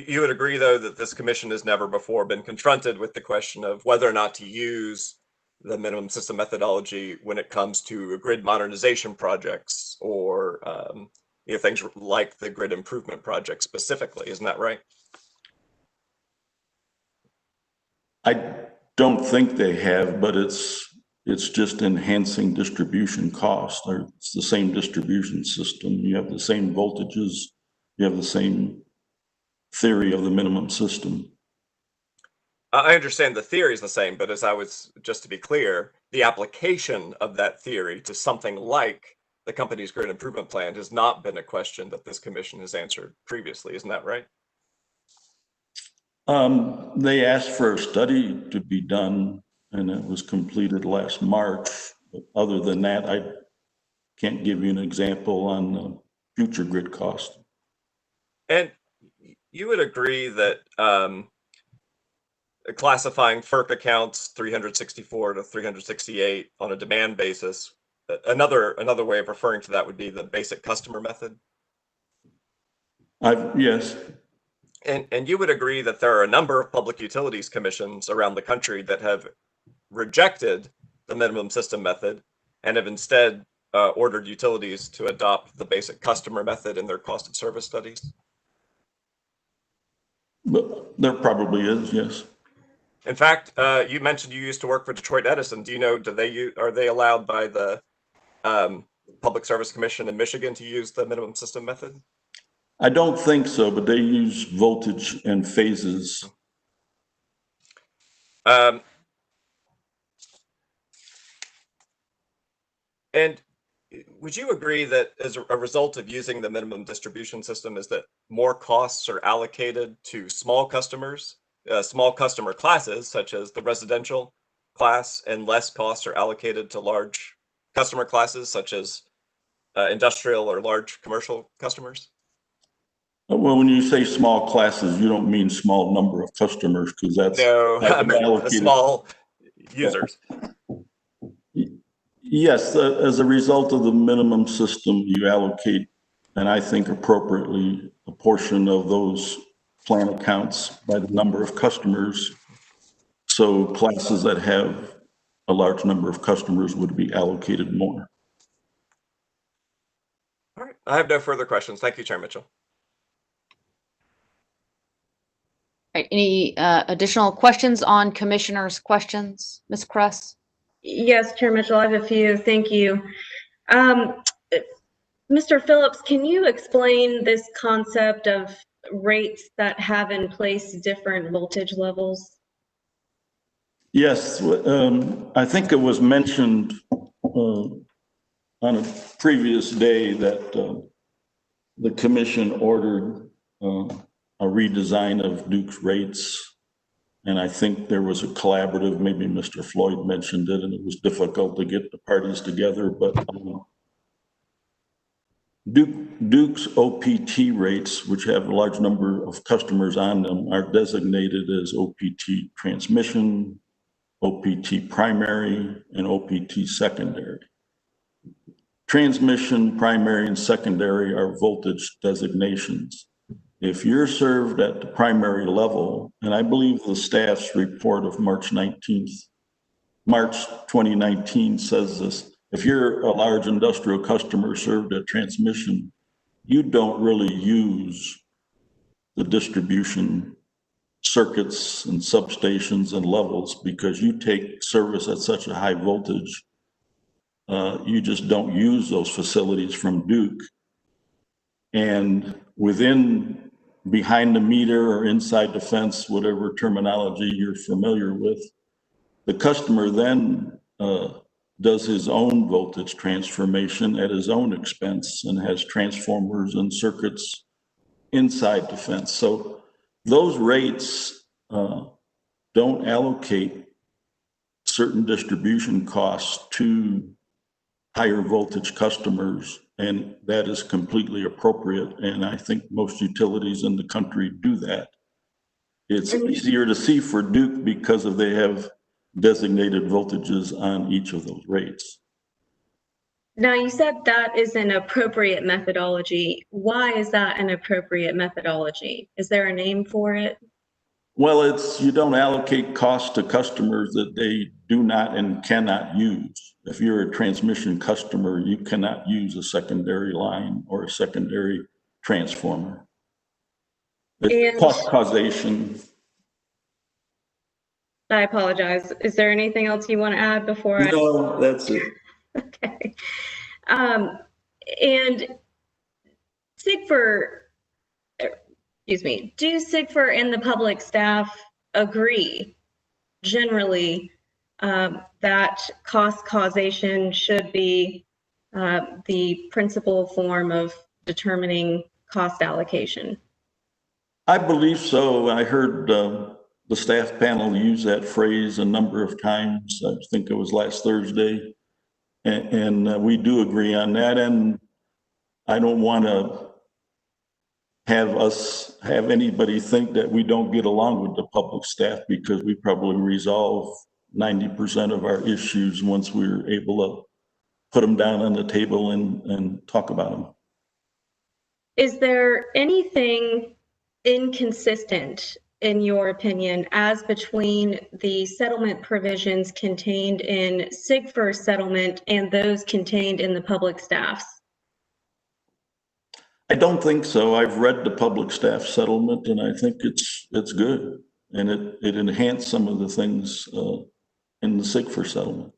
you would agree, though, that this commission has never before been confronted with the question of whether or not to use the minimum system methodology when it comes to grid modernization projects or things like the grid improvement project specifically. Isn't that right? I don't think they have, but it's just enhancing distribution costs. It's the same distribution system. You have the same voltages. You have the same theory of the minimum system. I understand the theory is the same, but just to be clear, the application of that theory to something like the company's grid improvement plan has not been a question that this commission has answered previously. Isn't that right? They asked for a study to be done, and it was completed last March. But other than that, I can't give you an example on future grid costs. And you would agree that classifying FERC accounts 364 to 368 on a demand basis, another way of referring to that would be the basic customer method? Yes. And you would agree that there are a number of public utilities commissions around the country that have rejected the minimum system method and have instead ordered utilities to adopt the basic customer method in their cost of service studies? But there probably is, yes. In fact, you mentioned you used to work for Detroit Edison. Do you know, are they allowed by the Public Service Commission in Michigan to use the minimum system method? I don't think so, but they use voltage and phases. And would you agree that as a result of using the minimum distribution system is that more costs are allocated to small customers, small customer classes, such as the residential class, and less costs are allocated to large customer classes, such as industrial or large commercial customers? Well, when you say small classes, you don't mean small number of customers, because that's no, I meant small users. Yes, as a result of the minimum system, you allocate, and I think appropriately, a portion of those plan accounts by the number of customers. So classes that have a large number of customers would be allocated more. All right, I have no further questions. Thank you, Chair Mitchell. All right, any additional questions on commissioners' questions? Ms. Kress? Yes, Chair Mitchell, I have a few. Thank you. Mr. Phillips, can you explain this concept of rates that have in place different voltage levels? Yes, I think it was mentioned on a previous day that the commission ordered a redesign of Duke's rates. And I think there was a collaborative, maybe Mr. Floyd mentioned it, and it was difficult to get the parties together, but Duke's OPT rates, which have a large number of customers on them, are designated as OPT transmission, OPT primary, and OPT secondary. Transmission, primary, and secondary are voltage designations. If you're served at the primary level, and I believe the staff's report of March 2019 says this, if you're a large industrial customer served at transmission, you don't really use the distribution circuits and substations and levels because you take service at such a high voltage. You just don't use those facilities from Duke. And behind the meter or inside the fence, whatever terminology you're familiar with, the customer then does his own voltage transformation at his own expense and has transformers and circuits inside the fence. So those rates don't allocate certain distribution costs to higher voltage customers, and that is completely appropriate. And I think most utilities in the country do that. It's easier to see for Duke because of they have designated voltages on each of those rates. Now, you said that is an appropriate methodology. Why is that an appropriate methodology? Is there a name for it? Well, it's, you don't allocate costs to customers that they do not and cannot use. If you're a transmission customer, you cannot use a secondary line or a secondary transformer. It's cost causation. I apologize. Is there anything else you want to add before I? No, that's it. Okay. And SIGFR, excuse me, do SIGFR and the public staff agree generally that cost causation should be the principal form of determining cost allocation? I believe so. I heard the staff panel use that phrase a number of times. I think it was last Thursday. And we do agree on that. And I don't want to have anybody think that we don't get along with the public staff, because we probably resolve 90% of our issues once we're able to put them down on the table and talk about them. Is there anything inconsistent, in your opinion, as between the settlement provisions contained in SIGFR's settlement and those contained in the public staff's? I don't think so. I've read the public staff settlement, and I think it's good, and it enhanced some of the things in the SIGFR settlement.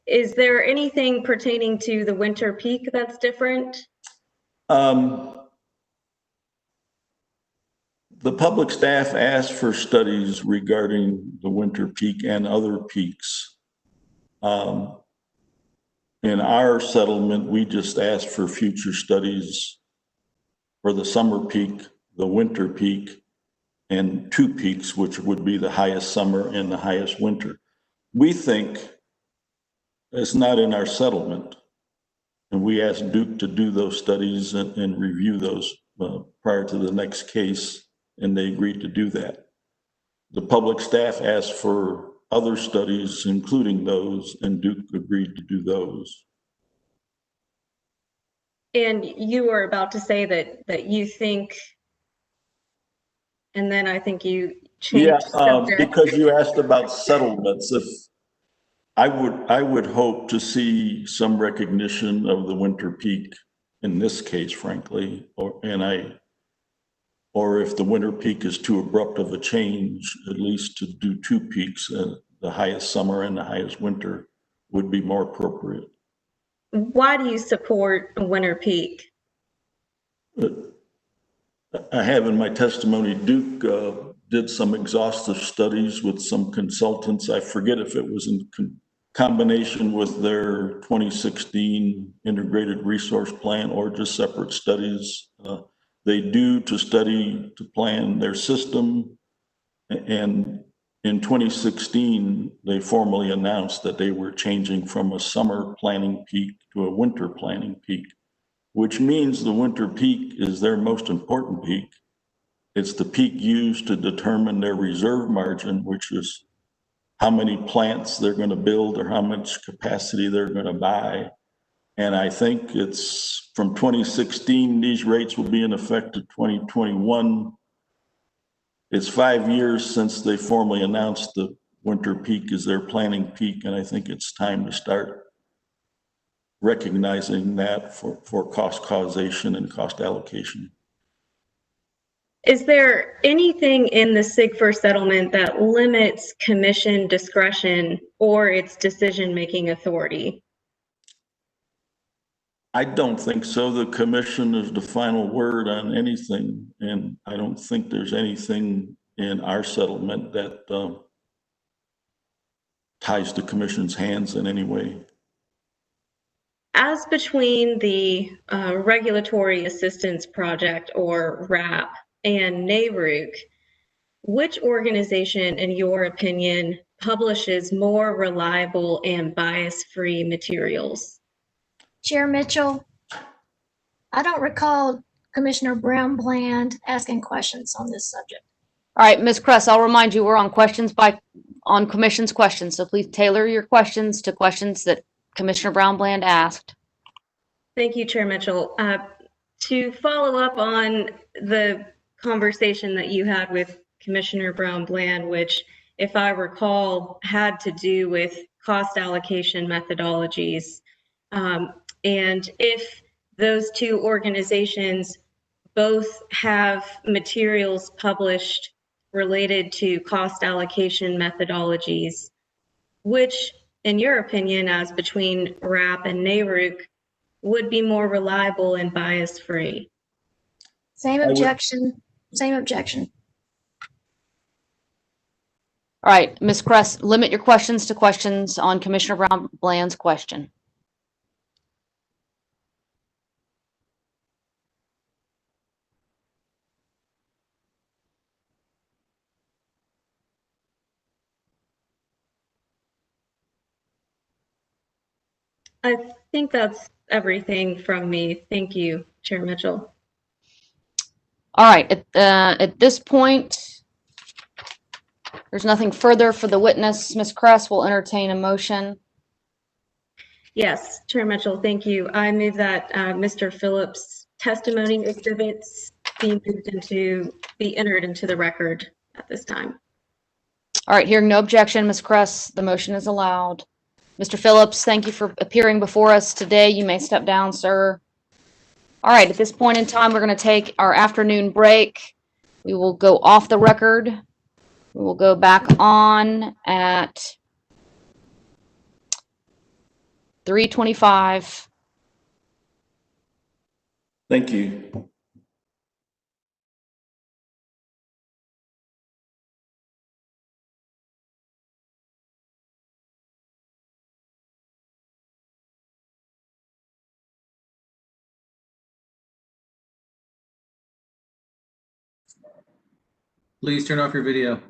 Is there anything pertaining to the winter peak that's different? The public staff asked for studies regarding the winter peak and other peaks. In our settlement, we just asked for future studies for the summer peak, the winter peak, and two peaks, which would be the highest summer and the highest winter. We think it's not in our settlement, and we asked Duke to do those studies and review those prior to the next case, and they agreed to do that. The public staff asked for other studies, including those, and Duke agreed to do those. And you were about to say that you think, and then I think you changed subject. Because you asked about settlements. If I would hope to see some recognition of the winter peak in this case, frankly, or if the winter peak is too abrupt of a change, at least to do two peaks, the highest summer and the highest winter would be more appropriate. Why do you support a winter peak? I have in my testimony, Duke did some exhaustive studies with some consultants. I forget if it was in combination with their 2016 integrated resource plan or just separate studies. They do to plan their system. And in 2016, they formally announced that they were changing from a summer planning peak to a winter planning peak, which means the winter peak is their most important peak. It's the peak used to determine their reserve margin, which is how many plants they're going to build or how much capacity they're going to buy. And I think it's from 2016, these rates will be in effect to 2021. It's 5 years since they formally announced the winter peak as their planning peak, and I think it's time to start recognizing that for cost causation and cost allocation. Is there anything in the SIGFR settlement that limits commission discretion or its decision-making authority? I don't think so. The commission is the final word on anything, and I don't think there's anything in our settlement that ties the commission's hands in any way. As between the Regulatory Assistance Project, or RAP, and NARUC, which organization, in your opinion, publishes more reliable and bias-free materials? Chair Mitchell, I don't recall Commissioner Brown Bland asking questions on this subject. All right, Ms. Kress, I'll remind you, we're on on commission's questions, so please tailor your questions to questions that Commissioner Brown Bland asked. Thank you, Chair Mitchell. To follow up on the conversation that you had with Commissioner Brown Bland, which, if I recall, had to do with cost allocation methodologies. And if those two organizations both have materials published related to cost allocation methodologies, which, in your opinion, as between RAP and NARUC, would be more reliable and bias-free? Same objection, same objection. All right, Ms. Kress, limit your questions to questions on Commissioner Brown Bland's question. I think that's everything from me. Thank you, Chair Mitchell. All right, at this point, there's nothing further for the witness. Ms. Kress will entertain a motion. Yes, Chair Mitchell, thank you. I move that Mr. Phillips' testimony exhibits be entered into the record at this time. All right, hearing no objection, Ms. Kress, the motion is allowed. Mr. Phillips, thank you for appearing before us today. You may step down, sir. All right, at this point in time, we're going to take our afternoon break. We will go off the record. We will go back on at 3:25. Thank you. Please turn off your video.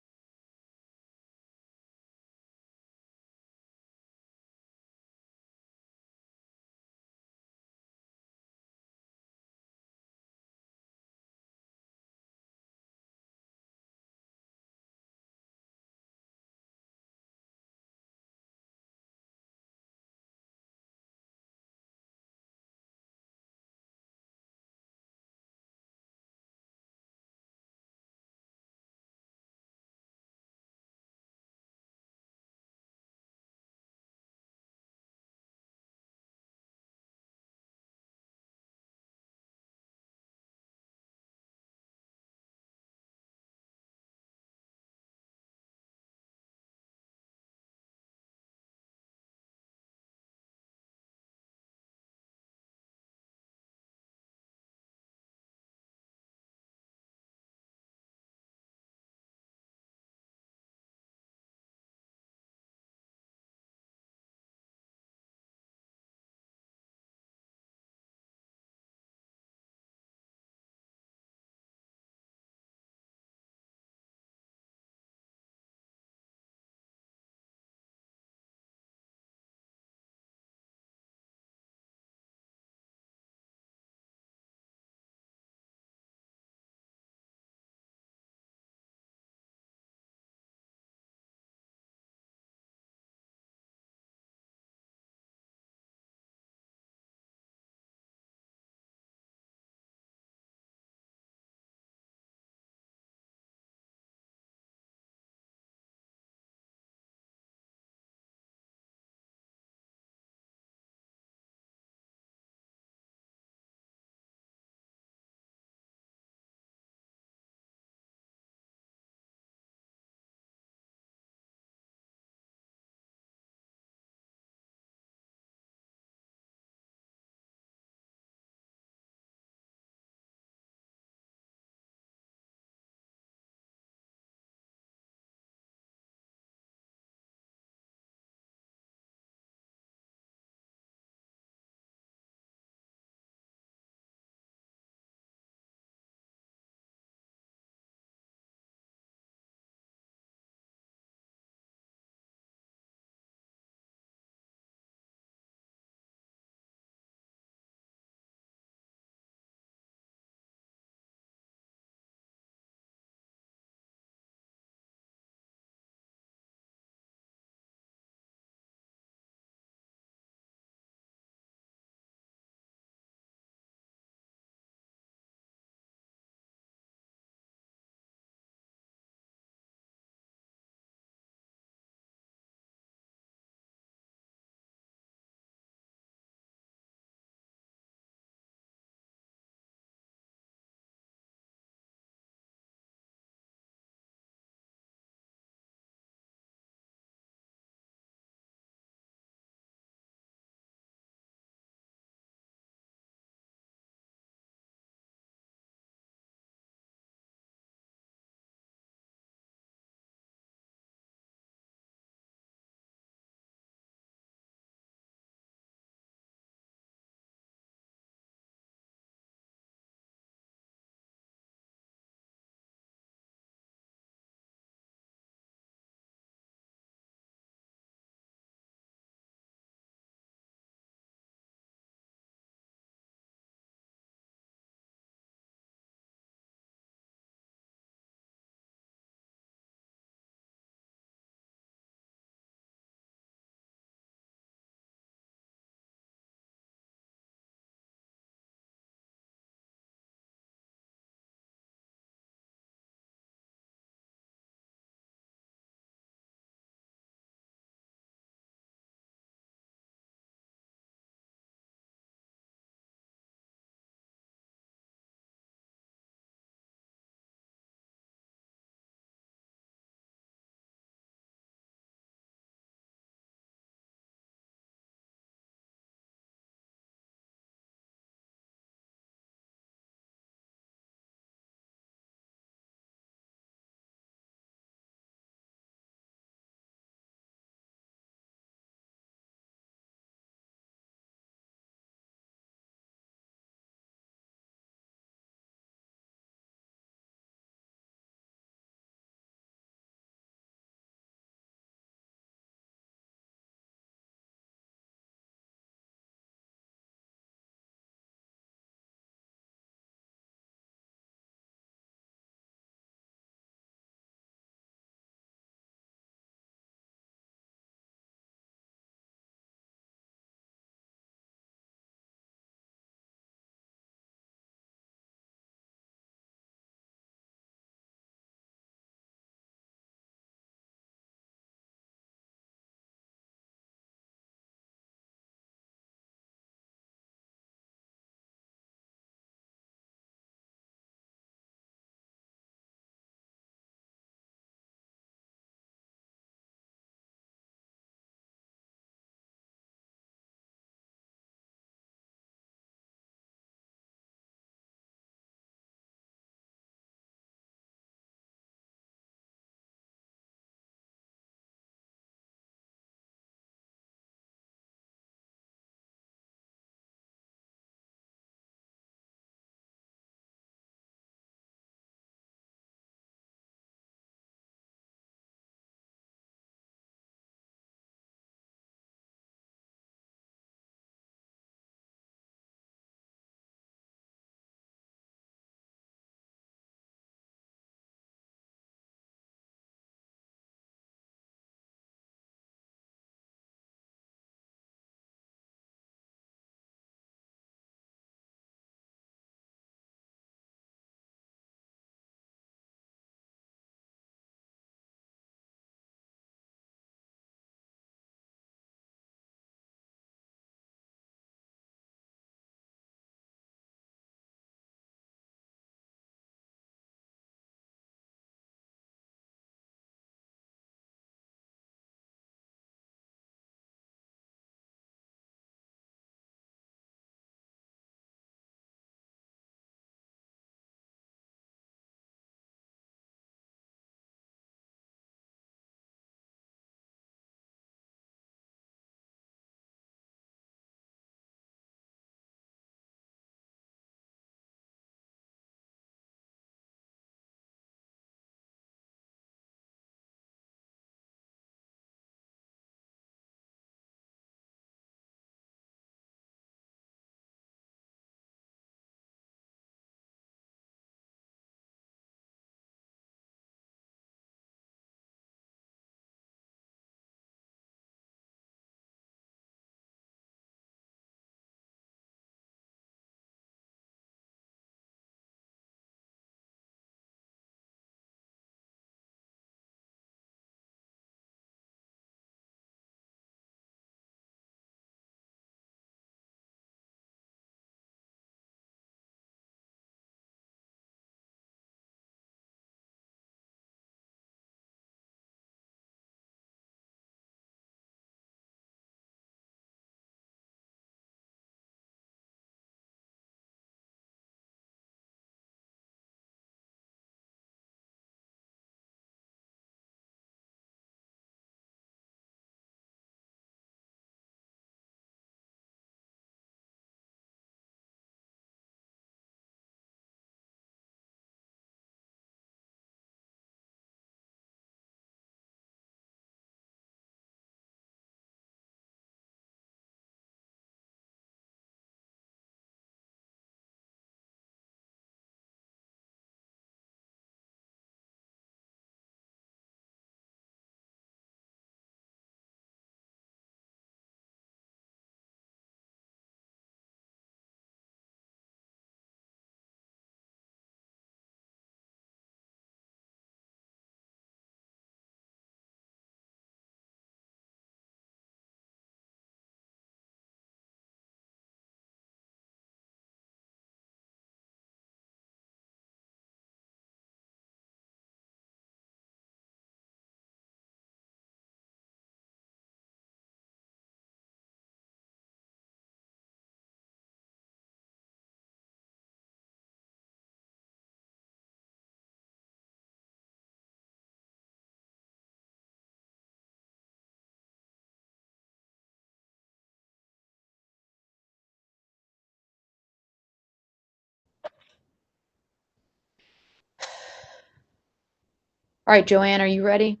All right, Joanne, are you ready?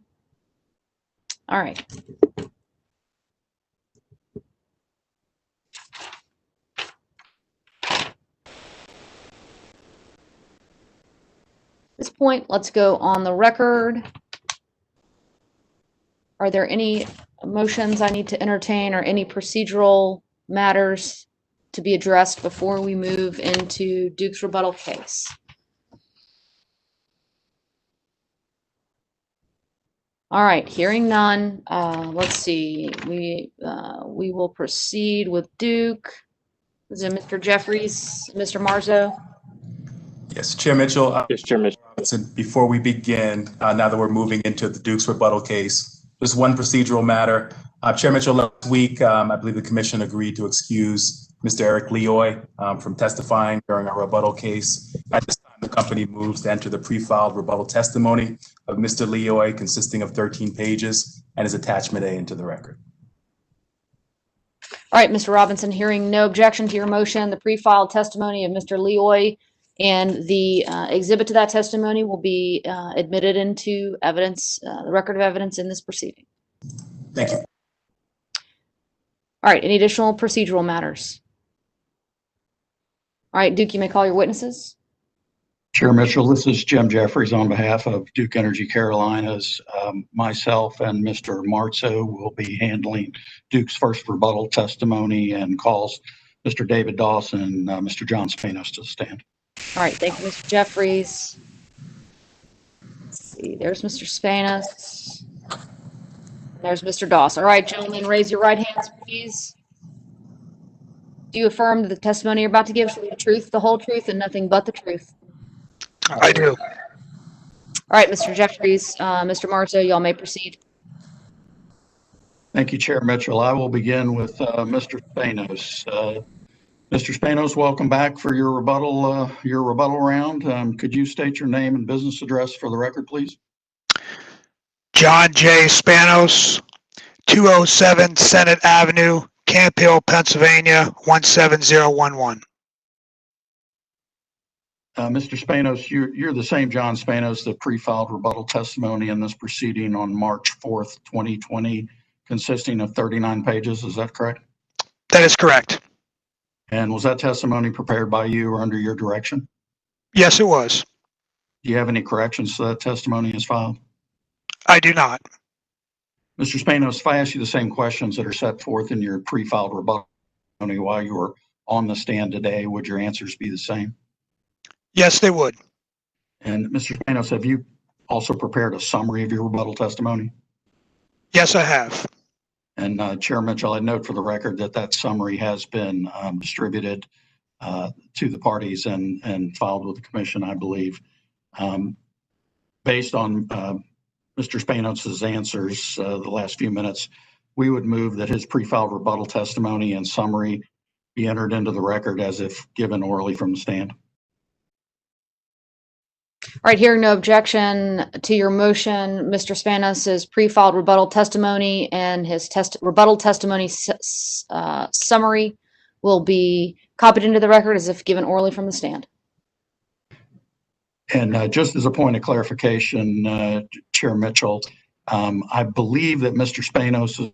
All right. At this point, let's go on the record. Are there any motions I need to entertain or any procedural matters to be addressed before we move into Duke's rebuttal case? All right, hearing none, let's see. We will proceed with Duke. Is it Mr. Jeffries, Mr. Marzo? Yes, Chair Mitchell. Yes, Chair Mitchell. Before we begin, now that we're moving into the Duke's rebuttal case, just one procedural matter. Chair Mitchell, last week, I believe the commission agreed to excuse Mr. Eric Leoy from testifying during our rebuttal case. At this time, the company moves to enter the pre-filed rebuttal testimony of Mr. Leoy, consisting of 13 pages, and is attachment A into the record. All right, Mr. Robinson, hearing no objection to your motion, the pre-filed testimony of Mr. Leoy and the exhibit to that testimony will be admitted into evidence, the record of evidence in this proceeding. Thank you. All right, any additional procedural matters? All right, Duke, you may call your witnesses. Chair Mitchell, this is Jim Jeffries on behalf of Duke Energy Carolinas. Myself and Mr. Marzo will be handling Duke's first rebuttal testimony and calls Mr. David Dawson and Mr. John Spanos to the stand. All right, thank you, Mr. Jeffries. Let's see, there's Mr. Spanos. There's Mr. Dawson. All right, gentlemen, raise your right hands, please. Do you affirm that the testimony you're about to give is the truth, the whole truth, and nothing but the truth? I do. All right, Mr. Jeffries, Mr. Marzo, y'all may proceed. Thank you, Chair Mitchell. I will begin with Mr. Spanos. Mr. Spanos, welcome back for your rebuttal round. Could you state your name and business address for the record, please? John J. Spanos, 207 Senate Avenue, Camp Hill, Pennsylvania, 17011. Mr. Spanos, you're the same John Spanos that pre-filed rebuttal testimony in this proceeding on March 4th, 2020, consisting of 39 pages. Is that correct? That is correct. And was that testimony prepared by you or under your direction? Yes, it was. Do you have any corrections to that testimony as filed? I do not. Mr. Spanos, if I ask you the same questions that are set forth in your pre-filed rebuttal testimony while you were on the stand today, would your answers be the same? Yes, they would. And Mr. Spanos, have you also prepared a summary of your rebuttal testimony? Yes, I have. And Chair Mitchell, I note for the record that that summary has been distributed to the parties and filed with the commission, I believe. Based on Mr. Spanos' answers the last few minutes, we would move that his pre-filed rebuttal testimony and summary be entered into the record as if given orally from the stand. All right, hearing no objection to your motion, Mr. Spanos' pre-filed rebuttal testimony and his rebuttal testimony summary will be copied into the record as if given orally from the stand. And just as a point of clarification, Chair Mitchell, I believe that Mr. Spanos'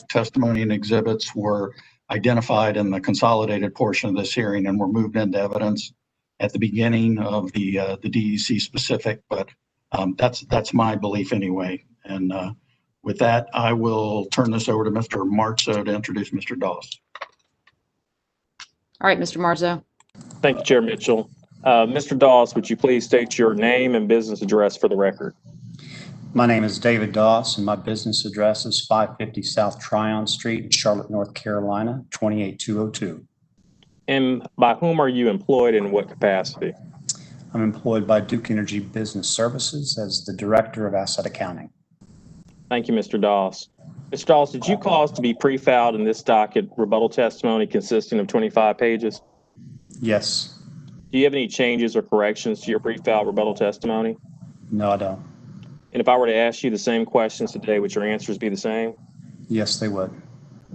testimony and exhibits were identified in the consolidated portion of this hearing and were moved into evidence at the beginning of the DEC specific, but that's my belief anyway. And with that, I will turn this over to Mr. Marzo to introduce Mr. Doss. All right, Mr. Marzo. Thank you, Chair Mitchell. Mr. Doss, would you please state your name and business address for the record? My name is David Doss, and my business address is 550 South Tryon Street in Charlotte, North Carolina, 28202. And by whom are you employed and in what capacity? I'm employed by Duke Energy Business Services as the Director of Asset Accounting. Thank you, Mr. Doss. Mr. Doss, did you cause to be pre-filed in this docket rebuttal testimony consisting of 25 pages? Yes. Do you have any changes or corrections to your pre-filed rebuttal testimony? No, I don't. And if I were to ask you the same questions today, would your answers be the same? Yes, they would.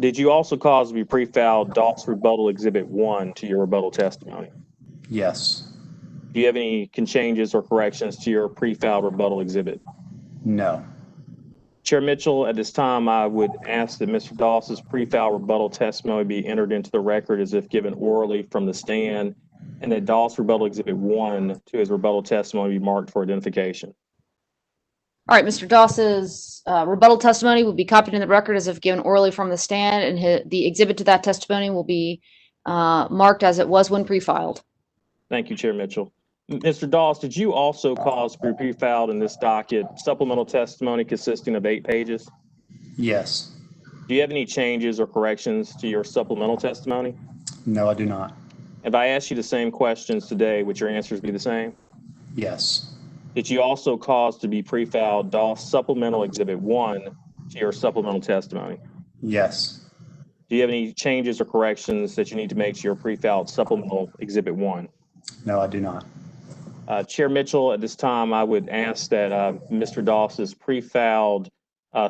Did you also cause to be pre-filed Doss Rebuttal Exhibit 1 to your rebuttal testimony? Yes. Do you have any changes or corrections to your pre-filed rebuttal exhibit? No. Chair Mitchell, at this time, I would ask that Mr. Doss's pre-file rebuttal testimony be entered into the record as if given orally from the stand, and that Doss Rebuttal Exhibit 1 to his rebuttal testimony be marked for identification. All right, Mr. Doss's rebuttal testimony will be copied in the record as if given orally from the stand, and the exhibit to that testimony will be marked as it was when pre-filed. Thank you, Chair Mitchell. Mr. Doss, did you also cause to be pre-filed in this docket supplemental testimony consisting of 8 pages? Yes. Do you have any changes or corrections to your supplemental testimony? No, I do not. If I asked you the same questions today, would your answers be the same? Yes. Did you also cause to be pre-filed Doss Supplemental Exhibit 1 to your supplemental testimony? Yes. Do you have any changes or corrections that you need to make to your pre-filed Supplemental Exhibit 1? No, I do not. Chair Mitchell, at this time, I would ask that Mr. Doss's pre-filed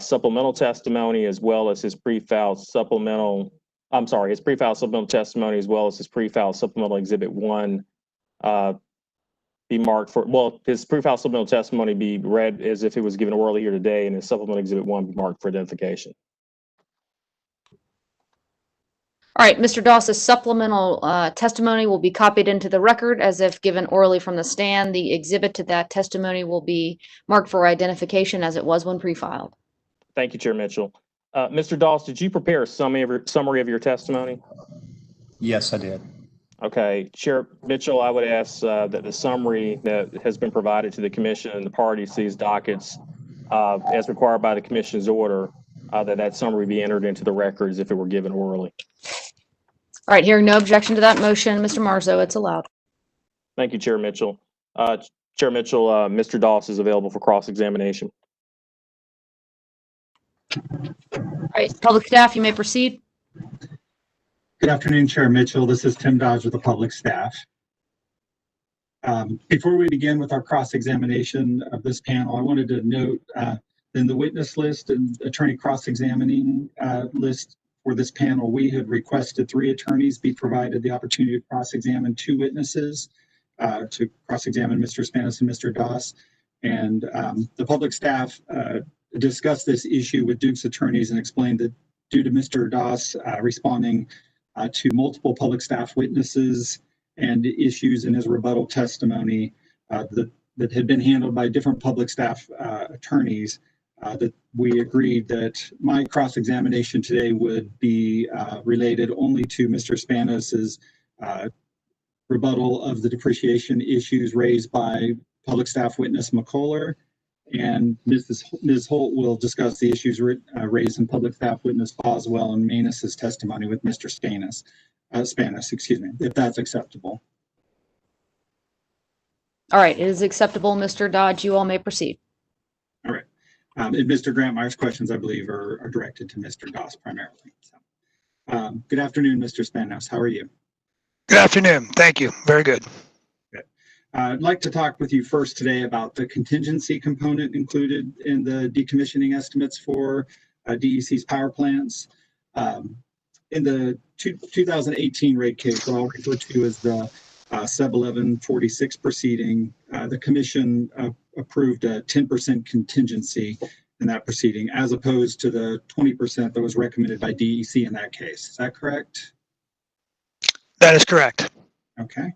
supplemental testimony as well as his pre-filed supplemental, his pre-filed supplemental testimony as well as his pre-filed supplemental Exhibit 1 be marked for, well, his pre-filed supplemental testimony be read as if it was given orally here today, and his supplemental Exhibit 1 be marked for identification. All right, Mr. Doss's supplemental testimony will be copied into the record as if given orally from the stand. The exhibit to that testimony will be marked for identification as it was when pre-filed. Thank you, Chair Mitchell. Mr. Doss, did you prepare a summary of your testimony? Yes, I did. Okay, Chair Mitchell, I would ask that the summary that has been provided to the commission and the parties to these dockets as required by the commission's order, that summary be entered into the record as if it were given orally. All right, hearing no objection to that motion, Mr. Marzo, it's allowed. Thank you, Chair Mitchell. Chair Mitchell, Mr. Doss is available for cross-examination. All right, public staff, you may proceed. Good afternoon, Chair Mitchell. This is Tim Dodge with the public staff. Before we begin with our cross-examination of this panel, I wanted to note in the witness list and attorney cross-examining list for this panel, we had requested 3 attorneys be provided the opportunity to cross-examine 2 witnesses to cross-examine Mr. Spanos and Mr. Doss. And the public staff discussed this issue with Duke's attorneys and explained that due to Mr. Doss responding to multiple public staff witnesses and issues in his rebuttal testimony that had been handled by different public staff attorneys, that we agreed that my cross-examination today would be related only to Mr. Spanos's rebuttal of the depreciation issues raised by public staff witness McCuller, and Ms. Holt will discuss the issues raised in public staff witness Boswell and Manus's testimony with Mr. Spanos, if that's acceptable. All right, it is acceptable, Mr. Dodge. You all may proceed. All right. And Mr. Grantmire's questions, I believe, are directed to Mr. Doss primarily. So, good afternoon, Mr. Spanos. How are you? Good afternoon. Thank you. Very good. I'd like to talk with you first today about the contingency component included in the decommissioning estimates for DEC's power plants. In the 2018 rate case, what I'll refer to as the Sub 1146 proceeding, the commission approved a 10% contingency in that proceeding, as opposed to the 20% that was recommended by DEC in that case. Is that correct? That is correct. Okay.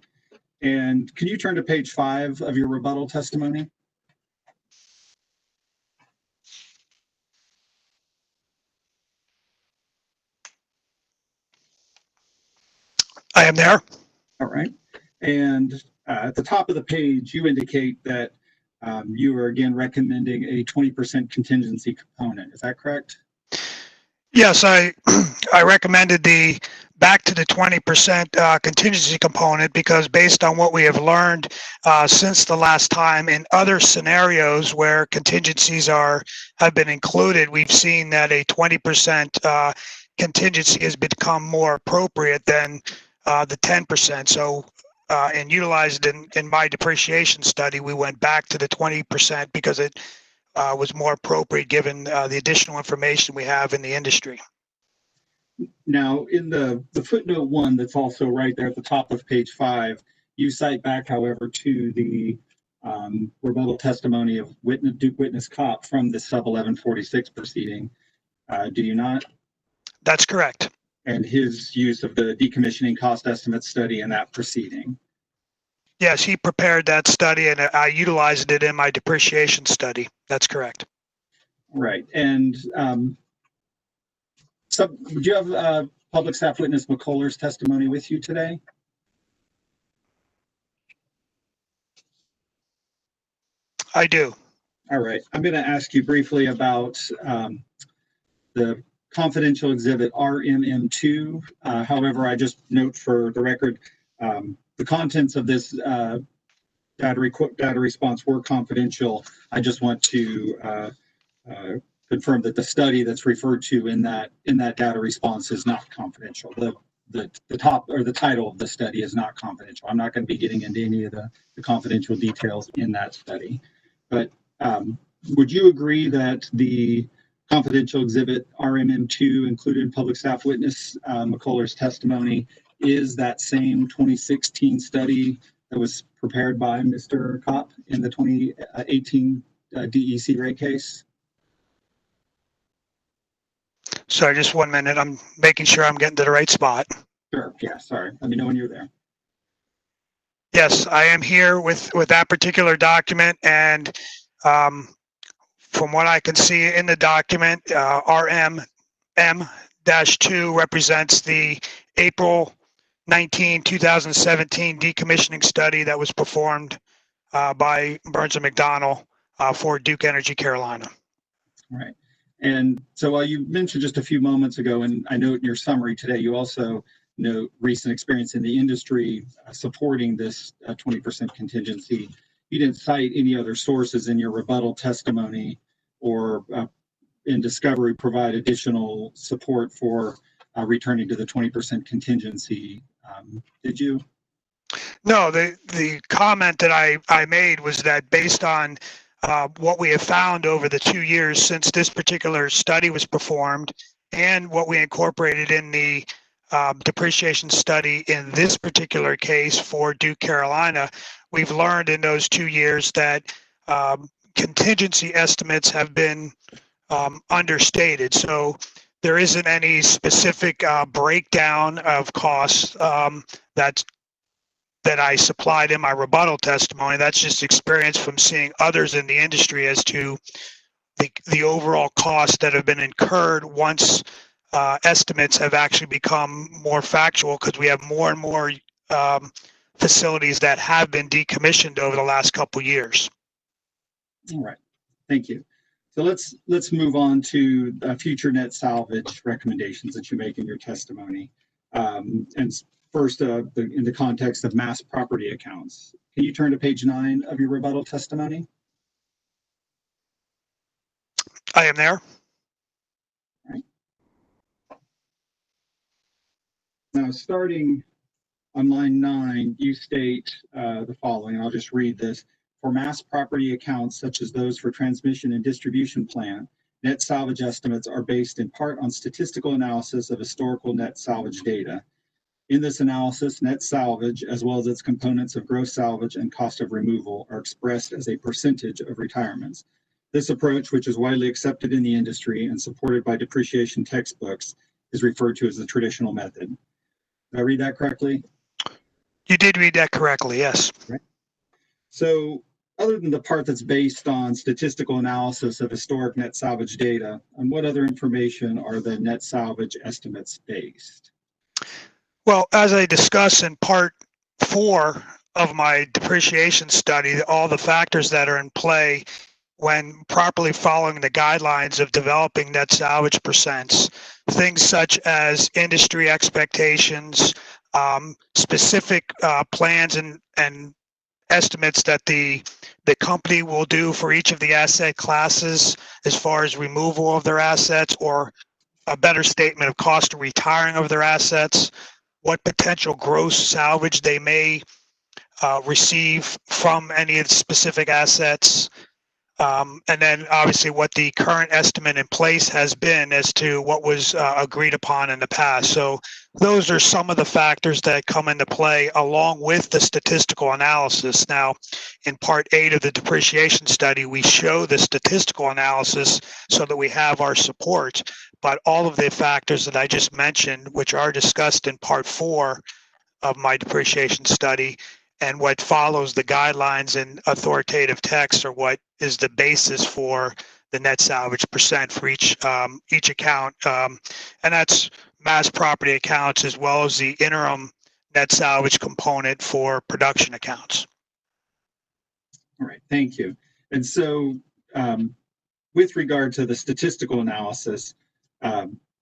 And can you turn to page 5 of your rebuttal testimony? I am there. All right. And at the top of the page, you indicate that you are again recommending a 20% contingency component. Is that correct? Yes, I recommended the back to the 20% contingency component because based on what we have learned since the last time in other scenarios where contingencies have been included, we've seen that a 20% contingency has become more appropriate than the 10%. So and utilized in my depreciation study, we went back to the 20% because it was more appropriate given the additional information we have in the industry. Now, in the footnote 1 that's also right there at the top of page 5, you cite back, however, to the rebuttal testimony of Duke witness Kopp from the sub 1146 proceeding. Do you not? That's correct. And his use of the decommissioning cost estimate study in that proceeding. Yes, he prepared that study and I utilized it in my depreciation study. That's correct. Right. And so would you have public staff witness McCuller's testimony with you today? I do. All right. I'm going to ask you briefly about the confidential exhibit RMM2. However, I just note for the record, the contents of this data response were confidential. I just want to confirm that the study that's referred to in that data response is not confidential. The top or the title of the study is not confidential. I'm not going to be getting into any of the confidential details in that study. But would you agree that the confidential exhibit RMM2 included public staff witness McCuller's testimony is that same 2016 study that was prepared by Mr. Kopp in the 2018 DEC rate case? Sorry, just 1 minute. I'm making sure I'm getting to the right spot. Sure. Yeah, sorry. Let me know when you're there. Yes, I am here with that particular document, and from what I can see in the document, RMM-2 represents the April 19, 2017 decommissioning study that was performed by Burns & McDonnell for Duke Energy Carolina. All right. And so while you mentioned just a few moments ago, and I note in your summary today, you also note recent experience in the industry supporting this 20% contingency. You didn't cite any other sources in your rebuttal testimony or in discovery provide additional support for returning to the 20% contingency. Did you? No, the comment that I made was that based on what we have found over the 2 years since this particular study was performed and what we incorporated in the depreciation study in this particular case for Duke Carolina, we've learned in those 2 years that contingency estimates have been understated. So there isn't any specific breakdown of costs that I supplied in my rebuttal testimony. That's just experience from seeing others in the industry as to the overall costs that have been incurred once estimates have actually become more factual, because we have more and more facilities that have been decommissioned over the last couple of years. All right, thank you. So let's move on to future net salvage recommendations that you make in your testimony. And first, in the context of mass property accounts, can you turn to page 9 of your rebuttal testimony? I am there. All right. Now, starting on line 9, you state the following. I'll just read this. For mass property accounts, such as those for transmission and distribution plant, net salvage estimates are based in part on statistical analysis of historical net salvage data. In this analysis, net salvage, as well as its components of gross salvage and cost of removal, are expressed as a percentage of retirements. This approach, which is widely accepted in the industry and supported by depreciation textbooks, is referred to as the traditional method. Did I read that correctly? You did read that correctly, yes. Right. So other than the part that's based on statistical analysis of historic net salvage data, on what other information are the net salvage estimates based? Well, as I discussed in part 4 of my depreciation study, all the factors that are in play when properly following the guidelines of developing net salvage percents, things such as industry expectations, specific plans and estimates that the company will do for each of the asset classes as far as removal of their assets, or a better statement of cost of retiring of their assets, what potential gross salvage they may receive from any of the specific assets, And then obviously what the current estimate in place has been as to what was agreed upon in the past. So those are some of the factors that come into play along with the statistical analysis. Now, in part 8 of the depreciation study, we show the statistical analysis so that we have our support. But all of the factors that I just mentioned, which are discussed in part 4 of my depreciation study, and what follows the guidelines and authoritative text, are what is the basis for the net salvage percent for each account, and that's mass property accounts as well as the interim net salvage component for production accounts. All right, thank you. And so with regard to the statistical analysis,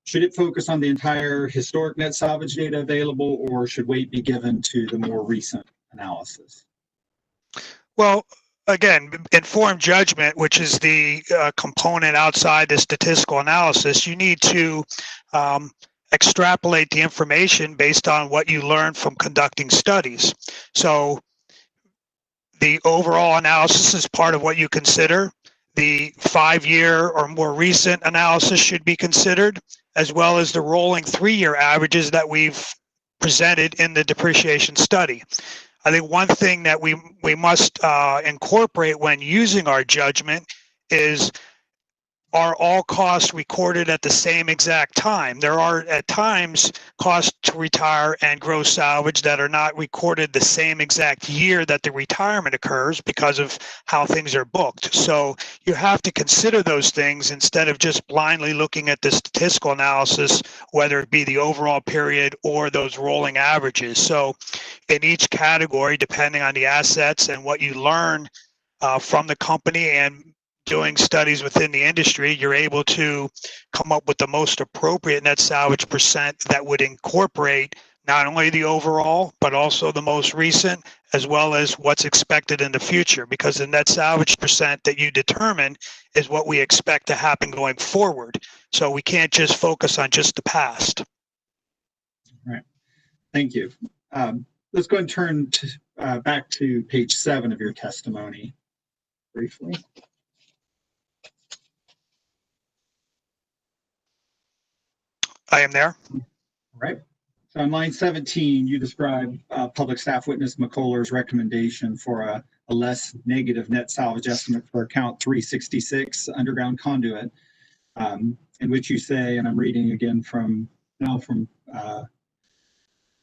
should it focus on the entire historic net salvage data available, or should weight be given to the more recent analysis? Well, again, informed judgment, which is the component outside the statistical analysis, you need to extrapolate the information based on what you learn from conducting studies. So the overall analysis is part of what you consider. The 5-year or more recent analysis should be considered, as well as the rolling 3-year averages that we've presented in the depreciation study. I think one thing that we must incorporate when using our judgment is, are all costs recorded at the same exact time? There are at times costs to retire and gross salvage that are not recorded the same exact year that the retirement occurs because of how things are booked. So you have to consider those things instead of just blindly looking at the statistical analysis, whether it be the overall period or those rolling averages. So in each category, depending on the assets and what you learn from the company and doing studies within the industry, you're able to come up with the most appropriate net salvage percent that would incorporate not only the overall, but also the most recent, as well as what's expected in the future, because the net salvage percent that you determine is what we expect to happen going forward. So we can't just focus on just the past. All right, thank you. Let's go and turn to, back to page 7 of your testimony briefly. I am there. All right. So on line 17, you describe public staff witness McCuller's recommendation for a less negative net salvage estimate for account 366 underground conduit, in which you say, and I'm reading again from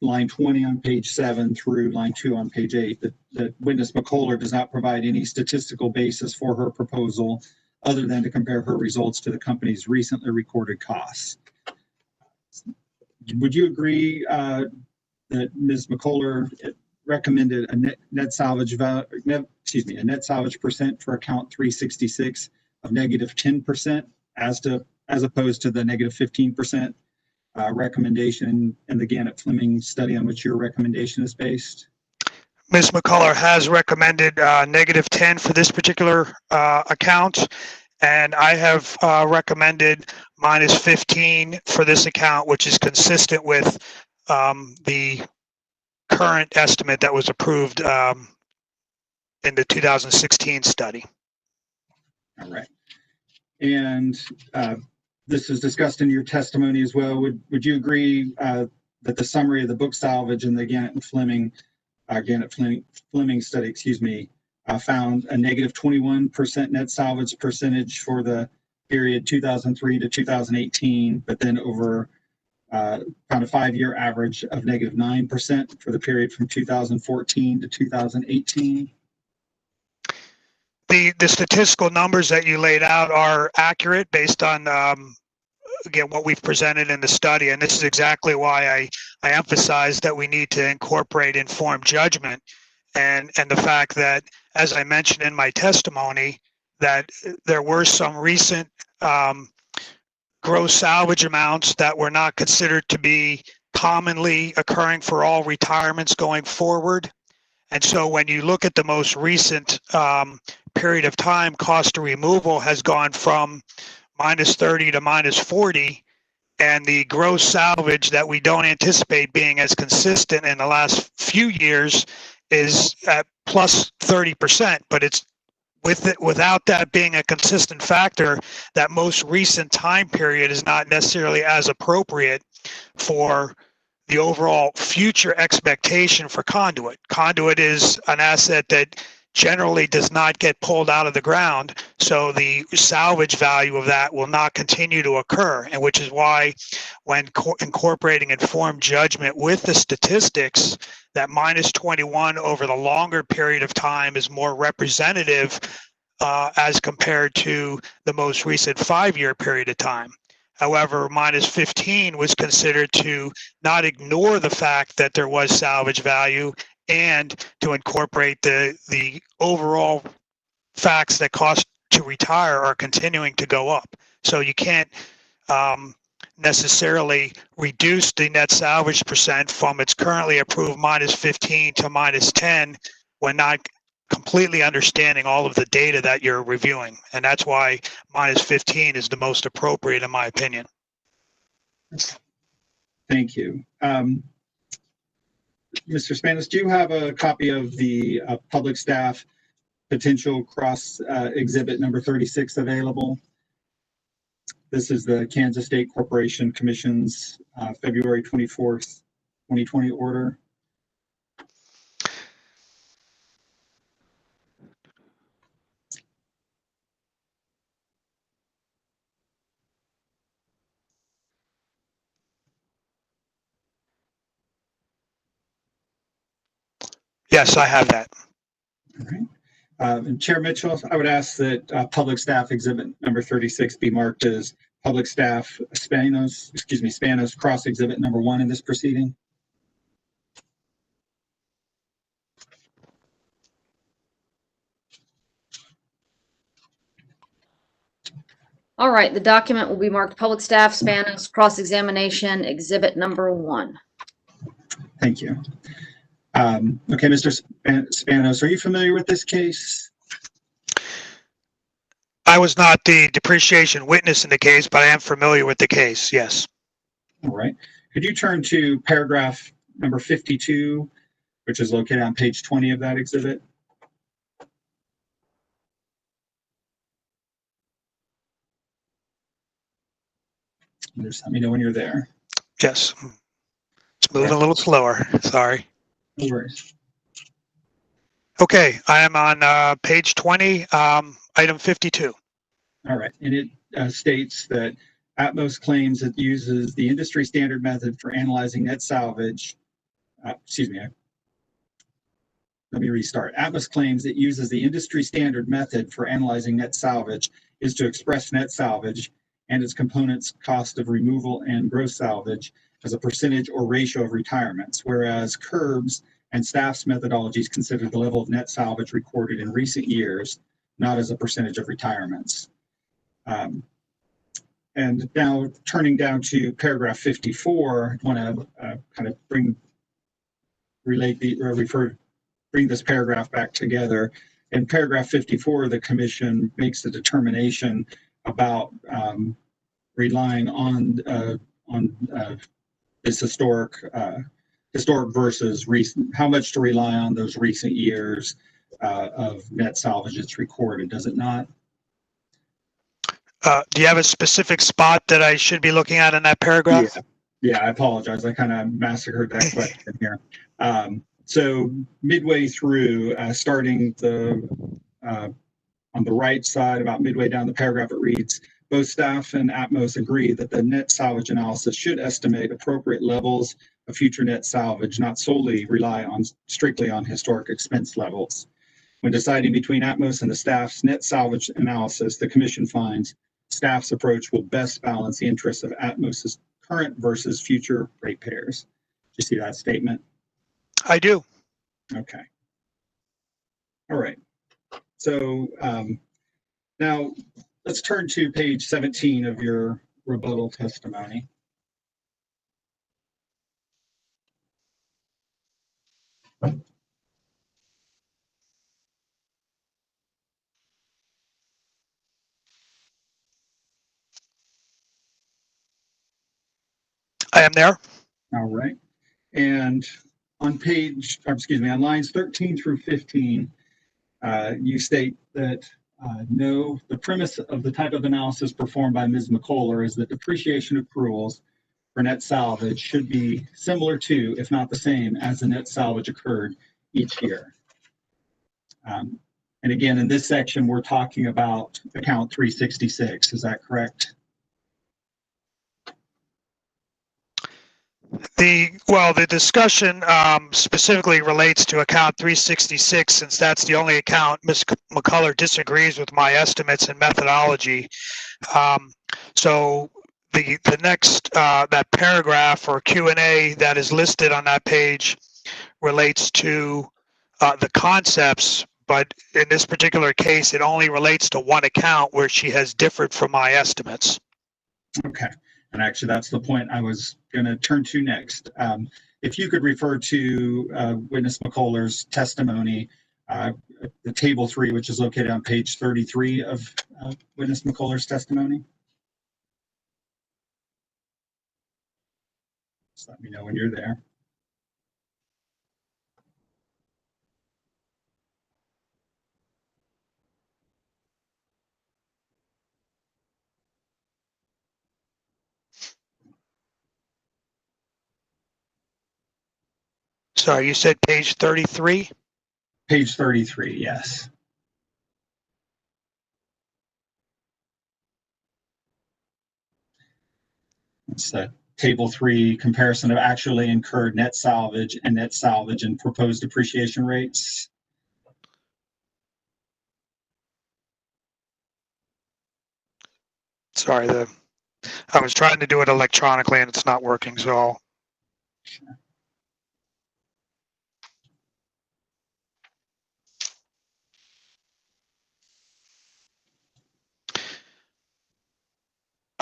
line 20 on page 7 through line 2 on page 8, that witness McCuller does not provide any statistical basis for her proposal other than to compare her results to the company's recently recorded costs. Would you agree that Ms. McCuller recommended a net salvage percent for account 366 of negative 10% as opposed to the negative 15% recommendation in the Gannett Fleming study on which your recommendation is based? Ms. McCuller has recommended negative 10 for this particular account, and I have recommended minus 15 for this account, which is consistent with the current estimate that was approved in the 2016 study. All right. And this is discussed in your testimony as well. Would you agree that the summary of the book salvage in the Gannett Fleming study, found a negative 21% net salvage percentage for the period 2003 to 2018, but then over found a 5-year average of negative 9% for the period from 2014 to 2018? The statistical numbers that you laid out are accurate based on again what we've presented in the study, and this is exactly why I emphasize that we need to incorporate informed judgment and the fact that, as I mentioned in my testimony, that there were some recent gross salvage amounts that were not considered to be commonly occurring for all retirements going forward. And so when you look at the most recent period of time, cost of removal has gone from minus 30 to minus 40, and the gross salvage that we don't anticipate being as consistent in the last few years is at plus 30%, but it's without that being a consistent factor, that most recent time period is not necessarily as appropriate for the overall future expectation for conduit. Conduit is an asset that generally does not get pulled out of the ground, so the salvage value of that will not continue to occur, and which is why when incorporating informed judgment with the statistics, that minus 21 over the longer period of time is more representative as compared to the most recent 5-year period of time. However, minus 15 was considered to not ignore the fact that there was salvage value and to incorporate the overall facts that cost to retire are continuing to go up. So you can't necessarily reduce the net salvage percent from its currently approved minus 15 to minus 10 when not completely understanding all of the data that you're reviewing. And that's why minus 15 is the most appropriate, in my opinion. Thank you. Mr. Spanos, do you have a copy of the public staff potential cross exhibit number 36 available? This is the Kansas State Corporation Commission's February 24th, 2020 order. Yes, I have that. All right. And Chair Mitchell, I would ask that public staff exhibit number 36 be marked as public staff Spanos cross exhibit number 1 in this proceeding. All right, the document will be marked public staff Spanos cross-examination exhibit number 1. Thank you. Okay, Mr. Spanos, are you familiar with this case? I was not the depreciation witness in the case, but I am familiar with the case, yes. All right. Could you turn to paragraph number 52, which is located on page 20 of that exhibit? Just let me know when you're there. Yes. It's moving a little slower. Sorry. No worries. Okay, I am on page 20, item 52. All right, and it states that Atmos claims it uses the industry standard method for analyzing net salvage. Let me restart. Atmos claims it uses the industry standard method for analyzing net salvage is to express net salvage and its components cost of removal and gross salvage as a percentage or ratio of retirements, whereas Curb's and staff's methodologies consider the level of net salvage recorded in recent years, not as a percentage of retirements. And now turning down to paragraph 54, I want to kind of bring this paragraph back together. In paragraph 54, the commission makes the determination about relying on this historic versus recent, how much to rely on those recent years of net salvage that's recorded, does it not? Do you have a specific spot that I should be looking at in that paragraph? Yeah, I apologize. I kind of massacred that question here. So midway through, starting on the right side, about midway down the paragraph, it reads, both staff and Atmos agree that the net salvage analysis should estimate appropriate levels of future net salvage, not solely rely strictly on historic expense levels. When deciding between Atmos and the staff's net salvage analysis, the commission finds staff's approach will best balance the interests of Atmos's current versus future ratepayers. Do you see that statement? I do. Okay. All right. So now let's turn to page 17 of your rebuttal testimony. I am there. All right. And on lines 13 through 15, you state that no, the premise of the type of analysis performed by Ms. McCullough is that depreciation accruals for net salvage should be similar to, if not the same, as the net salvage occurred each year. And again, in this section, we're talking about account 366. Is that correct? The discussion specifically relates to account 366, since that's the only account Ms. McCullough disagrees with my estimates and methodology. So the next, that paragraph or Q&A that is listed on that page relates to the concepts, but in this particular case, it only relates to one account where she has differed from my estimates. Okay. And actually, that's the point I was going to turn to next. If you could refer to witness McCullough's testimony, the table 3, which is located on page 33 of witness McCullough's testimony. Just let me know when you're there. Sorry, you said page 33? Page 33, yes. It's table 3, comparison of actually incurred net salvage and proposed depreciation rates. Sorry, I was trying to do it electronically and it's not working, so I'll... Sure.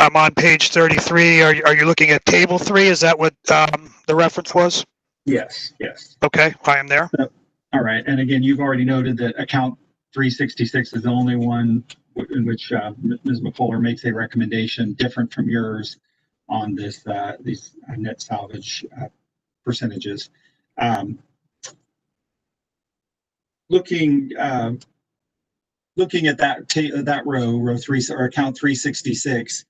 I'm on page 33. Are you looking at table 3? Is that what the reference was? Yes, yes. Okay, I am there. All right. And again, you've already noted that account 366 is the only one in which Ms. McCullough makes a recommendation different from yours on this these net salvage percentages. Looking at that row 3 or account 366,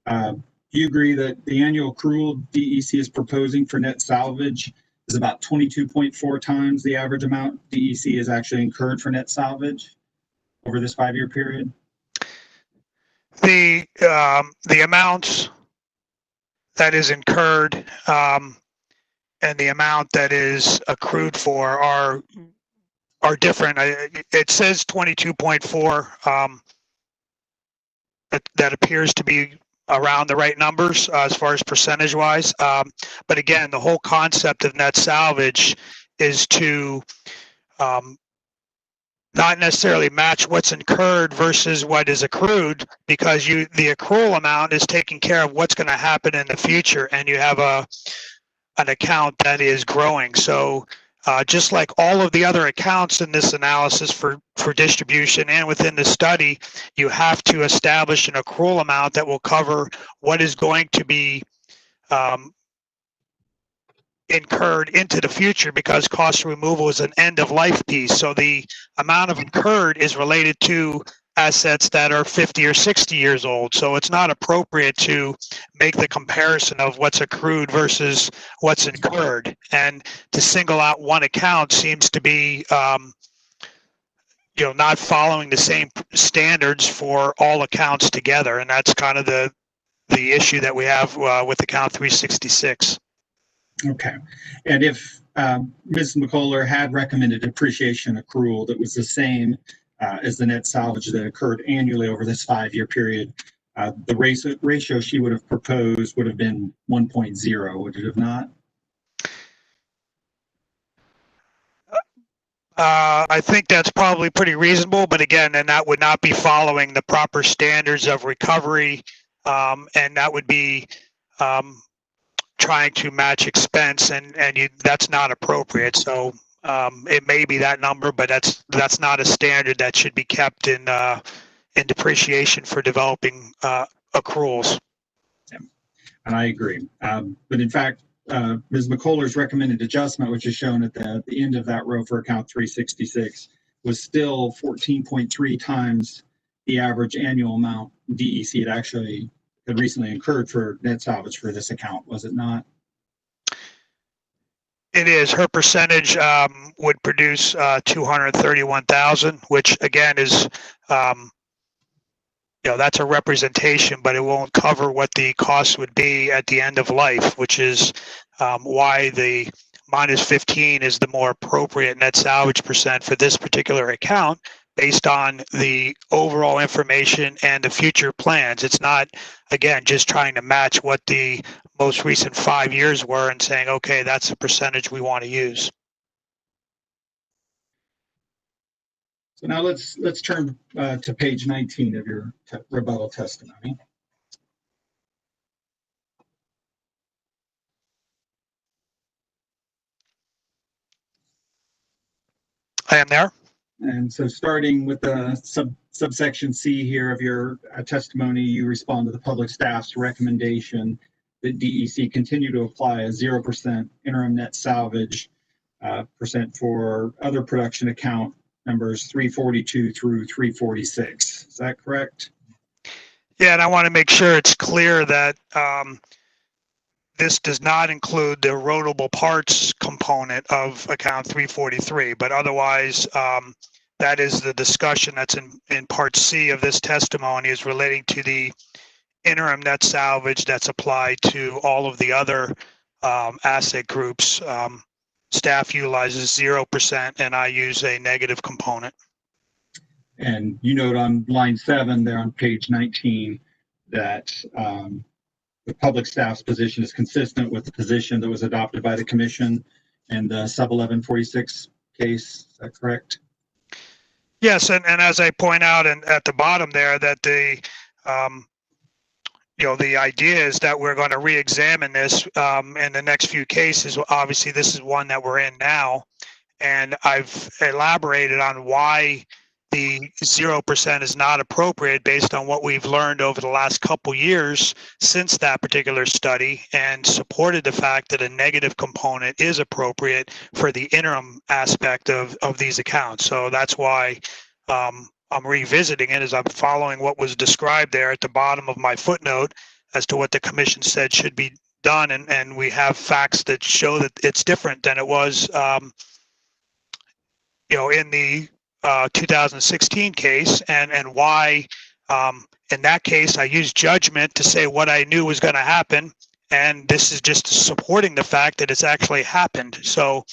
do you agree that the annual accrual DEC is proposing for net salvage is about 22.4 times the average amount DEC is actually incurred for net salvage over this 5-year period? The amounts that is incurred and the amount that is accrued for are different. It says 22.4. That appears to be around the right numbers as far as percentage wise. But again, the whole concept of net salvage is to not necessarily match what's incurred versus what is accrued, because the accrual amount is taking care of what's going to happen in the future, and you have an account that is growing. So just like all of the other accounts in this analysis for distribution and within the study, you have to establish an accrual amount that will cover what is going to be incurred into the future, because cost removal is an end of life piece. So the amount of incurred is related to assets that are 50 or 60 years old. So it's not appropriate to make the comparison of what's accrued versus what's incurred. And to single out one account seems to be not following the same standards for all accounts together. And that's kind of the issue that we have with account 366. Okay. And if Ms. McCullough had recommended depreciation accrual that was the same as the net salvage that occurred annually over this 5-year period, the ratio she would have proposed would have been 1.0, would it have not? I think that's probably pretty reasonable, but again, and that would not be following the proper standards of recovery, and that would be trying to match expense, and that's not appropriate. So it may be that number, but that's not a standard that should be kept in depreciation for developing accruals. And I agree. But in fact, Ms. McCullough's recommended adjustment, which is shown at the end of that row for account 366, was still 14.3 times the average annual amount DEC had recently incurred for net salvage for this account, was it not? It is. Her percentage would produce 231,000, which again is, that's a representation, but it won't cover what the cost would be at the end of life, which is why the -15 is the more appropriate net salvage percent for this particular account based on the overall information and the future plans. It's not, again, just trying to match what the most recent 5 years were and saying, okay, that's the percentage we want to use. So now let's turn to page 19 of your rebuttal testimony. I am there. And so starting with the subsection C here of your testimony, you respond to the public staff's recommendation that DEC continue to apply a 0% interim net salvage percent for other production account numbers 342 through 346. Is that correct? Yeah, and I want to make sure it's clear that this does not include the erodible parts component of account 343, but otherwise that is the discussion that's in part C of this testimony, is relating to the interim net salvage that's applied to all of the other asset groups. Staff utilizes 0% and I use a negative component. And you note on line 7 there on page 19 that the public staff's position is consistent with the position that was adopted by the commission in the sub 1146 case. Is that correct? Yes, and as I point out at the bottom there, that the the idea is that we're going to re-examine this in the next few cases. Obviously, this is one that we're in now, and I've elaborated on why the 0% is not appropriate based on what we've learned over the last couple years since that particular study, and supported the fact that a negative component is appropriate for the interim aspect of these accounts. So that's why I'm revisiting it, as I'm following what was described there at the bottom of my footnote as to what the commission said should be done, and we have facts that show that it's different than it was in the 2016 case, and why in that case I used judgment to say what I knew was going to happen, and this is just supporting the fact that it's actually happened. So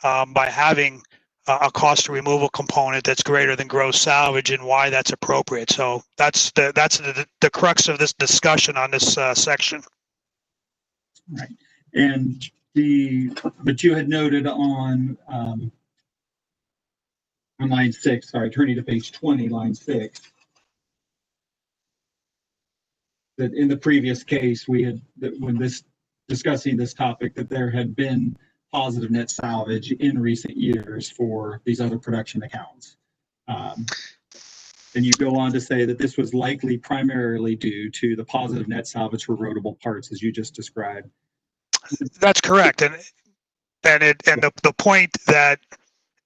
by having a cost of removal component that's greater than gross salvage, and why that's appropriate. So that's the crux of this discussion on this section. Right. And but you had noted on line 6, sorry, turning to page 20, line 6, that in the previous case when discussing this topic, that there had been positive net salvage in recent years for these other production accounts. And you go on to say that this was likely primarily due to the positive net salvage for erodible parts, as you just described. That's correct. And the point that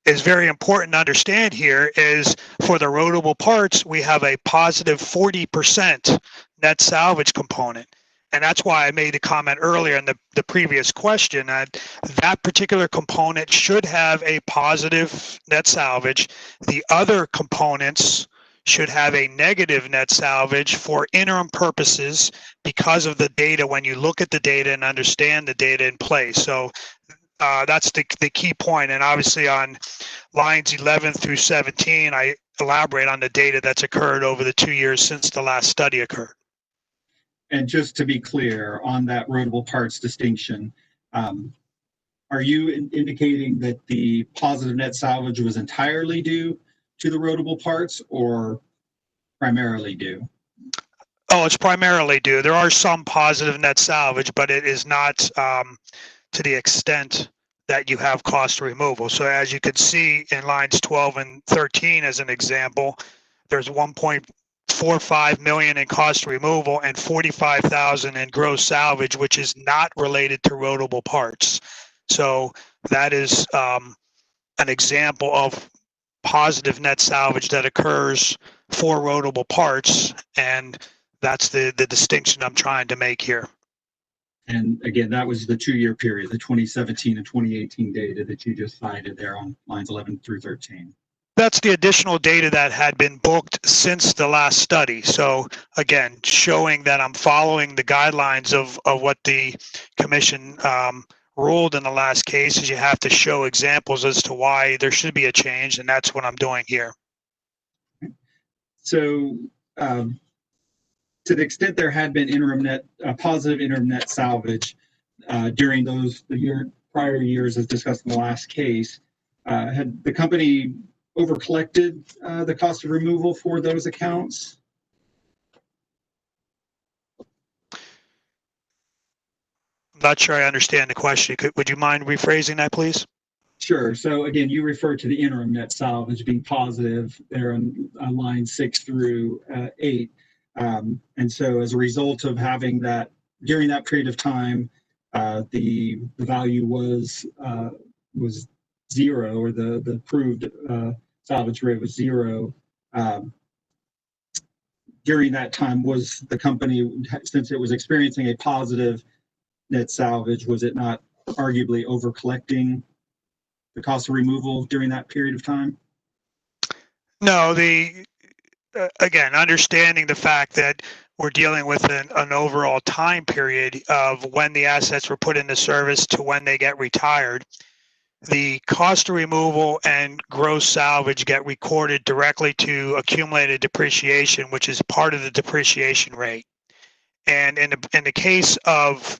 is very important to understand here is, for the erodible parts, we have a positive 40% net salvage component. And that's why I made a comment earlier in the previous question that that particular component should have a positive net salvage. The other components should have a negative net salvage for interim purposes because of the data, when you look at the data and understand the data in place. So that's the key point. And obviously on lines 11 through 17, I elaborate on the data that's occurred over the 2 years since the last study occurred. And just to be clear on that erodible parts distinction, are you indicating that the positive net salvage was entirely due to the erodible parts, or primarily due? Oh, it's primarily due. There are some positive net salvage, but it is not to the extent that you have cost removal. So as you can see in lines 12 and 13 as an example, there's 1.45 million in cost removal and 45,000 in gross salvage, which is not related to erodible parts. So that is an example of positive net salvage that occurs for rotable parts, and that's the distinction I'm trying to make here. And again, that was the 2-year period, the 2017 and 2018 data that you just cited there on lines 11 through 13. That's the additional data that had been booked since the last study. So again, showing that I'm following the guidelines of what the commission ruled in the last case, is you have to show examples as to why there should be a change, and that's what I'm doing here. So to the extent there had been positive interim net salvage during the prior years as discussed in the last case, had the company over collected the cost of removal for those accounts? I'm not sure I understand the question. Would you mind rephrasing that, please? Sure. So again, you refer to the interim net salvage being positive there on line 6 through 8. And so as a result of having that, during that period of time, the value was 0, or the approved salvage rate was 0. During that time, was the company, since it was experiencing a positive net salvage, was it not arguably over collecting the cost of removal during that period of time? No, again, understanding the fact that we're dealing with an overall time period of when the assets were put into service to when they get retired, the cost of removal and gross salvage get recorded directly to accumulated depreciation, which is part of the depreciation rate. And in the case of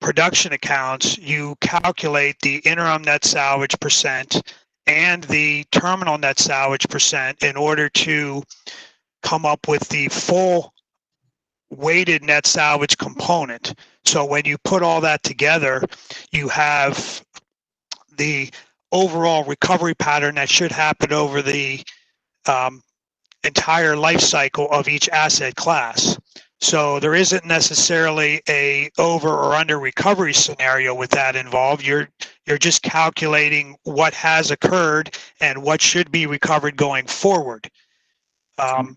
production accounts, you calculate the interim net salvage percent and the terminal net salvage percent in order to come up with the full weighted net salvage component. So when you put all that together, you have the overall recovery pattern that should happen over the entire life cycle of each asset class. So there isn't necessarily a over or under recovery scenario with that involved. You're just calculating what has occurred and what should be recovered going forward.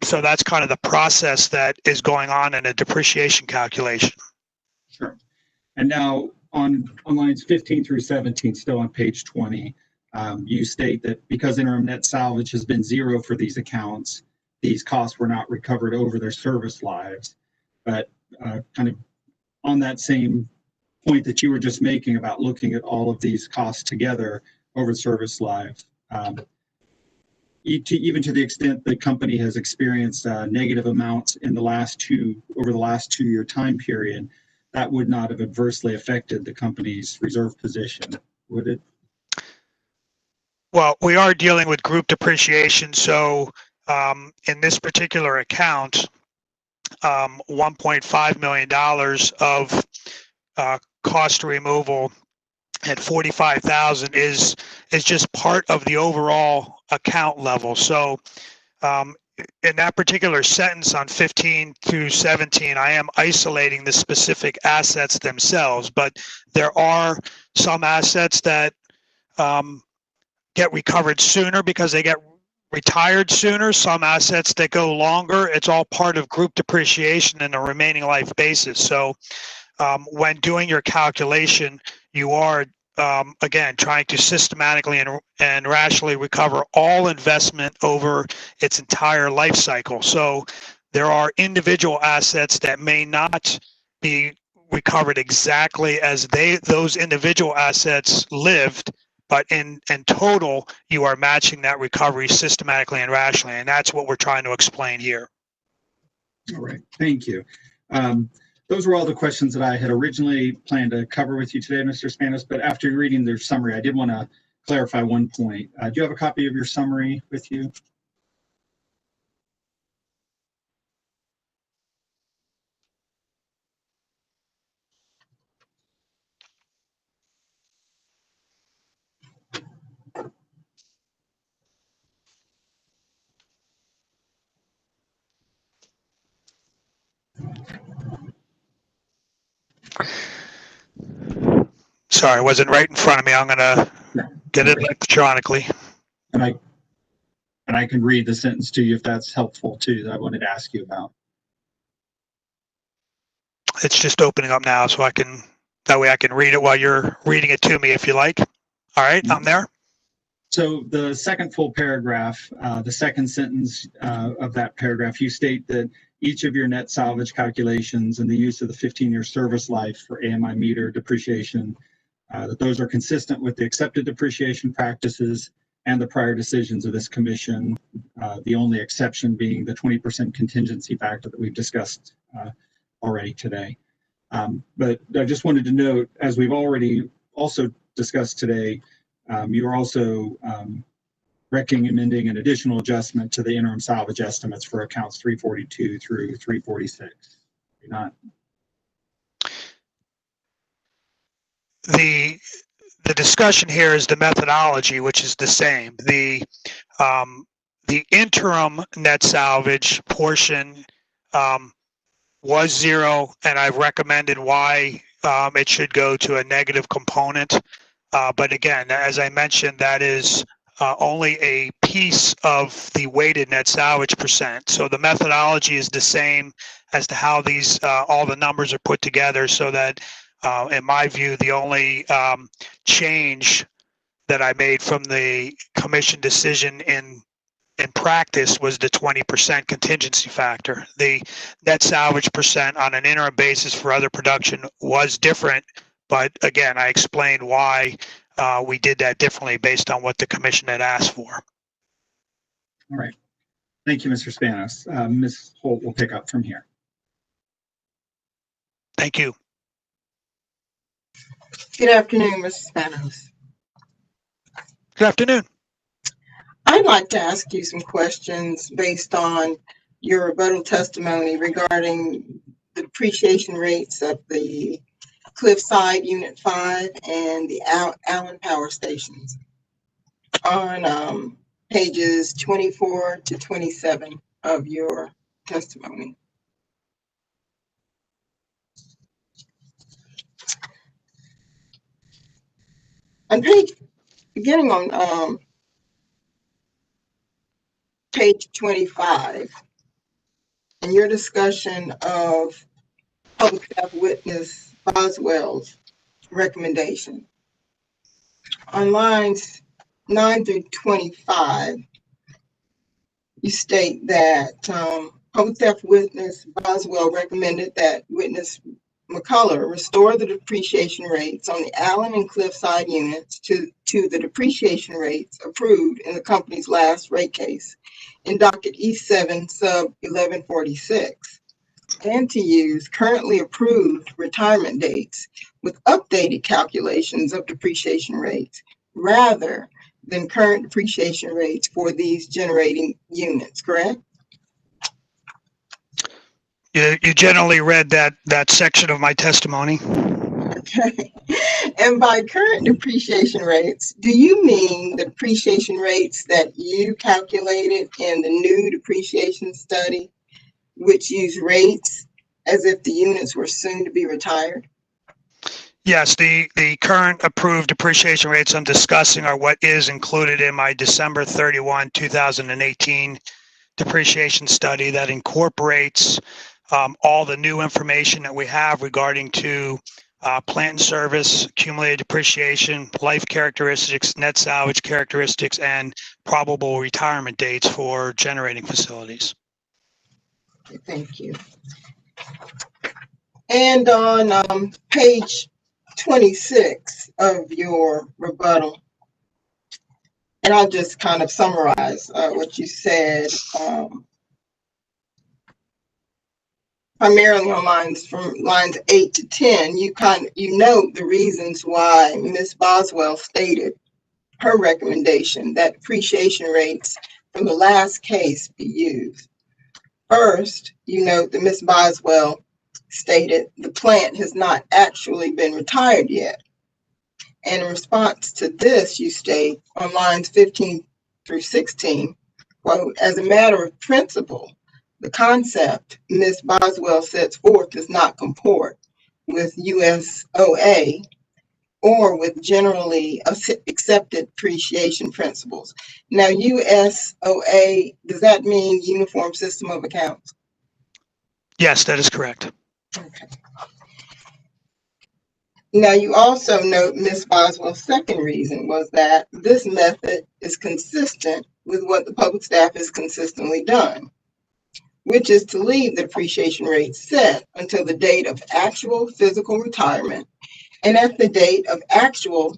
So that's kind of the process that is going on in a depreciation calculation. Sure. And now on lines 15 through 17, still on page 20, you state that because interim net salvage has been 0 for these accounts, these costs were not recovered over their service lives. But kind of on that same point that you were just making about looking at all of these costs together over service lives, even to the extent the company has experienced negative amounts in over the last 2-year time period, that would not have adversely affected the company's reserve position, would it? Well, we are dealing with group depreciation. So in this particular account, $1.5 million of cost removal at $45,000 is just part of the overall account level. So in that particular sentence on 15 through 17, I am isolating the specific assets themselves, but there are some assets that get recovered sooner because they get retired sooner, some assets that go longer. It's all part of group depreciation and a remaining life basis. So when doing your calculation, you are again trying to systematically and rationally recover all investment over its entire life cycle. So there are individual assets that may not be recovered exactly as those individual assets lived, but in total, you are matching that recovery systematically and rationally, and that's what we're trying to explain here. All right, thank you. Those were all the questions that I had originally planned to cover with you today, Mr. Spanos, but after reading their summary, I did want to clarify one point. Do you have a copy of your summary with you? Sorry, it wasn't right in front of me. I'm going to get it electronically. And I And I can read the sentence to you if that's helpful too, that I wanted to ask you about. It's just opening up now, so that way I can read it while you're reading it to me if you like. All right, I'm there. So the second full paragraph, the second sentence of that paragraph, you state that each of your net salvage calculations and the use of the 15-year service life for AMI meter depreciation, that those are consistent with the accepted depreciation practices and the prior decisions of this commission, the only exception being the 20% contingency factor that we've discussed already today. But I just wanted to note, as we've already also discussed today, you're also recommending an additional adjustment to the interim salvage estimates for accounts 342 through 346. You're not. The discussion here is the methodology, which is the same. The interim net salvage portion was 0, and I've recommended why it should go to a negative component. But again, as I mentioned, that is only a piece of the weighted net salvage percent. So the methodology is the same as to how these all the numbers are put together, so that in my view, the only change that I made from the commission decision in practice was the 20% contingency factor. The net salvage percent on an interim basis for other production was different, but again, I explained why we did that differently based on what the commission had asked for. All right. Thank you, Mr. Spanos. Ms. Holt will pick up from here. Thank you. Good afternoon, Mr. Spanos. Good afternoon. I'd like to ask you some questions based on your rebuttal testimony regarding the depreciation rates of the Cliffside Unit 5 and the Allen Power Stations on pages 24 to 27 of your testimony. On beginning on page 25, in your discussion of public staff witness Boswell's recommendation, on lines 9 through 25, you state that public staff witness Boswell recommended that witness McCullough restore the depreciation rates on the Allen and Cliffside units to the depreciation rates approved in the company's last rate case in docket E7 sub 1146, and to use currently approved retirement dates with updated calculations of depreciation rates rather than current depreciation rates for these generating units, correct? You generally read that section of my testimony. Okay. And by current depreciation rates, do you mean the depreciation rates that you calculated in the new depreciation study, which use rates as if the units were soon to be retired? Yes, the current approved depreciation rates I'm discussing are what is included in my December 31, 2018 depreciation study that incorporates all the new information that we have regarding to plant and service, accumulated depreciation, life characteristics, net salvage characteristics, and probable retirement dates for generating facilities. Thank you. And on page 26 of your rebuttal, and I'll just kind of summarize what you said, primarily on lines 8 to 10, you note the reasons why Ms. Boswell stated her recommendation that depreciation rates from the last case be used. First, you note that Ms. Boswell stated the plant has not actually been retired yet. And in response to this, you state on lines 15 through 16, quote, as a matter of principle, the concept Ms. Boswell sets forth does not comport with USOA or with generally accepted depreciation principles. Now, USOA, does that mean Uniform System of Accounts? Yes, that is correct. Okay. Now, you also note Ms. Boswell's second reason was that this method is consistent with what the public staff has consistently done, which is to leave the depreciation rate set until the date of actual physical retirement. And at the date of actual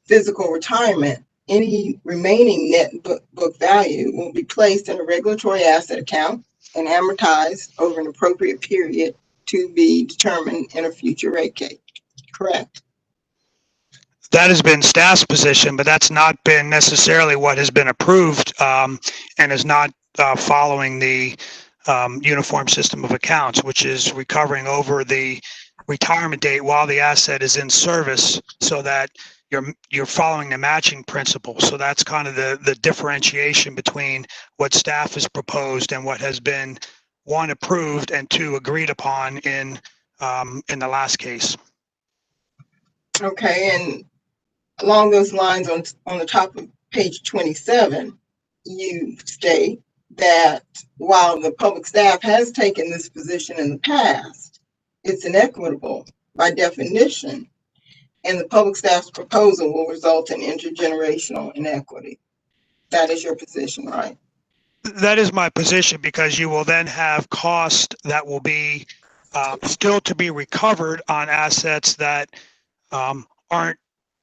physical retirement, any remaining net book value will be placed in a regulatory asset account and amortized over an appropriate period to be determined in a future rate case. Correct? That has been staff's position, but that's not been necessarily what has been approved, and is not following the uniform system of accounts, which is recovering over the retirement date while the asset is in service, so that you're following the matching principle. So that's kind of the differentiation between what staff has proposed and what has been, one, approved, and two, agreed upon in the last case. Okay, and along those lines, on the top of page 27, you state that while the public staff has taken this position in the past, it's inequitable by definition, and the public staff's proposal will result in intergenerational inequity. That is your position, right? That is my position, because you will then have costs that will be still to be recovered on assets that aren't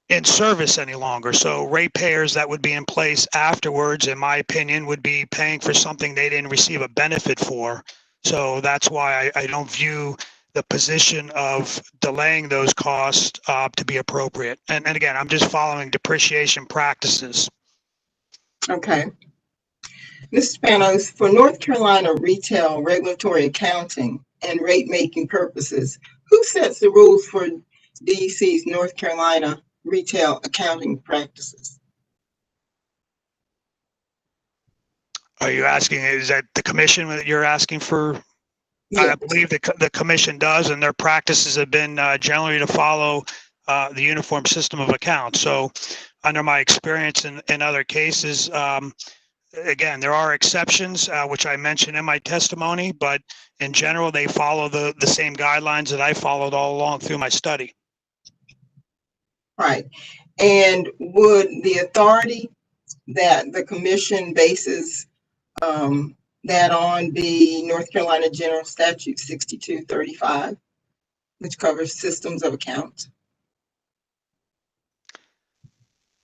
in service any longer. So ratepayers that would be in place afterwards, in my opinion, would be paying for something they didn't receive a benefit for. So that's why I don't view the position of delaying those costs to be appropriate. And again, I'm just following depreciation practices. Okay. Mr. Spanos, for North Carolina retail regulatory accounting and rate making purposes, who sets the rules for DEC's North Carolina retail accounting practices? Are you asking, is that the commission that you're asking for? Yes. I believe the commission does, and their practices have been generally to follow the uniform system of accounts. So under my experience in other cases, again, there are exceptions, which I mentioned in my testimony, but in general, they follow the same guidelines that I followed all along through my study. Right. And would the authority that the commission bases that on be North Carolina General Statute 6235, which covers systems of accounts?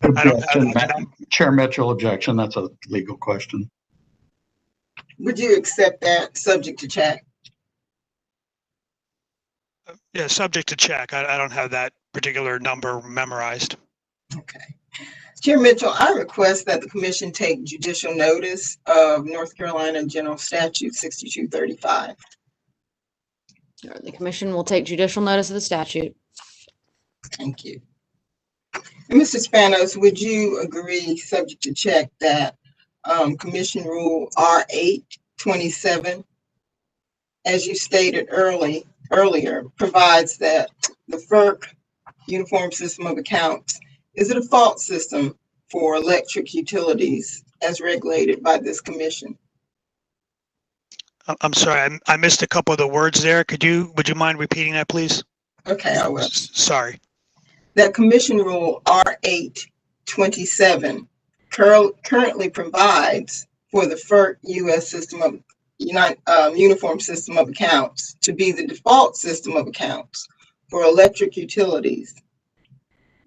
Objection. Chair Mitchell, objection. That's a legal question. Would you accept that subject to check? Yeah, subject to check. I don't have that particular number memorized. Okay. Chair Mitchell, I request that the commission take judicial notice of North Carolina General Statute 6235. The commission will take judicial notice of the statute. Thank you. And Mr. Spanos, would you agree, subject to check, that Commission Rule R827, as you stated earlier, provides that the FERC Uniform System of Accounts is a default system for electric utilities as regulated by this commission? I'm sorry, I missed a couple of the words there. Would you mind repeating that, please? Okay, I will. Sorry. That Commission Rule R827 currently provides for the FERC US system of Uniform System of Accounts to be the default system of accounts for electric utilities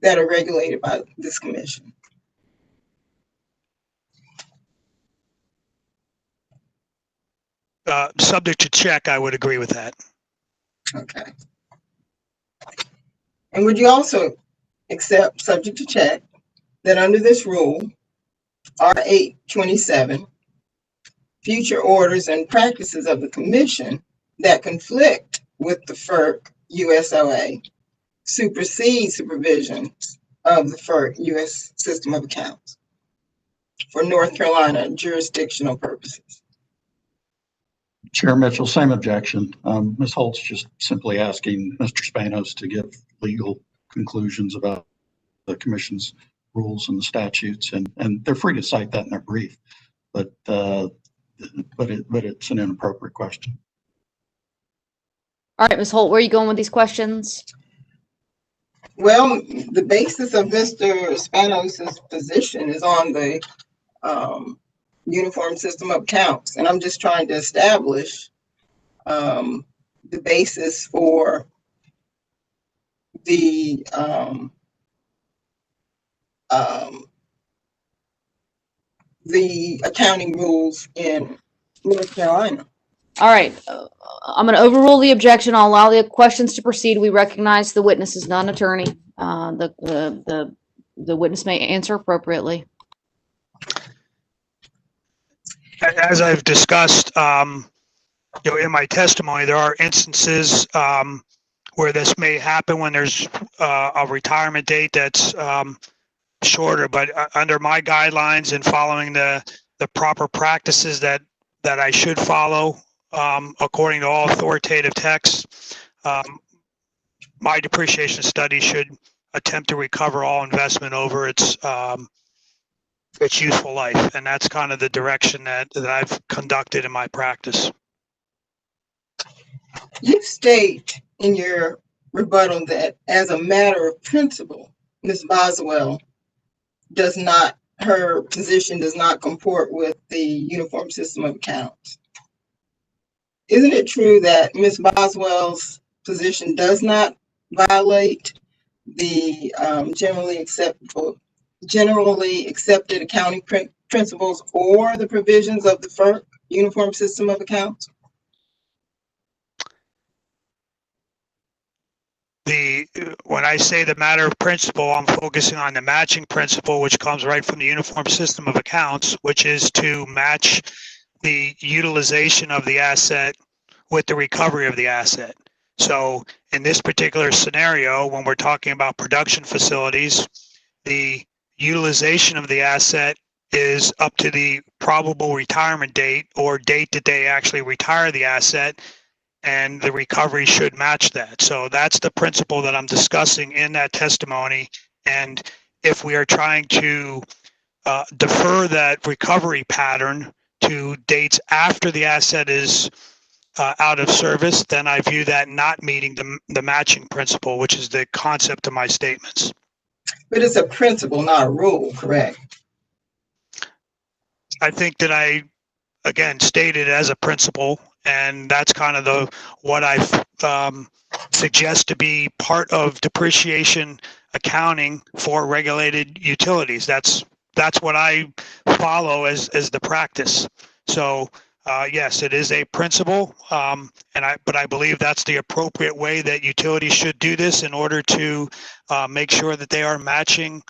that are regulated by this commission. Subject to check, I would agree with that. Okay. And would you also accept, subject to check, that under this rule, R827, future orders and practices of the commission that conflict with the FERC USOA supersedes the provisions of the FERC US System of Accounts for North Carolina jurisdictional purposes? Chair Mitchell, same objection. Ms. Holt's just simply asking Mr. Spanos to give legal conclusions about the commission's rules and the statutes, and they're free to cite that in their brief, but it's an inappropriate question. All right, Ms. Holt, where are you going with these questions? Well, the basis of Mr. Spanos's position is on the uniform system of accounts, and I'm just trying to establish the basis for the accounting rules in North Carolina. All right, I'm going to overrule the objection. I'll allow the questions to proceed. We recognize the witness is not an attorney. The witness may answer appropriately. As I've discussed, in my testimony, there are instances where this may happen when there's a retirement date that's shorter, but under my guidelines and following the proper practices that I should follow, according to all authoritative texts, my depreciation study should attempt to recover all investment over its useful life, and that's kind of the direction that I've conducted in my practice. You state in your rebuttal that as a matter of principle, Ms. Boswell her position does not comport with the uniform system of accounts. Isn't it true that Ms. Boswell's position does not violate the generally accepted accounting principles or the provisions of the FERC uniform system of accounts? When I say the matter of principle, I'm focusing on the matching principle, which comes right from the uniform system of accounts, which is to match the utilization of the asset with the recovery of the asset. So in this particular scenario, when we're talking about production facilities, the utilization of the asset is up to the probable retirement date or date that they actually retire the asset, and the recovery should match that. So that's the principle that I'm discussing in that testimony. And if we are trying to defer that recovery pattern to dates after the asset is out of service, then I view that not meeting the matching principle, which is the concept of my statements. But it's a principle, not a rule, correct? I think that I, again, stated as a principle, and that's kind of what I suggest to be part of depreciation accounting for regulated utilities. That's what I follow as the practice. So yes, it is a principle, but I believe that's the appropriate way that utilities should do this in order to make sure that they are matching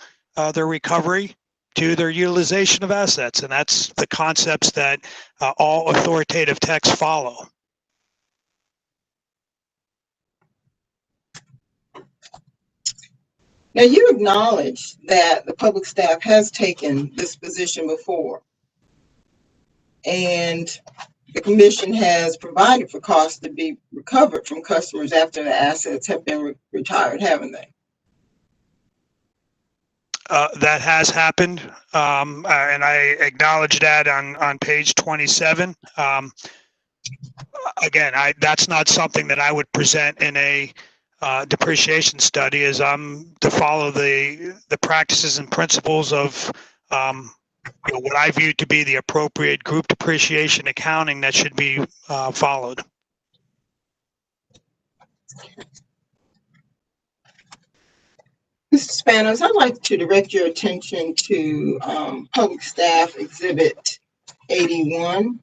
their recovery to their utilization of assets. And that's the concepts that all authoritative texts follow. Now, you acknowledge that the public staff has taken this position before, and the commission has provided for costs to be recovered from customers after the assets have been retired, haven't they? That has happened, and I acknowledge that on page 27. Again, that's not something that I would present in a depreciation study, as I'm to follow the practices and principles of what I view to be the appropriate group depreciation accounting that should be followed. Mr. Spanos, I'd like to direct your attention to Public Staff Exhibit 81.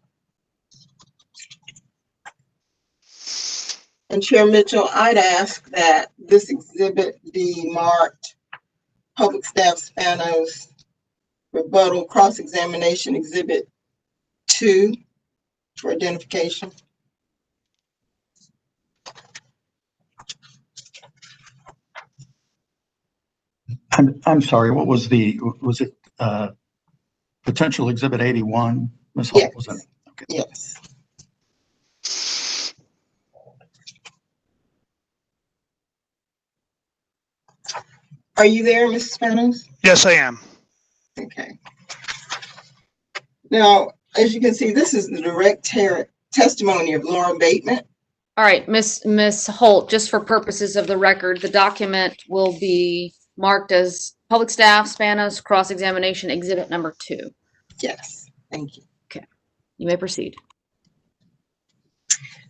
And Chair Mitchell, I'd ask that this exhibit be marked Public Staff Spanos Rebuttal Cross-Examination Exhibit 2 for identification. I'm sorry, what was it potential exhibit 81? Ms. Holt, Yes. was that? Okay. Yes. Are you there, Mrs. Spanos? Yes, I am. Okay. Now, as you can see, this is the direct testimony of Lauren Bateman. All right, Miss Holt, just for purposes of the record, the document will be marked as Public Staff Spanos Cross-Examination Exhibit Number 2. Yes, thank you. Okay, you may proceed.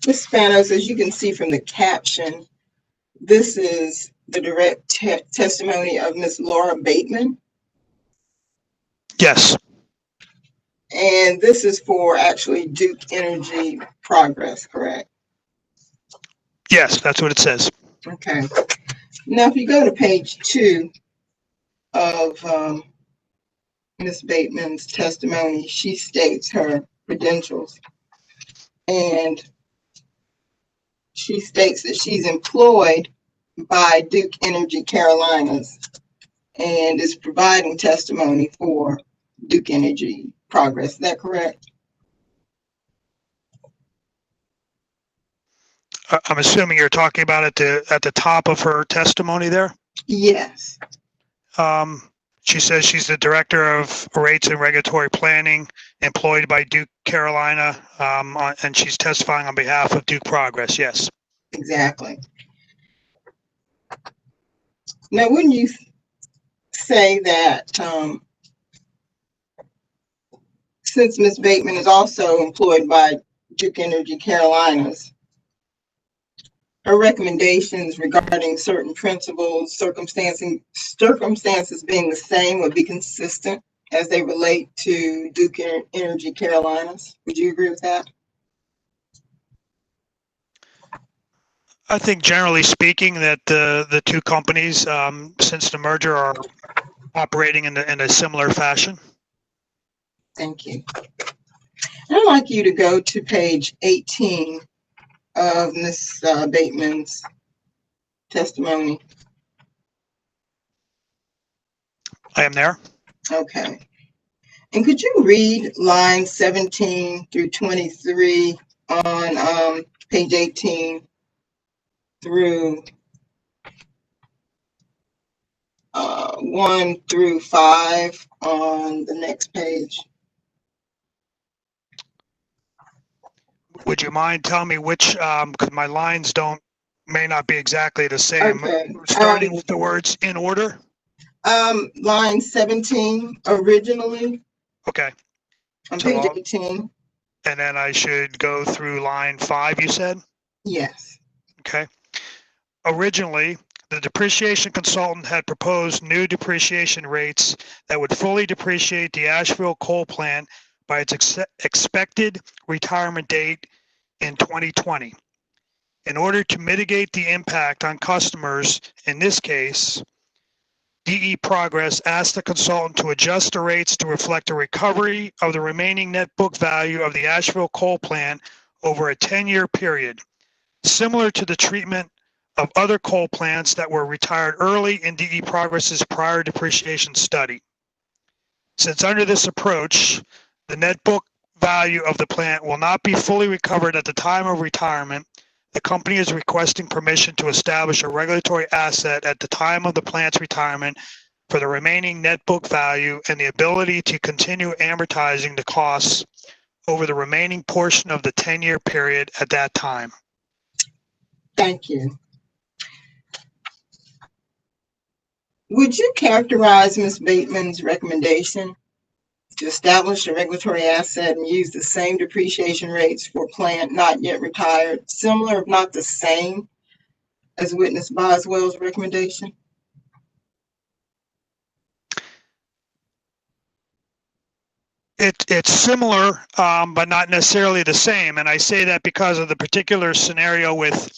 Ms. Spanos, as you can see from the caption, this is the direct testimony of Ms. Laura Bateman. Yes. And this is for actually Duke Energy Progress, correct? Yes, that's what it says. Okay. Now, if you go to page 2 of Ms. Bateman's testimony, she states her credentials. And she states that she's employed by Duke Energy Carolinas and is providing testimony for Duke Energy Progress. Is that correct? I'm assuming you're talking about at the top of her testimony there? Yes. She says she's the Director of Rates and Regulatory Planning employed by Duke Carolina, and she's testifying on behalf of Duke Progress, yes. Exactly. Now, wouldn't you say that since Ms. Bateman is also employed by Duke Energy Carolinas, her recommendations regarding certain principles, circumstances being the same would be consistent as they relate to Duke Energy Carolinas? Would you agree with that? I think generally speaking that the two companies, since the merger, are operating in a similar fashion. Thank you. I'd like you to go to page 18 of Ms. Bateman's testimony. I am there. Okay. And could you read lines 17 through 23 on page 18 through 1 through 5 on the next page? Would you mind telling me which, because my lines may not be exactly the same. Okay. Starting with the words in order? Line 17 originally. Okay. On So page 18. And then I should go through line 5, you said? Yes. Okay. Originally, the depreciation consultant had proposed new depreciation rates that would fully depreciate the Asheville coal plant by its expected retirement date in 2020. In order to mitigate the impact on customers, in this case, DE Progress asked the consultant to adjust the rates to reflect a recovery of the remaining net book value of the Asheville coal plant over a 10-year period, similar to the treatment of other coal plants that were retired early in DE Progress's prior depreciation study. Since under this approach, the net book value of the plant will not be fully recovered at the time of retirement, the company is requesting permission to establish a regulatory asset at the time of the plant's retirement for the remaining net book value and the ability to continue amortizing the costs over the remaining portion of the 10-year period at that time. Thank you. Would you characterize Ms. Bateman's recommendation to establish a regulatory asset and use the same depreciation rates for plant not yet retired, similar if not the same as witness Boswell's recommendation? It's similar, but not necessarily the same. And I say that because of the particular scenario with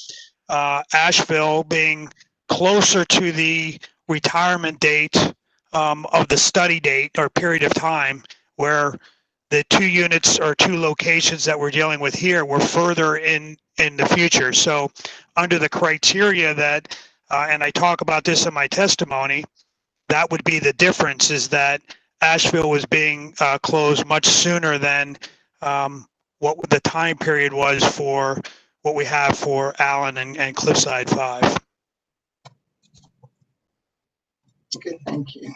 Asheville being closer to the retirement date of the study date or period of time, where the two units or two locations that we're dealing with here were further in the future. So under the criteria that, and I talk about this in my testimony, that would be the difference, is that Asheville was being closed much sooner than what the time period was for what we have for Allen and Cliffside 5. Good, thank you.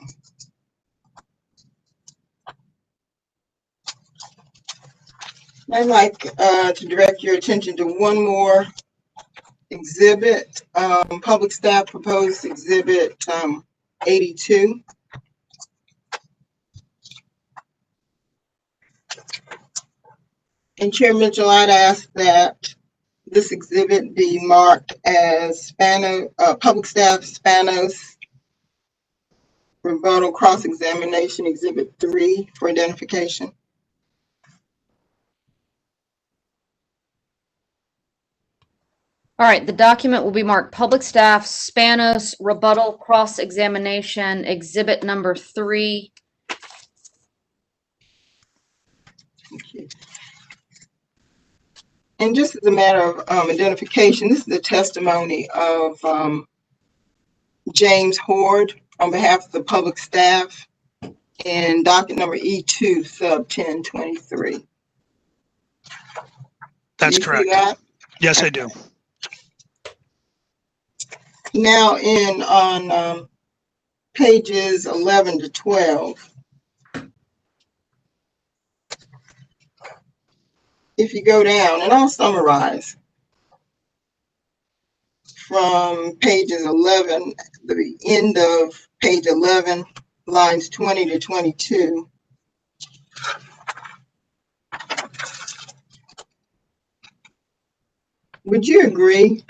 I'd like to direct your attention to one more exhibit, public staff proposed exhibit 82. And Chair Mitchell, I'd ask that this exhibit be marked as public staff Spanos rebuttal cross-examination exhibit 3 for identification. All right, the document will be marked Public Staff Spanos Rebuttal Cross-Examination Exhibit number 3. Thank you. And just as a matter of identification, this is the testimony of James Hord on behalf of the public staff in docket number E2 sub 1023. That's correct. That? Yes, I do. Now on pages 11 to 12, if you go down, and I'll summarize from pages 11, the end of page 11, lines 20 to 22. Would you agree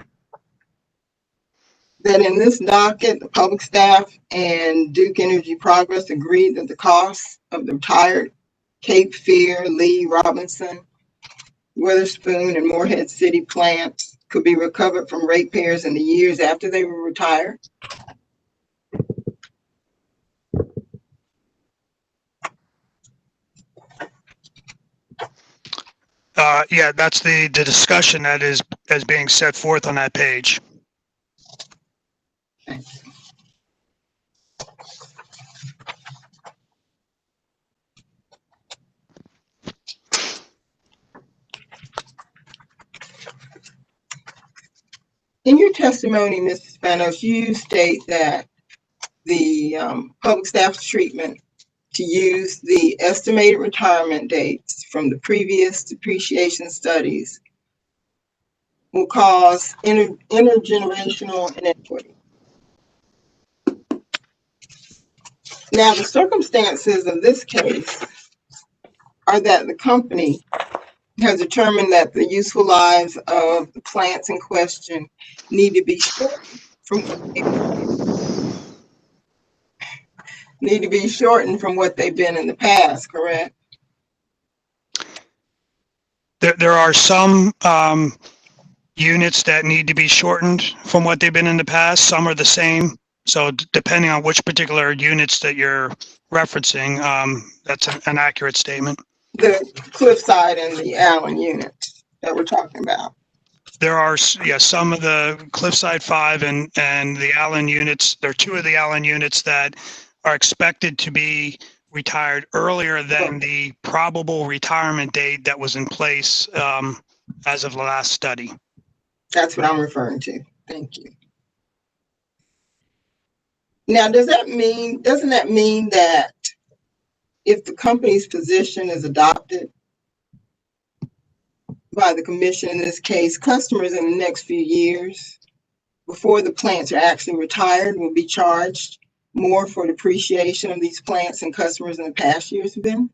that in this docket, the public staff and Duke Energy Progress agreed that the costs of the retired Cape Fear, Lee, Robinson, Witherspoon, and Morehead City plants could be recovered from ratepayers in the years after they were retired? Yeah, that's the discussion that is being set forth on that page. In your testimony, Mr. Spanos, you state that the public staff's treatment to use the estimated retirement dates from the previous depreciation studies will cause intergenerational inequity. Now, the circumstances of this case are that the company has determined that the useful lives of the plants in question need to be shortened from what they've been in the past, correct? There are some units that need to be shortened from what they've been in the past. Some are the same. So depending on which particular units that you're referencing, that's an accurate statement. The Cliffside and the Allen units that we're talking about. There are, yeah, some of the Cliffside 5 and the Allen units. There are 2 of the Allen units that are expected to be retired earlier than the probable retirement date that was in place as of the last study. That's what I'm referring to. Thank you. Now, doesn't that mean that if the company's position is adopted by the commission, in this case, customers in the next few years, before the plants are actually retired, will be charged more for depreciation of these plants than customers in the past years have been?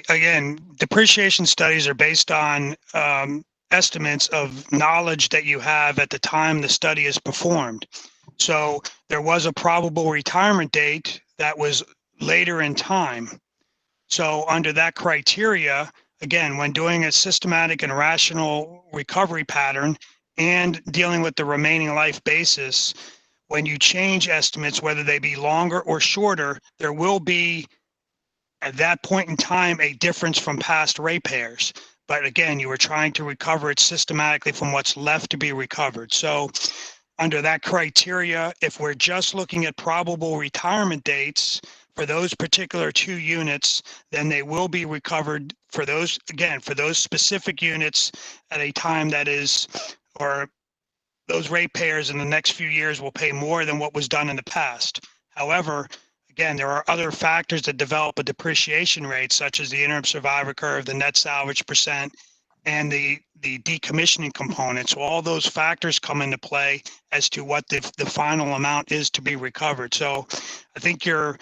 Again, depreciation studies are based on estimates of knowledge that you have at the time the study is performed. So there was a probable retirement date that was later in time. So under that criteria, again, when doing a systematic and rational recovery pattern and dealing with the remaining life basis, when you change estimates, whether they be longer or shorter, there will be, at that point in time, a difference from past ratepayers. But again, you were trying to recover it systematically from what's left to be recovered. So under that criteria, if we're just looking at probable retirement dates for those particular 2 units, then they will be recovered for those, again, for those specific units at a time that is, or those ratepayers in the next few years will pay more than what was done in the past. However, again, there are other factors that develop a depreciation rate, such as the interim survivor curve, the net salvage percent, and the decommissioning component. So all those factors come into play as to what the final amount is to be recovered. So I think you're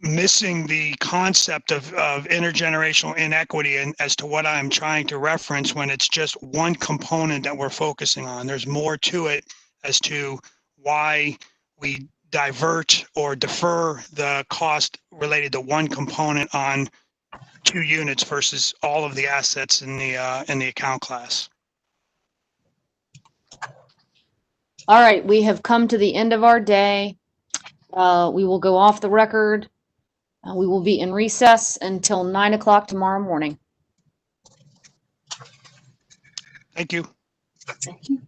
missing the concept of intergenerational inequity and as to what I'm trying to reference when it's just one component that we're focusing on. There's more to it as to why we divert or defer the cost related to one component on 2 units versus all of the assets in the account class. All right, we have come to the end of our day. We will go off the record. We will be in recess until 9 o'clock tomorrow morning. Thank you. Thank you.